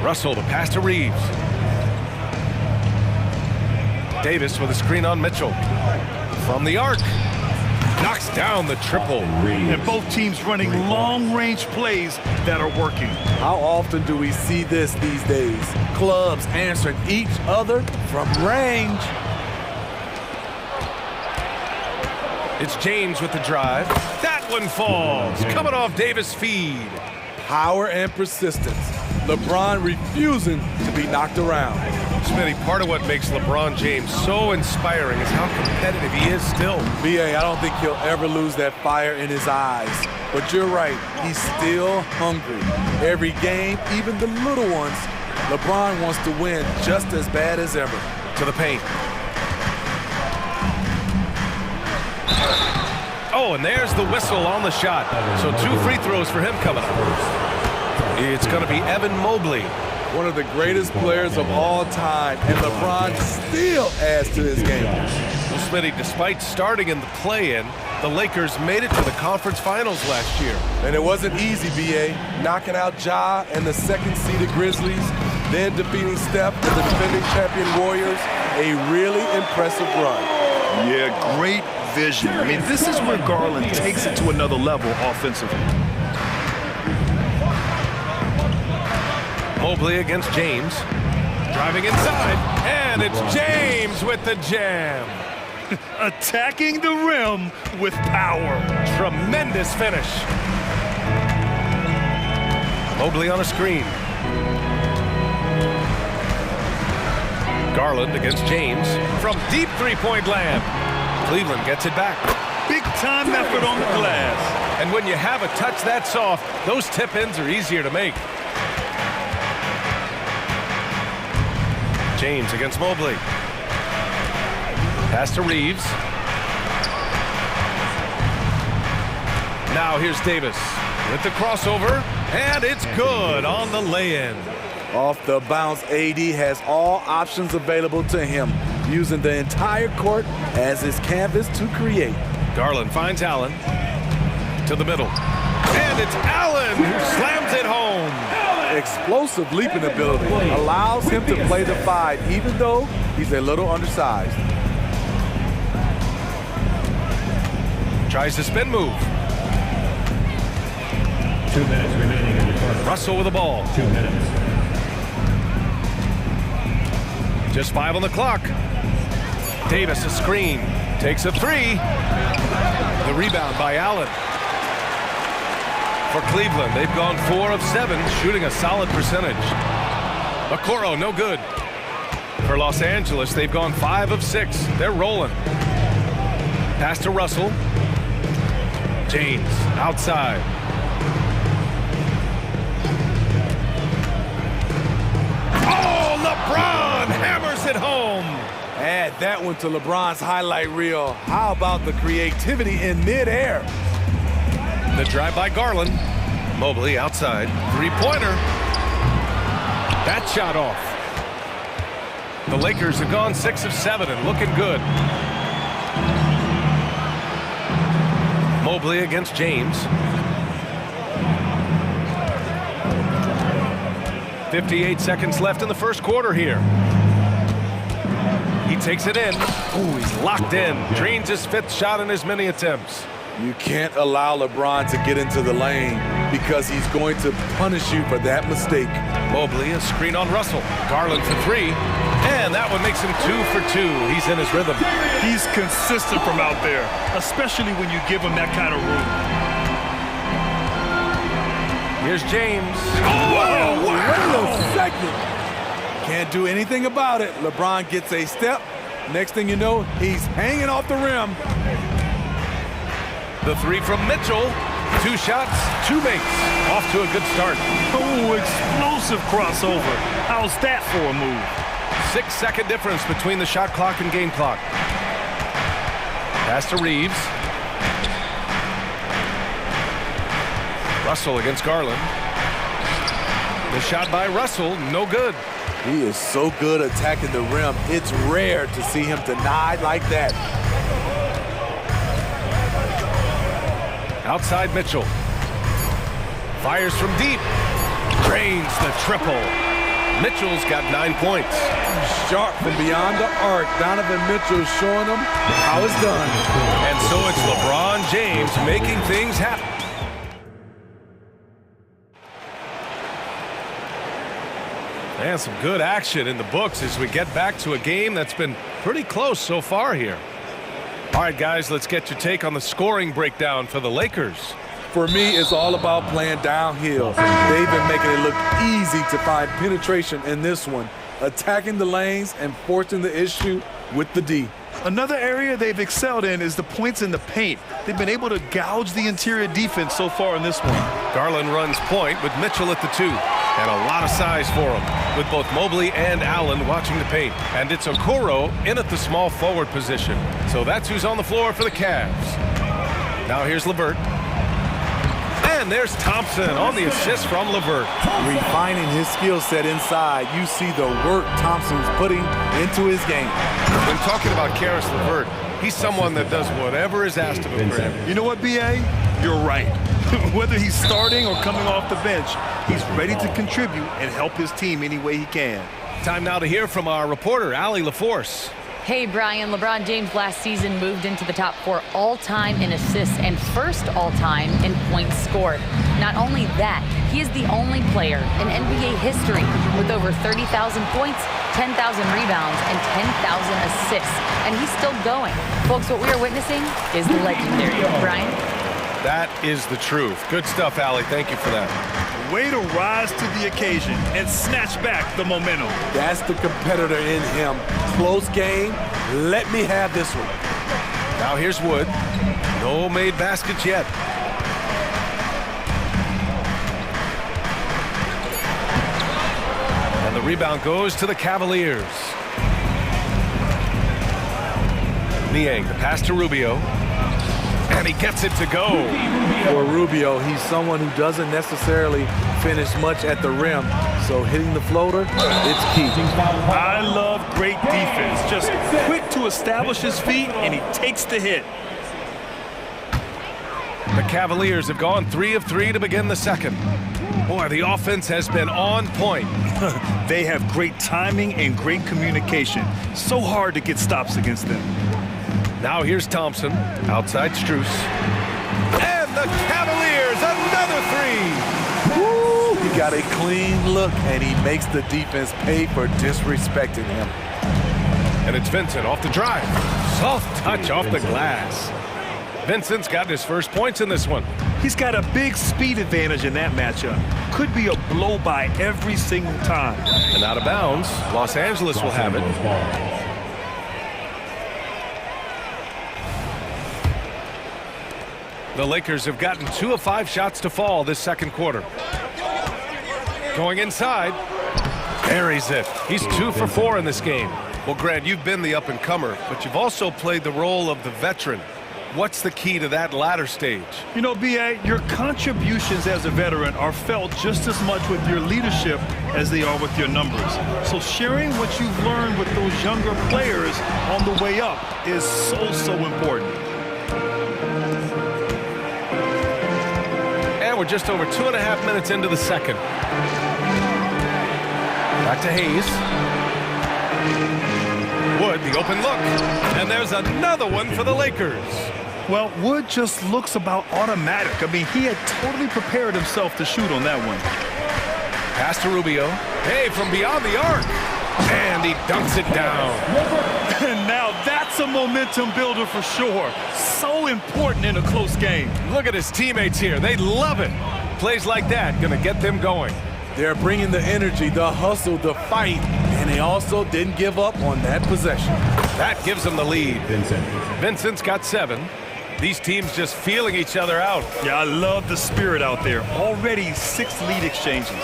Russell, the pass to Reeves. Davis with a screen on Mitchell. From the arc. Knocks down the triple. And both teams running long-range plays that are working. How often do we see this these days? Clubs answering each other from range. It's James with the drive. That one falls. Coming off Davis' feed. Power and persistence. LeBron refusing to be knocked around. Smitty, part of what makes LeBron James so inspiring is how competitive he is still. B.A., I don't think he'll ever lose that fire in his eyes. But you're right, he's still hungry. Every game, even the little ones, LeBron wants to win just as bad as ever. To the paint. Oh, and there's the whistle on the shot. So 2 free throws for him coming up. It's going to be Evan Mobley. One of the greatest players of all time, and LeBron still adds to his game. Well, Smitty, despite starting in the play-in, the Lakers made it to the conference finals last year. And it wasn't easy, B.A. Knocking out Ja and the second-seeded Grizzlies, then defeating Steph and the defending champion Warriors. A really impressive run. Yeah, great vision. I mean, this is where Garland takes it to another level offensively. Mobley against James. Driving inside, and it's James with the jam. Attacking the rim with power. Tremendous finish. Mobley on a screen. Garland against James from deep three-point land. Cleveland gets it back. Big-time effort on the glass. And when you have a touch that soft, those tip-ins are easier to make. James against Mobley. Pass to Reeves. Now here's Davis with the crossover, and it's good on the lay-in. Off the bounce, AD has all options available to him, using the entire court as his canvas to create. Garland finds Allen to the middle, and it's Allen who slams it home. Explosive leaping ability allows him to play the 5, even though he's a little undersized. Tries to spin move. 2 minutes remaining in the first. Russell with the ball. 2 minutes. Just 5 on the clock. Davis a screen. Takes a 3. The rebound by Allen. For Cleveland, they've gone 4 of 7, shooting a solid percentage. Okoro, no good. For Los Angeles, they've gone 5 of 6. They're rolling. Pass to Russell. James outside. Oh, LeBron hammers it home. Add that one to LeBron's highlight reel. How about the creativity in midair? The drive by Garland. Mobley outside. Three-pointer. That shot off. The Lakers have gone 6 of 7 and looking good. Mobley against James. 58 seconds left in the first quarter here. He takes it in. Ooh, he's locked in. Drains his 5th shot in as many attempts. You can't allow LeBron to get into the lane. because he's going to punish you for that mistake. Mobley, a screen on Russell. Garland for three. And that one makes him 2 for 2. He's in his rhythm. He's consistent from out there, especially when you give him that kind of room. Here's James. Oh, wait a second. Can't do anything about it. LeBron gets a step. Next thing you know, he's hanging off the rim. The three from Mitchell. 2 shots, 2 makes. Off to a good start. Oh, explosive crossover. How's that for a move? 6-second difference between the shot clock and game clock. Pass to Reeves. Russell against Garland. The shot by Russell, no good. He is so good attacking the rim. It's rare to see him denied like that. Outside Mitchell. Fires from deep. Drains the triple. Mitchell's got 9 points. Sharp from beyond the arc. Donovan Mitchell showing them how it's done. And so it's LeBron James making things happen. And some good action in the books as we get back to a game that's been pretty close so far here. All right, guys, let's get your take on the scoring breakdown for the Lakers. For me, it's all about playing downhill. They've been making it look easy to find penetration in this one, attacking the lanes and forcing the issue with the D. Another area they've excelled in is the points in the paint. They've been able to gouge the interior defense so far in this one. Garland runs point with Mitchell at the 2. And a lot of size for him, with both Mobley and Allen watching the paint. And it's Okoro in at the small forward position. So that's who's on the floor for the Cavs. Now here's LeVert. And there's Thompson on the assist from LeVert. Refining his skill set inside, you see the work Thompson's putting into his game. When talking about Karis LeVert, he's someone that does whatever is asked of him. You know what, B.A.? You're right. Whether he's starting or coming off the bench, he's ready to contribute and help his team any way he can. Time now to hear from our reporter, Allie LaForce. Hey, Brian. LeBron James last season moved into the top 4 all-time in assists and first all-time in points scored. Not only that, he is the only player in NBA history with over 30,000 points, 10,000 rebounds, and 10,000 assists. And he's still going. Folks, what we are witnessing is legendary. Brian? That is the truth. Good stuff, Allie. Thank you for that. Way to rise to the occasion and snatch back the momentum. That's the competitor in him. Close game. Let me have this one. Now here's Wood. No made baskets yet. And the rebound goes to the Cavaliers. Niang, the pass to Rubio. And he gets it to go. For Rubio, he's someone who doesn't necessarily finish much at the rim. So hitting the floater, it's key. I love great defense. Just quick to establish his feet, and he takes the hit. The Cavaliers have gone 3 of 3 to begin the second. Boy, the offense has been on point. They have great timing and great communication. So hard to get stops against them. Now here's Thompson, outside Strus. And the Cavaliers, another 3! Woo! He got a clean look, and he makes the defense pay for disrespecting him. And it's Vincent off the drive. Soft touch off the glass. Vincent's got his first points in this one. He's got a big speed advantage in that matchup. Could be a blow by every single time. And out of bounds, Los Angeles will have it. The Lakers have gotten 2 of 5 shots to fall this second quarter. Going inside. Buries it. He's 2 for 4 in this game. Well, Grant, you've been the up-and-comer, but you've also played the role of the veteran. What's the key to that latter stage? You know, B.A., your contributions as a veteran are felt just as much with your leadership as they are with your numbers. So sharing what you've learned with those younger players on the way up is so important. And we're just over 2.5 minutes into the second. Back to Hayes. Wood, the open look. And there's another one for the Lakers. Well, Wood just looks about automatic. I mean, he had totally prepared himself to shoot on that one. Pass to Rubio. Hey, from beyond the arc. And he dunks it down. And now that's a momentum builder for sure. So important in a close game. Look at his teammates here. They love it. Plays like that gonna get them going. They're bringing the energy, the hustle, the fight, and they also didn't give up on that possession. That gives them the lead. Vincent's got 7. These teams just feeling each other out. Yeah, I love the spirit out there. Already 6 lead exchanges.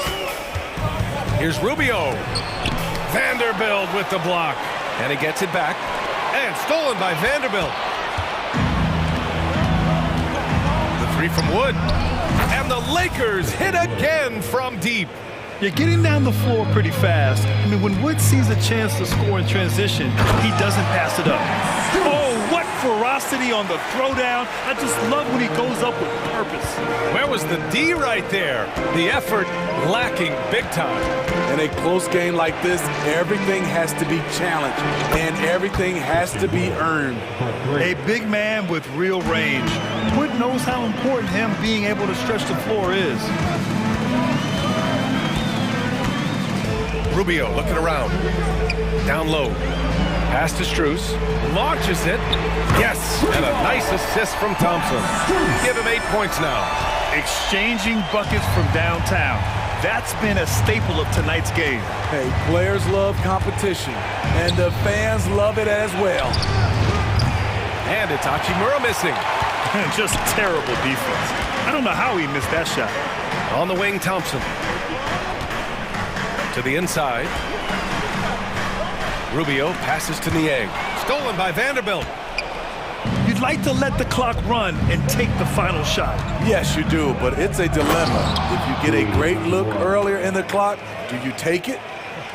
Here's Rubio. Vanderbilt with the block. And he gets it back. And stolen by Vanderbilt. The 3 from Wood. And the Lakers hit again from deep. You're getting down the floor pretty fast. I mean, when Wood sees a chance to score in transition, he doesn't pass it up. Oh, what ferocity on the throwdown. I just love when he goes up with purpose. Where was the D right there? The effort lacking big time. In a close game like this, everything has to be challenged, and everything has to be earned. A big man with real range. Wood knows how important him being able to stretch the floor is. Rubio looking around. Down low. Pass to Strus. Launches it. Yes! And a nice assist from Thompson. Give him 8 points now. Exchanging buckets from downtown. That's been a staple of tonight's game. Hey, players love competition, and the fans love it as well. And it's Hachimura missing. Just terrible defense. I don't know how he missed that shot. On the wing, Thompson. To the inside. Rubio passes to Niang. Stolen by Vanderbilt. You'd like to let the clock run and take the final shot. Yes, you do, but it's a dilemma. If you get a great look earlier in the clock, do you take it?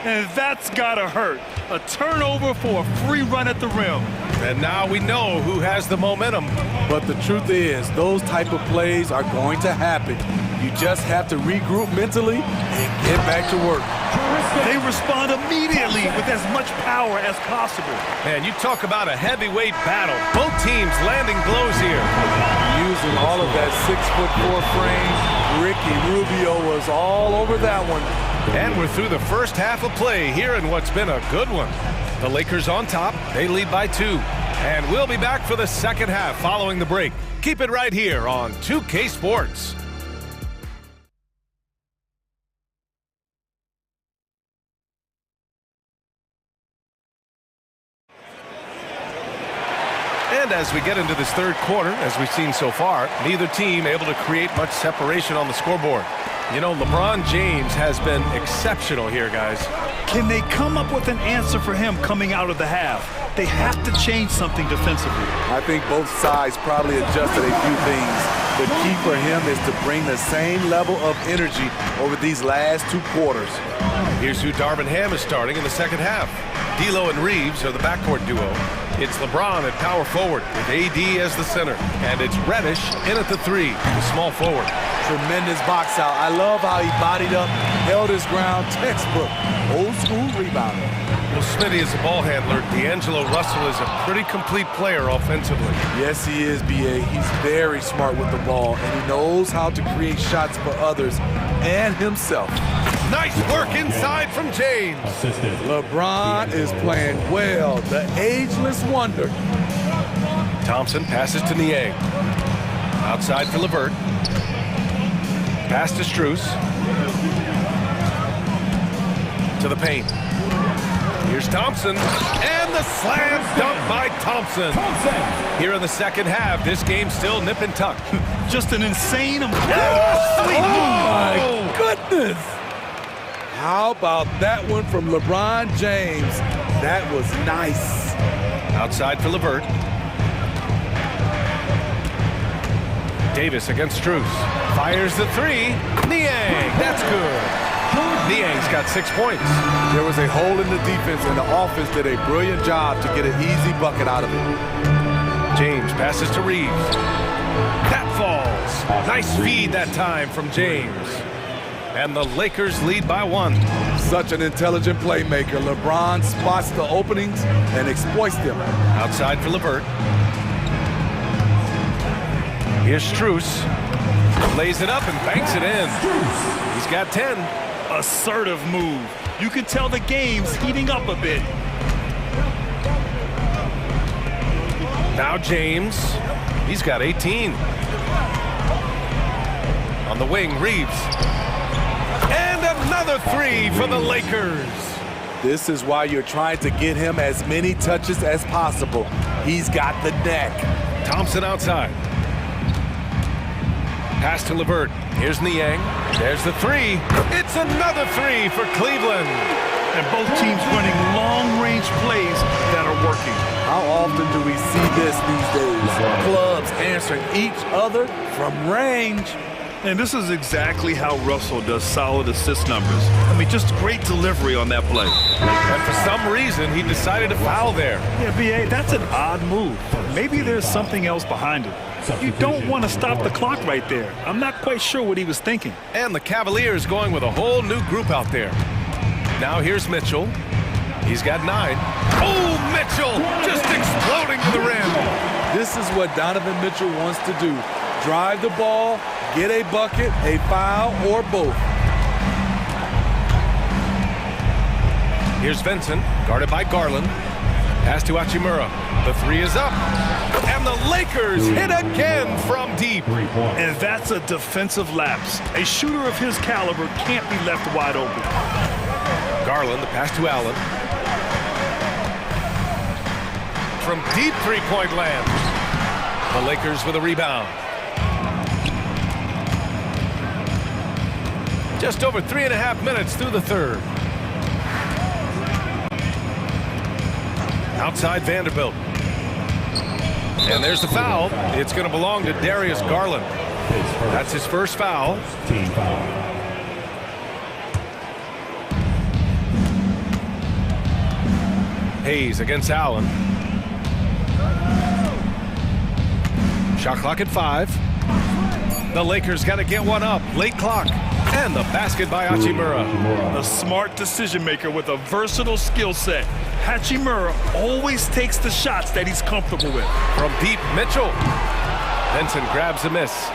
And that's gotta hurt. A turnover for a free run at the rim. And now we know who has the momentum. But the truth is, those type of plays are going to happen. You just have to regroup mentally and get back to work. They respond immediately with as much power as possible. Man, you talk about a heavyweight battle. Both teams landing blows here. Using all of that 6'4" frame, Ricky Rubio was all over that one. And we're through the first half of play here in what's been a good one. The Lakers on top. They lead by 2. And we'll be back for the second half following the break. Keep it right here on 2K Sports. And as we get into this third quarter, as we've seen so far, neither team able to create much separation on the scoreboard. You know, LeBron James has been exceptional here, guys. Can they come up with an answer for him coming out of the half? They have to change something defensively. I think both sides probably adjusted a few things. The key for him is to bring the same level of energy over these last 2 quarters. Here's who Darvin Ham is starting in the second half. D'Lo and Reeves are the backcourt duo. It's LeBron at power forward with AD as the center. And it's Reddish in at the 3, the small forward. Tremendous box out. I love how he bodied up, held his ground, textbook, old school rebounder. Well, Smitty is a ball handler. D'Angelo Russell is a pretty complete player offensively. Yes, he is, B.A. He's very smart with the ball, and he knows how to create shots for others and himself. Nice work inside from James. LeBron is playing well, the ageless wonder. Thompson passes to Niang. Outside for LeVert. Pass to Strus. To the paint. Here's Thompson. And the slam dunk by Thompson. Here in the second half, this game's still nip and tuck. Just an insane amount. Oh, my goodness. How about that one from LeBron James? That was nice. Outside for LeVert. Davis against Strus. Fires the 3. Niang. That's good. Niang's got 6 points. There was a hole in the defense, and the offense did a brilliant job to get an easy bucket out of it. James passes to Reeves. That falls. Nice feed that time from James. And the Lakers lead by 1. Such an intelligent playmaker. LeBron spots the openings and exploits them. Outside for LeVert. Here's Struce. Lays it up and banks it in. He's got 10. Assertive move. You can tell the game's heating up a bit. Now James. He's got 18. On the wing, Reeves. And another three for the Lakers. This is why you're trying to get him as many touches as possible. He's got the neck. Thompson outside. Pass to LeVert. Here's Niang. There's the three. It's another three for Cleveland. And both teams running long-range plays that are working. How often do we see this these days? Clubs answering each other from range. And this is exactly how Russell does solid assist numbers. I mean, just great delivery on that play. And for some reason, he decided to foul there. Yeah, B.A., that's an odd move. Maybe there's something else behind it. You don't want to stop the clock right there. I'm not quite sure what he was thinking. And the Cavaliers going with a whole new group out there. Now here's Mitchell. He's got 9. Oh, Mitchell just exploding to the rim. This is what Donovan Mitchell wants to do. Drive the ball, get a bucket, a foul, or both. Here's Vincent, guarded by Garland. Pass to Hachimura. The three is up. And the Lakers hit again from deep. And that's a defensive lapse. A shooter of his caliber can't be left wide open. Garland, the pass to Allen. From deep three-point land. The Lakers with a rebound. Just over 3.5 minutes through the third. Outside Vanderbilt. And there's the foul. It's going to belong to Darius Garland. That's his first foul. Team foul. Hayes against Allen. Shot clock at 5. The Lakers got to get one up. Late clock. And the basket by Hachimura. A smart decision maker with a versatile skill set. Hachimura always takes the shots that he's comfortable with. From deep, Mitchell. Benson grabs a miss.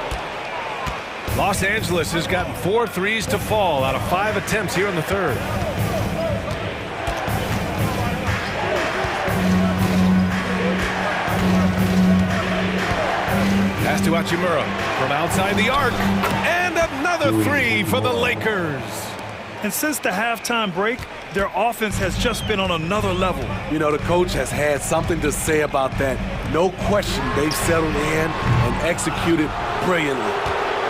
Los Angeles has gotten 4 threes to fall out of 5 attempts here in the third. Pass to Hachimura from outside the arc. And another three for the Lakers. And since the halftime break, their offense has just been on another level. You know, the coach has had something to say about that. No question, they've settled in and executed brilliantly.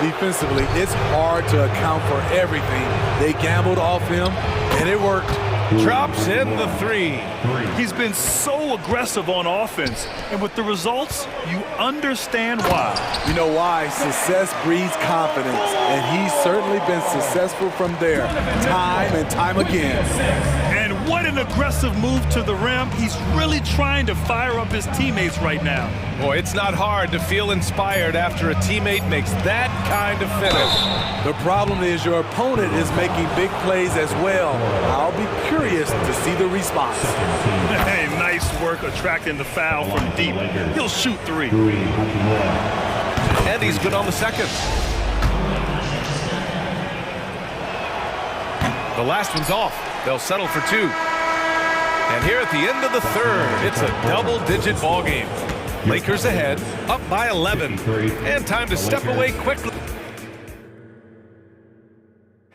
Defensively, it's hard to account for everything. They gambled off him, and it worked. Drops in the three. He's been so aggressive on offense, and with the results, you understand why. You know why? Success breeds confidence, and he's certainly been successful from there, time and time again. And what an aggressive move to the rim. He's really trying to fire up his teammates right now. Boy, it's not hard to feel inspired after a teammate makes that kind of finish. The problem is your opponent is making big plays as well. I'll be curious to see the response. Hey, nice work attracting the foul from deep. He'll shoot 3. And he's good on the second. The last one's off. They'll settle for 2. And here at the end of the third, it's a double-digit ball game. Lakers ahead, up by 11. And time to step away quickly.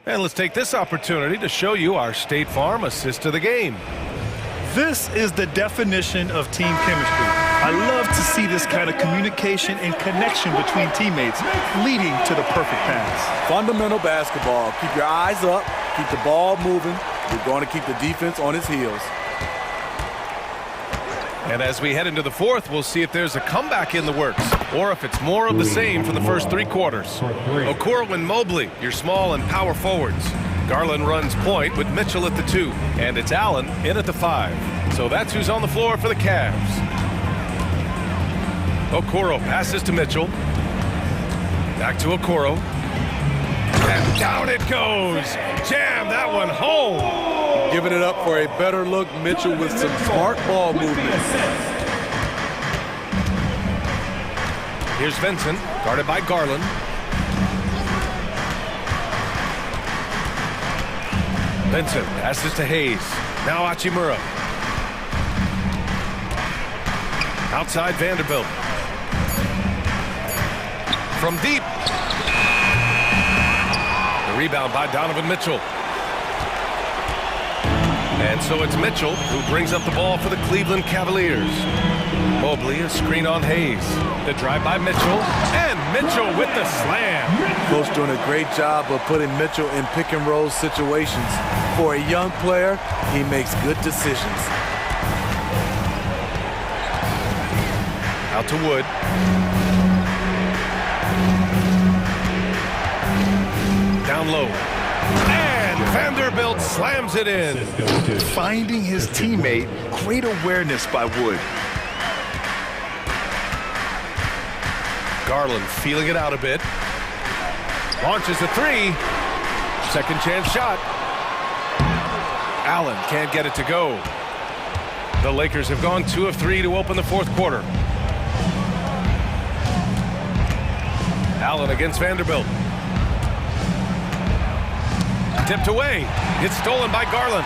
And let's take this opportunity to show you our State Farm assist of the game. This is the definition of team chemistry. I love to see this kind of communication and connection between teammates leading to the perfect pass. Fundamental basketball. Keep your eyes up, keep the ball moving. You're going to keep the defense on its heels. And as we head into the fourth, we'll see if there's a comeback in the works or if it's more of the same from the first 3 quarters. Okoro and Mobley, your small and power forwards. Garland runs point with Mitchell at the 2, and it's Allen in at the 5. So that's who's on the floor for the Cavs. Okoro passes to Mitchell. Back to Okoro. And down it goes. Jam that one home. Giving it up for a better look, Mitchell with some smart ball movement. Here's Vincent, guarded by Garland. Vincent passes to Hayes. Now Hachimura. Outside Vanderbilt. From deep. The rebound by Donovan Mitchell. And so it's Mitchell who brings up the ball for the Cleveland Cavaliers. Mobley, a screen on Hayes. The drive by Mitchell. And Mitchell with the slam. Coach doing a great job of putting Mitchell in pick and roll situations. For a young player, he makes good decisions. Out to Wood. Down low. And Vanderbilt slams it in. Finding his teammate, great awareness by Wood. Garland feeling it out a bit. Launches a three. Second chance shot. Allen can't get it to go. The Lakers have gone 2 of 3 to open the fourth quarter. Allen against Vanderbilt. Tipped away. It's stolen by Garland.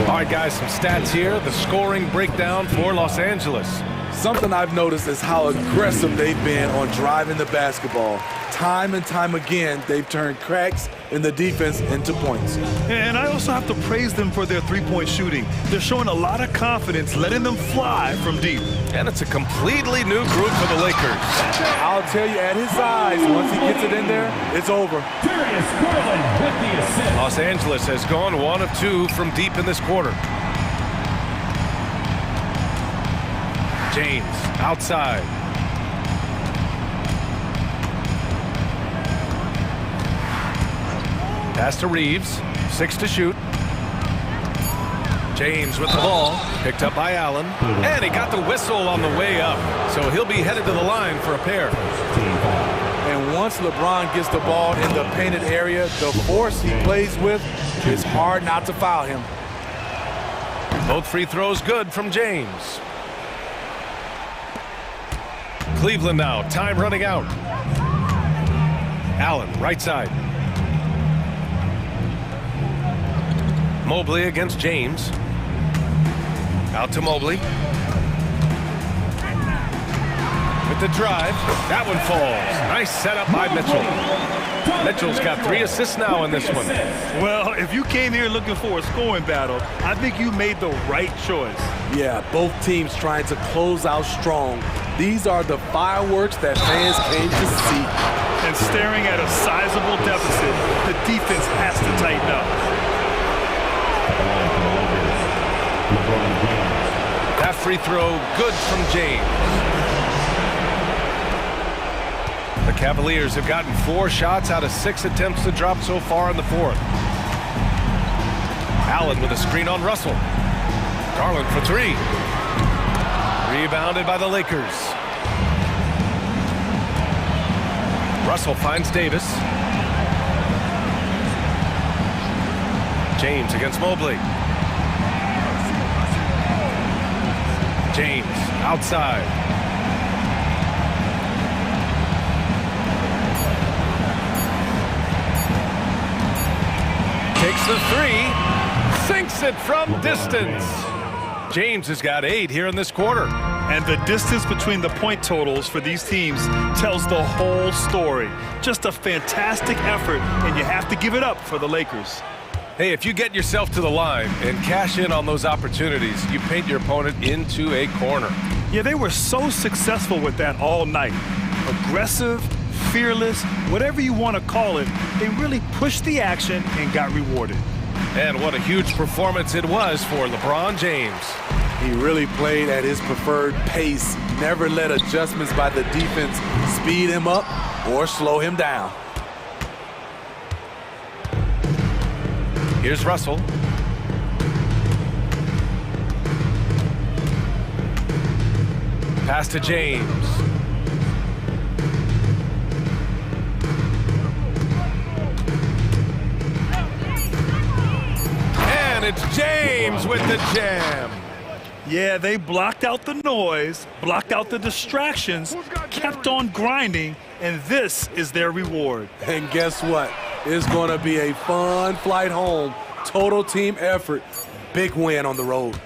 All right, guys, some stats here. The scoring breakdown for Los Angeles. Something I've noticed is how aggressive they've been on driving the basketball. Time and time again, they've turned cracks in the defense into points. And I also have to praise them for their three-point shooting. They're showing a lot of confidence, letting them fly from deep. And it's a completely new group for the Lakers. I'll tell you, at his size, once he gets it in there, it's over. Los Angeles has gone 1 of 2 from deep in this quarter. James outside. Pass to Reeves. 6 to shoot. James with the ball. Picked up by Allen. And he got the whistle on the way up. So he'll be headed to the line for a pair. And once LeBron gets the ball in the painted area, the force he plays with, it's hard not to foul him. Both free throws good from James. Cleveland now, time running out. Allen, right side. Mobley against James. Out to Mobley. With the drive, that one falls. Nice setup by Mitchell. Mitchell's got 3 assists now in this one. Well, if you came here looking for a scoring battle, I think you made the right choice. Yeah, both teams trying to close out strong. These are the fireworks that fans came to see. And staring at a sizable deficit, the defense has to tighten up. That free throw good from James. The Cavaliers have gotten 4 shots out of 6 attempts to drop so far in the fourth. Allen with a screen on Russell. Garland for 3. Rebounded by the Lakers. Russell finds Davis. James against Mobley. James outside. Takes the 3. Sinks it from distance. James has got 8 here in this quarter. And the distance between the point totals for these teams tells the whole story. Just a fantastic effort, and you have to give it up for the Lakers. Hey, if you get yourself to the line and cash in on those opportunities, you paint your opponent into a corner. Yeah, they were so successful with that all night. Aggressive, fearless, whatever you want to call it, they really pushed the action and got rewarded. And what a huge performance it was for LeBron James. He really played at his preferred pace, never let adjustments by the defense speed him up or slow him down. Here's Russell. Pass to James. And it's James with the jam. Yeah, they blocked out the noise, blocked out the distractions, kept on grinding, and this is their reward. And guess what? It's going to be a fun flight home. Total team effort. Big win on the road.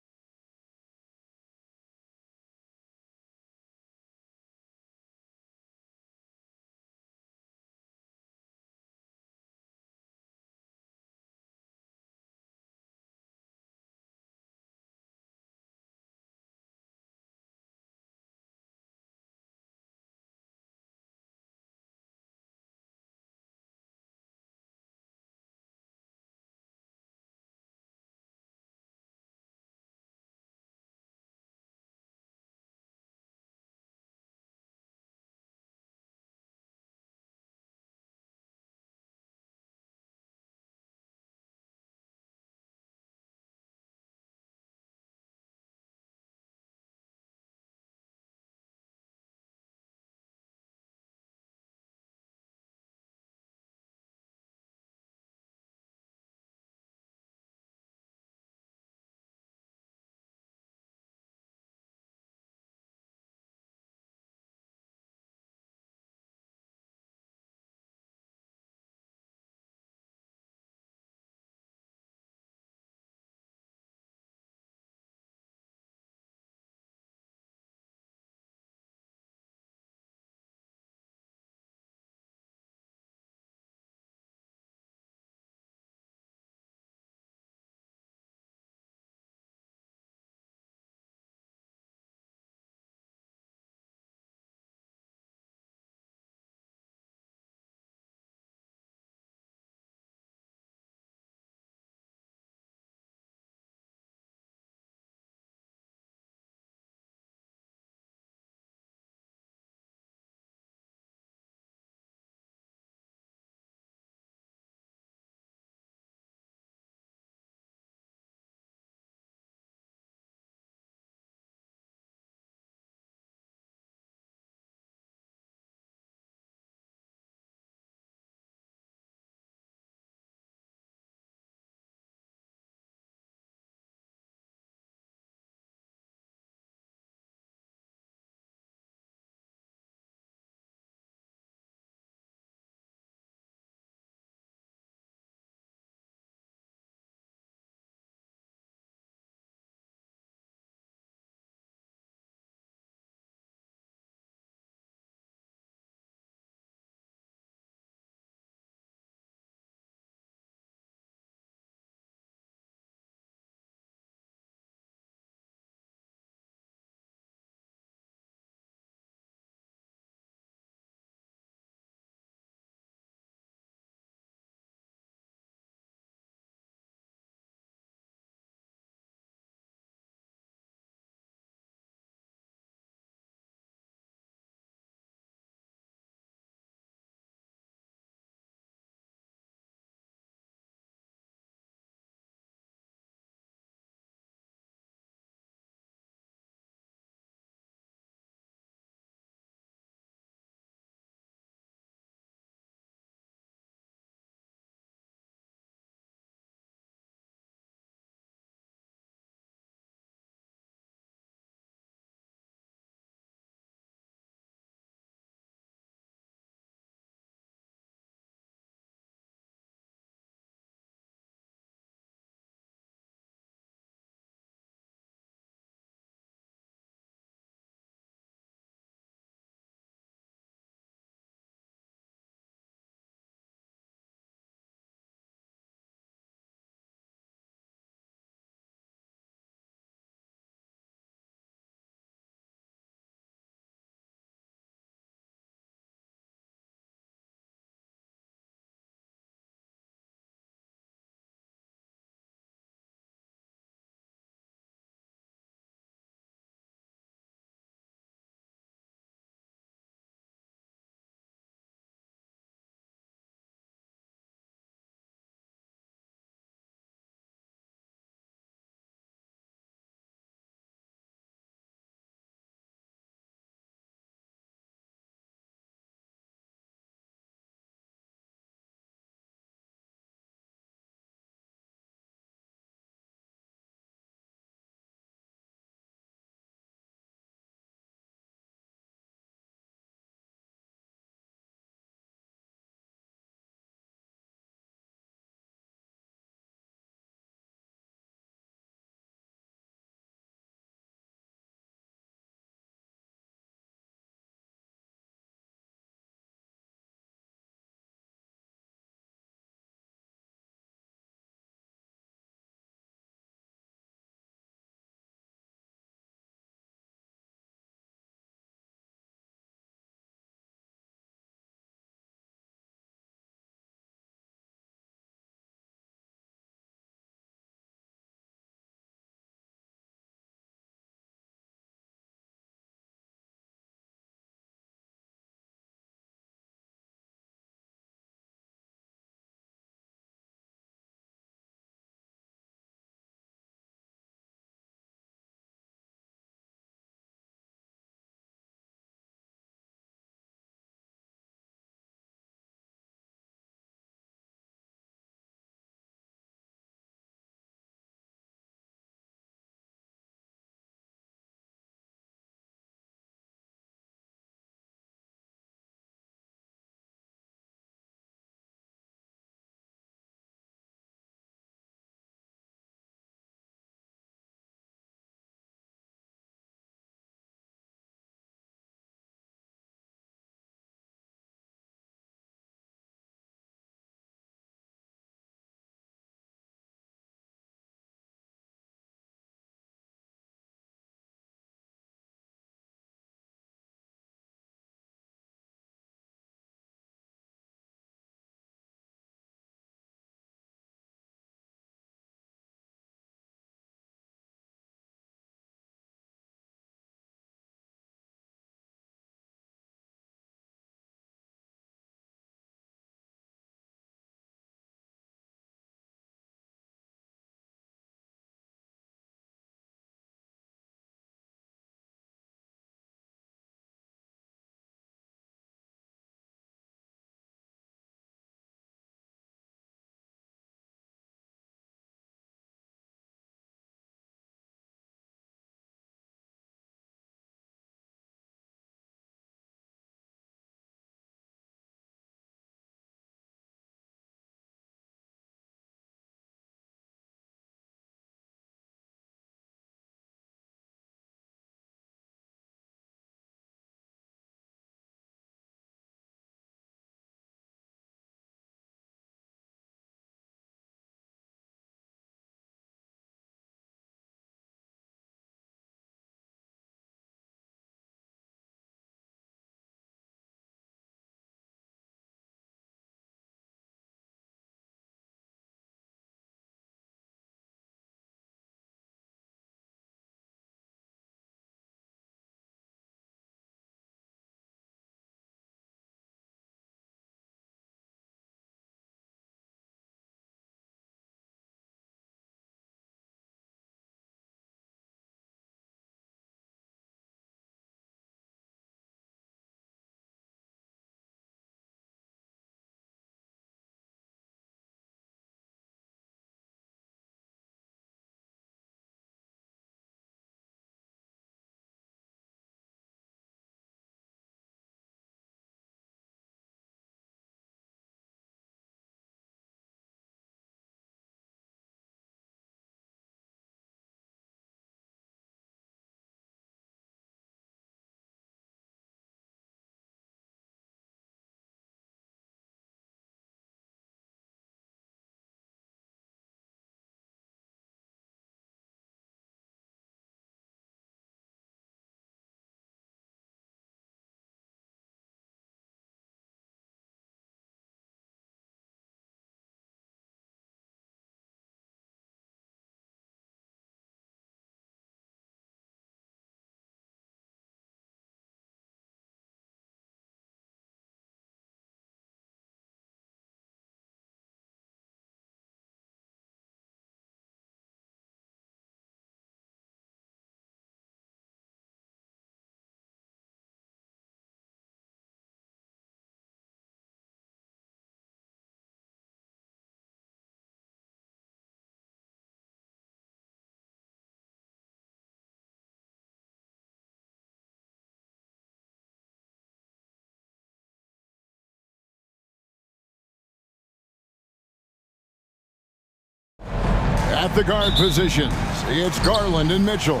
At the guard positions, it's Garland and Mitchell.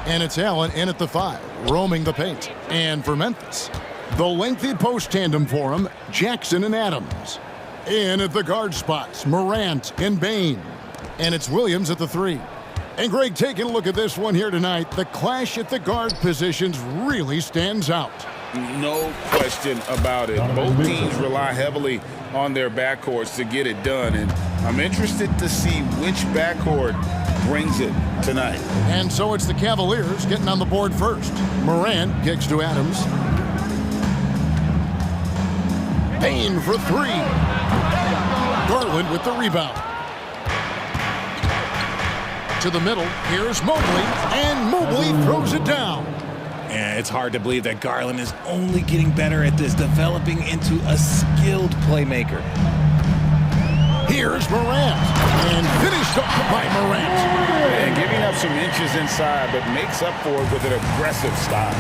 And it's Allen in at the 5, roaming the paint. And for Memphis, the lengthy post tandem for him, Jackson and Adams. In at the guard spots, Morant and Bain. And it's Williams at the 3. And Greg, taking a look at this one here tonight, the clash at the guard positions really stands out. No question about it. Both teams rely heavily on their backcourts to get it done, and I'm interested to see which backcourt brings it tonight. And so it's the Cavaliers getting on the board first. Morant kicks to Adams. Bain for 3. Garland with the rebound. To the middle, here's Mobley, and Mobley throws it down. And it's hard to believe that Garland is only getting better at this, developing into a skilled playmaker. Here's Morant, and finished off by Morant. And giving up some inches inside, but makes up for it with an aggressive style.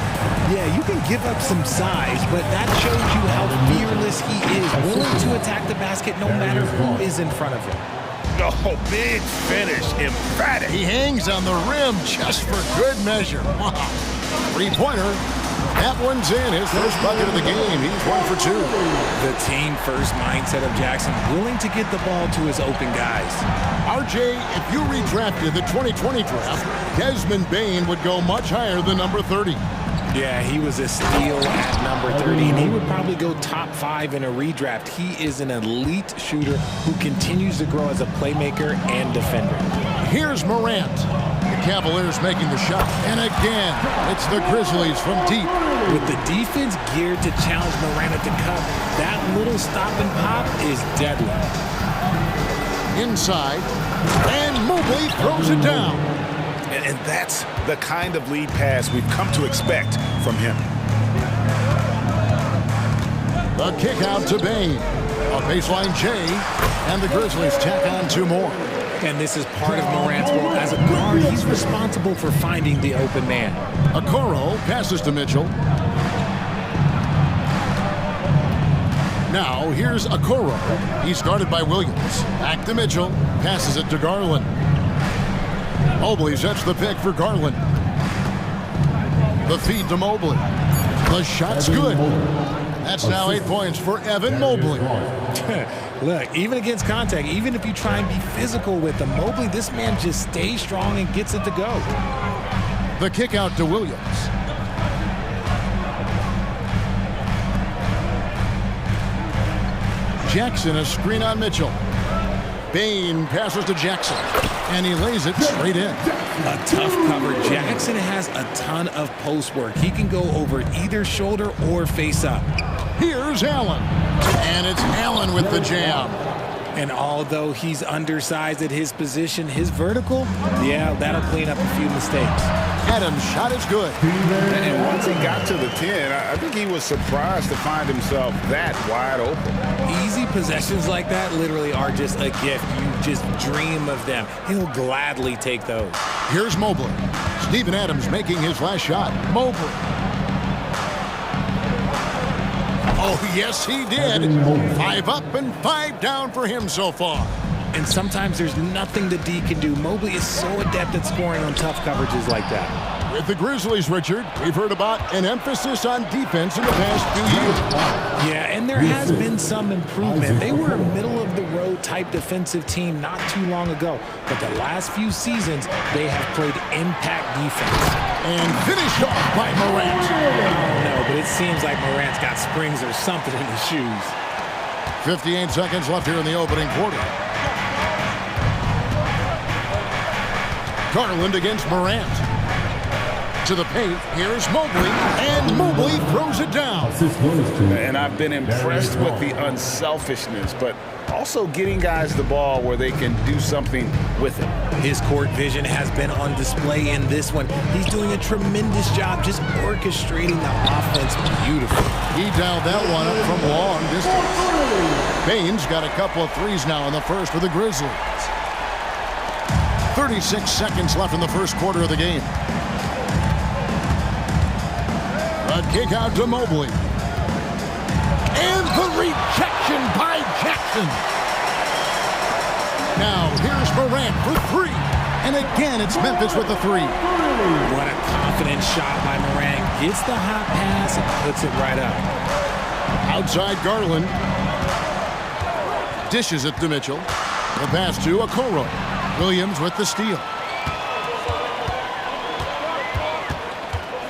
Yeah, you can give up some size, but that shows you how fearless he is, willing to attack the basket no matter who is in front of him. Oh, big finish, emphatic. He hangs on the rim just for good measure. Wow. Three-pointer. That one's in. His first bucket of the game. He's 1 for 2. The team-first mindset of Jackson, willing to get the ball to his open guys. RJ, if you redrafted the 2020 draft, Desmond Bain would go much higher than number 30. Yeah, he was a steal at number 30, and he would probably go top 5 in a redraft. He is an elite shooter who continues to grow as a playmaker and defender. Here's Morant. The Cavaliers making the shot. And again, it's the Grizzlies from deep. With the defense geared to challenge Morant at the cup, that little stop and pop is deadly. Inside, and Mobley throws it down. And that's the kind of lead pass we've come to expect from him. The kick out to Bain. A baseline J, and the Grizzlies tack on 2 more. And this is part of Morant's role. As a guard, he's responsible for finding the open man. Okoro passes to Mitchell. Now, here's Okoro. He's guarded by Williams. Back to Mitchell. Passes it to Garland. Mobley sets the pick for Garland. The feed to Mobley. The shot's good. That's now 8 points for Evan Mobley. Look, even against contact, even if you try and be physical with him, Mobley, this man just stays strong and gets it to go. The kick out to Williams. Jackson, a screen on Mitchell. Bain passes to Jackson, and he lays it straight in. A tough cover. Jackson has a ton of post work. He can go over either shoulder or face up. Here's Allen, and it's Allen with the jam. And although he's undersized at his position, his vertical, yeah, that'll clean up a few mistakes. Adams' shot is good. And once he got to the 10, I think he was surprised to find himself that wide open. Easy possessions like that literally are just a gift. You just dream of them. He'll gladly take those. Here's Mobley. Steven Adams making his last shot. Mobley. Oh, yes, he did. 5 up and 5 down for him so far. And sometimes there's nothing the D can do. Mobley is so adept at scoring on tough coverages like that. With the Grizzlies, Richard, we've heard about an emphasis on defense in the past few years. Yeah, and there has been some improvement. They were a middle-of-the-road type defensive team not too long ago. But the last few seasons, they have played impact defense. And finished off by Morant. I don't know, but it seems like Morant's got springs or something in his shoes. 58 seconds left here in the opening quarter. Garland against Morant. To the paint, here's Mobley, and Mobley throws it down. And I've been impressed with the unselfishness, but also getting guys the ball where they can do something with it. His court vision has been on display in this one. He's doing a tremendous job just orchestrating the offense beautifully. He dialed that one up from long distance. Bain's got a couple of threes now in the first for the Grizzlies. 36 seconds left in the first quarter of the game. A kick out to Mobley. And the rejection by Jackson. Now here's Morant for 3. And again, it's Memphis with the three. What a confident shot by Morant. Gets the hot pass and puts it right up. Outside Garland. Dishes it to Mitchell. The pass to Okoro. Williams with the steal.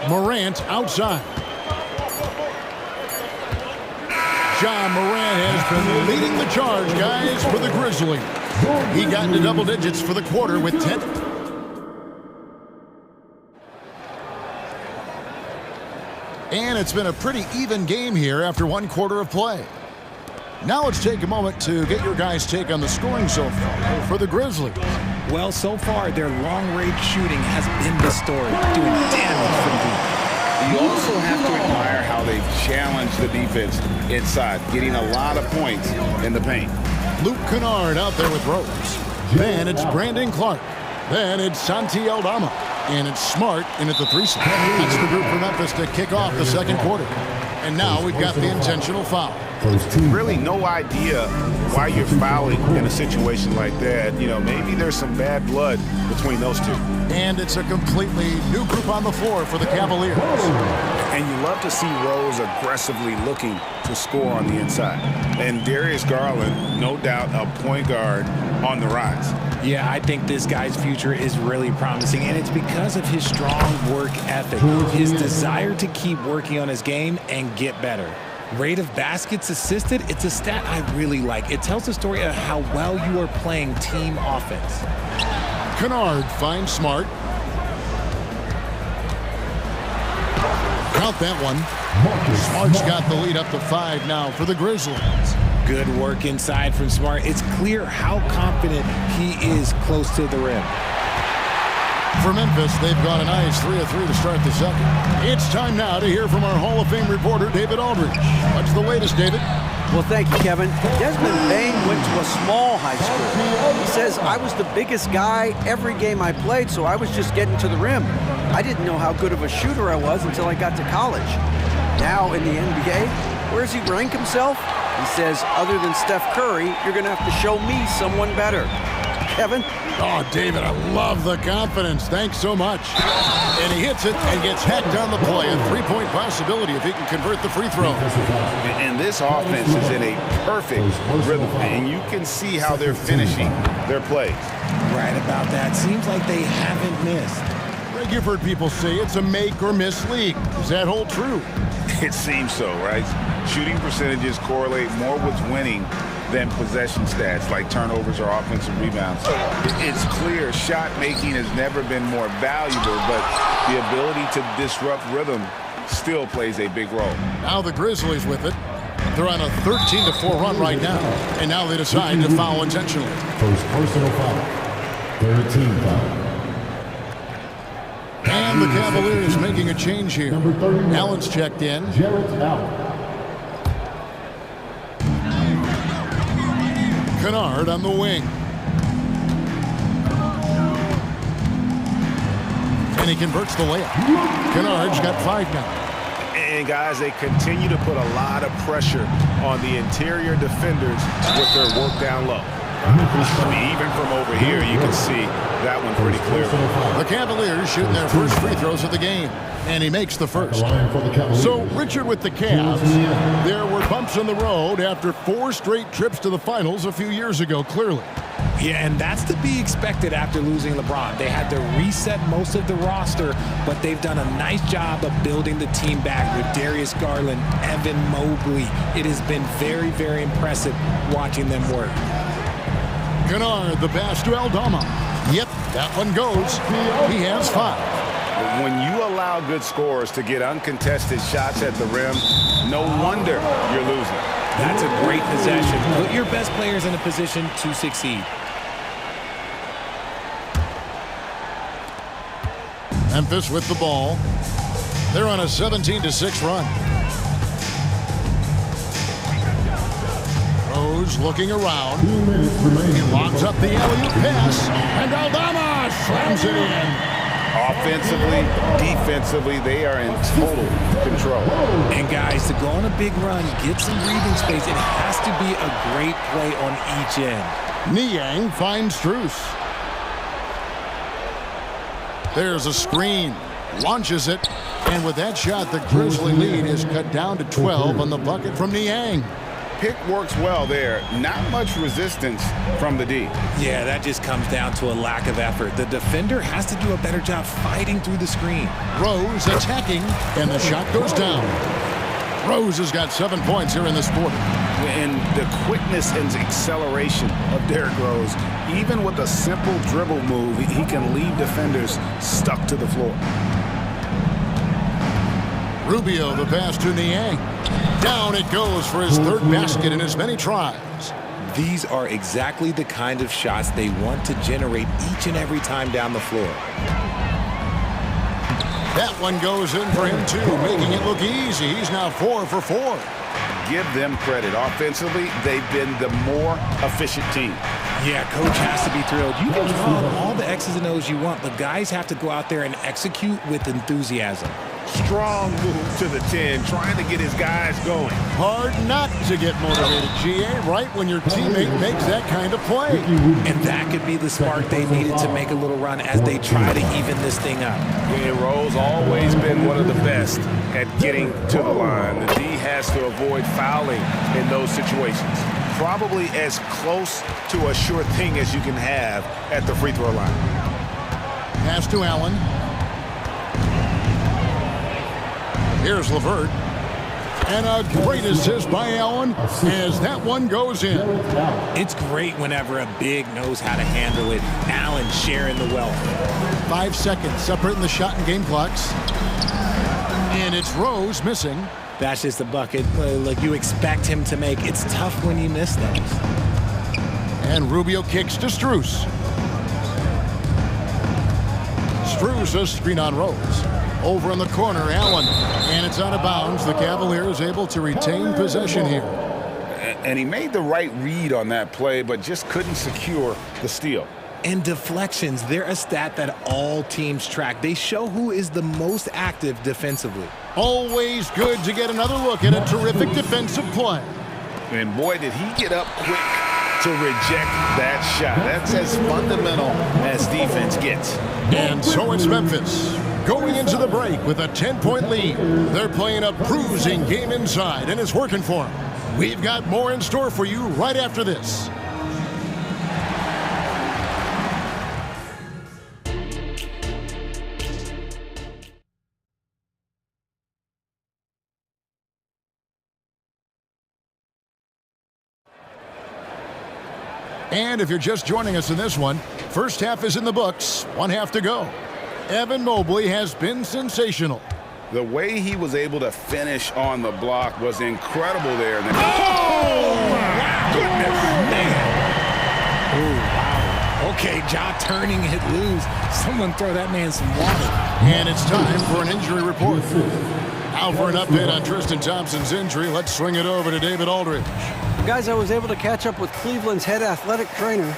Morant outside. John Morant has been leading the charge, guys, for the Grizzlies. He got into double digits for the quarter with 10. And it's been a pretty even game here after one quarter of play. Now let's take a moment to get your guys' take on the scoring so far for the Grizzlies. Well, so far, their long-range shooting has been the story, doing damage from deep. You also have to admire how they've challenged the defense inside, getting a lot of points in the paint. Luke Kennard out there with Rose. Then it's Brandon Clark. Then it's Santi Aldama. And it's Smart in at the 3 slot. That's the group for Memphis to kick off the second quarter. And now we've got the intentional foul. Really no idea why you're fouling in a situation like that. You know, maybe there's some bad blood between those two. And it's a completely new group on the floor for the Cavaliers. And you love to see Rose aggressively looking to score on the inside. And Darius Garland, no doubt a point guard on the rise. Yeah, I think this guy's future is really promising, and it's because of his strong work ethic, his desire to keep working on his game and get better. Rate of baskets assisted, it's a stat I really like. It tells the story of how well you are playing team offense. Kennard finds Smart. Count that one. Smart's got the lead up to 5 now for the Grizzlies. Good work inside from Smart. It's clear how confident he is close to the rim. For Memphis, they've got a nice 3 of 3 to start the second. It's time now to hear from our Hall of Fame reporter, David Aldridge. What's the latest, David? Well, thank you, Kevin. Desmond Bain went to a small high school. He says, I was the biggest guy every game I played, so I was just getting to the rim. I didn't know how good of a shooter I was until I got to college. Now in the NBA, where does he rank himself? He says, other than Steph Curry, you're going to have to show me someone better. Kevin? Oh, David, I love the confidence. Thanks so much. And he hits it and gets hacked on the play. A three-point possibility if he can convert the free throw. And this offense is in a perfect rhythm. And you can see how they're finishing their plays. Right about that. Seems like they haven't missed. Greg, you've heard people say it's a make or miss league. Does that hold true? It seems so, right? Shooting percentages correlate more with winning than possession stats like turnovers or offensive rebounds. It's clear shot making has never been more valuable, but the ability to disrupt rhythm still plays a big role. Now the Grizzlies with it. They're on a 13-4 run right now, and now they decide to foul intentionally. First personal foul. 13 foul. And the Cavaliers making a change here. Allen's checked in. Jarrett Allen. Kennard on the wing. And he converts the layup. Kennard's got 5 now. And guys, they continue to put a lot of pressure on the interior defenders with their work down low. I mean, even from over here, you can see that one pretty clearly. The Cavaliers shooting their first free throws of the game, and he makes the first. So, Richard, with the Cavs, there were bumps in the road after 4 straight trips to the finals a few years ago, clearly. Yeah, and that's to be expected after losing LeBron. They had to reset most of the roster, but they've done a nice job of building the team back with Darius Garland, Evan Mobley. It has been very, very impressive watching them work. Kennard, the pass to Aldama. Yep, that one goes. He has 5. When you allow good scorers to get uncontested shots at the rim, no wonder you're losing. That's a great possession. Put your best players in a position to succeed. Memphis with the ball. They're on a 17-6 run. Rose looking around. He locks up the alley-oop pass, and Aldama slams it in. Offensively, defensively, they are in total control. And guys, to go on a big run, get some breathing space, it has to be a great play on each end. Niang finds Strus. There's a screen. Launches it. And with that shot, the Grizzly lead is cut down to 12 on the bucket from Niang. Pick works well there. Not much resistance from the D. Yeah, that just comes down to a lack of effort. The defender has to do a better job fighting through the screen. Rose attacking, and the shot goes down. Rose has got 7 points here in this quarter. And the quickness and acceleration of Derrick Rose, even with a simple dribble move, he can leave defenders stuck to the floor. Rubio, the pass to Niang. Down it goes for his third basket in as many tries. These are exactly the kind of shots they want to generate each and every time down the floor. That one goes in for him, too, making it look easy. He's now 4 for 4. Give them credit. Offensively, they've been the more efficient team. Yeah, coach has to be thrilled. You can draw all the X's and O's you want, but guys have to go out there and execute with enthusiasm. Strong move to the 10, trying to get his guys going. Hard not to get motivated, GA, right when your teammate makes that kind of play. And that could be the spark they needed to make a little run as they try to even this thing up. And Rose always been one of the best at getting to the line. The D has to avoid fouling in those situations. Probably as close to a sure thing as you can have at the free throw line. Pass to Allen. Here's LeVert. And a great assist by Allen as that one goes in. It's great whenever a big knows how to handle it. Allen sharing the wealth. 5 seconds separating the shot and game clocks. And it's Rose missing. That's just a bucket like you expect him to make. It's tough when you miss those. And Rubio kicks to Strus. Strus a screen on Rose. Over in the corner, Allen. And it's out of bounds. The Cavaliers able to retain possession here. And he made the right read on that play, but just couldn't secure the steal. And deflections, they're a stat that all teams track. They show who is the most active defensively. Always good to get another look at a terrific defensive play. And boy, did he get up quick to reject that shot. That's as fundamental as defense gets. And so it's Memphis going into the break with a 10-point lead. They're playing a bruising game inside, and it's working for them. We've got more in store for you right after this. And if you're just joining us in this one, first half is in the books, 1 half to go. Evan Mobley has been sensational. The way he was able to finish on the block was incredible there. Oh, wow. Goodness, man. Oh, wow. Okay, Ja turning it loose. Someone throw that man some water. And it's time for an injury report. Now for an update on Tristan Thompson's injury, let's swing it over to David Aldridge. Guys, I was able to catch up with Cleveland's head athletic trainer.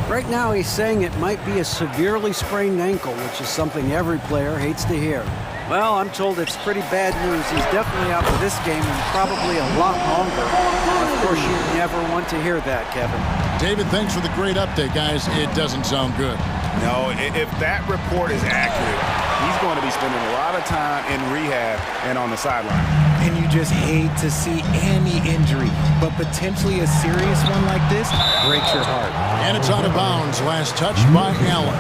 Right now, he's saying it might be a severely sprained ankle, which is something every player hates to hear. Well, I'm told it's pretty bad news. He's definitely out for this game and probably a lot longer. Of course, you never want to hear that, Kevin. David, thanks for the great update, guys. It doesn't sound good. No, if that report is accurate, he's going to be spending a lot of time in rehab and on the sideline. And you just hate to see any injury, but potentially a serious one like this breaks your heart. And it's out of bounds. Last touch by Allen.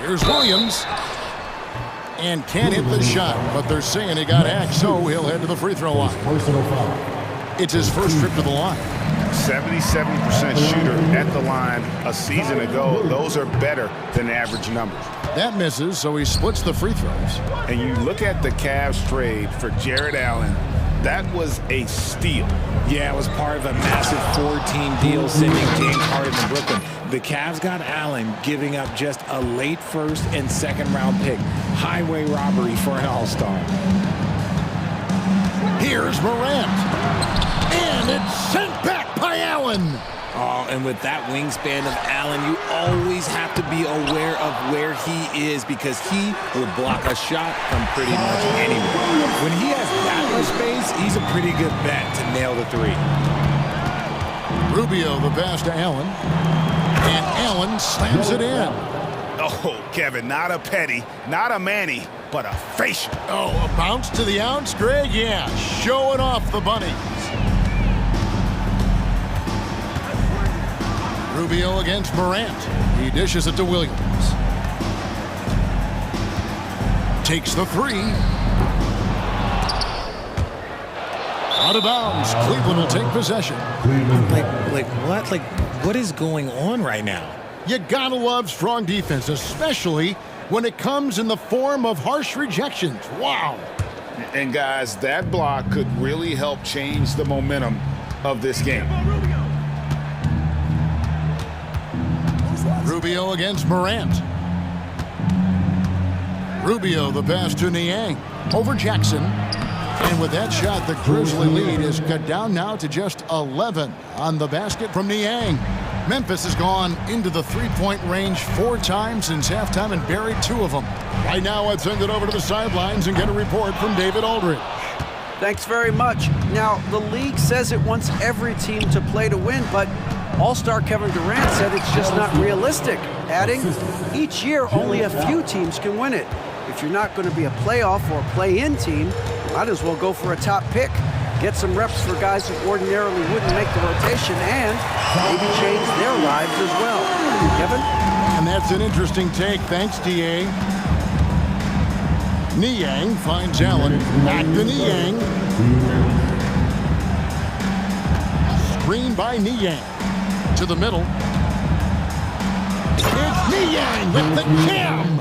Here's Williams. And can't hit the shot, but they're saying he got hacked, so he'll head to the free throw line. It's his first trip to the line. 77% shooter at the line a season ago. Those are better than average numbers. That misses, so he splits the free throws. And you look at the Cavs trade for Jared Allen, that was a steal. Yeah, it was part of a massive 4-team deal sending James Harden to Brooklyn. The Cavs got Allen, giving up just a late first and second round pick. Highway robbery for an all-star. Here's Morant. And it's sent back by Allen. Oh, and with that wingspan of Allen, you always have to be aware of where he is because he will block a shot from pretty much anywhere. When he has that much space, he's a pretty good bet to nail the three. Rubio, the pass to Allen. And Allen slams it in. Oh, Kevin, not a petty, not a Manny, but a facial. Oh, a bounce to the ounce, Greg? Yeah, showing off the bunnies. Rubio against Morant. He dishes it to Williams. Takes the three. Out of bounds. Cleveland will take possession. What is going on right now? You gotta love strong defense, especially when it comes in the form of harsh rejections. Wow. And guys, that block could really help change the momentum of this game. Rubio against Morant. Rubio, the pass to Niang. Over Jackson. And with that shot, the Grizzly lead is cut down now to just 11 on the basket from Niang. Memphis has gone into the three-point range 4 times since halftime and buried 2 of them. Right now, I'd send it over to the sidelines and get a report from David Aldridge. Thanks very much. Now, the league says it wants every team to play to win, but All-Star Kevin Durant said it's just not realistic, adding, each year only a few teams can win it. If you're not going to be a playoff or a play-in team, might as well go for a top pick. Get some reps for guys who ordinarily wouldn't make the rotation and maybe change their lives as well. Kevin? And that's an interesting take. Thanks, D.A. Niang finds Allen. Back to Niang. Screen by Niang. To the middle. It's Niang with the jam.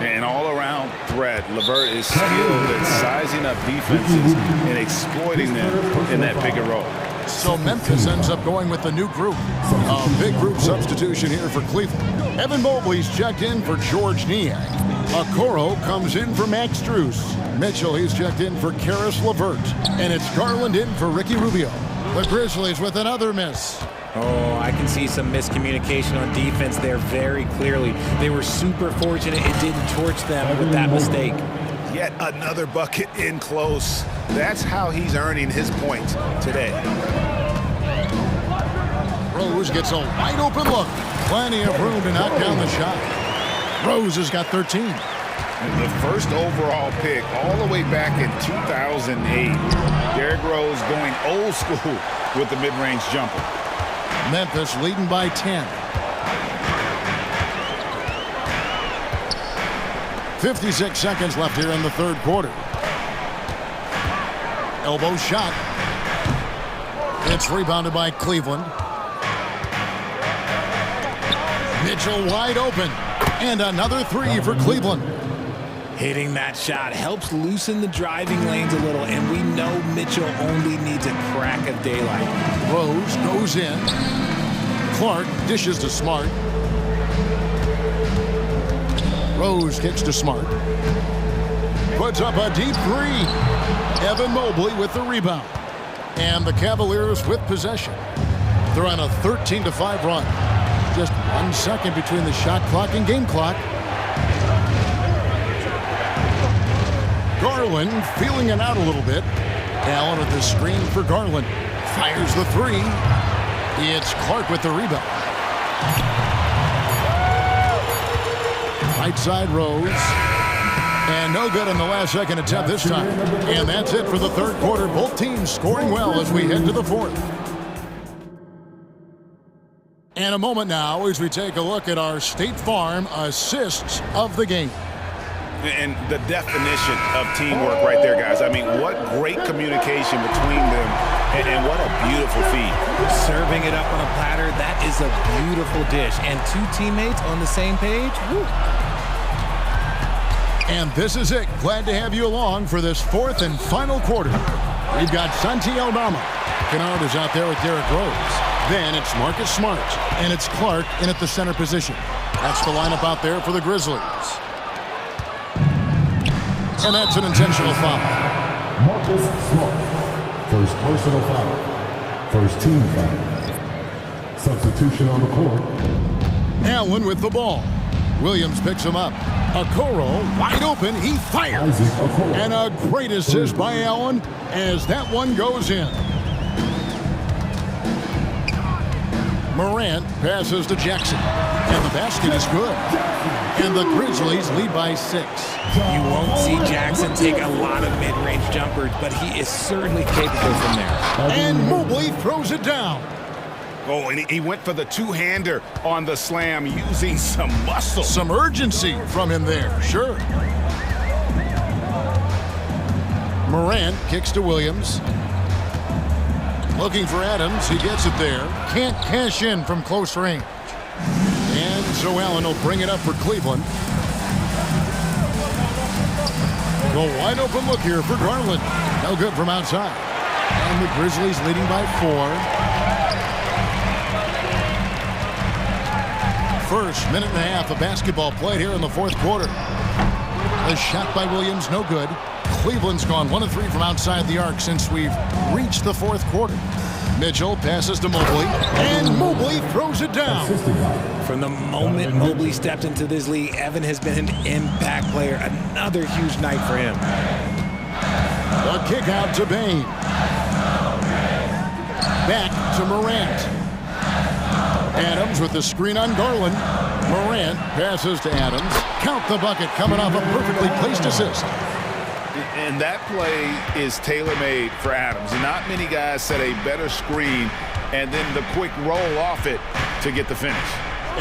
An all-around threat. LeVert is skilled at sizing up defenses and exploiting them in that pick and roll. So Memphis ends up going with the new group. A big group substitution here for Cleveland. Evan Mobley's checked in for George Niang. Okoro comes in for Max Strus. Mitchell, he's checked in for Karis LeVert. And it's Garland in for Ricky Rubio. The Grizzlies with another miss. Oh, I can see some miscommunication on defense there very clearly. They were super fortunate it didn't torch them with that mistake. Yet another bucket in close. That's how he's earning his points today. Rose gets a wide open look. Plenty of room to knock down the shot. Rose has got 13. The first overall pick all the way back in 2008. Derrick Rose going old school with the mid-range jumper. Memphis leading by 10. 56 seconds left here in the third quarter. Elbow shot. It's rebounded by Cleveland. Mitchell wide open. And another three for Cleveland. Hitting that shot helps loosen the driving lanes a little, and we know Mitchell only needs a crack of daylight. Rose goes in. Clark dishes to Smart. Rose kicks to Smart. Puts up a deep three. Evan Mobley with the rebound. And the Cavaliers with possession. They're on a 13-5 run. Just 1 second between the shot clock and game clock. Garland feeling it out a little bit. Allen at the screen for Garland. Fires the three. It's Clark with the rebound. Right side Rose. And no good in the last second attempt this time. And that's it for the third quarter. Both teams scoring well as we head to the fourth. And a moment now as we take a look at our State Farm assists of the game. And the definition of teamwork right there, guys. I mean, what great communication between them, and what a beautiful feed. Serving it up on a platter, that is a beautiful dish. And 2 teammates on the same page. Woo. And this is it. Glad to have you along for this fourth and final quarter. We've got Santi Aldama. Kennard is out there with Derrick Rose. Then it's Marcus Smart. And it's Clark in at the center position. That's the lineup out there for the Grizzlies. And that's an intentional foul. Marcus Smart. First personal foul. First team foul. Substitution on the court. Allen with the ball. Williams picks him up. Okoro wide open. He fires. And a great assist by Allen as that one goes in. Morant passes to Jackson. And the basket is good. And the Grizzlies lead by 6. You won't see Jackson take a lot of mid-range jumpers, but he is certainly capable from there. And Mobley throws it down. Oh, and he went for the two-hander on the slam using some muscle. Some urgency from him there, sure. Morant kicks to Williams. Looking for Adams. He gets it there. Can't cash in from close range. And so Allen will bring it up for Cleveland. The wide open look here for Garland. No good from outside. And the Grizzlies leading by 4. First minute and a half of basketball played here in the fourth quarter. A shot by Williams, no good. Cleveland's gone 1 of 3 from outside the arc since we've reached the fourth quarter. Mitchell passes to Mobley, and Mobley throws it down. From the moment Mobley stepped into this league, Evan has been an impact player. Another huge night for him. The kick out to Bain. Back to Morant. Adams with the screen on Garland. Morant passes to Adams. Count the bucket coming off a perfectly placed assist. And that play is tailor-made for Adams. Not many guys set a better screen and then the quick roll off it to get the finish.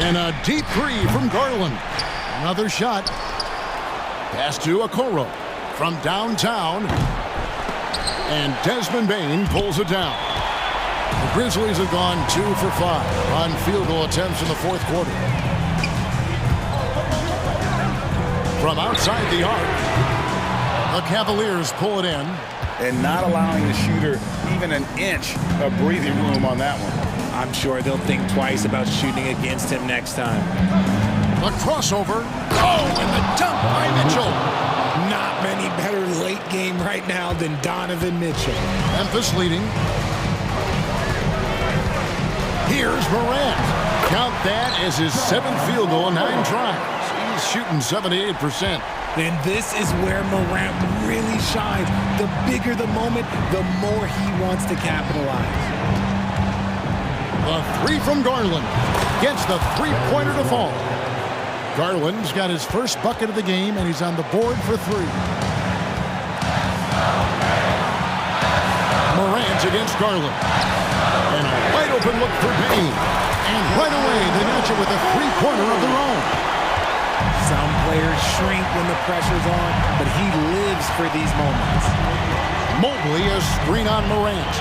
And a deep 3 from Garland. Another shot. Pass to Okoro from downtown. And Desmond Bain pulls it down. The Grizzlies have gone 2 for 5 on field goal attempts in the fourth quarter. From outside the arc, the Cavaliers pull it in. And not allowing the shooter even an inch of breathing room on that one. I'm sure they'll think twice about shooting against him next time. The crossover. Oh, and the dunk by Mitchell. Not many better late game right now than Donovan Mitchell. Memphis leading. Here's Morant. Count that as his 7th field goal in 9 tries. He's shooting 78%. And this is where Morant really shines. The bigger the moment, the more he wants to capitalize. The 3 from Garland gets the three-pointer to fall. Garland's got his first bucket of the game, and he's on the board for 3. Morant against Garland. And a wide-open look for Bain. And right away, they match it with a three-pointer of their own. Some players shrink when the pressure's on, but he lives for these moments. Mobley a screen on Morant.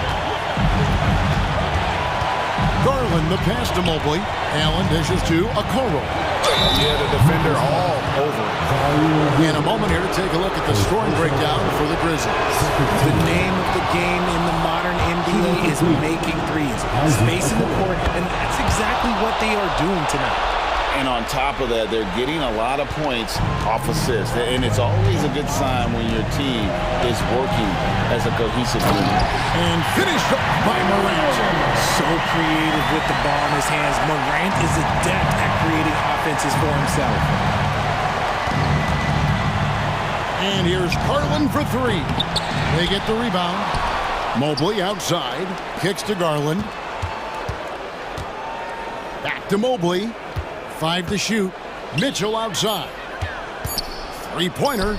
Garland the pass to Mobley. Allen dishes to Okoro. Yeah, the defender all over. In a moment here to take a look at the scoring breakdown for the Grizzlies. The name of the game in the modern NBA is making threes, spacing the court, and that's exactly what they are doing tonight. And on top of that, they're getting a lot of points off assists. And it's always a good sign when your team is working as a cohesive unit. And finished up by Morant. So creative with the ball in his hands. Morant is adept at creating offenses for himself. And here's Garland for 3. They get the rebound. Mobley outside. Kicks to Garland. Back to Mobley. 5 to shoot. Mitchell outside. Three-pointer.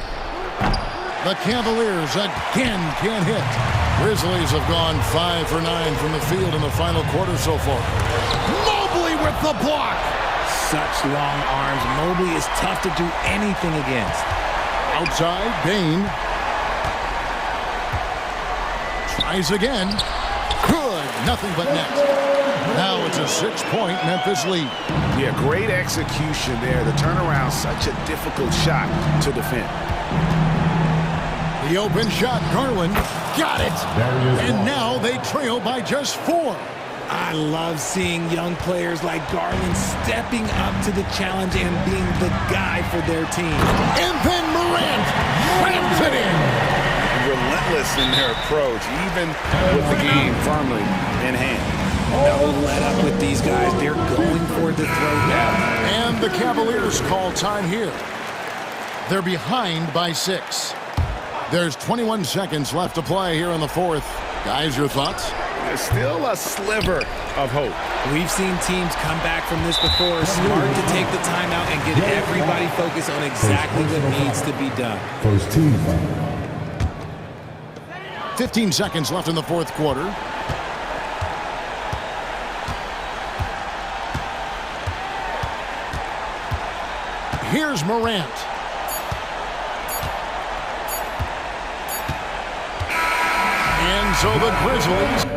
The Cavaliers again can't hit. Grizzlies have gone 5 for 9 from the field in the final quarter so far. Mobley with the block. Such long arms. Mobley is tough to do anything against. Outside, Bain. Tries again. Good. Nothing but net. Now it's a 6-point Memphis lead. Yeah, great execution there. The turnaround, such a difficult shot to defend. The open shot, Garland got it. And now they trail by just 4. I love seeing young players like Garland stepping up to the challenge and being the guy for their team. And then Morant rams it in. Relentless in their approach, even with the game firmly in hand. No let up with these guys. They're going for the throw now. And the Cavaliers call time here. They're behind by 6. There's 21 seconds left to play here in the fourth. Guys, your thoughts? still a sliver of hope. We've seen teams come back from this before. Smart to take the timeout and get everybody focused on exactly what needs to be done. First team foul. 15 seconds left in the fourth quarter. Here's Morant. And so the Grizzlies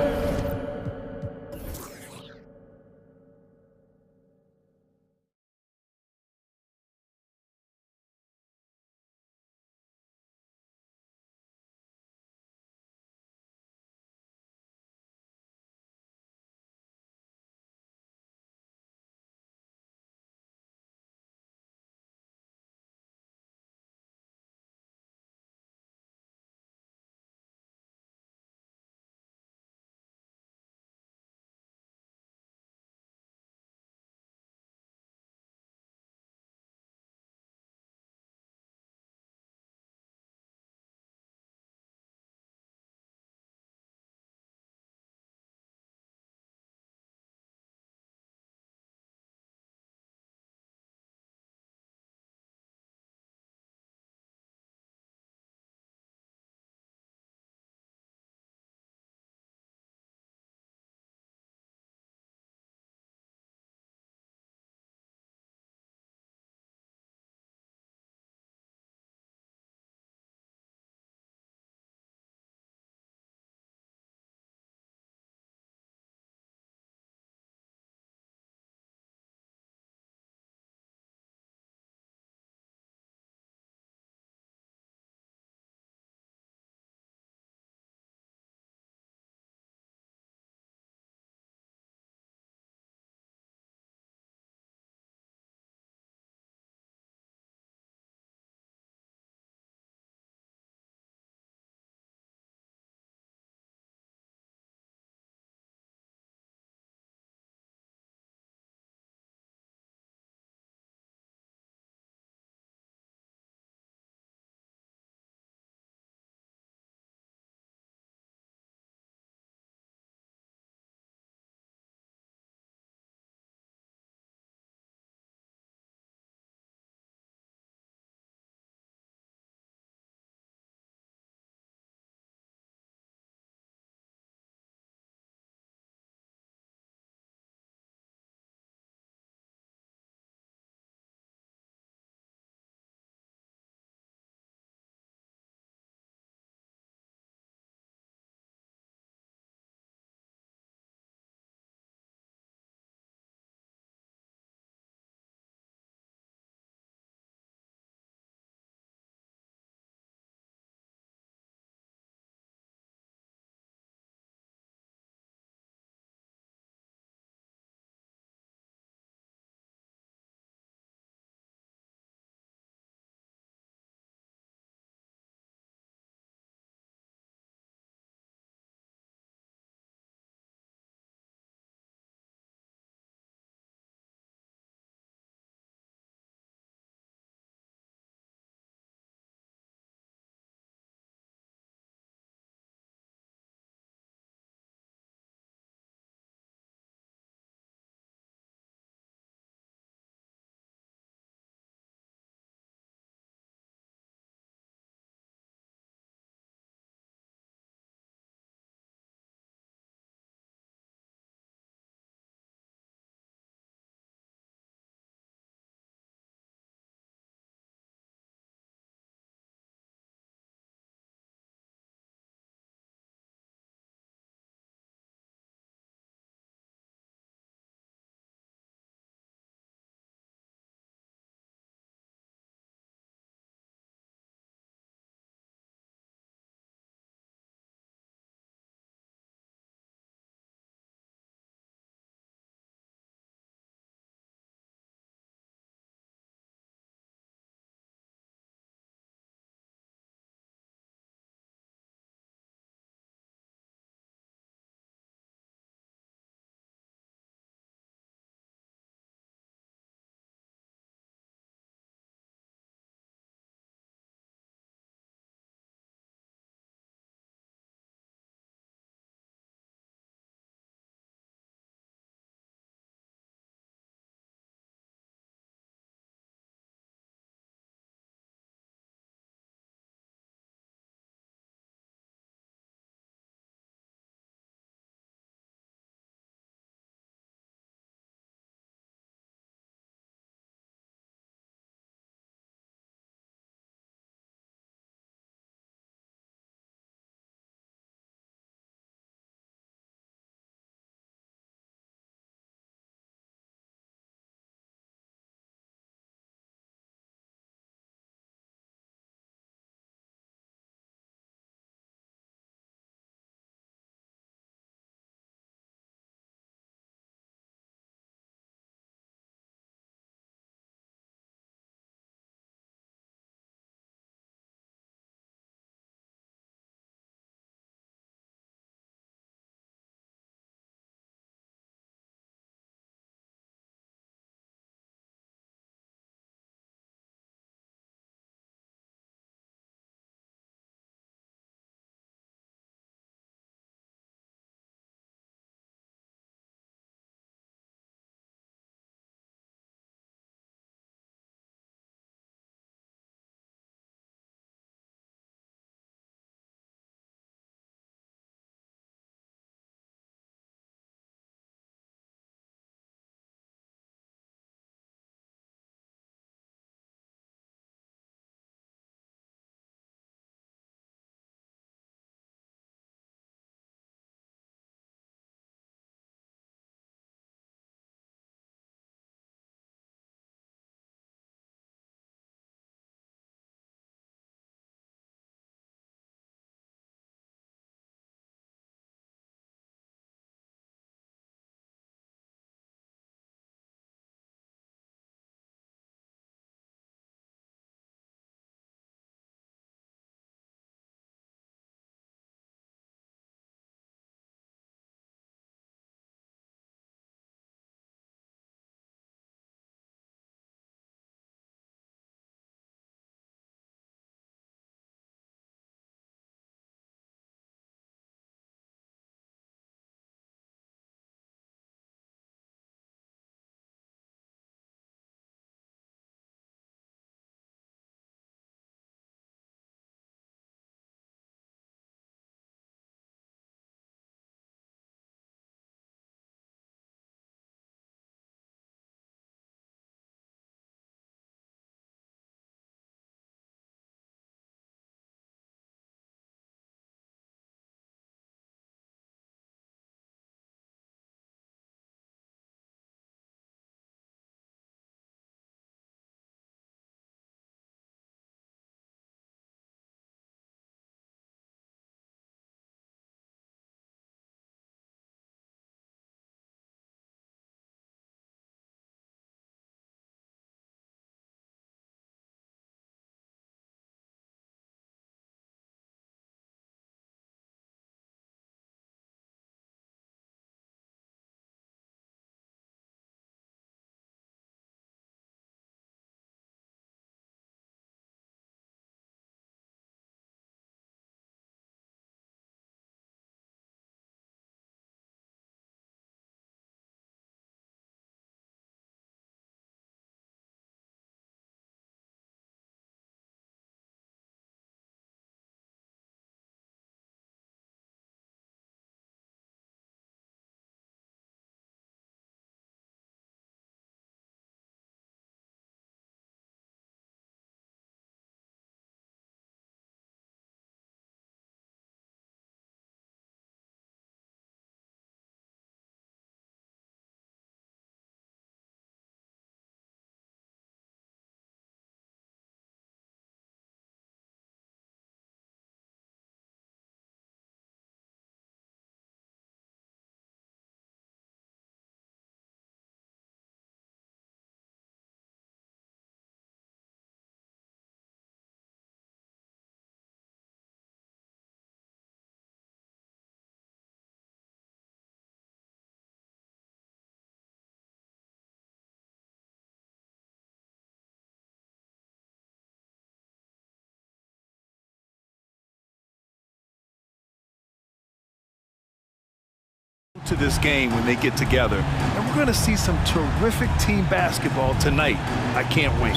to this game when they get together. And we're going to see some terrific team basketball tonight. I can't wait.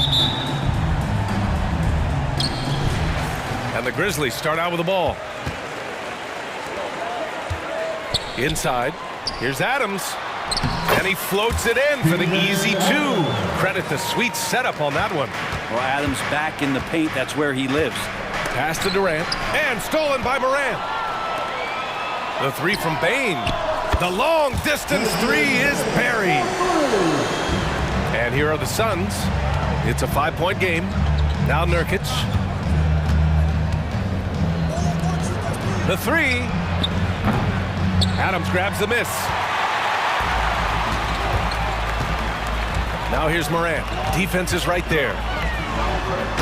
And the Grizzlies start out with the ball. Inside. Here's Adams. And he floats it in for the easy two. Credit the sweet setup on that one. Well, Adams back in the paint. That's where he lives. Pass to Durant. And stolen by Morant. The three from Bain. The long distance three is buried. And here are the Suns. It's a 5-point game. Now Nurkic. The three. Adams grabs the miss. Now here's Morant. Defense is right there.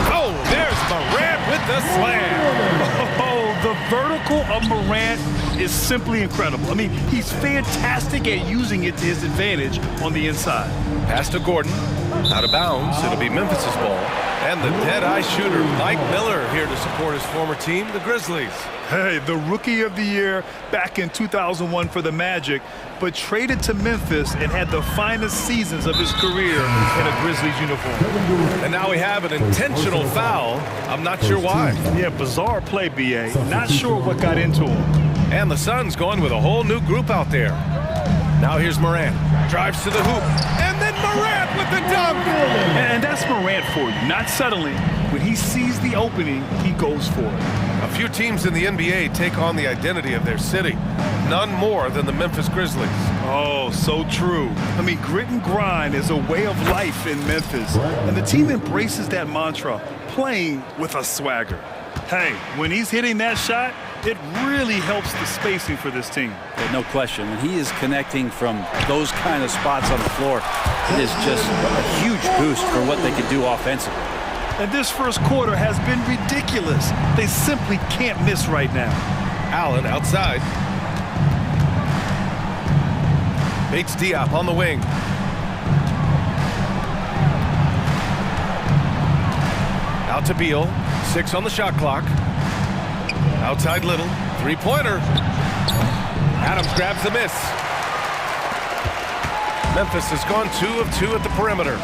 Oh, there's Morant with the slam. Oh, the vertical of Morant is simply incredible. I mean, he's fantastic at using it to his advantage on the inside. Pass to Gordon. Out of bounds. It'll be Memphis's ball. And the dead-eye shooter, Mike Miller, here to support his former team, the Grizzlies. Hey, the Rookie of the Year back in 2001 for the Magic, but traded to Memphis and had the finest seasons of his career in a Grizzlies uniform. And now we have an intentional foul. I'm not sure why. Yeah, bizarre play, B.A. Not sure what got into him. And the Suns going with a whole new group out there. Now here's Morant. Drives to the hoop. And then Morant with the dunk. And that's Morant for you. Not settling. When he sees the opening, he goes for it. A few teams in the NBA take on the identity of their city. None more than the Memphis Grizzlies. Oh, so true. I mean, grit and grind is a way of life in Memphis. And the team embraces that mantra, playing with a swagger. Hey, when he's hitting that shot, it really helps the spacing for this team. Yeah, no question. When he is connecting from those kind of spots on the floor, it is just a huge boost for what they can do offensively. And this first quarter has been ridiculous. They simply can't miss right now. Allen outside. Bates Diop on the wing. Out to Beal. 6 on the shot clock. Outside Little. Three-pointer. Adams grabs the miss. Memphis has gone 2 of 2 at the perimeter.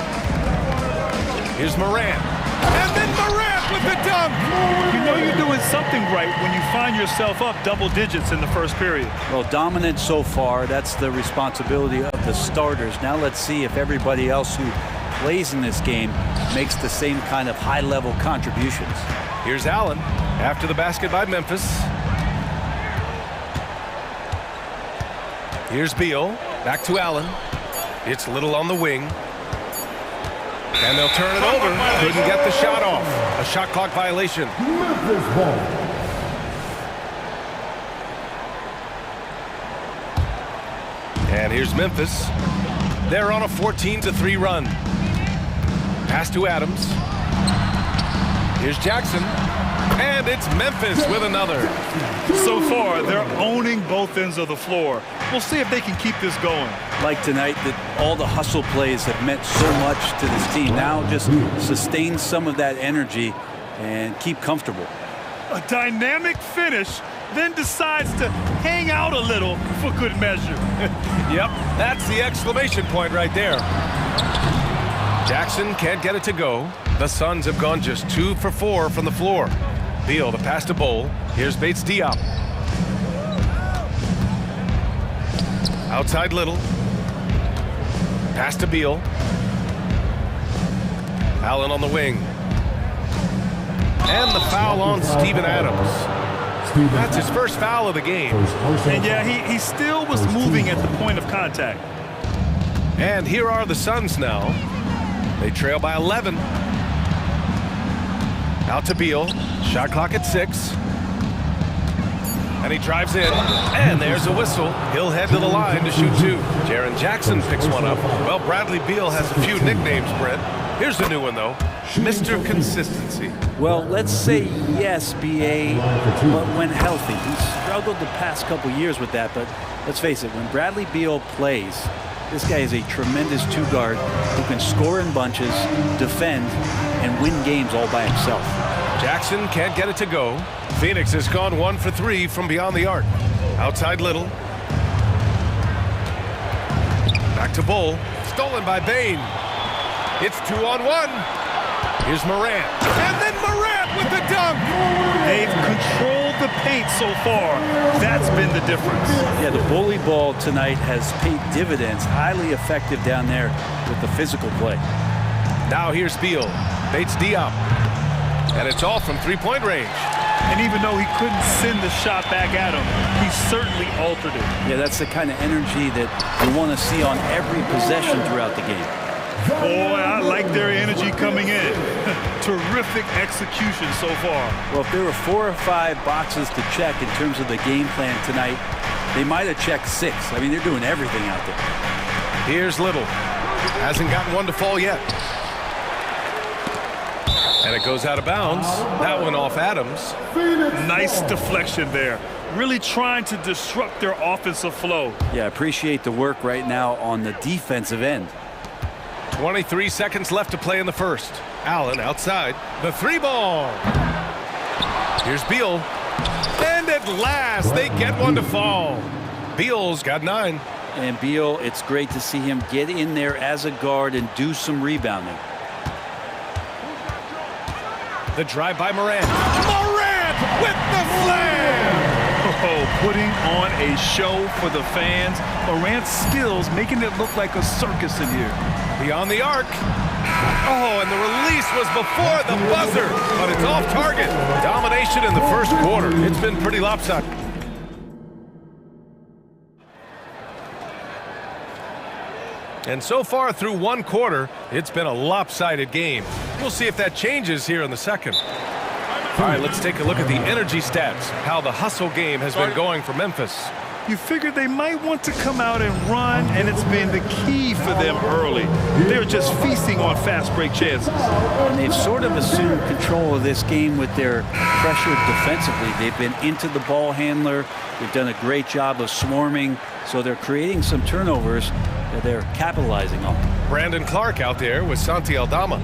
Here's Morant. And then Morant with the dunk. You know you're doing something right when you find yourself up double digits in the first period. Well, dominant so far. That's the responsibility of the starters. Now let's see if everybody else who plays in this game makes the same kind of high-level contributions. Here's Allen after the basket by Memphis. Here's Beal. Back to Allen. It's Little on the wing. And they'll turn it over. Couldn't get the shot off. A shot clock violation. And here's Memphis. They're on a 14-3 run. Pass to Adams. Here's Jackson. And it's Memphis with another. So far, they're owning both ends of the floor. We'll see if they can keep this going. Like tonight, that all the hustle plays have meant so much to this team. Now just sustain some of that energy and keep comfortable. A dynamic finish, then decides to hang out a little for good measure. Yep, that's the exclamation point right there. Jackson can't get it to go. The Suns have gone just 2 for 4 from the floor. Beal, the pass to Bowl. Here's Bates Diop. Outside Little. Pass to Beal. Allen on the wing. And the foul on Steven Adams. That's his first foul of the game. And yeah, he still was moving at the point of contact. And here are the Suns now. They trail by 11. Out to Beal. Shot clock at 6. And he drives in. And there's a whistle. He'll head to the line to shoot 2. Jaren Jackson picks one up. Well, Bradley Beal has a few nicknames, Brent. Here's a new one, though. Mr. Consistency. Well, let's say yes, B.A., but when healthy. He's struggled the past couple years with that, but let's face it, when Bradley Beal plays, this guy is a tremendous two-guard who can score in bunches, defend, and win games all by himself. Jackson can't get it to go. Phoenix has gone 1 for 3 from beyond the arc. Outside Little. Back to Bull. Stolen by Bain. It's 2-on-1. Here's Morant. And then Morant with the dunk. They've controlled the paint so far. That's been the difference. Yeah, the bully ball tonight has paid dividends. Highly effective down there with the physical play. Now here's Beal. Bates Diop. And it's all from three-point range. And even though he couldn't send the shot back at him, he certainly altered it. Yeah, that's the kind of energy that you want to see on every possession throughout the game. Boy, I like their energy coming in. Terrific execution so far. Well, if there were 4 or 5 boxes to check in terms of the game plan tonight, they might have checked 6. I mean, they're doing everything out there. Here's Little. Hasn't gotten one to fall yet. And it goes out of bounds. That one off Adams. Nice deflection there. Really trying to disrupt their offensive flow. Yeah, appreciate the work right now on the defensive end. 23 seconds left to play in the first. Allen outside. The 3-ball. Here's Beal. And at last, they get one to fall. Beal's got 9. And Beal, it's great to see him get in there as a guard and do some rebounding. The drive by Morant. Morant with the slam! Oh, putting on a show for the fans. Morant's skills making it look like a circus in here. Beyond the arc. Oh, and the release was before the buzzer, but it's off target. Domination in the first quarter. It's been pretty lopsided. And so far through one quarter, it's been a lopsided game. We'll see if that changes here in the second. All right, let's take a look at the energy stats, how the hustle game has been going for Memphis. You figured they might want to come out and run, and it's been the key for them early. They're just feasting on fast break chances. And they've sort of assumed control of this game with their pressure defensively. They've been into the ball handler. They've done a great job of swarming, so they're creating some turnovers that they're capitalizing on. Brandon Clark out there with Santi Aldama.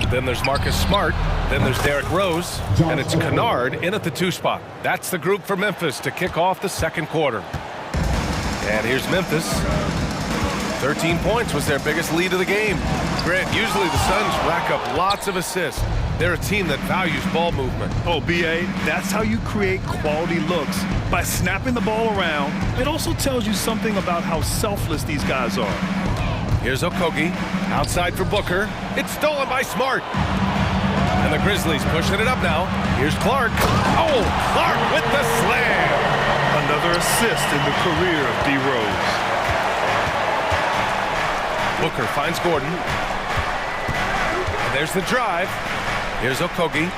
Then there's Marcus Smart. Then there's Derrick Rose. And it's Kennard in at the 2 spot. That's the group for Memphis to kick off the second quarter. And here's Memphis. 13 points was their biggest lead of the game. Grant, usually the Suns rack up lots of assists. They're a team that values ball movement. Oh, B.A., that's how you create quality looks. By snapping the ball around, it also tells you something about how selfless these guys are. Here's Okogie. Outside for Booker. It's stolen by Smart. And the Grizzlies pushing it up now. Here's Clark. Oh, Clark with the slam. Another assist in the career of D. Rose. Booker finds Gordon. And there's the drive. Here's Okogie.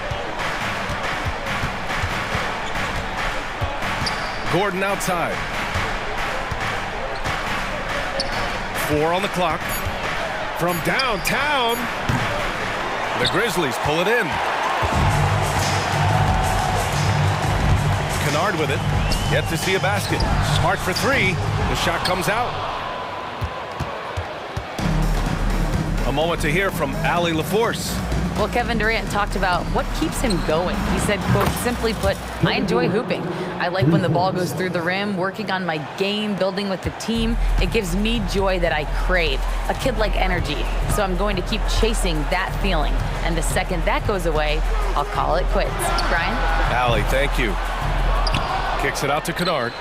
Gordon outside. 4 on the clock. From downtown, the Grizzlies pull it in. Kennard with it. Yet to see a basket. Smart for 3. The shot comes out. A moment to hear from Allie LaForce. Well, Kevin Durant talked about what keeps him going. He said, quote, simply put, I enjoy hooping. I like when the ball goes through the rim, working on my game, building with the team. It gives me joy that I crave, a kid-like energy. So I'm going to keep chasing that feeling. And the second that goes away, I'll call it quits. Brian? Allie, thank you. Kicks it out to Kennard.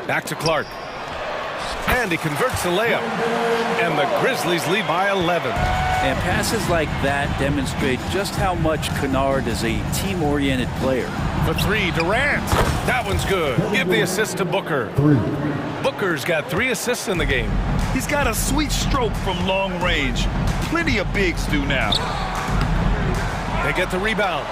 Back to Clark. And he converts the layup. And the Grizzlies lead by 11. And passes like that demonstrate just how much Kennard is a team-oriented player. For 3, Durant. That one's good. Give the assist to Booker. Booker's got 3 assists in the game. He's got a sweet stroke from long range. Plenty of bigs do now. They get the rebound.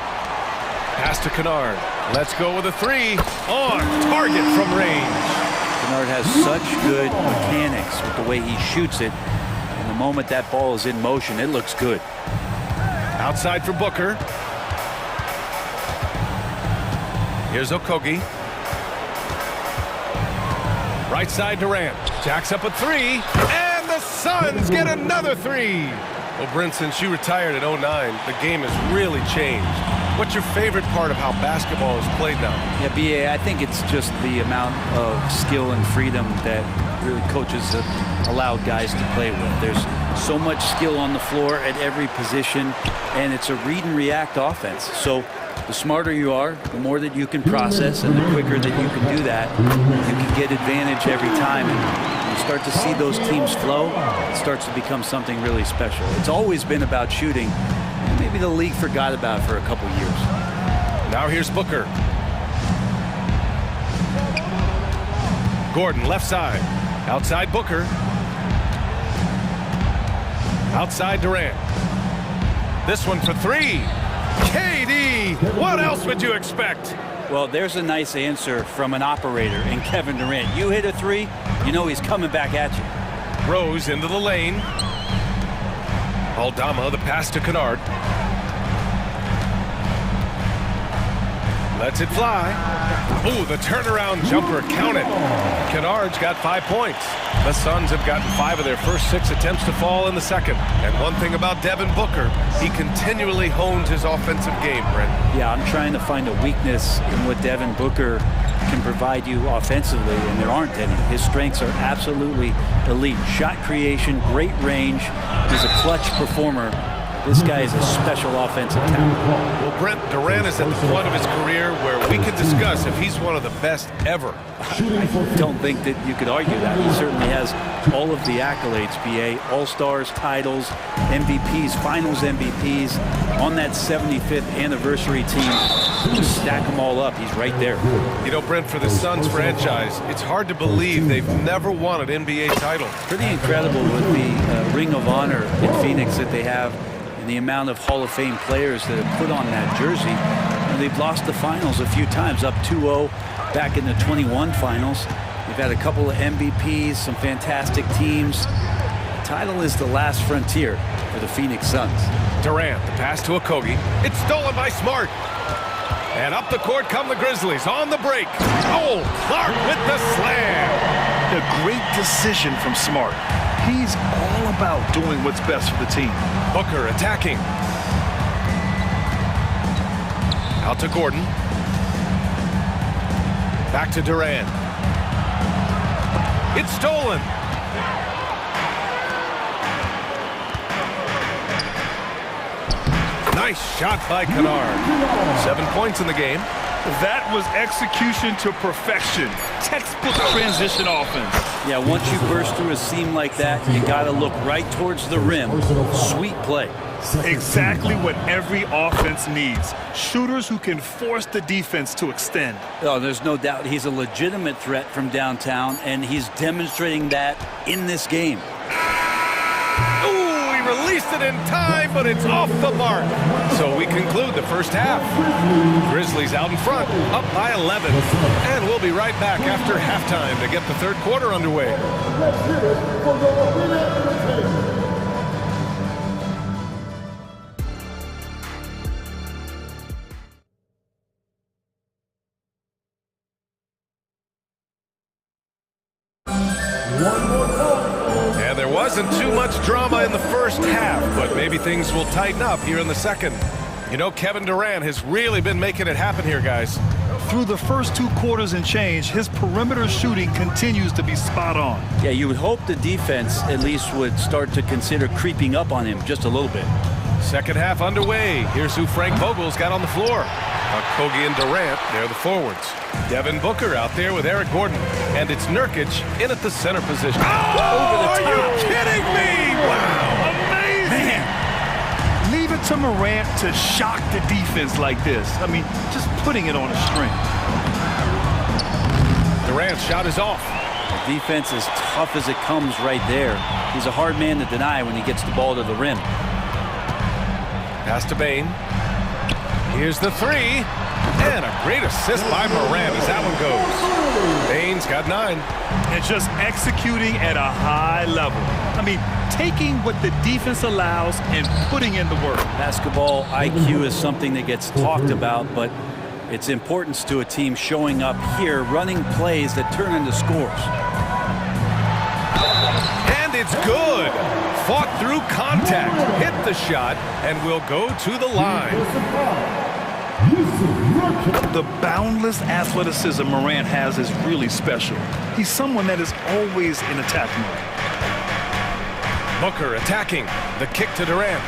Pass to Kennard. Let's go with a 3. On target from range. Kennard has such good mechanics with the way he shoots it. And the moment that ball is in motion, it looks good. Outside for Booker. Here's Okogie. Right side Durant. Jacks up a 3. And the Suns get another 3. Well, Brent, since you retired at 09, the game has really changed. What's your favorite part of how basketball is played now? Yeah, BA, I think it's just the amount of skill and freedom that really coaches have allowed guys to play with. There's so much skill on the floor at every position, and it's a read and react offense. So the smarter you are, the more that you can process, and the quicker that you can do that, you can get advantage every time. And you start to see those teams flow, it starts to become something really special. It's always been about shooting, and maybe the league forgot about it for a couple years. Now here's Booker. Gordon, left side. Outside Booker. Outside Durant. This one for three. KD, what else would you expect? Well, there's a nice answer from an operator in Kevin Durant. You hit a three, you know he's coming back at you. Rose into the lane. Aldama, the pass to Kennard. Lets it fly. Ooh, the turnaround jumper counted. Kennard's got 5 points. The Suns have gotten 5 of their first 6 attempts to fall in the second. And one thing about Devin Booker, he continually hones his offensive game, Brent. Yeah, I'm trying to find a weakness in what Devin Booker can provide you offensively, and there aren't any. His strengths are absolutely elite. Shot creation, great range. He's a clutch performer. This guy is a special offensive talent. Well, Brent, Durant is at the point of his career where we could discuss if he's one of the best ever. I don't think that you could argue that. He certainly has all of the accolades, BA. All-Stars, titles, MVPs, Finals MVPs. On that 75th anniversary team, just stack them all up. He's right there. You know, Brent, for the Suns franchise, it's hard to believe they've never won an NBA title. Pretty incredible with the Ring of Honor in Phoenix that they have, and the amount of Hall of Fame players that have put on that jersey. And they've lost the finals a few times, up 2-0 back in the 21 finals. They've had a couple of MVPs, some fantastic teams. The title is the last frontier for the Phoenix Suns. Durant, the pass to Okogie. It's stolen by Smart. And up the court come the Grizzlies on the break. Oh, Clark with the slam. A great decision from Smart. He's all about doing what's best for the team. Booker attacking. Out to Gordon. Back to Durant. It's stolen. Nice shot by Kennard. 7 points in the game. That was execution to perfection. Textbook transition offense. Yeah, once you burst through a seam like that, you got to look right towards the rim. Sweet play. Exactly what every offense needs. Shooters who can force the defense to extend. Oh, there's no doubt he's a legitimate threat from downtown, and he's demonstrating that in this game. Ooh, he released it in time, but it's off the mark. So we conclude the first half. Grizzlies out in front, up by 11. And we'll be right back after halftime to get the third quarter underway. And there wasn't too much drama in the first half, but maybe things will tighten up here in the second. You know, Kevin Durant has really been making it happen here, guys. Through the first 2 quarters and change, his perimeter shooting continues to be spot on. Yeah, you would hope the defense at least would start to consider creeping up on him just a little bit. Second half underway. Here's who Frank Vogel's got on the floor. Okogie and Durant, they're the forwards. Devin Booker out there with Eric Gordon. And it's Nurkic in at the center position. Oh, are you kidding me? Wow, amazing. Man. Leave it to Morant to shock the defense like this. I mean, just putting it on a string. Durant's shot is off. The defense is tough as it comes right there. He's a hard man to deny when he gets the ball to the rim. Pass to Bane. Here's the three. And a great assist by Morant as that one goes. Bane's got 9. And just executing at a high level. I mean, taking what the defense allows and putting in the work. Basketball IQ is something that gets talked about, but its importance to a team showing up here, running plays that turn into scores. And it's good. Fought through contact, hit the shot, and will go to the line. The boundless athleticism Morant has is really special. He's someone that is always in attack mode. Booker attacking. The kick to Durant.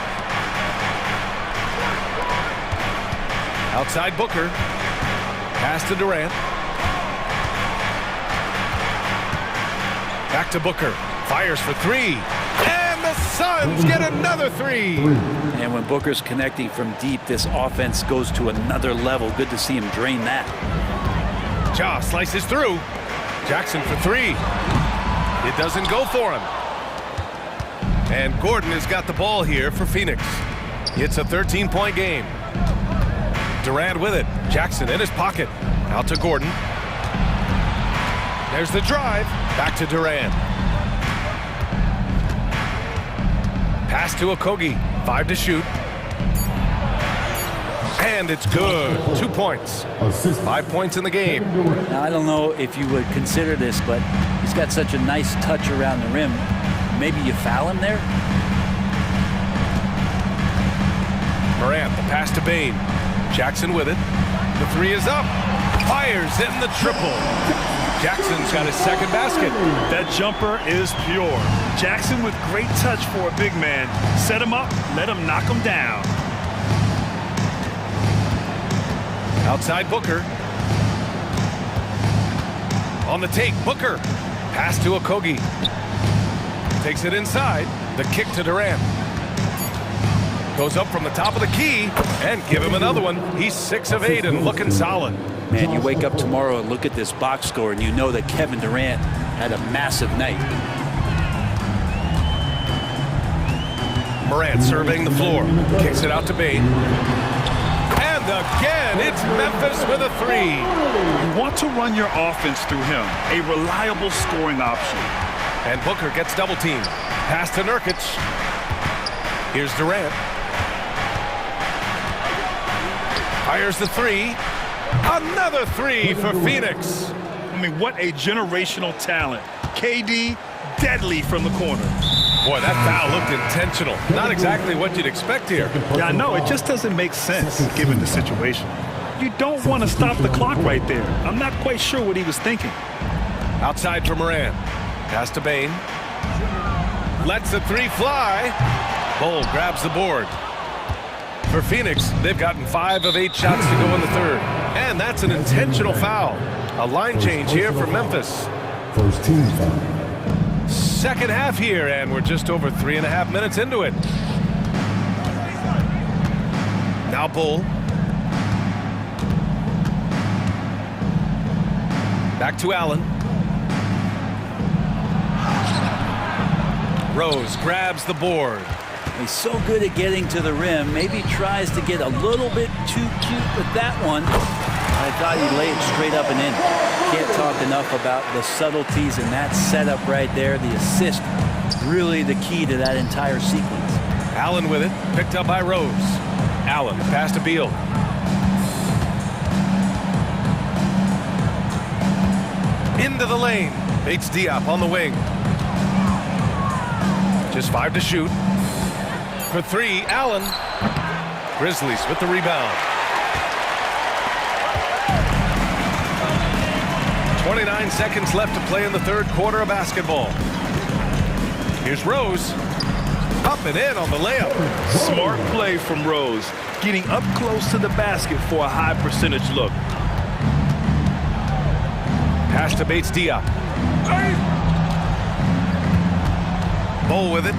Outside Booker. Pass to Durant. Back to Booker. Fires for three. And the Suns get another three. And when Booker's connecting from deep, this offense goes to another level. Good to see him drain that. Ja slices through. Jackson for three. It doesn't go for him. And Gordon has got the ball here for Phoenix. It's a 13-point game. Durant with it. Jackson in his pocket. Out to Gordon. There's the drive. Back to Durant. Pass to Okogie. 5 to shoot. And it's good. 2 points. 5 points in the game. Now, I don't know if you would consider this, but he's got such a nice touch around the rim. Maybe you foul him there? Morant, the pass to Bane. Jackson with it. The three is up. Fires in the triple. Jackson's got his second basket. That jumper is pure. Jackson with great touch for a big man. Set him up, let him knock him down. Outside Booker. On the take, Booker. Pass to Okogie. Takes it inside. The kick to Durant. Goes up from the top of the key and give him another one. He's 6 of 8 and looking solid. Man, you wake up tomorrow and look at this box score and you know that Kevin Durant had a massive night. Morant surveying the floor. Kicks it out to Bane. And again, it's Memphis with a three. You want to run your offense through him. A reliable scoring option. And Booker gets double teamed. Pass to Nurkic. Here's Durant. Fires the three. Another three for Phoenix. I mean, what a generational talent. KD, deadly from the corner. Boy, that foul looked intentional. Not exactly what you'd expect here. Yeah, I know. It just doesn't make sense given the situation. You don't want to stop the clock right there. I'm not quite sure what he was thinking. Outside for Morant. Pass to Bane. Lets the three fly. Bull grabs the board. For Phoenix, they've gotten 5 of 8 shots to go in the third. And that's an intentional foul. A line change here for Memphis. First team foul. Second half here, and we're just over 3.5 minutes into it. Now Bull. Back to Allen. Rose grabs the board. He's so good at getting to the rim. Maybe tries to get a little bit too cute with that one. I thought he'd lay it straight up and in. Can't talk enough about the subtleties in that setup right there. The assist, really the key to that entire sequence. Allen with it, picked up by Rose. Allen, pass to Beal. Into the lane. Bates Diop on the wing. Just 5 to shoot. For 3, Allen. Grizzlies with the rebound. 29 seconds left to play in the third quarter of basketball. Here's Rose. Up and in on the layup. Smart play from Rose. Getting up close to the basket for a high percentage look. Pass to Bates Diop. Bull with it.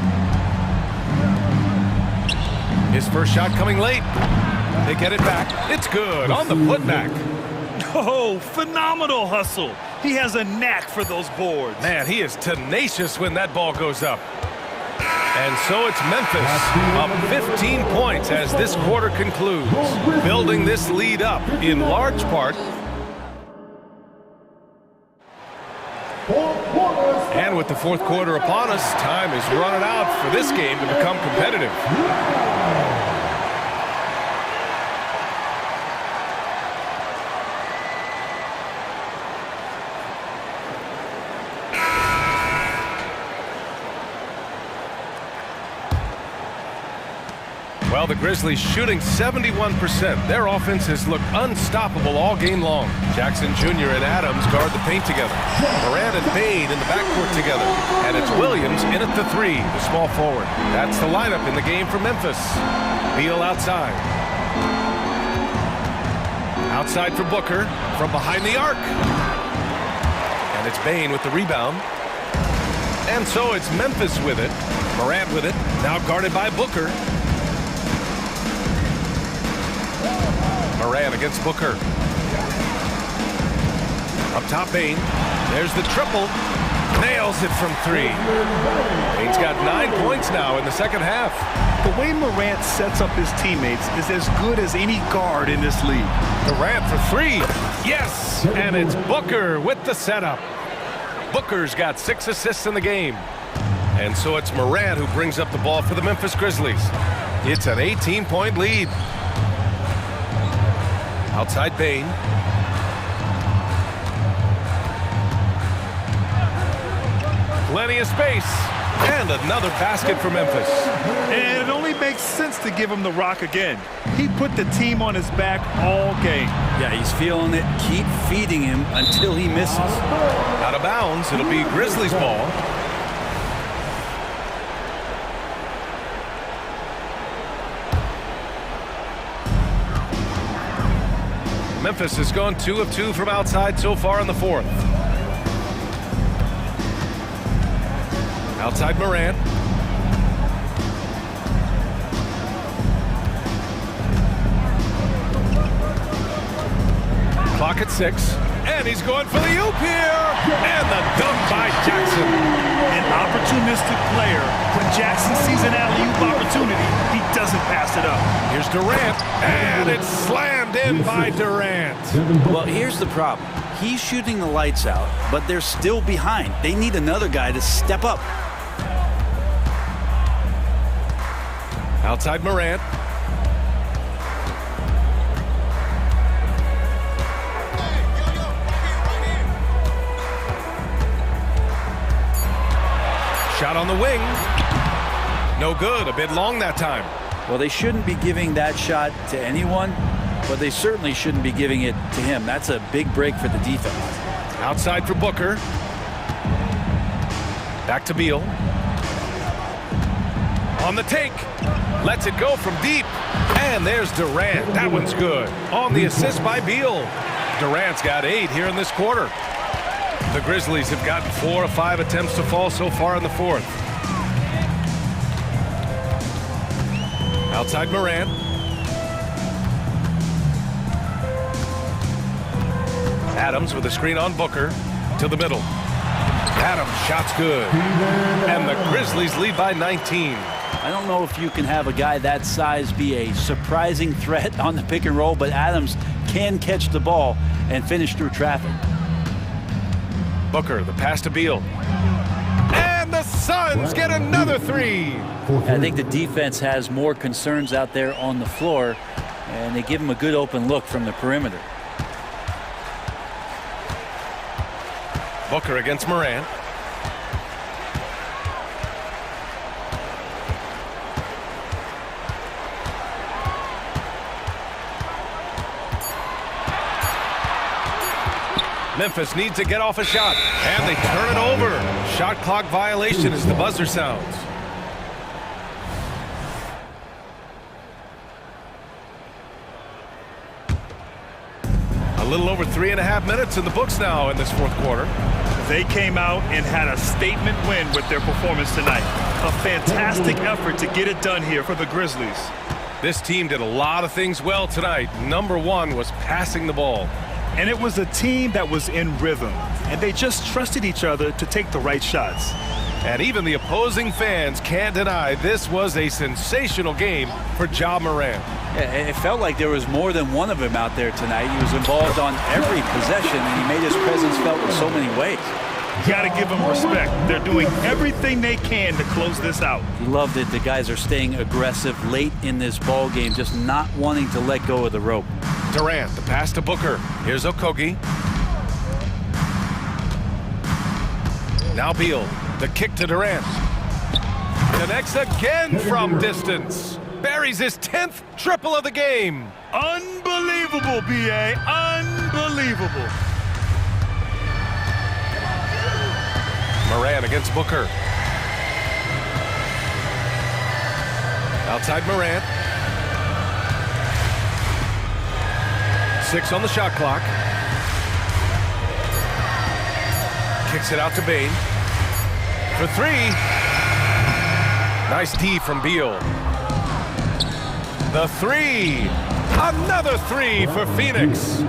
His first shot coming late. They get it back. It's good on the putback. Oh, phenomenal hustle. He has a knack for those boards. Man, he is tenacious when that ball goes up. And so it's Memphis up 15 points as this quarter concludes, building this lead up in large part. And with the fourth quarter upon us, time is running out for this game to become competitive. Well, the Grizzlies shooting 71%. Their offense has looked unstoppable all game long. Jackson Jr. and Adams guard the paint together. Morant and Bade in the backcourt together. And it's Williams in at the 3, the small forward. That's the lineup in the game for Memphis. Beal outside. Outside for Booker from behind the arc. And it's Bane with the rebound. And so it's Memphis with it. Morant with it. Now guarded by Booker. Morant against Booker. Up top, Bane. There's the triple. Nails it from 3. Bane's got 9 points now in the second half. The way Morant sets up his teammates is as good as any guard in this league. Durant for 3. Yes! And it's Booker with the setup. Booker's got 6 assists in the game. And so it's Morant who brings up the ball for the Memphis Grizzlies. It's an 18-point lead. Outside Bane. Plenty of space. And another basket for Memphis. And it only makes sense to give him the rock again. He put the team on his back all game. Yeah, he's feeling it. Keep feeding him until he misses. Out of bounds. It'll be Grizzlies ball. Memphis has gone 2 of 2 from outside so far in the 4th. Outside Morant. Clock at 6. And he's going for the oop here. And the dunk by Jackson. An opportunistic player. When Jackson sees an alley-oop opportunity, he doesn't pass it up. Here's Durant. And it's slammed in by Durant. Well, here's the problem. He's shooting the lights out, but they're still behind. They need another guy to step up. Outside Morant. Shot on the wing. No good. A bit long that time. Well, they shouldn't be giving that shot to anyone, but they certainly shouldn't be giving it to him. That's a big break for the defense. Outside for Booker. Back to Beal. On the take. Lets it go from deep. And there's Durant. That one's good. On the assist by Beal. Durant's got 8 here in this quarter. The Grizzlies have gotten 4 of 5 attempts to fall so far in the 4th. Outside Morant. Adams with a screen on Booker to the middle. Adams, shot's good. And the Grizzlies lead by 19. I don't know if you can have a guy that size be a surprising threat on the pick and roll, but Adams can catch the ball and finish through traffic. Booker, the pass to Beal. And the Suns get another 3. I think the defense has more concerns out there on the floor, and they give him a good open look from the perimeter. Booker against Morant. Memphis needs to get off a shot, and they turn it over. Shot clock violation as the buzzer sounds. A little over 3.5 minutes in the books now in this 4th quarter. They came out and had a statement win with their performance tonight. A fantastic effort to get it done here for the Grizzlies. This team did a lot of things well tonight. Number 1 was passing the ball. And it was a team that was in rhythm, and they just trusted each other to take the right shots. And even the opposing fans can't deny this was a sensational game for Ja Morant. Yeah, it felt like there was more than one of him out there tonight. He was involved on every possession, and he made his presence felt in so many ways. Got to give them respect. They're doing everything they can to close this out. He loved it. The guys are staying aggressive late in this ball game, just not wanting to let go of the rope. Durant, the pass to Booker. Here's Okogie. Now Beal, the kick to Durant. Connects again from distance. Buries his 10th triple of the game. Unbelievable, B.A. Unbelievable. Moran against Booker. Outside Moran. 6 on the shot clock. Kicks it out to Bain. For 3. Nice D from Beal. The 3. Another 3 for Phoenix.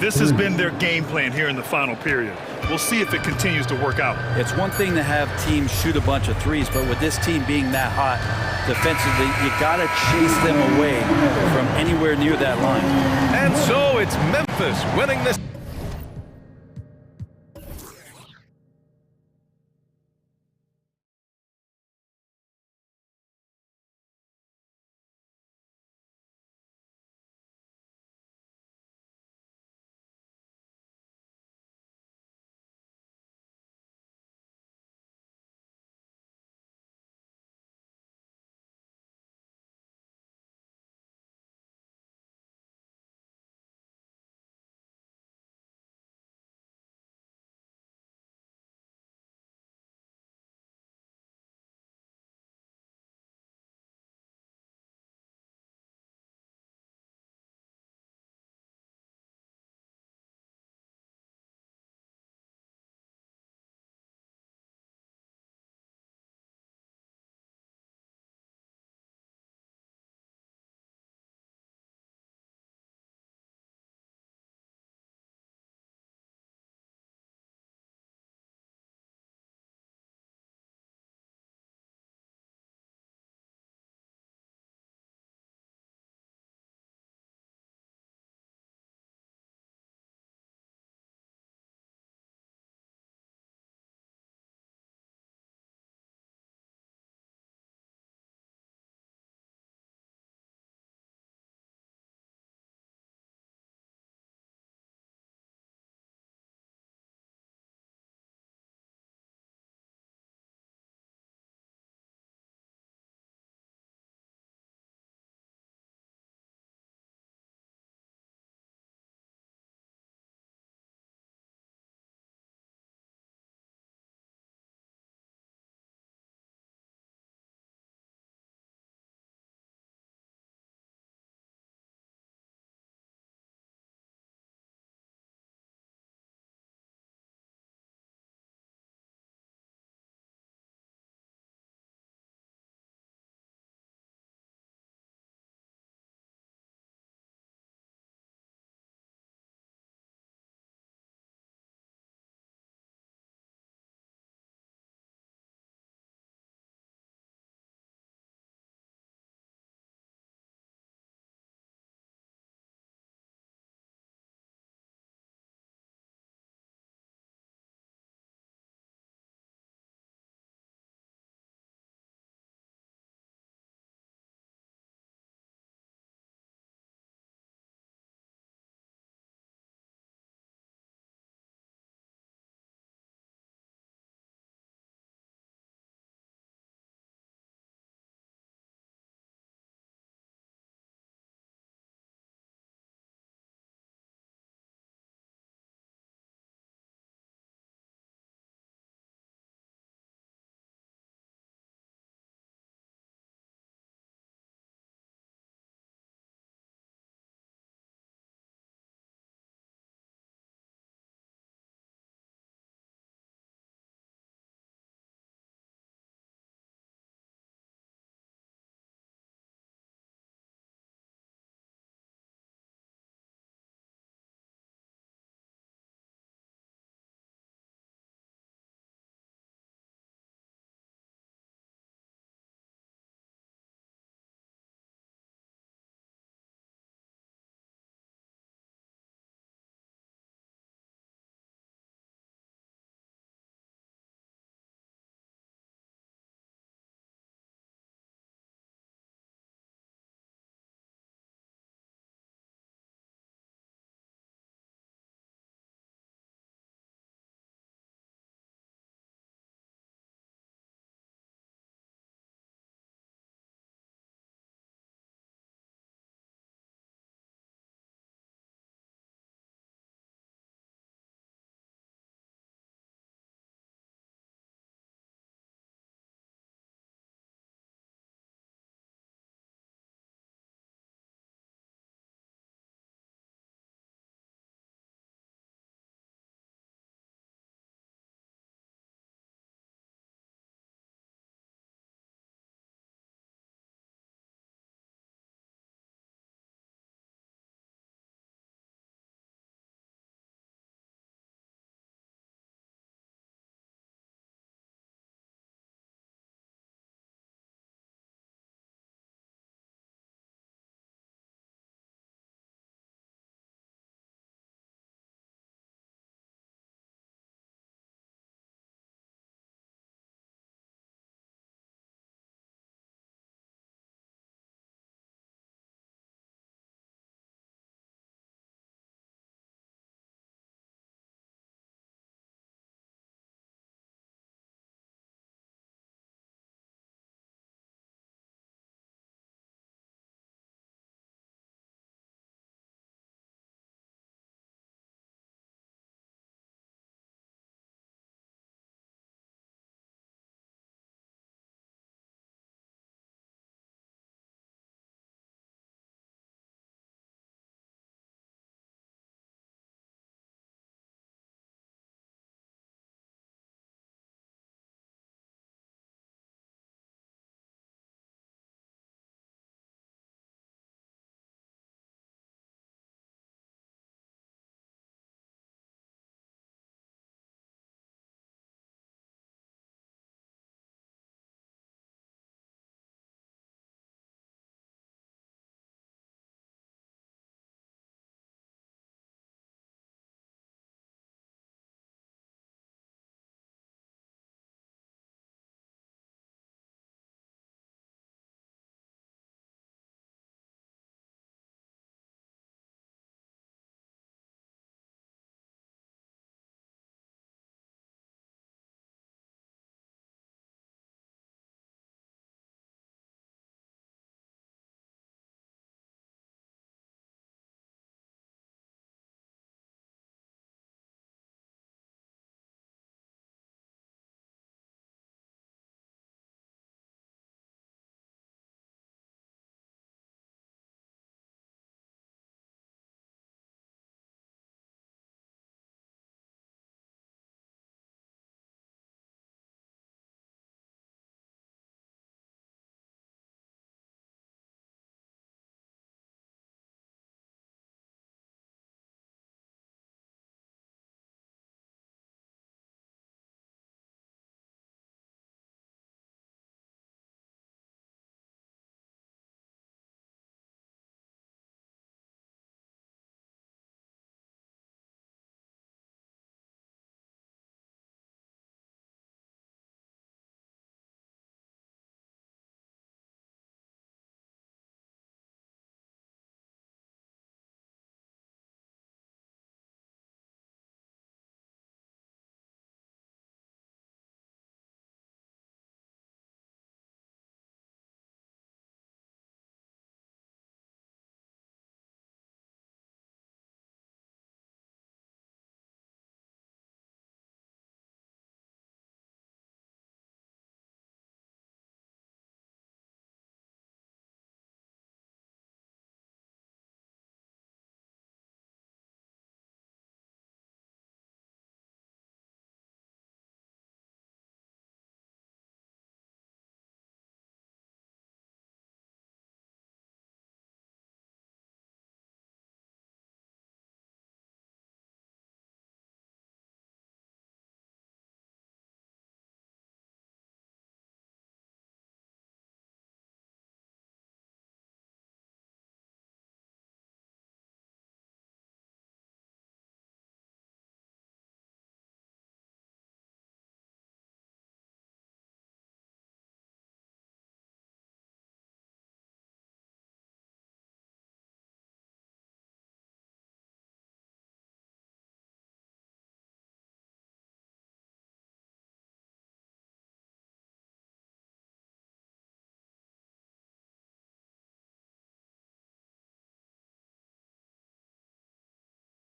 This has been their game plan here in the final period. We'll see if it continues to work out. It's one thing to have teams shoot a bunch of threes, but with this team being that hot defensively, you got to chase them away from anywhere near that line. And so it's Memphis winning this.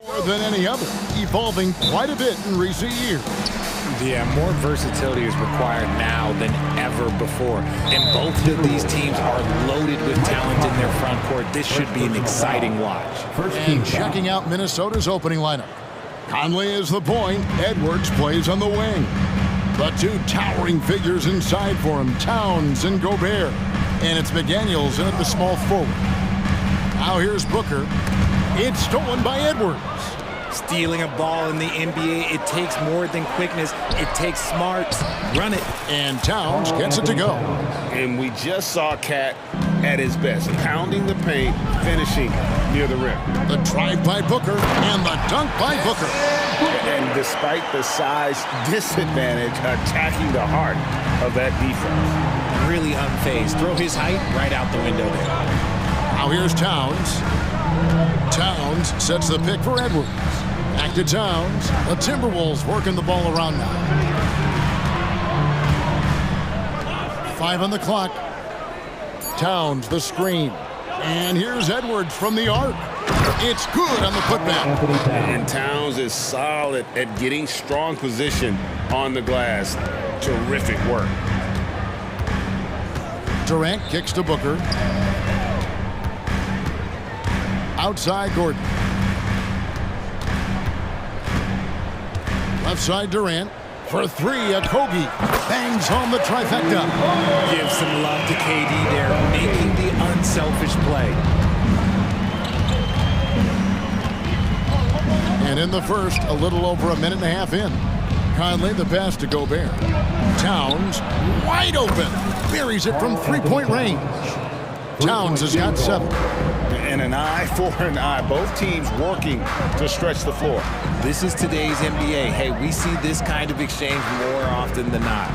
More than any other, evolving quite a bit in recent years. Yeah, more versatility is required now than ever before. And both of these teams are loaded with talent in their front court. This should be an exciting watch. And checking out Minnesota's opening lineup. Conley is the point. Edwards plays on the wing. The two towering figures inside for him, Towns and Gobert. And it's McDaniels in at the small forward. Now here's Booker. It's stolen by Edwards. Stealing a ball in the NBA, it takes more than quickness. It takes smarts. Run it. And Towns gets it to go. And we just saw Cat at his best, pounding the paint, finishing near the rim. The drive by Booker and the dunk by Booker. And despite the size disadvantage, attacking the heart of that defense. Really unfazed. Throw his height right out the window there. Now here's Towns. Towns sets the pick for Edwards. Back to Towns. The Timberwolves working the ball around now. 5 on the clock. Towns, the screen. And here's Edwards from the arc. It's good on the putback. And Towns is solid at getting strong position on the glass. Terrific work. Durant kicks to Booker. Outside Gordon. Left side Durant. For three, a Kogi. Bangs home the trifecta. Give some love to KD there, making the unselfish play. And in the first, a little over a minute and a half in. Conley, the pass to Gobert. Towns, wide open. Buries it from three-point range. Towns has got 7. And an eye for an eye. Both teams working to stretch the floor. This is today's NBA. Hey, we see this kind of exchange more often than not.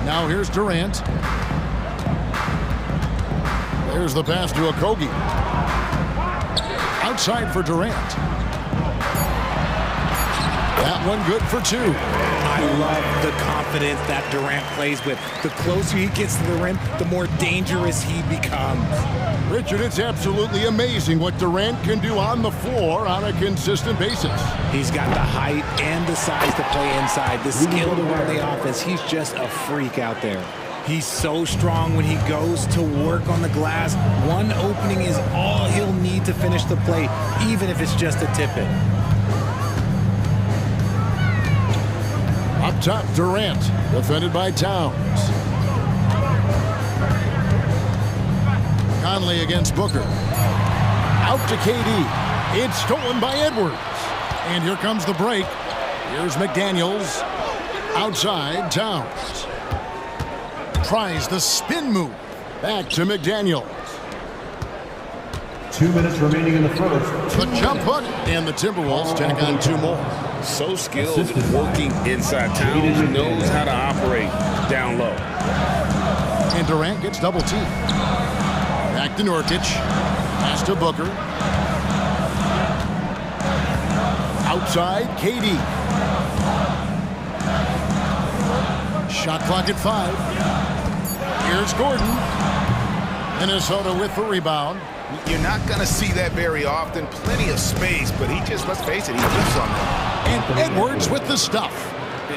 Now here's Durant. There's the pass to Okogie. Outside for Durant. That one good for 2. I love the confidence that Durant plays with. The closer he gets to the rim, the more dangerous he becomes. Richard, it's absolutely amazing what Durant can do on the floor on a consistent basis. He's got the height and the size to play inside, the skill to run the offense. He's just a freak out there. He's so strong when he goes to work on the glass. One opening is all he'll need to finish the play, even if it's just a tip-in. Up top, Durant, defended by Towns. Conley against Booker. Out to KD. It's stolen by Edwards. And here comes the break. Here's McDaniels. Outside, Towns. Tries the spin move. Back to McDaniels. 2 minutes remaining in the first. The jump hook, and the Timberwolves tack on 2 more. So skilled at working inside. Towns knows how to operate down low. And Durant gets double teamed. Back to Nurkic. Pass to Booker. Outside, KD. Shot clock at 5. Here's Gordon. Minnesota with the rebound. You're not going to see that very often. Plenty of space, but he just, let's face it, he lives on that. And Edwards with the stuff.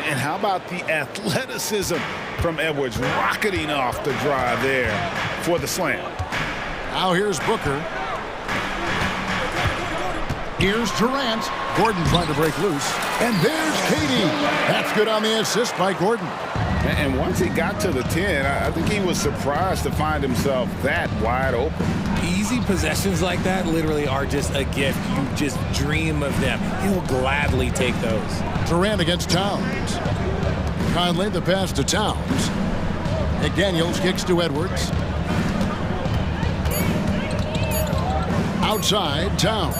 And how about the athleticism from Edwards rocketing off the drive there for the slam. Now here's Booker. Here's Durant. Gordon trying to break loose. And there's KD. That's good on the assist by Gordon. And once he got to the 10, I think he was surprised to find himself that wide open. Easy possessions like that literally are just a gift. You just dream of them. He'll gladly take those. Durant against Towns. Conley, the pass to Towns. McDaniels kicks to Edwards. Outside, Towns.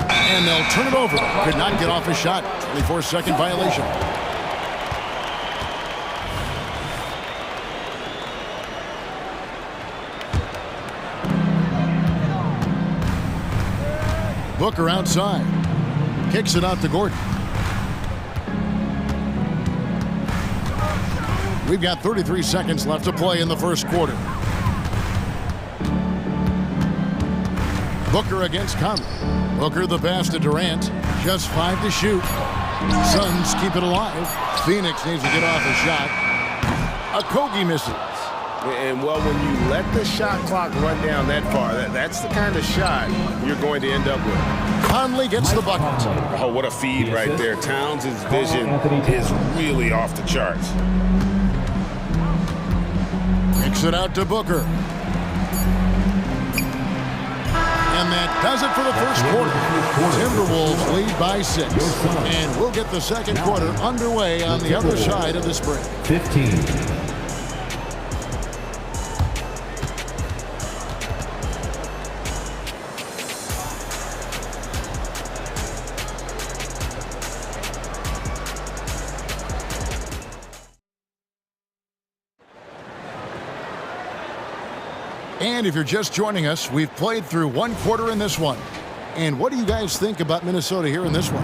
And they'll turn it over. Could not get off his shot. 24-second violation. Booker outside. Kicks it out to Gordon. We've got 33 seconds left to play in the first quarter. Booker against Conley. Booker the pass to Durant. Just 5 to shoot. Suns keep it alive. Phoenix needs to get off a shot. Okogie misses. And, well, when you let the shot clock run down that far, that's the kind of shot you're going to end up with. Conley gets the bucket. Oh, what a feed right there. Towns' vision is really off the charts. Kicks it out to Booker. And that does it for the first quarter. Timberwolves lead by 6. And we'll get the second quarter underway on the other side of this break. 15. And if you're just joining us, we've played through one quarter in this one. And what do you guys think about Minnesota here in this one?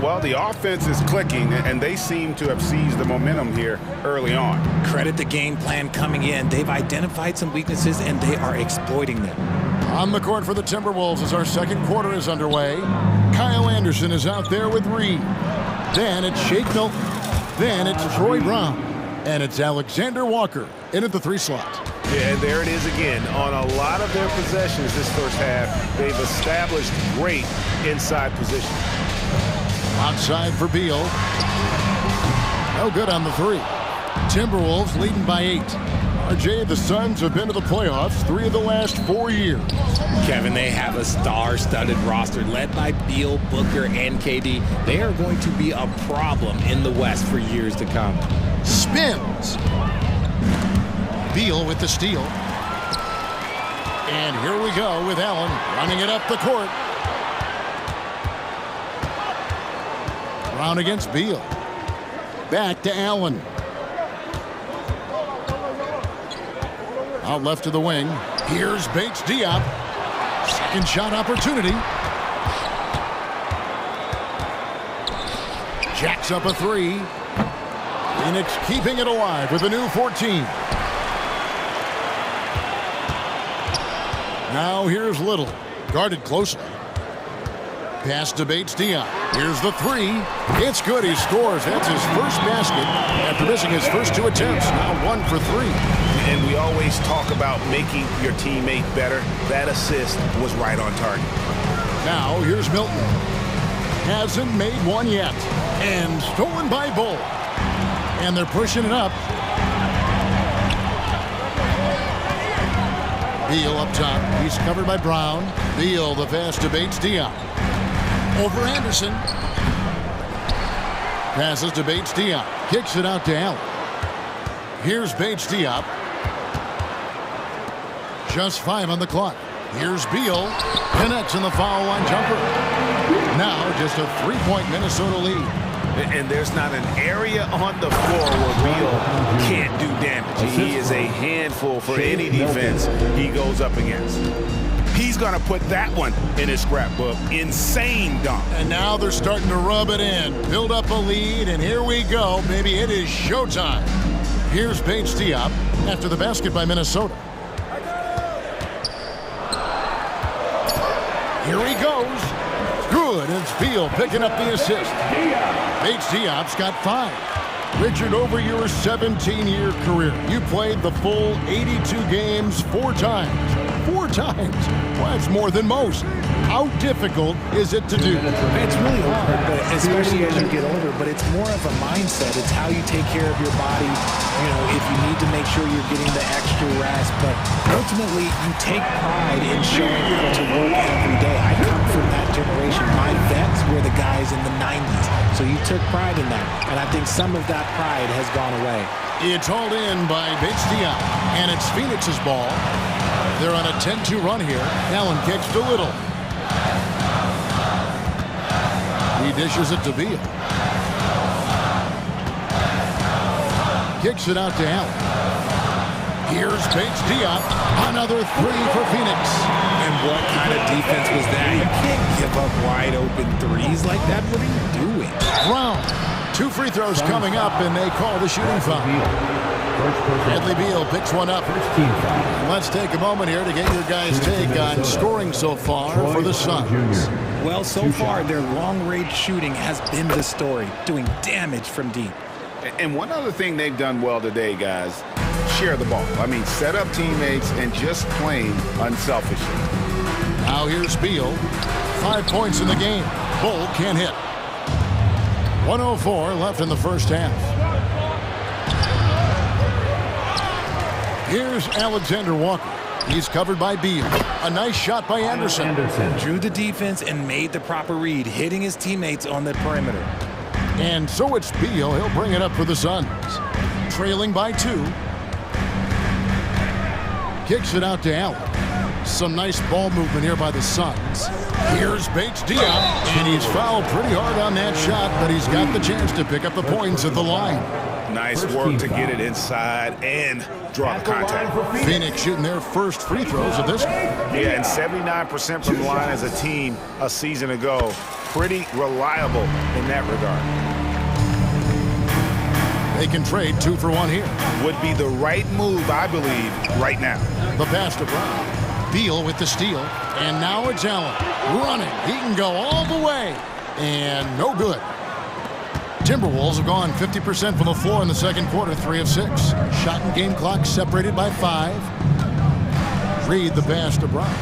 Well, the offense is clicking, and they seem to have seized the momentum here early on. Credit the game plan coming in. They've identified some weaknesses, and they are exploiting them. On the court for the Timberwolves as our second quarter is underway. Kyle Anderson is out there with Reed. Then it's Shake Milton. Then it's Troy Brown. And it's Alexander Walker in at the 3 slot. Yeah, and there it is again. On a lot of their possessions this first half, they've established great inside position. Outside for Beal. No good on the 3. Timberwolves leading by 8. RJ, the Suns have been to the playoffs 3 of the last 4 years. Kevin, they have a star-studded roster led by Beal, Booker, and KD. They are going to be a problem in the West for years to come. Spins. Beal with the steal. And here we go with Allen running it up the court. Brown against Beal. Back to Allen. Out left to the wing. Here's Bates Diop. Second shot opportunity. Jacks up a 3. Phoenix keeping it alive with a new 14. Now here's Little, guarded closely. Pass to Bates Diop. Here's the 3. It's good. He scores. That's his first basket after missing his first 2 attempts. Now 1 for 3. And we always talk about making your teammate better. That assist was right on target. Now here's Milton. Hasn't made one yet. And stolen by Bull. And they're pushing it up. Beal up top. He's covered by Brown. Beal the pass to Bates Diop. Over Anderson. Passes to Bates Diop. Kicks it out to Allen. Here's Bates Diop. Just 5 on the clock. Here's Beal. Connects in the foul line jumper. Now just a 3-point Minnesota lead. And there's not an area on the floor where Beal can't do damage. He is a handful for any defense he goes up against. He's going to put that one in his scrapbook. Insane dunk. And now they're starting to rub it in. Build up a lead, and here we go. Maybe it is showtime. Here's Bates Diop after the basket by Minnesota. Here he goes. Good, and it's Beal picking up the assist. Bates Diop's got 5. Richard, over your 17-year career, you played the full 82 games 4 times. 4 times? Well, that's more than most. How difficult is it to do? It's really hard, but especially as you get older, but it's more of a mindset. It's how you take care of your body. You know, if you need to make sure you're getting the extra rest, but ultimately you take pride in showing how to work every day. I come from that generation. My vets were the guys in the 90s, so you took pride in that, and I think some of that pride has gone away. It's hauled in by Bates Diop, and it's Phoenix's ball. They're on a 10-2 run here. Allen kicks to Little. He dishes it to Beal. Kicks it out to Allen. Here's Bates Diop. Another 3 for Phoenix. And what kind of defense was that? You can't give up wide open threes like that. What are you doing? Brown. 2 free throws coming up, and they call the shooting foul. Bradley Beal picks one up. Let's take a moment here to get your guys' take on scoring so far for the Suns. Well, so far, their long-range shooting has been the story, doing damage from deep. And one other thing they've done well today, guys, share the ball. I mean, set up teammates and just playing unselfishly. Now here's Beal. 5 points in the game. Bull can't hit. 1:04 left in the first half. Here's Alexander Walker. He's covered by Beal. A nice shot by Anderson. Drew the defense and made the proper read, hitting his teammates on the perimeter. And so it's Beal. He'll bring it up for the Suns. Trailing by 2. Kicks it out to Allen. Some nice ball movement here by the Suns. Here's Bates Diop, and he's fouled pretty hard on that shot, but he's got the chance to pick up the points at the line. Nice work to get it inside and draw the contact. Phoenix shooting their first free throws of this game. Yeah, and 79% from the line as a team a season ago. Pretty reliable in that regard. They can trade 2 for 1 here. Would be the right move, I believe, right now. The pass to Brown. Beal with the steal, and now it's Allen running. He can go all the way, and no good. Timberwolves have gone 50% from the floor in the second quarter, 3 of 6. Shot and game clock separated by 5. Reed the pass to Brown.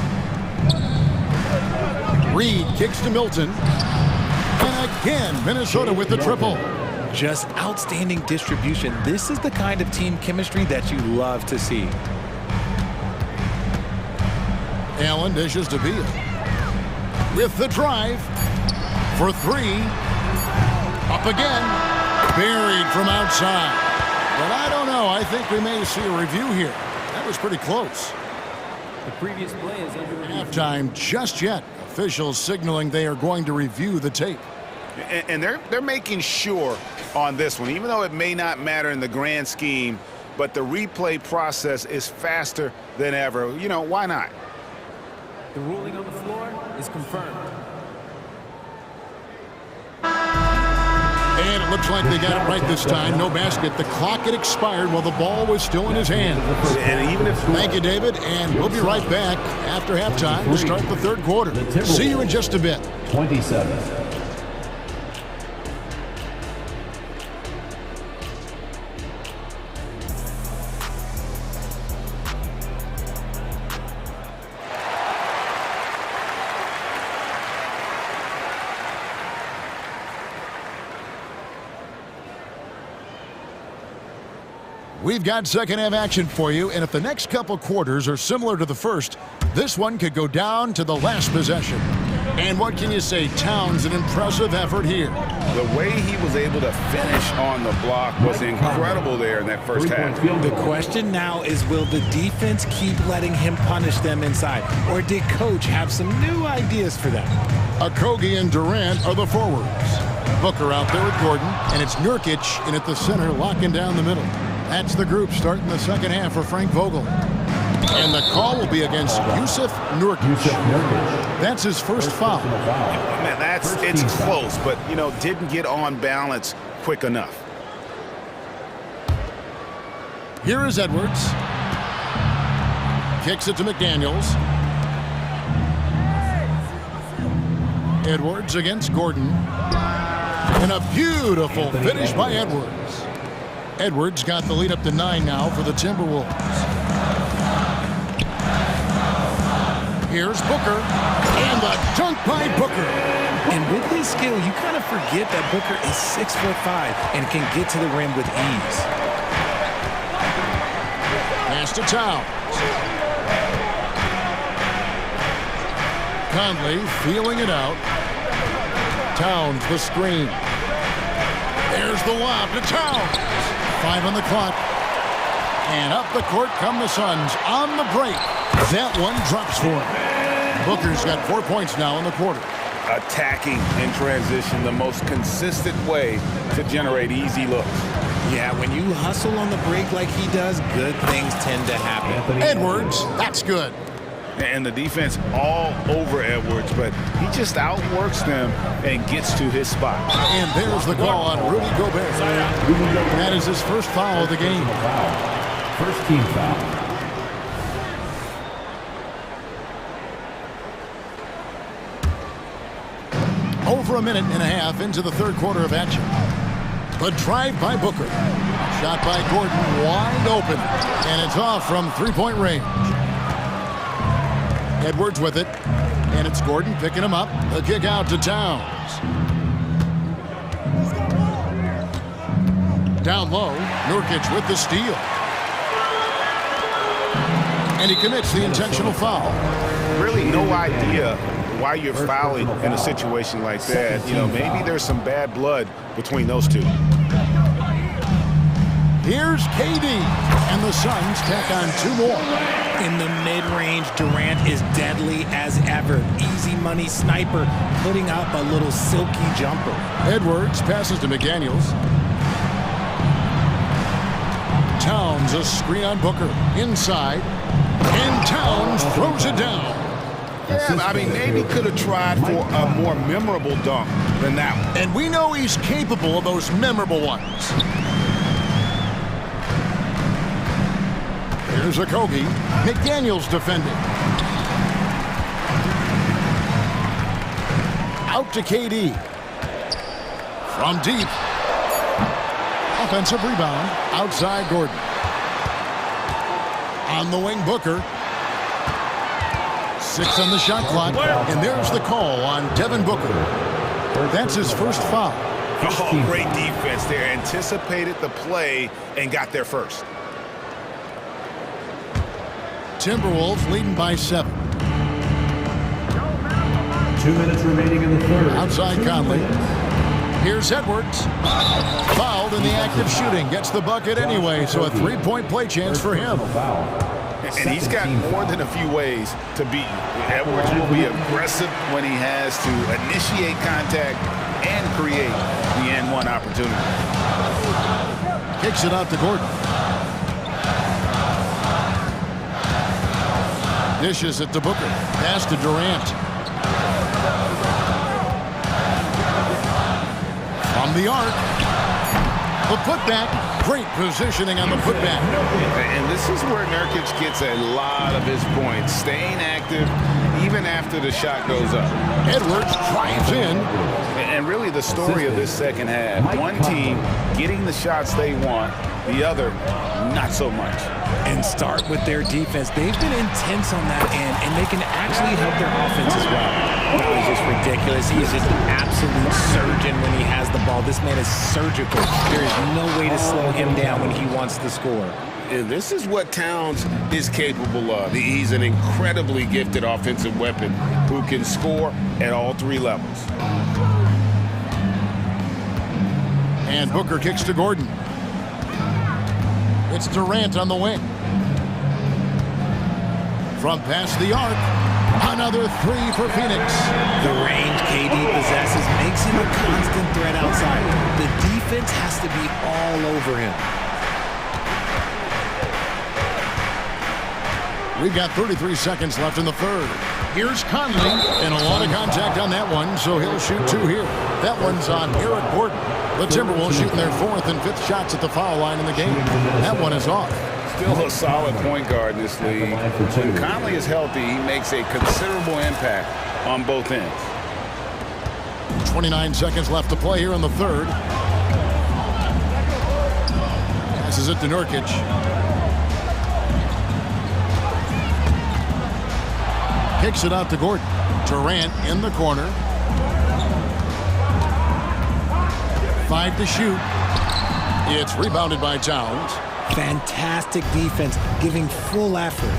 Reed kicks to Milton. And again, Minnesota with the triple. Just outstanding distribution. This is the kind of team chemistry that you love to see. Allen dishes to Beal. With the drive for 3. Up again. Buried from outside. But I don't know. I think we may see a review here. That was pretty close. The previous play is under review. Halftime just yet. Officials signaling they are going to review the tape. And they're making sure on this one, even though it may not matter in the grand scheme, but the replay process is faster than ever. You know, why not? The ruling on the floor is confirmed. And it looks like they got it right this time. No basket. The clock had expired while the ball was still in his hand. And even if... Thank you, David. And we'll be right back after halftime to start the third quarter. See you in just a bit. 27. We've got second half action for you, and if the next couple quarters are similar to the first, this one could go down to the last possession. And what can you say? Towns, an impressive effort here. The way he was able to finish on the block was incredible there in that first half. The question now is, will the defense keep letting him punish them inside? Or did Coach have some new ideas for them? Okogie and Durant are the forwards. Booker out there with Gordon, and it's Nurkic in at the center, locking down the middle. That's the group starting the second half for Frank Vogel. And the call will be against Yusuf Nurkic. That's his first foul. Man, it's close, but, you know, didn't get on balance quick enough. Here is Edwards. Kicks it to McDaniels. Edwards against Gordon. And a beautiful finish by Edwards. Edwards got the lead up to 9 now for the Timberwolves. Here's Booker, and the dunk by Booker. And with his skill, you kind of forget that Booker is 6'5" and can get to the rim with ease. Pass to Towns. Conley feeling it out. Towns the screen. There's the lob to Towns. 5 on the clock. And up the court come the Suns on the break. That one drops for him. Booker's got 4 points now in the quarter. Attacking in transition, the most consistent way to generate easy looks. Yeah, when you hustle on the break like he does, good things tend to happen. Edwards, that's good. And the defense all over Edwards, but he just outworks them and gets to his spot. And there's the call on Rudy Gobert. That is his first foul of the game. First team foul. over a minute and a half into the third quarter of action. The drive by Booker. Shot by Gordon, wide open. And it's off from three-point range. Edwards with it. And it's Gordon picking him up. The kick out to Towns. Down low, Nurkic with the steal. And he commits the intentional foul. Really no idea why you're fouling in a situation like that. You know, maybe there's some bad blood between those two. Here's KD, and the Suns tack on two more. In the mid-range, Durant is deadly as ever. Easy money sniper, putting up a little silky jumper. Edwards passes to McDaniels. Towns, a screen on Booker, inside, and Towns throws it down. Yeah, I mean, maybe could have tried for a more memorable dunk than that one. And we know he's capable of those memorable ones. Here's a Kobe. McDaniels defending. Out to KD. From deep. Offensive rebound. Outside Gordon. On the wing, Booker. 6 on the shot clock. And there's the call on Devin Booker. That's his first foul. Oh, great defense there. Anticipated the play and got there first. Timberwolves leading by 7. 2 minutes remaining in the third. Outside Conley. Here's Edwards. Fouled in the act of shooting. Gets the bucket anyway, so a three-point play chance for him. And he's got more than a few ways to beat you. Edwards will be aggressive when he has to initiate contact and create the N1 opportunity. Kicks it out to Gordon. Dishes it to Booker. Pass to Durant. From the arc. The putback. Great positioning on the putback. And this is where Nurkic gets a lot of his points. Staying active even after the shot goes up. Edwards drives in. And really the story of this second half. One team getting the shots they want. The other, not so much. And start with their defense. They've been intense on that end, and they can actually help their offense as well. That was just ridiculous. He is just an absolute surgeon when he has the ball. This man is surgical. There is no way to slow him down when he wants to score. And this is what Towns is capable of. He's an incredibly gifted offensive weapon who can score at all three levels. And Booker kicks to Gordon. It's Durant on the wing. From past the arc, another three for Phoenix. The range KD possesses makes him a constant threat outside. The defense has to be all over him. We've got 33 seconds left in the third. Here's Conley, and a lot of contact on that one, so he'll shoot 2 here. That one's on Eric Gordon. The Timberwolves shooting their 4th and 5th shots at the foul line in the game. That one is off. Still a solid point guard in this league. When Conley is healthy, he makes a considerable impact on both ends. 29 seconds left to play here in the third. Passes it to Nurkic. Kicks it out to Gordon. Durant in the corner. 5 to shoot. It's rebounded by Towns. Fantastic defense, giving full effort.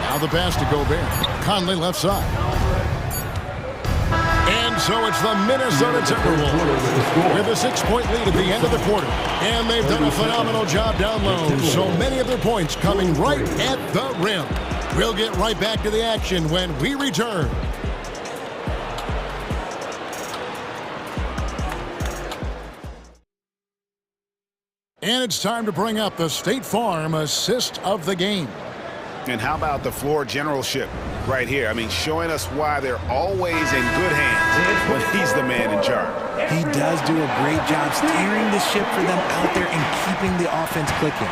Now the pass to Gobert. Conley left side. And so it's the Minnesota Timberwolves with a 6-point lead at the end of the quarter. And they've done a phenomenal job down low. So many of their points coming right at the rim. We'll get right back to the action when we return. And it's time to bring up the State Farm assist of the game. And how about the floor generalship right here? I mean, showing us why they're always in good hands when he's the man in charge. He does do a great job steering the ship for them out there and keeping the offense clicking.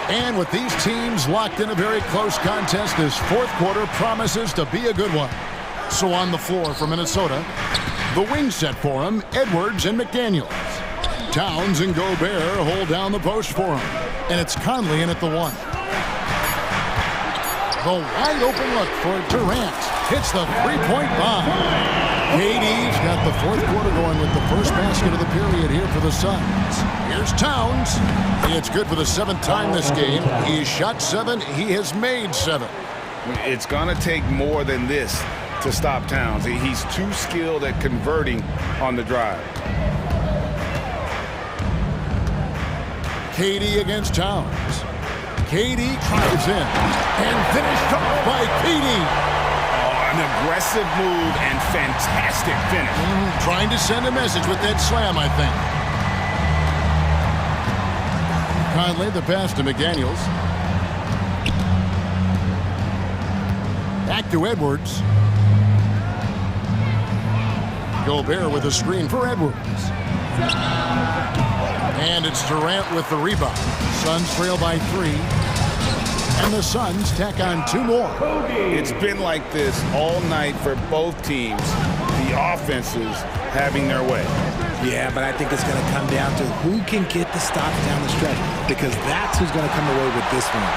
And with these teams locked in a very close contest, this fourth quarter promises to be a good one. So on the floor for Minnesota, the wing set for him, Edwards and McDaniels. Towns and Gobert hold down the post for him. And it's Conley in at the 1. The wide open look for Durant. Hits the three-point bomb. KD's got the fourth quarter going with the first basket of the period here for the Suns. Here's Towns. It's good for the 7th time this game. He's shot 7. He has made 7. It's going to take more than this to stop Towns. He's too skilled at converting on the drive. KD against Towns. KD drives in and finished off by KD. Oh, an aggressive move and fantastic finish. Trying to send a message with that slam, I think. Conley, the pass to McDaniels. Back to Edwards. Gobert with a screen for Edwards. And it's Durant with the rebound. Suns trail by 3. And the Suns tack on 2 more. It's been like this all night for both teams. The offenses having their way. Yeah, but I think it's going to come down to who can get the stops down the stretch, because that's who's going to come away with this one.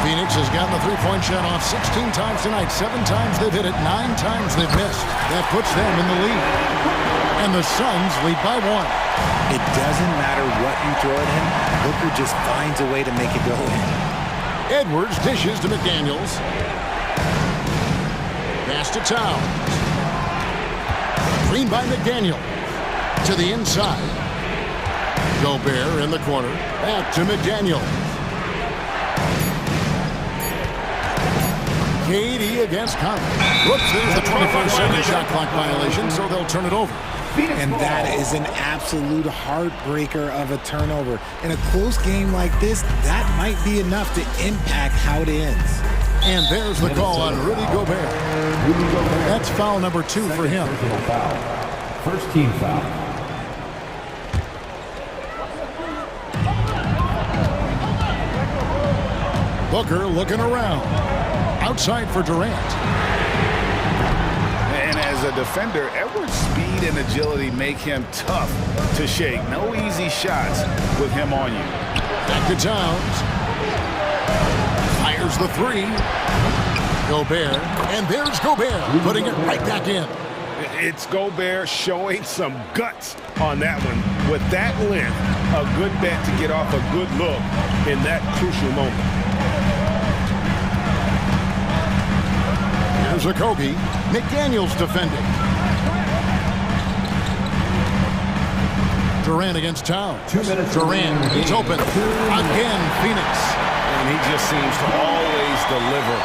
Phoenix has gotten the three-point shot off 16 times tonight. 7 times they've hit it, 9 times they've missed. That puts them in the lead. And the Suns lead by 1. It doesn't matter what you throw at him. Booker just finds a way to make it go in. Edwards dishes to McDaniels. Pass to Towns. Screen by McDaniel. To the inside. Gobert in the corner. Back to McDaniel. KD against Conley. Whoops, there's the 24-second shot clock violation, so they'll turn it over. And that is an absolute heartbreaker of a turnover. In a close game like this, that might be enough to impact how it ends. And there's the call on Rudy Gobert. That's foul number 2 for him. First team foul. Booker looking around. Outside for Durant. And as a defender, Edwards' speed and agility make him tough to shake. No easy shots with him on you. Back to Towns. Fires the 3. Gobert. And there's Gobert putting it right back in. It's Gobert showing some guts on that one. With that length, a good bet to get off a good look in that crucial moment. Here's Okogie. McDaniels defending. Durant against Towns. 2 minutes. Durant, he's open. Again, Phoenix. And he just seems to always deliver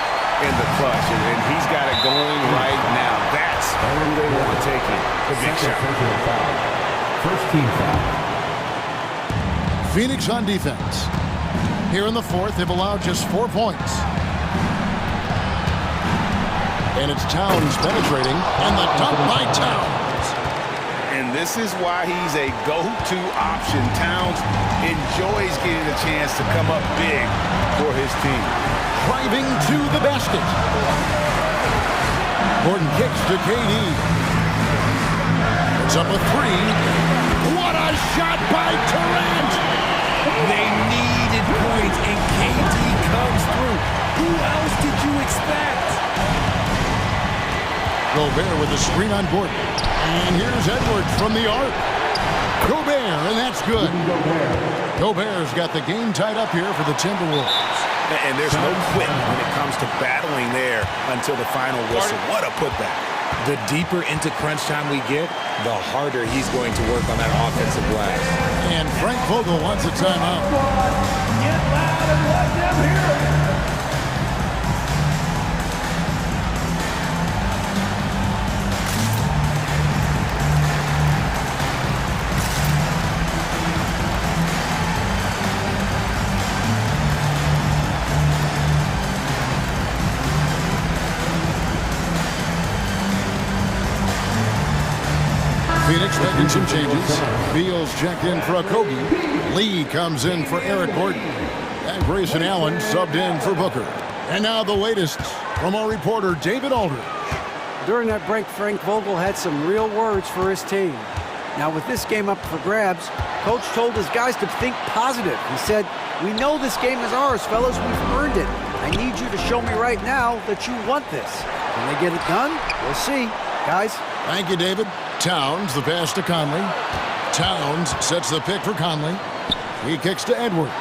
in the clutch. And he's got it going right now. That's who they want to take it. The big shot. First team foul. Phoenix on defense. Here in the 4th, they've allowed just 4 points. And it's Towns penetrating, and the dunk by Towns. And this is why he's a go-to option. Towns enjoys getting a chance to come up big for his team. Driving to the basket. Gordon kicks to KD. It's up a 3. What a shot by Durant! They needed points, and KD comes through. Who else did you expect? Gobert with a screen on Gordon. And here's Edwards from the arc. Gobert, and that's good. Gobert's got the game tied up here for the Timberwolves. And there's no quit when it comes to battling there until the final whistle. What a putback. The deeper into crunch time we get, the harder he's going to work on that offensive glass. And Frank Vogel wants a timeout. Get loud and let them hear it. Phoenix making some changes. Beal's checked in for Okogie. Lee comes in for Eric Gordon. And Grayson Allen subbed in for Booker. And now the latest From our reporter, David Aldridge. During that break, Frank Vogel had some real words for his team. Now, with this game up for grabs, Coach told his guys to think positive. He said, "We know this game is ours, fellas. We've earned it. I need you to show me right now that you want this. Can they get it done? We'll see. Guys." Thank you, David. Towns, the pass to Conley. Towns sets the pick for Conley. He kicks to Edwards.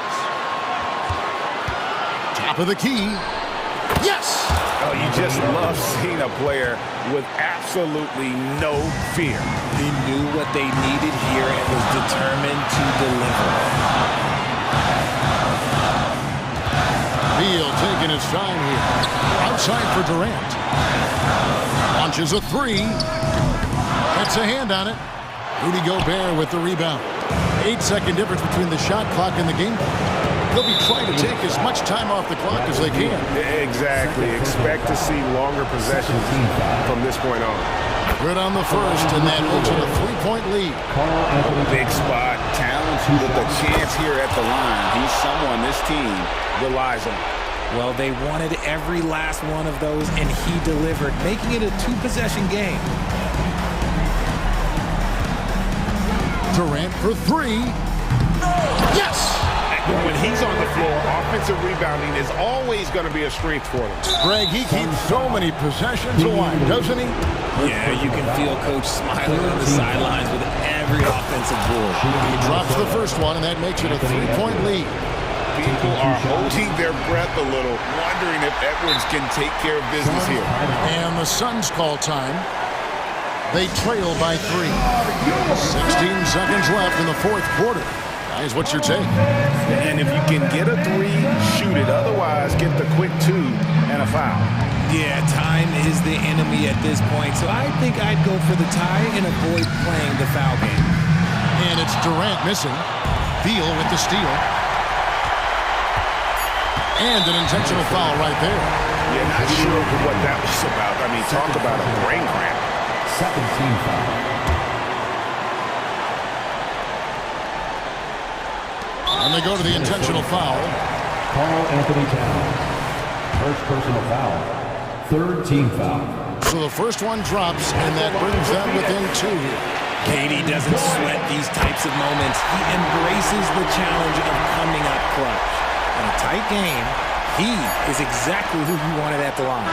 Top of the key. Yes! Oh, you just love seeing a player with absolutely no fear. He knew what they needed here and was determined to deliver. Beal taking his time here. Outside for Durant. Launches a three. Gets a hand on it. Rudy Gobert with the rebound. 8-second difference between the shot clock and the game clock. They'll be trying to take as much time off the clock as they can. Exactly. Expect to see longer possessions from this point on. Good on the first, and that makes it a 3-point lead. Big spot. Towns with a chance here at the line. He's someone this team relies on. Well, they wanted every last one of those, and he delivered, making it a two-possession game. Durant for three. Yes! When he's on the floor, offensive rebounding is always going to be a strength for them. Greg, he keeps so many possessions alive, doesn't he? Yeah, you can feel Coach smiling on the sidelines with every offensive board. He drops the first one, and that makes it a 3-point lead. People are holding their breath a little, wondering if Edwards can take care of business here. And the Suns call time. They trail by 3. 16 seconds left in the fourth quarter. Guys, what's your take? And if you can get a three, shoot it. Otherwise, get the quick 2 and a foul. Yeah, time is the enemy at this point, so I think I'd go for the tie and avoid playing the foul game. And it's Durant missing. Beal with the steal. And an intentional foul right there. Yeah, not sure what that was about. I mean, talk about a brain cramp. 17 foul. And they go to the intentional foul. Carl Anthony Towns. First personal foul. Third team foul. So the first one drops, and that brings them within 2 here. Katie doesn't sweat these types of moments. He embraces the challenge of coming up clutch. In a tight game, he is exactly who you wanted at the line.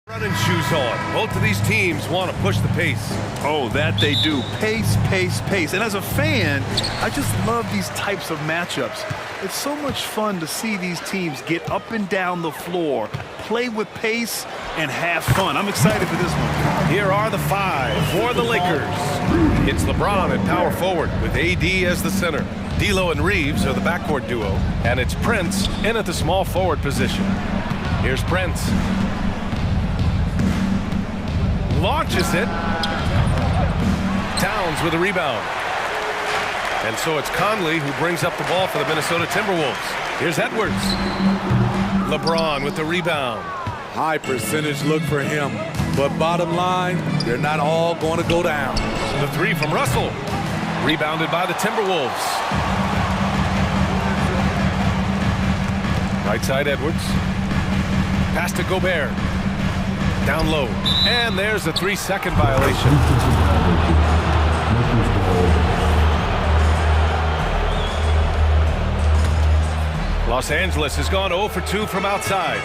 Running shoes on. Both of these teams want to push the pace. Oh, that they do. Pace, pace, pace. And as a fan, I just love these types of matchups. It's so much fun to see these teams get up and down the floor, play with pace, and have fun. I'm excited for this one. Here are the five for the Lakers. It's LeBron at power forward with AD as the center. D'Lo and Reeves are the backcourt duo. And it's Prince in at the small forward position. Here's Prince. Launches it. Towns with a rebound. And so it's Conley who brings up the ball for the Minnesota Timberwolves. Here's Edwards. LeBron with the rebound. High percentage look for him. But bottom line, they're not all going to go down. The three from Russell. Rebounded by the Timberwolves. Right side Edwards. Pass to Gobert. Down low. And there's a 3-second violation. Los Angeles has gone 0 for 2 from outside.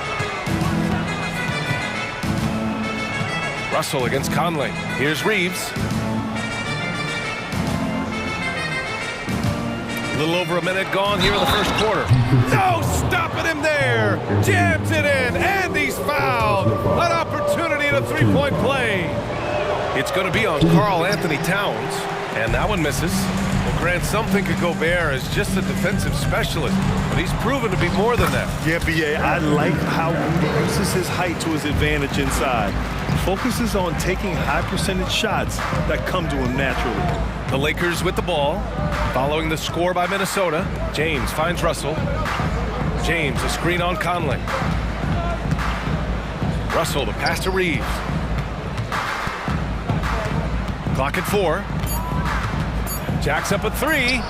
Russell against Conley. Here's Reeves. A little over a minute gone here in the first quarter. No stopping him there. Jams it in, and he's fouled. An opportunity at a three-point play. It's going to be on Karl Anthony Towns, and that one misses. Well, Grant, some think of Gobert as just a defensive specialist, but he's proven to be more than that. Yeah, B.A., I like how he uses his height to his advantage inside. Focuses on taking high-percentage shots that come to him naturally. The Lakers with the ball, following the score by Minnesota. James finds Russell. James, a screen on Conley. Russell, the pass to Reeves. Clock at 4. Jacks up a 3.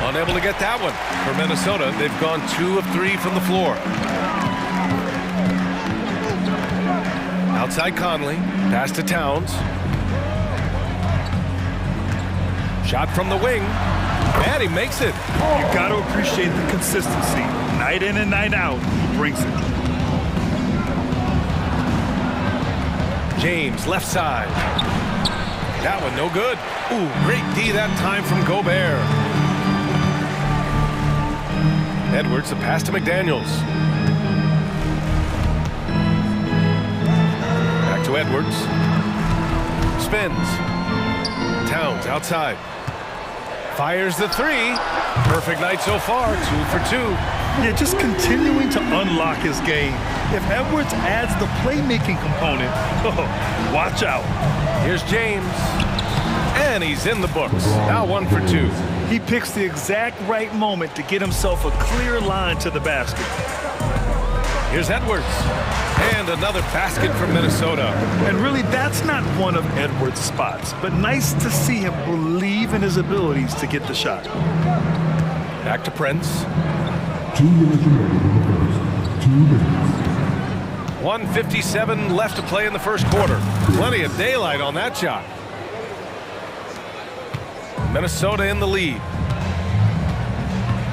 Unable to get that one. For Minnesota, they've gone 2 of 3 from the floor. Outside Conley. Pass to Towns. Shot from the wing. And he makes it. You got to appreciate the consistency. Night in and night out, he brings it. James, left side. That one no good. Ooh, great D that time from Gobert. Edwards, the pass to McDaniels. Back to Edwards. Spins. Towns outside. Fires the 3. Perfect night so far, 2 for 2. Yeah, just continuing to unlock his game. If Edwards adds the playmaking component, watch out. Here's James. And he's in the books. Now 1 for 2. He picks the exact right moment to get himself a clear line to the basket. Here's Edwards. And another basket from Minnesota. And really, that's not one of Edwards' spots, but nice to see him believe in his abilities to get the shot. Back to Prince. 2 minutes remaining in the first. 2 minutes. 1:57 left to play in the first quarter. Plenty of daylight on that shot. Minnesota in the lead.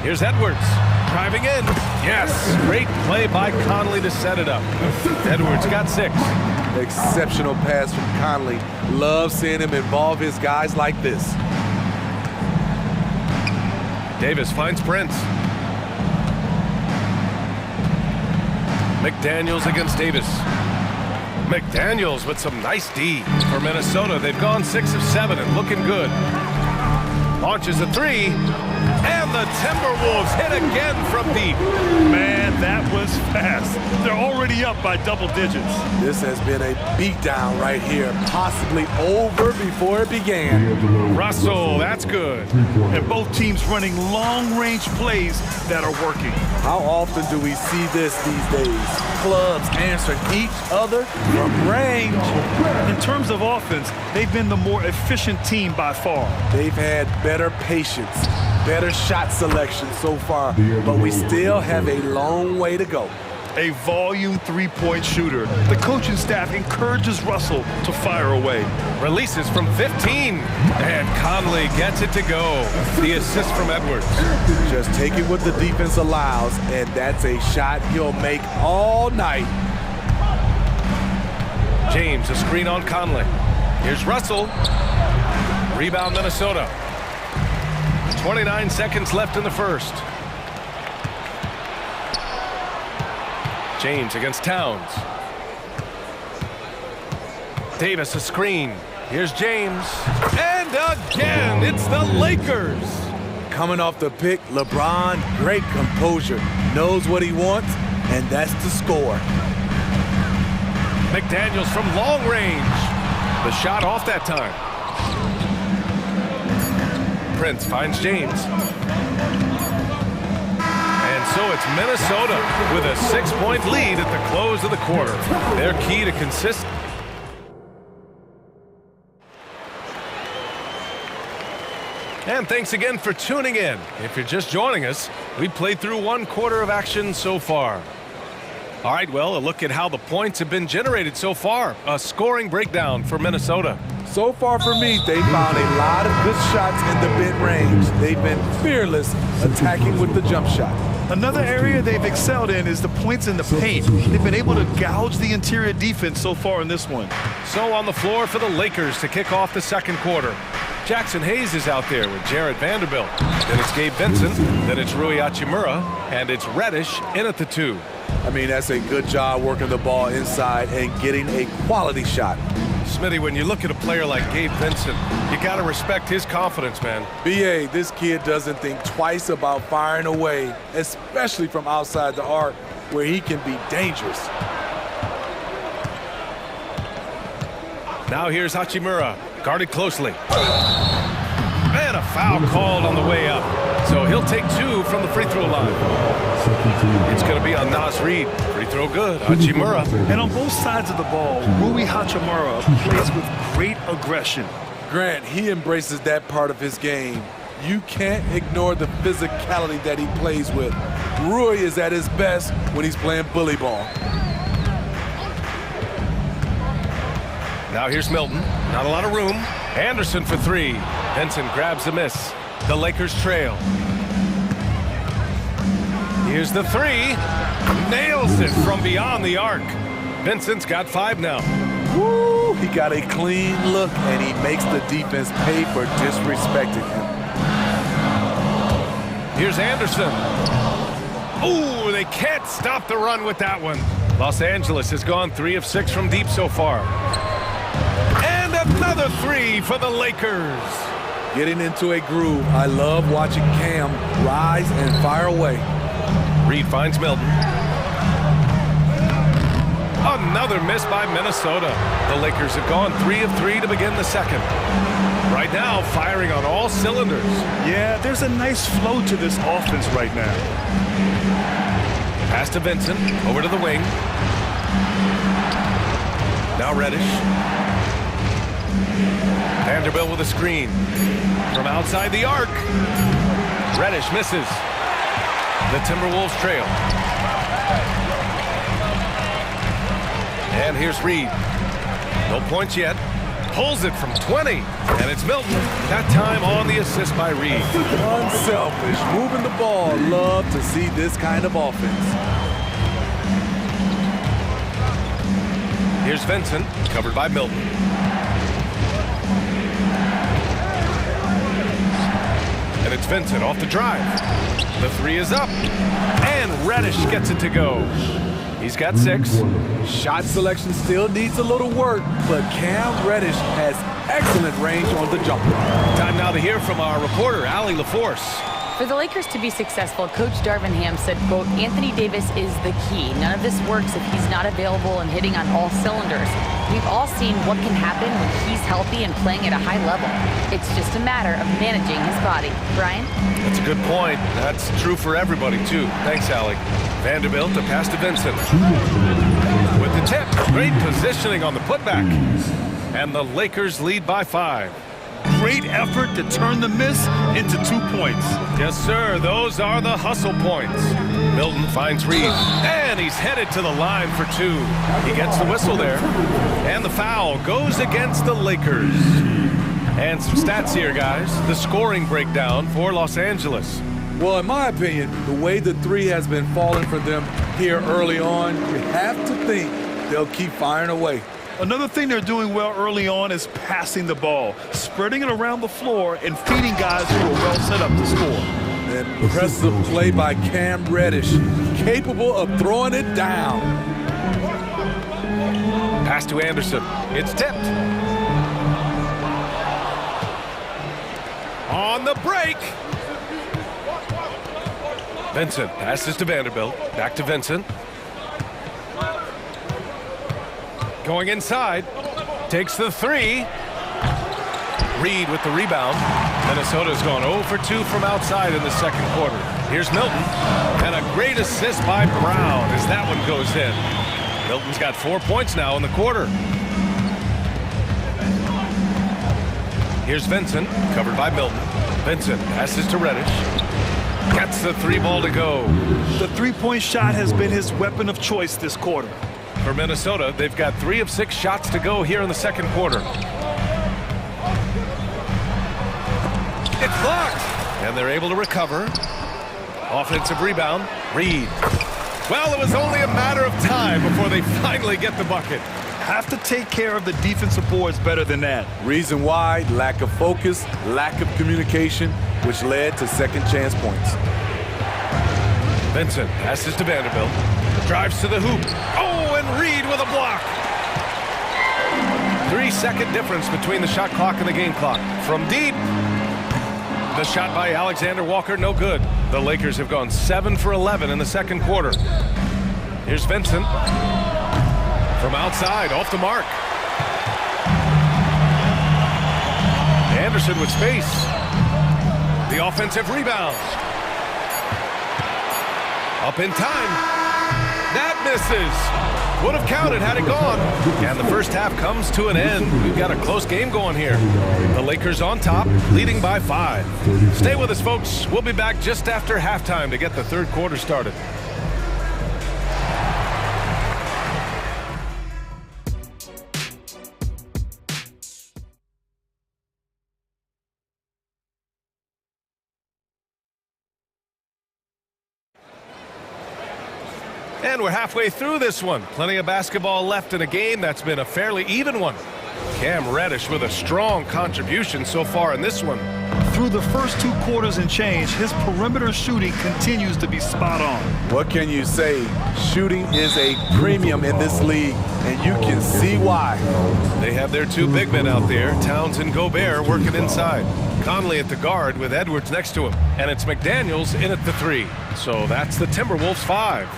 Here's Edwards. Driving in. Yes. Great play by Conley to set it up. Edwards got 6. Exceptional pass from Conley. Love seeing him involve his guys like this. Davis finds Prince. McDaniels against Davis. McDaniels with some nice D for Minnesota. They've gone 6 of 7 and looking good. Launches a 3. And the Timberwolves hit again from deep. Man, that was fast. They're already up by double digits. This has been a beatdown right here, possibly over before it began. Russell, that's good. And both teams running long-range plays that are working. How often do we see this these days? Clubs answering each other from range. In terms of offense, they've been the more efficient team by far. They've had better patience, better shot selection so far, but we still have a long way to go. A volume three-point shooter. The coaching staff encourages Russell to fire away. Releases from 15, and Conley gets it to go. The assist from Edwards. Just take it what the defense allows, and that's a shot he'll make all night. James, a screen on Conley. Here's Russell. Rebound Minnesota. 29 seconds left in the first. James against Towns. Davis, a screen. Here's James. And again, it's the Lakers. Coming off the pick, LeBron, great composure. Knows what he wants, and that's the score. McDaniels from long range. The shot off that time. Prince finds James. And so it's Minnesota with a 6-point lead at the close of the quarter. Their key to consistency. And thanks again for tuning in. If you're just joining us, we played through 1 quarter of action so far. All right, well, a look at how the points have been generated so far. A scoring breakdown for Minnesota. So far for me, they found a lot of good shots in the mid-range. They've been fearless attacking with the jump shot. Another area they've excelled in is the points in the paint. They've been able to gouge the interior defense so far in this one. So on the floor for the Lakers to kick off the second quarter. Jackson Hayes is out there with Jared Vanderbilt. Then it's Gabe Vincent. Then it's Rui Hachimura. And it's Reddish in at the 2. I mean, that's a good job working the ball inside and getting a quality shot. Smitty, when you look at a player like Gabe Vincent, you got to respect his confidence, man. B.A., this kid doesn't think twice about firing away, especially from outside the arc where he can be dangerous. Now here's Hachimura, guarded closely. And a foul called on the way up. So he'll take 2 from the free throw line. It's going to be on Nas Reed. Free throw good. Hachimura. And on both sides of the ball, Rui Hachimura plays with great aggression. Grant, he embraces that part of his game. You can't ignore the physicality that he plays with. Rui is at his best when he's playing bully ball. Now here's Milton. Not a lot of room. Anderson for 3. Vincent grabs the miss. The Lakers trail. Here's the 3. Nails it from beyond the arc. Vincent's got 5 now. Woo! He got a clean look, and he makes the defense pay for disrespecting him. Here's Anderson. Ooh, they can't stop the run with that one. Los Angeles has gone 3 of 6 from deep so far. And another 3 for the Lakers. Getting into a groove. I love watching Cam rise and fire away. Reed finds Milton. Another miss by Minnesota. The Lakers have gone 3 of 3 to begin the second. Right now, firing on all cylinders. Yeah, there's a nice flow to this offense right now. Pass to Vincent, over to the wing. Now Reddish. Vanderbilt with a screen. From outside the arc. Reddish misses. The Timberwolves trail. And here's Reed. No points yet. Pulls it from 20. And it's Milton. That time on the assist by Reed. Unselfish. Moving the ball. Love to see this kind of offense. Here's Vincent. Covered by Milton. And it's Vincent off the drive. The 3 is up. And Reddish gets it to go. He's got 6. Shot selection still needs a little work, but Cam Reddish has excellent range on the jumper. Time now to hear from our reporter, Allie LaForce. For the Lakers to be successful, Coach Darvin Ham said, quote, Anthony Davis is the key. None of this works if he's not available and hitting on all cylinders. We've all seen what can happen when he's healthy and playing at a high level. It's just a matter of managing his body. Brian? That's a good point. That's true for everybody, too. Thanks, Allie. Vanderbilt to pass to Vincent. With the tip, great positioning on the putback. And the Lakers lead by 5. Great effort to turn the miss into 2 points. Yes, sir. Those are the hustle points. Milton finds Reed. And he's headed to the line for 2. He gets the whistle there. And the foul goes against the Lakers. And some stats here, guys. The scoring breakdown for Los Angeles. Well, in my opinion, the way the 3 has been falling for them here early on, you have to think they'll keep firing away. Another thing they're doing well early on is passing the ball, spreading it around the floor and feeding guys who are well set up to score. Impressive play by Cam Reddish, capable of throwing it down. Pass to Anderson. It's tipped. On the break. Vincent passes to Vanderbilt. Back to Vincent. Going inside. Takes the three. Reed with the rebound. Minnesota's gone 0 for 2 from outside in the second quarter. Here's Milton. And a great assist by Brown as that one goes in. Milton's got 4 points now in the quarter. Here's Vincent, covered by Milton. Vincent passes to Reddish. Gets the three ball to go. The three-point shot has been his weapon of choice this quarter. For Minnesota, they've got 3 of 6 shots to go here in the second quarter. It's blocked. And they're able to recover. Offensive rebound. Reed. Well, it was only a matter of time before they finally get the bucket. Have to take care of the defensive boards better than that. Reason why: lack of focus, lack of communication, which led to second chance points. Vincent passes to Vanderbilt. Drives to the hoop. Oh, and Reed with a block. 3-second difference between the shot clock and the game clock. From deep. The shot by Alexander Walker, no good. The Lakers have gone 7 for 11 in the second quarter. Here's Vincent. From outside, off the mark. Anderson with space. The offensive rebound. Up in time. That misses. Would have counted had it gone. And the first half comes to an end. We've got a close game going here. The Lakers on top, leading by 5. Stay with us, folks. We'll be back just after halftime to get the third quarter started. And we're halfway through this one. Plenty of basketball left in a game that's been a fairly even one. Cam Reddish with a strong contribution so far in this one. Through the first 2 quarters and change, his perimeter shooting continues to be spot on. What can you say? Shooting is a premium in this league, and you can see why. They have their 2 big men out there, Towns and Gobert, working inside. Conley at the guard with Edwards next to him. And it's McDaniels in at the 3. So that's the Timberwolves 5.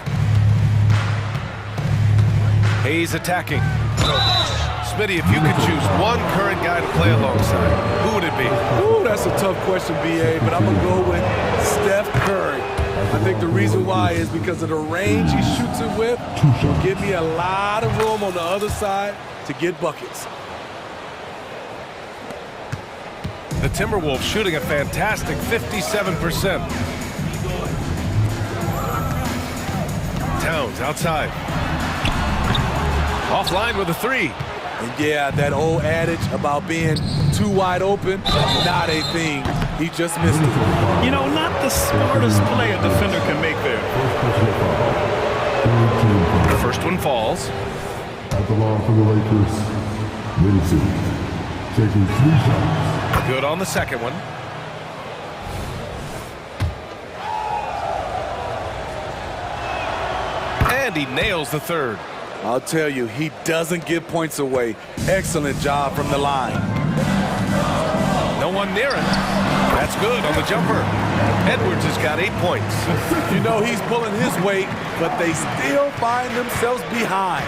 Hayes attacking. Smitty, if you could choose one current guy to play alongside, who would it be? Ooh, that's a tough question, BA, but I'm going to go with Steph Curry. I think the reason why is because of the range he shoots it with. Will give me a lot of room on the other side to get buckets. The Timberwolves shooting a fantastic 57%. Towns outside. Offline with a 3. And yeah, that old adage about being too wide open, not a thing. He just missed it. You know, not the smartest play a defender can make there. The first one falls. At the line for the Lakers, Vincent, taking 3 shots. Good on the second one. And he nails the third. I'll tell you, he doesn't give points away. Excellent job from the line. No one near him. That's good on the jumper. Edwards has got 8 points. You know he's pulling his weight, but they still find themselves behind.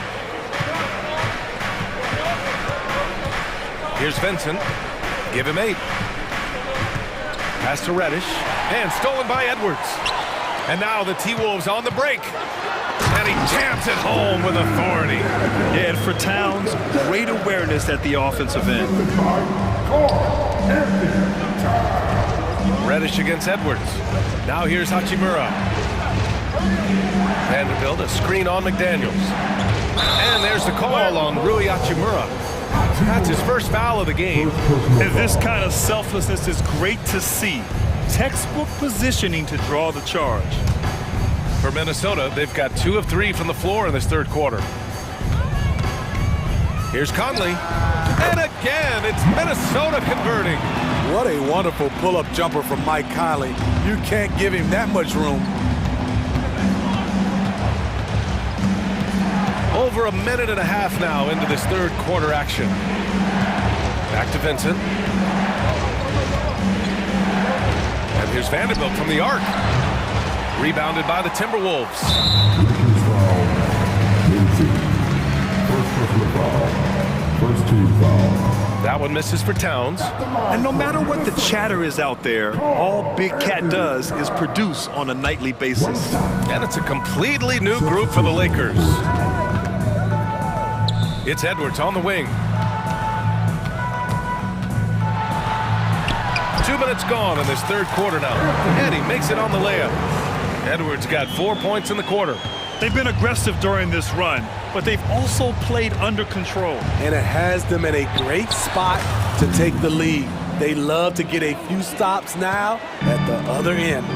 Here's Vincent. Give him 8. Pass to Reddish. And stolen by Edwards. And now the T-Wolves on the break. And he jams it home with authority. Yeah, and for Towns, great awareness at the offensive end. Reddish against Edwards. Now here's Hachimura. Vanderbilt, a screen on McDaniels. And there's the call on Rui Hachimura. That's his first foul of the game. And this kind of selflessness is great to see. Textbook positioning to draw the charge. For Minnesota, they've got 2 of 3 from the floor in this third quarter. Here's Conley. And again, it's Minnesota converting. What a wonderful pull-up jumper from Mike Conley. You can't give him that much room. Over a minute and a half now into this third quarter action. Back to Vincent. And here's Vanderbilt from the arc. Rebounded by the Timberwolves. First team foul. That one misses for Towns. And no matter what the chatter is out there, all Big Cat does is produce on a nightly basis. And it's a completely new group for the Lakers. It's Edwards on the wing. 2 minutes gone in this third quarter now. And he makes it on the layup. Edwards got 4 points in the quarter. They've been aggressive during this run, but they've also played under control. And it has them in a great spot to take the lead. They love to get a few stops now at the other end.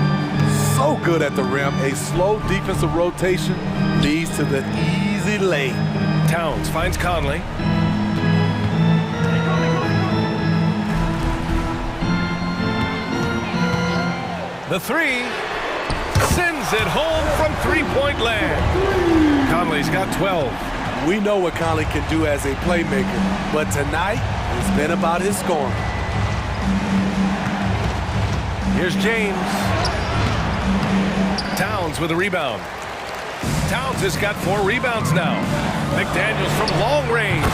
So good at the rim. A slow defensive rotation leads to the easy lay. Towns finds Conley. The three. Sends it home from three-point land. Conley's got 12. We know what Conley can do as a playmaker, but tonight it's been about his scoring. Here's James. Towns with a rebound. Towns has got 4 rebounds now. McDaniels from long range.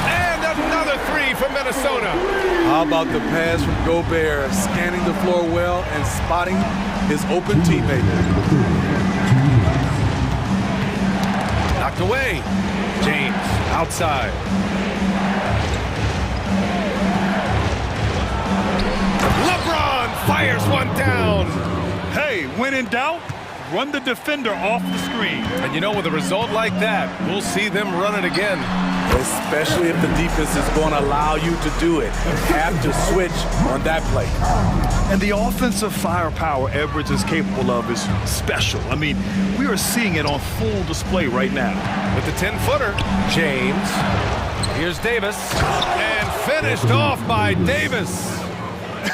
And another three from Minnesota. How about the pass from Gobert, scanning the floor well and spotting his open teammate. Knocked away. James outside. LeBron fires one down. Hey, when in doubt, run the defender off the screen. And you know, with a result like that, we'll see them run it again. Especially if the defense is going to allow you to do it. Have to switch on that play. And the offensive firepower Edwards is capable of is special. I mean, we are seeing it on full display right now. With the 10-footer, James. Here's Davis. And finished off by Davis.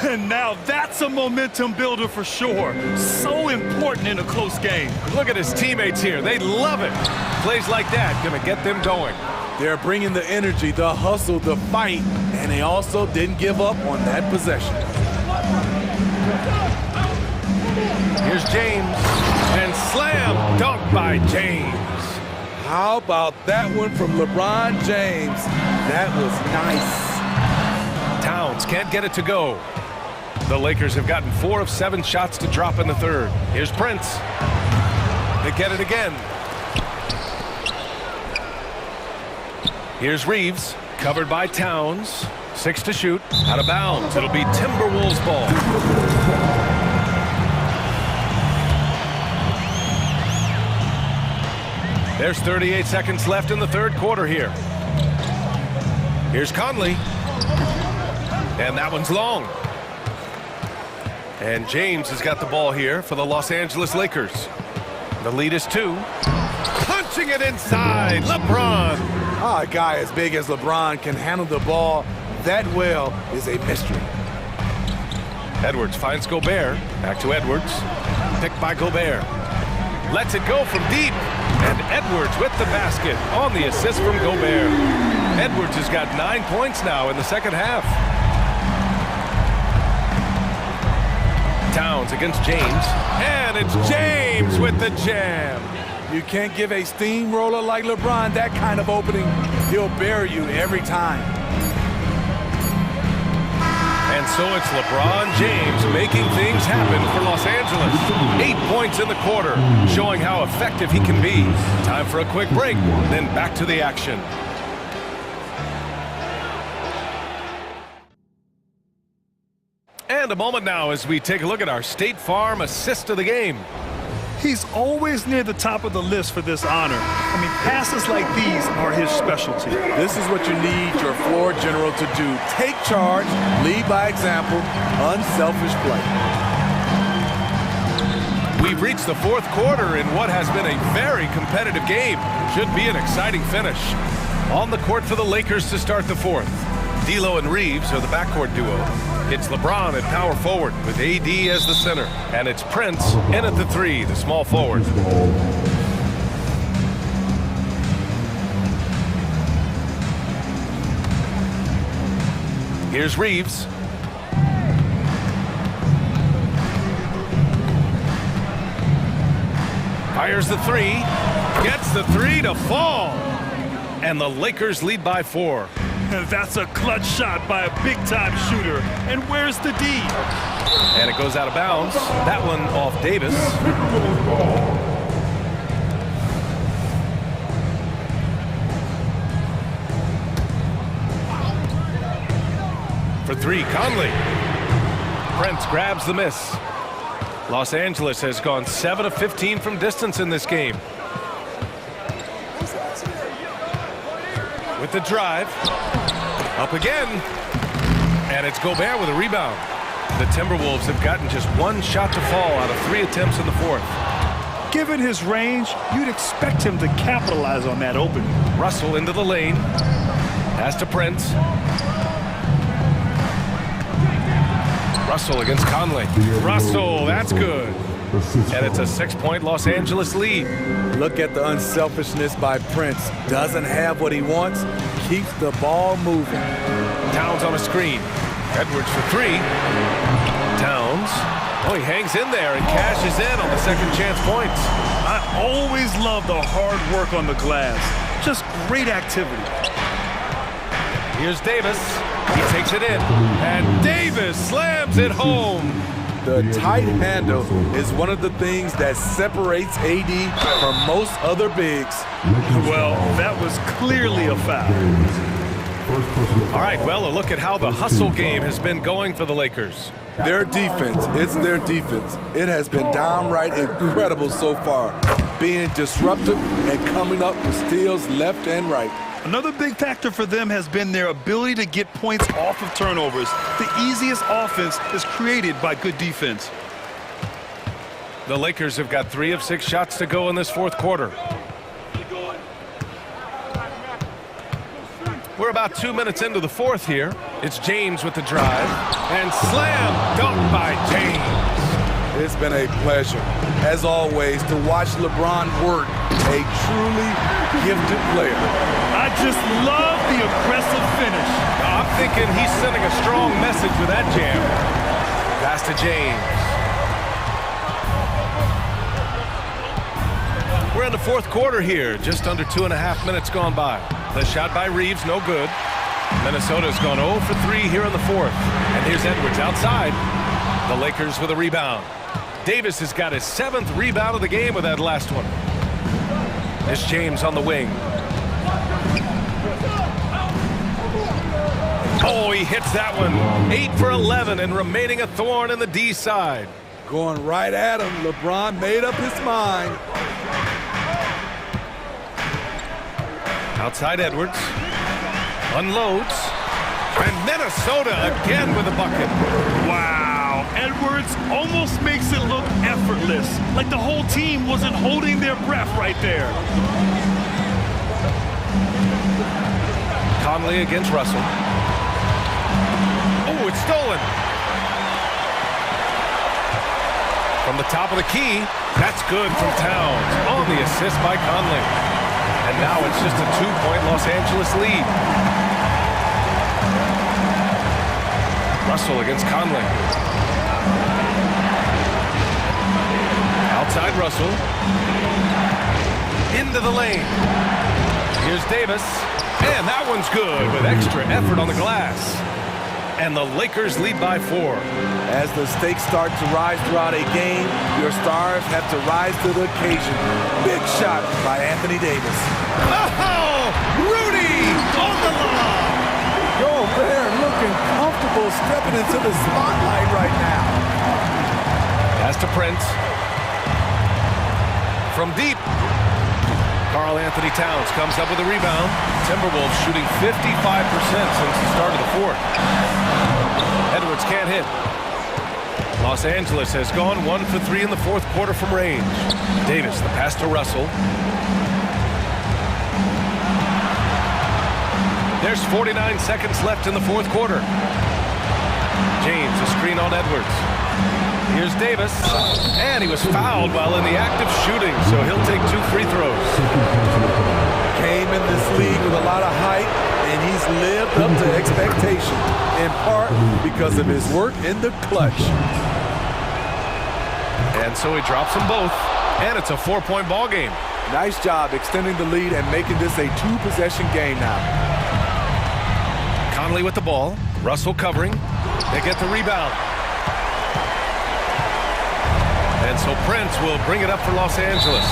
And now that's a momentum builder for sure. So important in a close game. Look at his teammates here. They love it. Plays like that gonna get them going. They're bringing the energy, the hustle, the fight, and they also didn't give up on that possession. Here's James. And slam dunk by James. How about that one from LeBron James? That was nice. Towns can't get it to go. The Lakers have gotten 4 of 7 shots to drop in the third. Here's Prince. They get it again. Here's Reeves, covered by Towns. 6 to shoot, out of bounds. It'll be Timberwolves ball. There's 38 seconds left in the third quarter here. Here's Conley. And that one's long. And James has got the ball here for the Los Angeles Lakers. The lead is 2. Punching it inside, LeBron. A guy as big as LeBron can handle the ball that well is a mystery. Edwards finds Gobert. Back to Edwards. Picked by Gobert. Lets it go from deep. And Edwards with the basket on the assist from Gobert. Edwards has got 9 points now in the second half. Towns against James. And it's James with the jam. You can't give a steamroller like LeBron that kind of opening. He'll bury you every time. And so it's LeBron James making things happen for Los Angeles. 8 points in the quarter, showing how effective he can be. Time for a quick break, then back to the action. And a moment now as we take a look at our State Farm assist of the game. He's always near the top of the list for this honor. I mean, passes like these are his specialty. This is what you need your floor general to do. Take charge, lead by example, unselfish play. We've reached the fourth quarter in what has been a very competitive game. Should be an exciting finish. On the court for the Lakers to start the fourth. D'Lo and Reeves are the backcourt duo. It's LeBron at power forward with AD as the center. And it's Prince in at the three, the small forward. Here's Reeves. Fires the three. Gets the three to fall. And the Lakers lead by 4. That's a clutch shot by a big-time shooter. And where's the D? And it goes out of bounds. That one off Davis. For three, Conley. Prince grabs the miss. Los Angeles has gone 7 of 15 from distance in this game. With the drive. Up again. And it's Gobert with a rebound. The Timberwolves have gotten just 1 shot to fall out of 3 attempts in the fourth. Given his range, you'd expect him to capitalize on that opening. Russell into the lane. Pass to Prince. Russell against Conley. Russell, that's good. And it's a 6-point Los Angeles lead. Look at the unselfishness by Prince. Doesn't have what he wants, keeps the ball moving. Towns on a screen. Edwards for 3. Towns. Oh, he hangs in there and cashes in on the second chance points. I always love the hard work on the glass. Just great activity. Here's Davis. He takes it in. And Davis slams it home. The tight handle is one of the things that separates AD from most other bigs. Well, that was clearly a foul. All right, well, a look at how the hustle game has been going for the Lakers. Their defense, it's their defense. It has been downright incredible so far, being disruptive and coming up with steals left and right. Another big factor for them has been their ability to get points off of turnovers. The easiest offense is created by good defense. The Lakers have got 3 of 6 shots to go in this fourth quarter. We're about 2 minutes into the fourth here. It's James with the drive. And slam dunk by James. It's been a pleasure, as always, to watch LeBron work. A truly gifted player. I just love the aggressive finish. I'm thinking he's sending a strong message with that jam. Pass to James. We're in the fourth quarter here. Just under 2.5 minutes gone by. The shot by Reeves, no good. Minnesota's gone 0 for 3 here in the fourth. And here's Edwards outside. The Lakers with a rebound. Davis has got his 7th rebound of the game with that last one. It's James on the wing. Oh, he hits that one. 8 for 11 and remaining a thorn in the D side. Going right at him. LeBron made up his mind. Outside Edwards. Unloads. And Minnesota again with a bucket. Wow. Edwards almost makes it look effortless. Like the whole team wasn't holding their breath right there. Conley against Russell. Oh, it's stolen. From the top of the key. That's good from Towns. On the assist by Conley. And now it's just a 2-point Los Angeles lead. Russell against Conley. Outside Russell. Into the lane. Here's Davis. And that one's good with extra effort on the glass. And the Lakers lead by 4. As the stakes start to rise throughout a game, your stars have to rise to the occasion. Big shot by Anthony Davis. Oh, Rudy on the line. Gobert looking comfortable stepping into the spotlight right now. Pass to Prince. From deep. Karl Anthony Towns comes up with a rebound. Timberwolves shooting 55% since the start of the fourth. Edwards can't hit. Los Angeles has gone 1 for 3 in the fourth quarter from range. Davis, the pass to Russell. There's 49 seconds left in the fourth quarter. James, a screen on Edwards. Here's Davis, and he was fouled while in the act of shooting, so he'll take 2 free throws. Came in this league with a lot of hype, and he's lived up to expectation, in part because of his work in the clutch. And so he drops them both, and it's a 4-point ball game. Nice job extending the lead and making this a 2-possession game now. Conley with the ball, Russell covering, they get the rebound. And so Prince will bring it up for Los Angeles.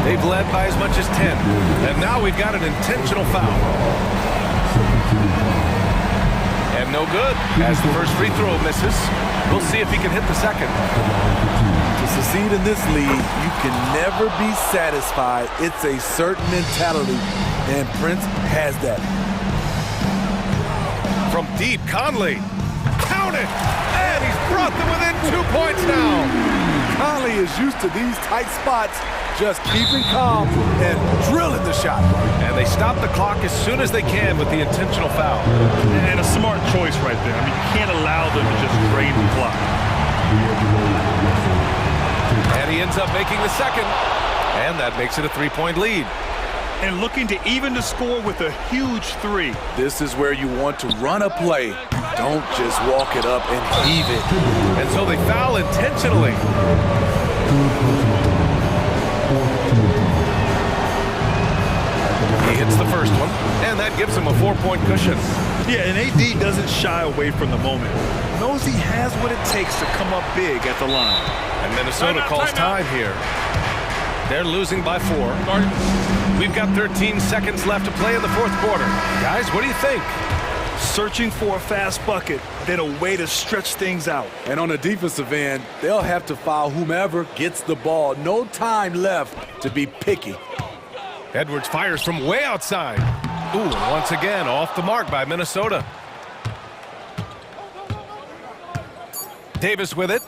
They've led by as much as 10. And now we've got an intentional foul. And no good, as the first free throw misses. We'll see if he can hit the second. To succeed in this league, you can never be satisfied. It's a certain mentality, and Prince has that. From deep, Conley. Count it! And he's brought them within 2 points now. Conley is used to these tight spots, just keeping calm and drilling the shot. And they stop the clock as soon as they can with the intentional foul. And a smart choice right there. I mean, you can't allow them to just drain the clock. And he ends up making the second. And that makes it a 3-point lead. And looking to even the score with a huge 3. This is where you want to run a play. Don't just walk it up and heave it. And so they foul intentionally. He hits the first one, and that gives him a 4-point cushion. Yeah, and AD doesn't shy away from the moment. Knows he has what it takes to come up big at the line. And Minnesota calls time here. They're losing by 4. We've got 13 seconds left to play in the fourth quarter. Guys, what do you think? Searching for a fast bucket, then a way to stretch things out. And on the defensive end, they'll have to foul whomever gets the ball. No time left to be picky. Edwards fires from way outside. Ooh, and once again, off the mark by Minnesota. Davis with it.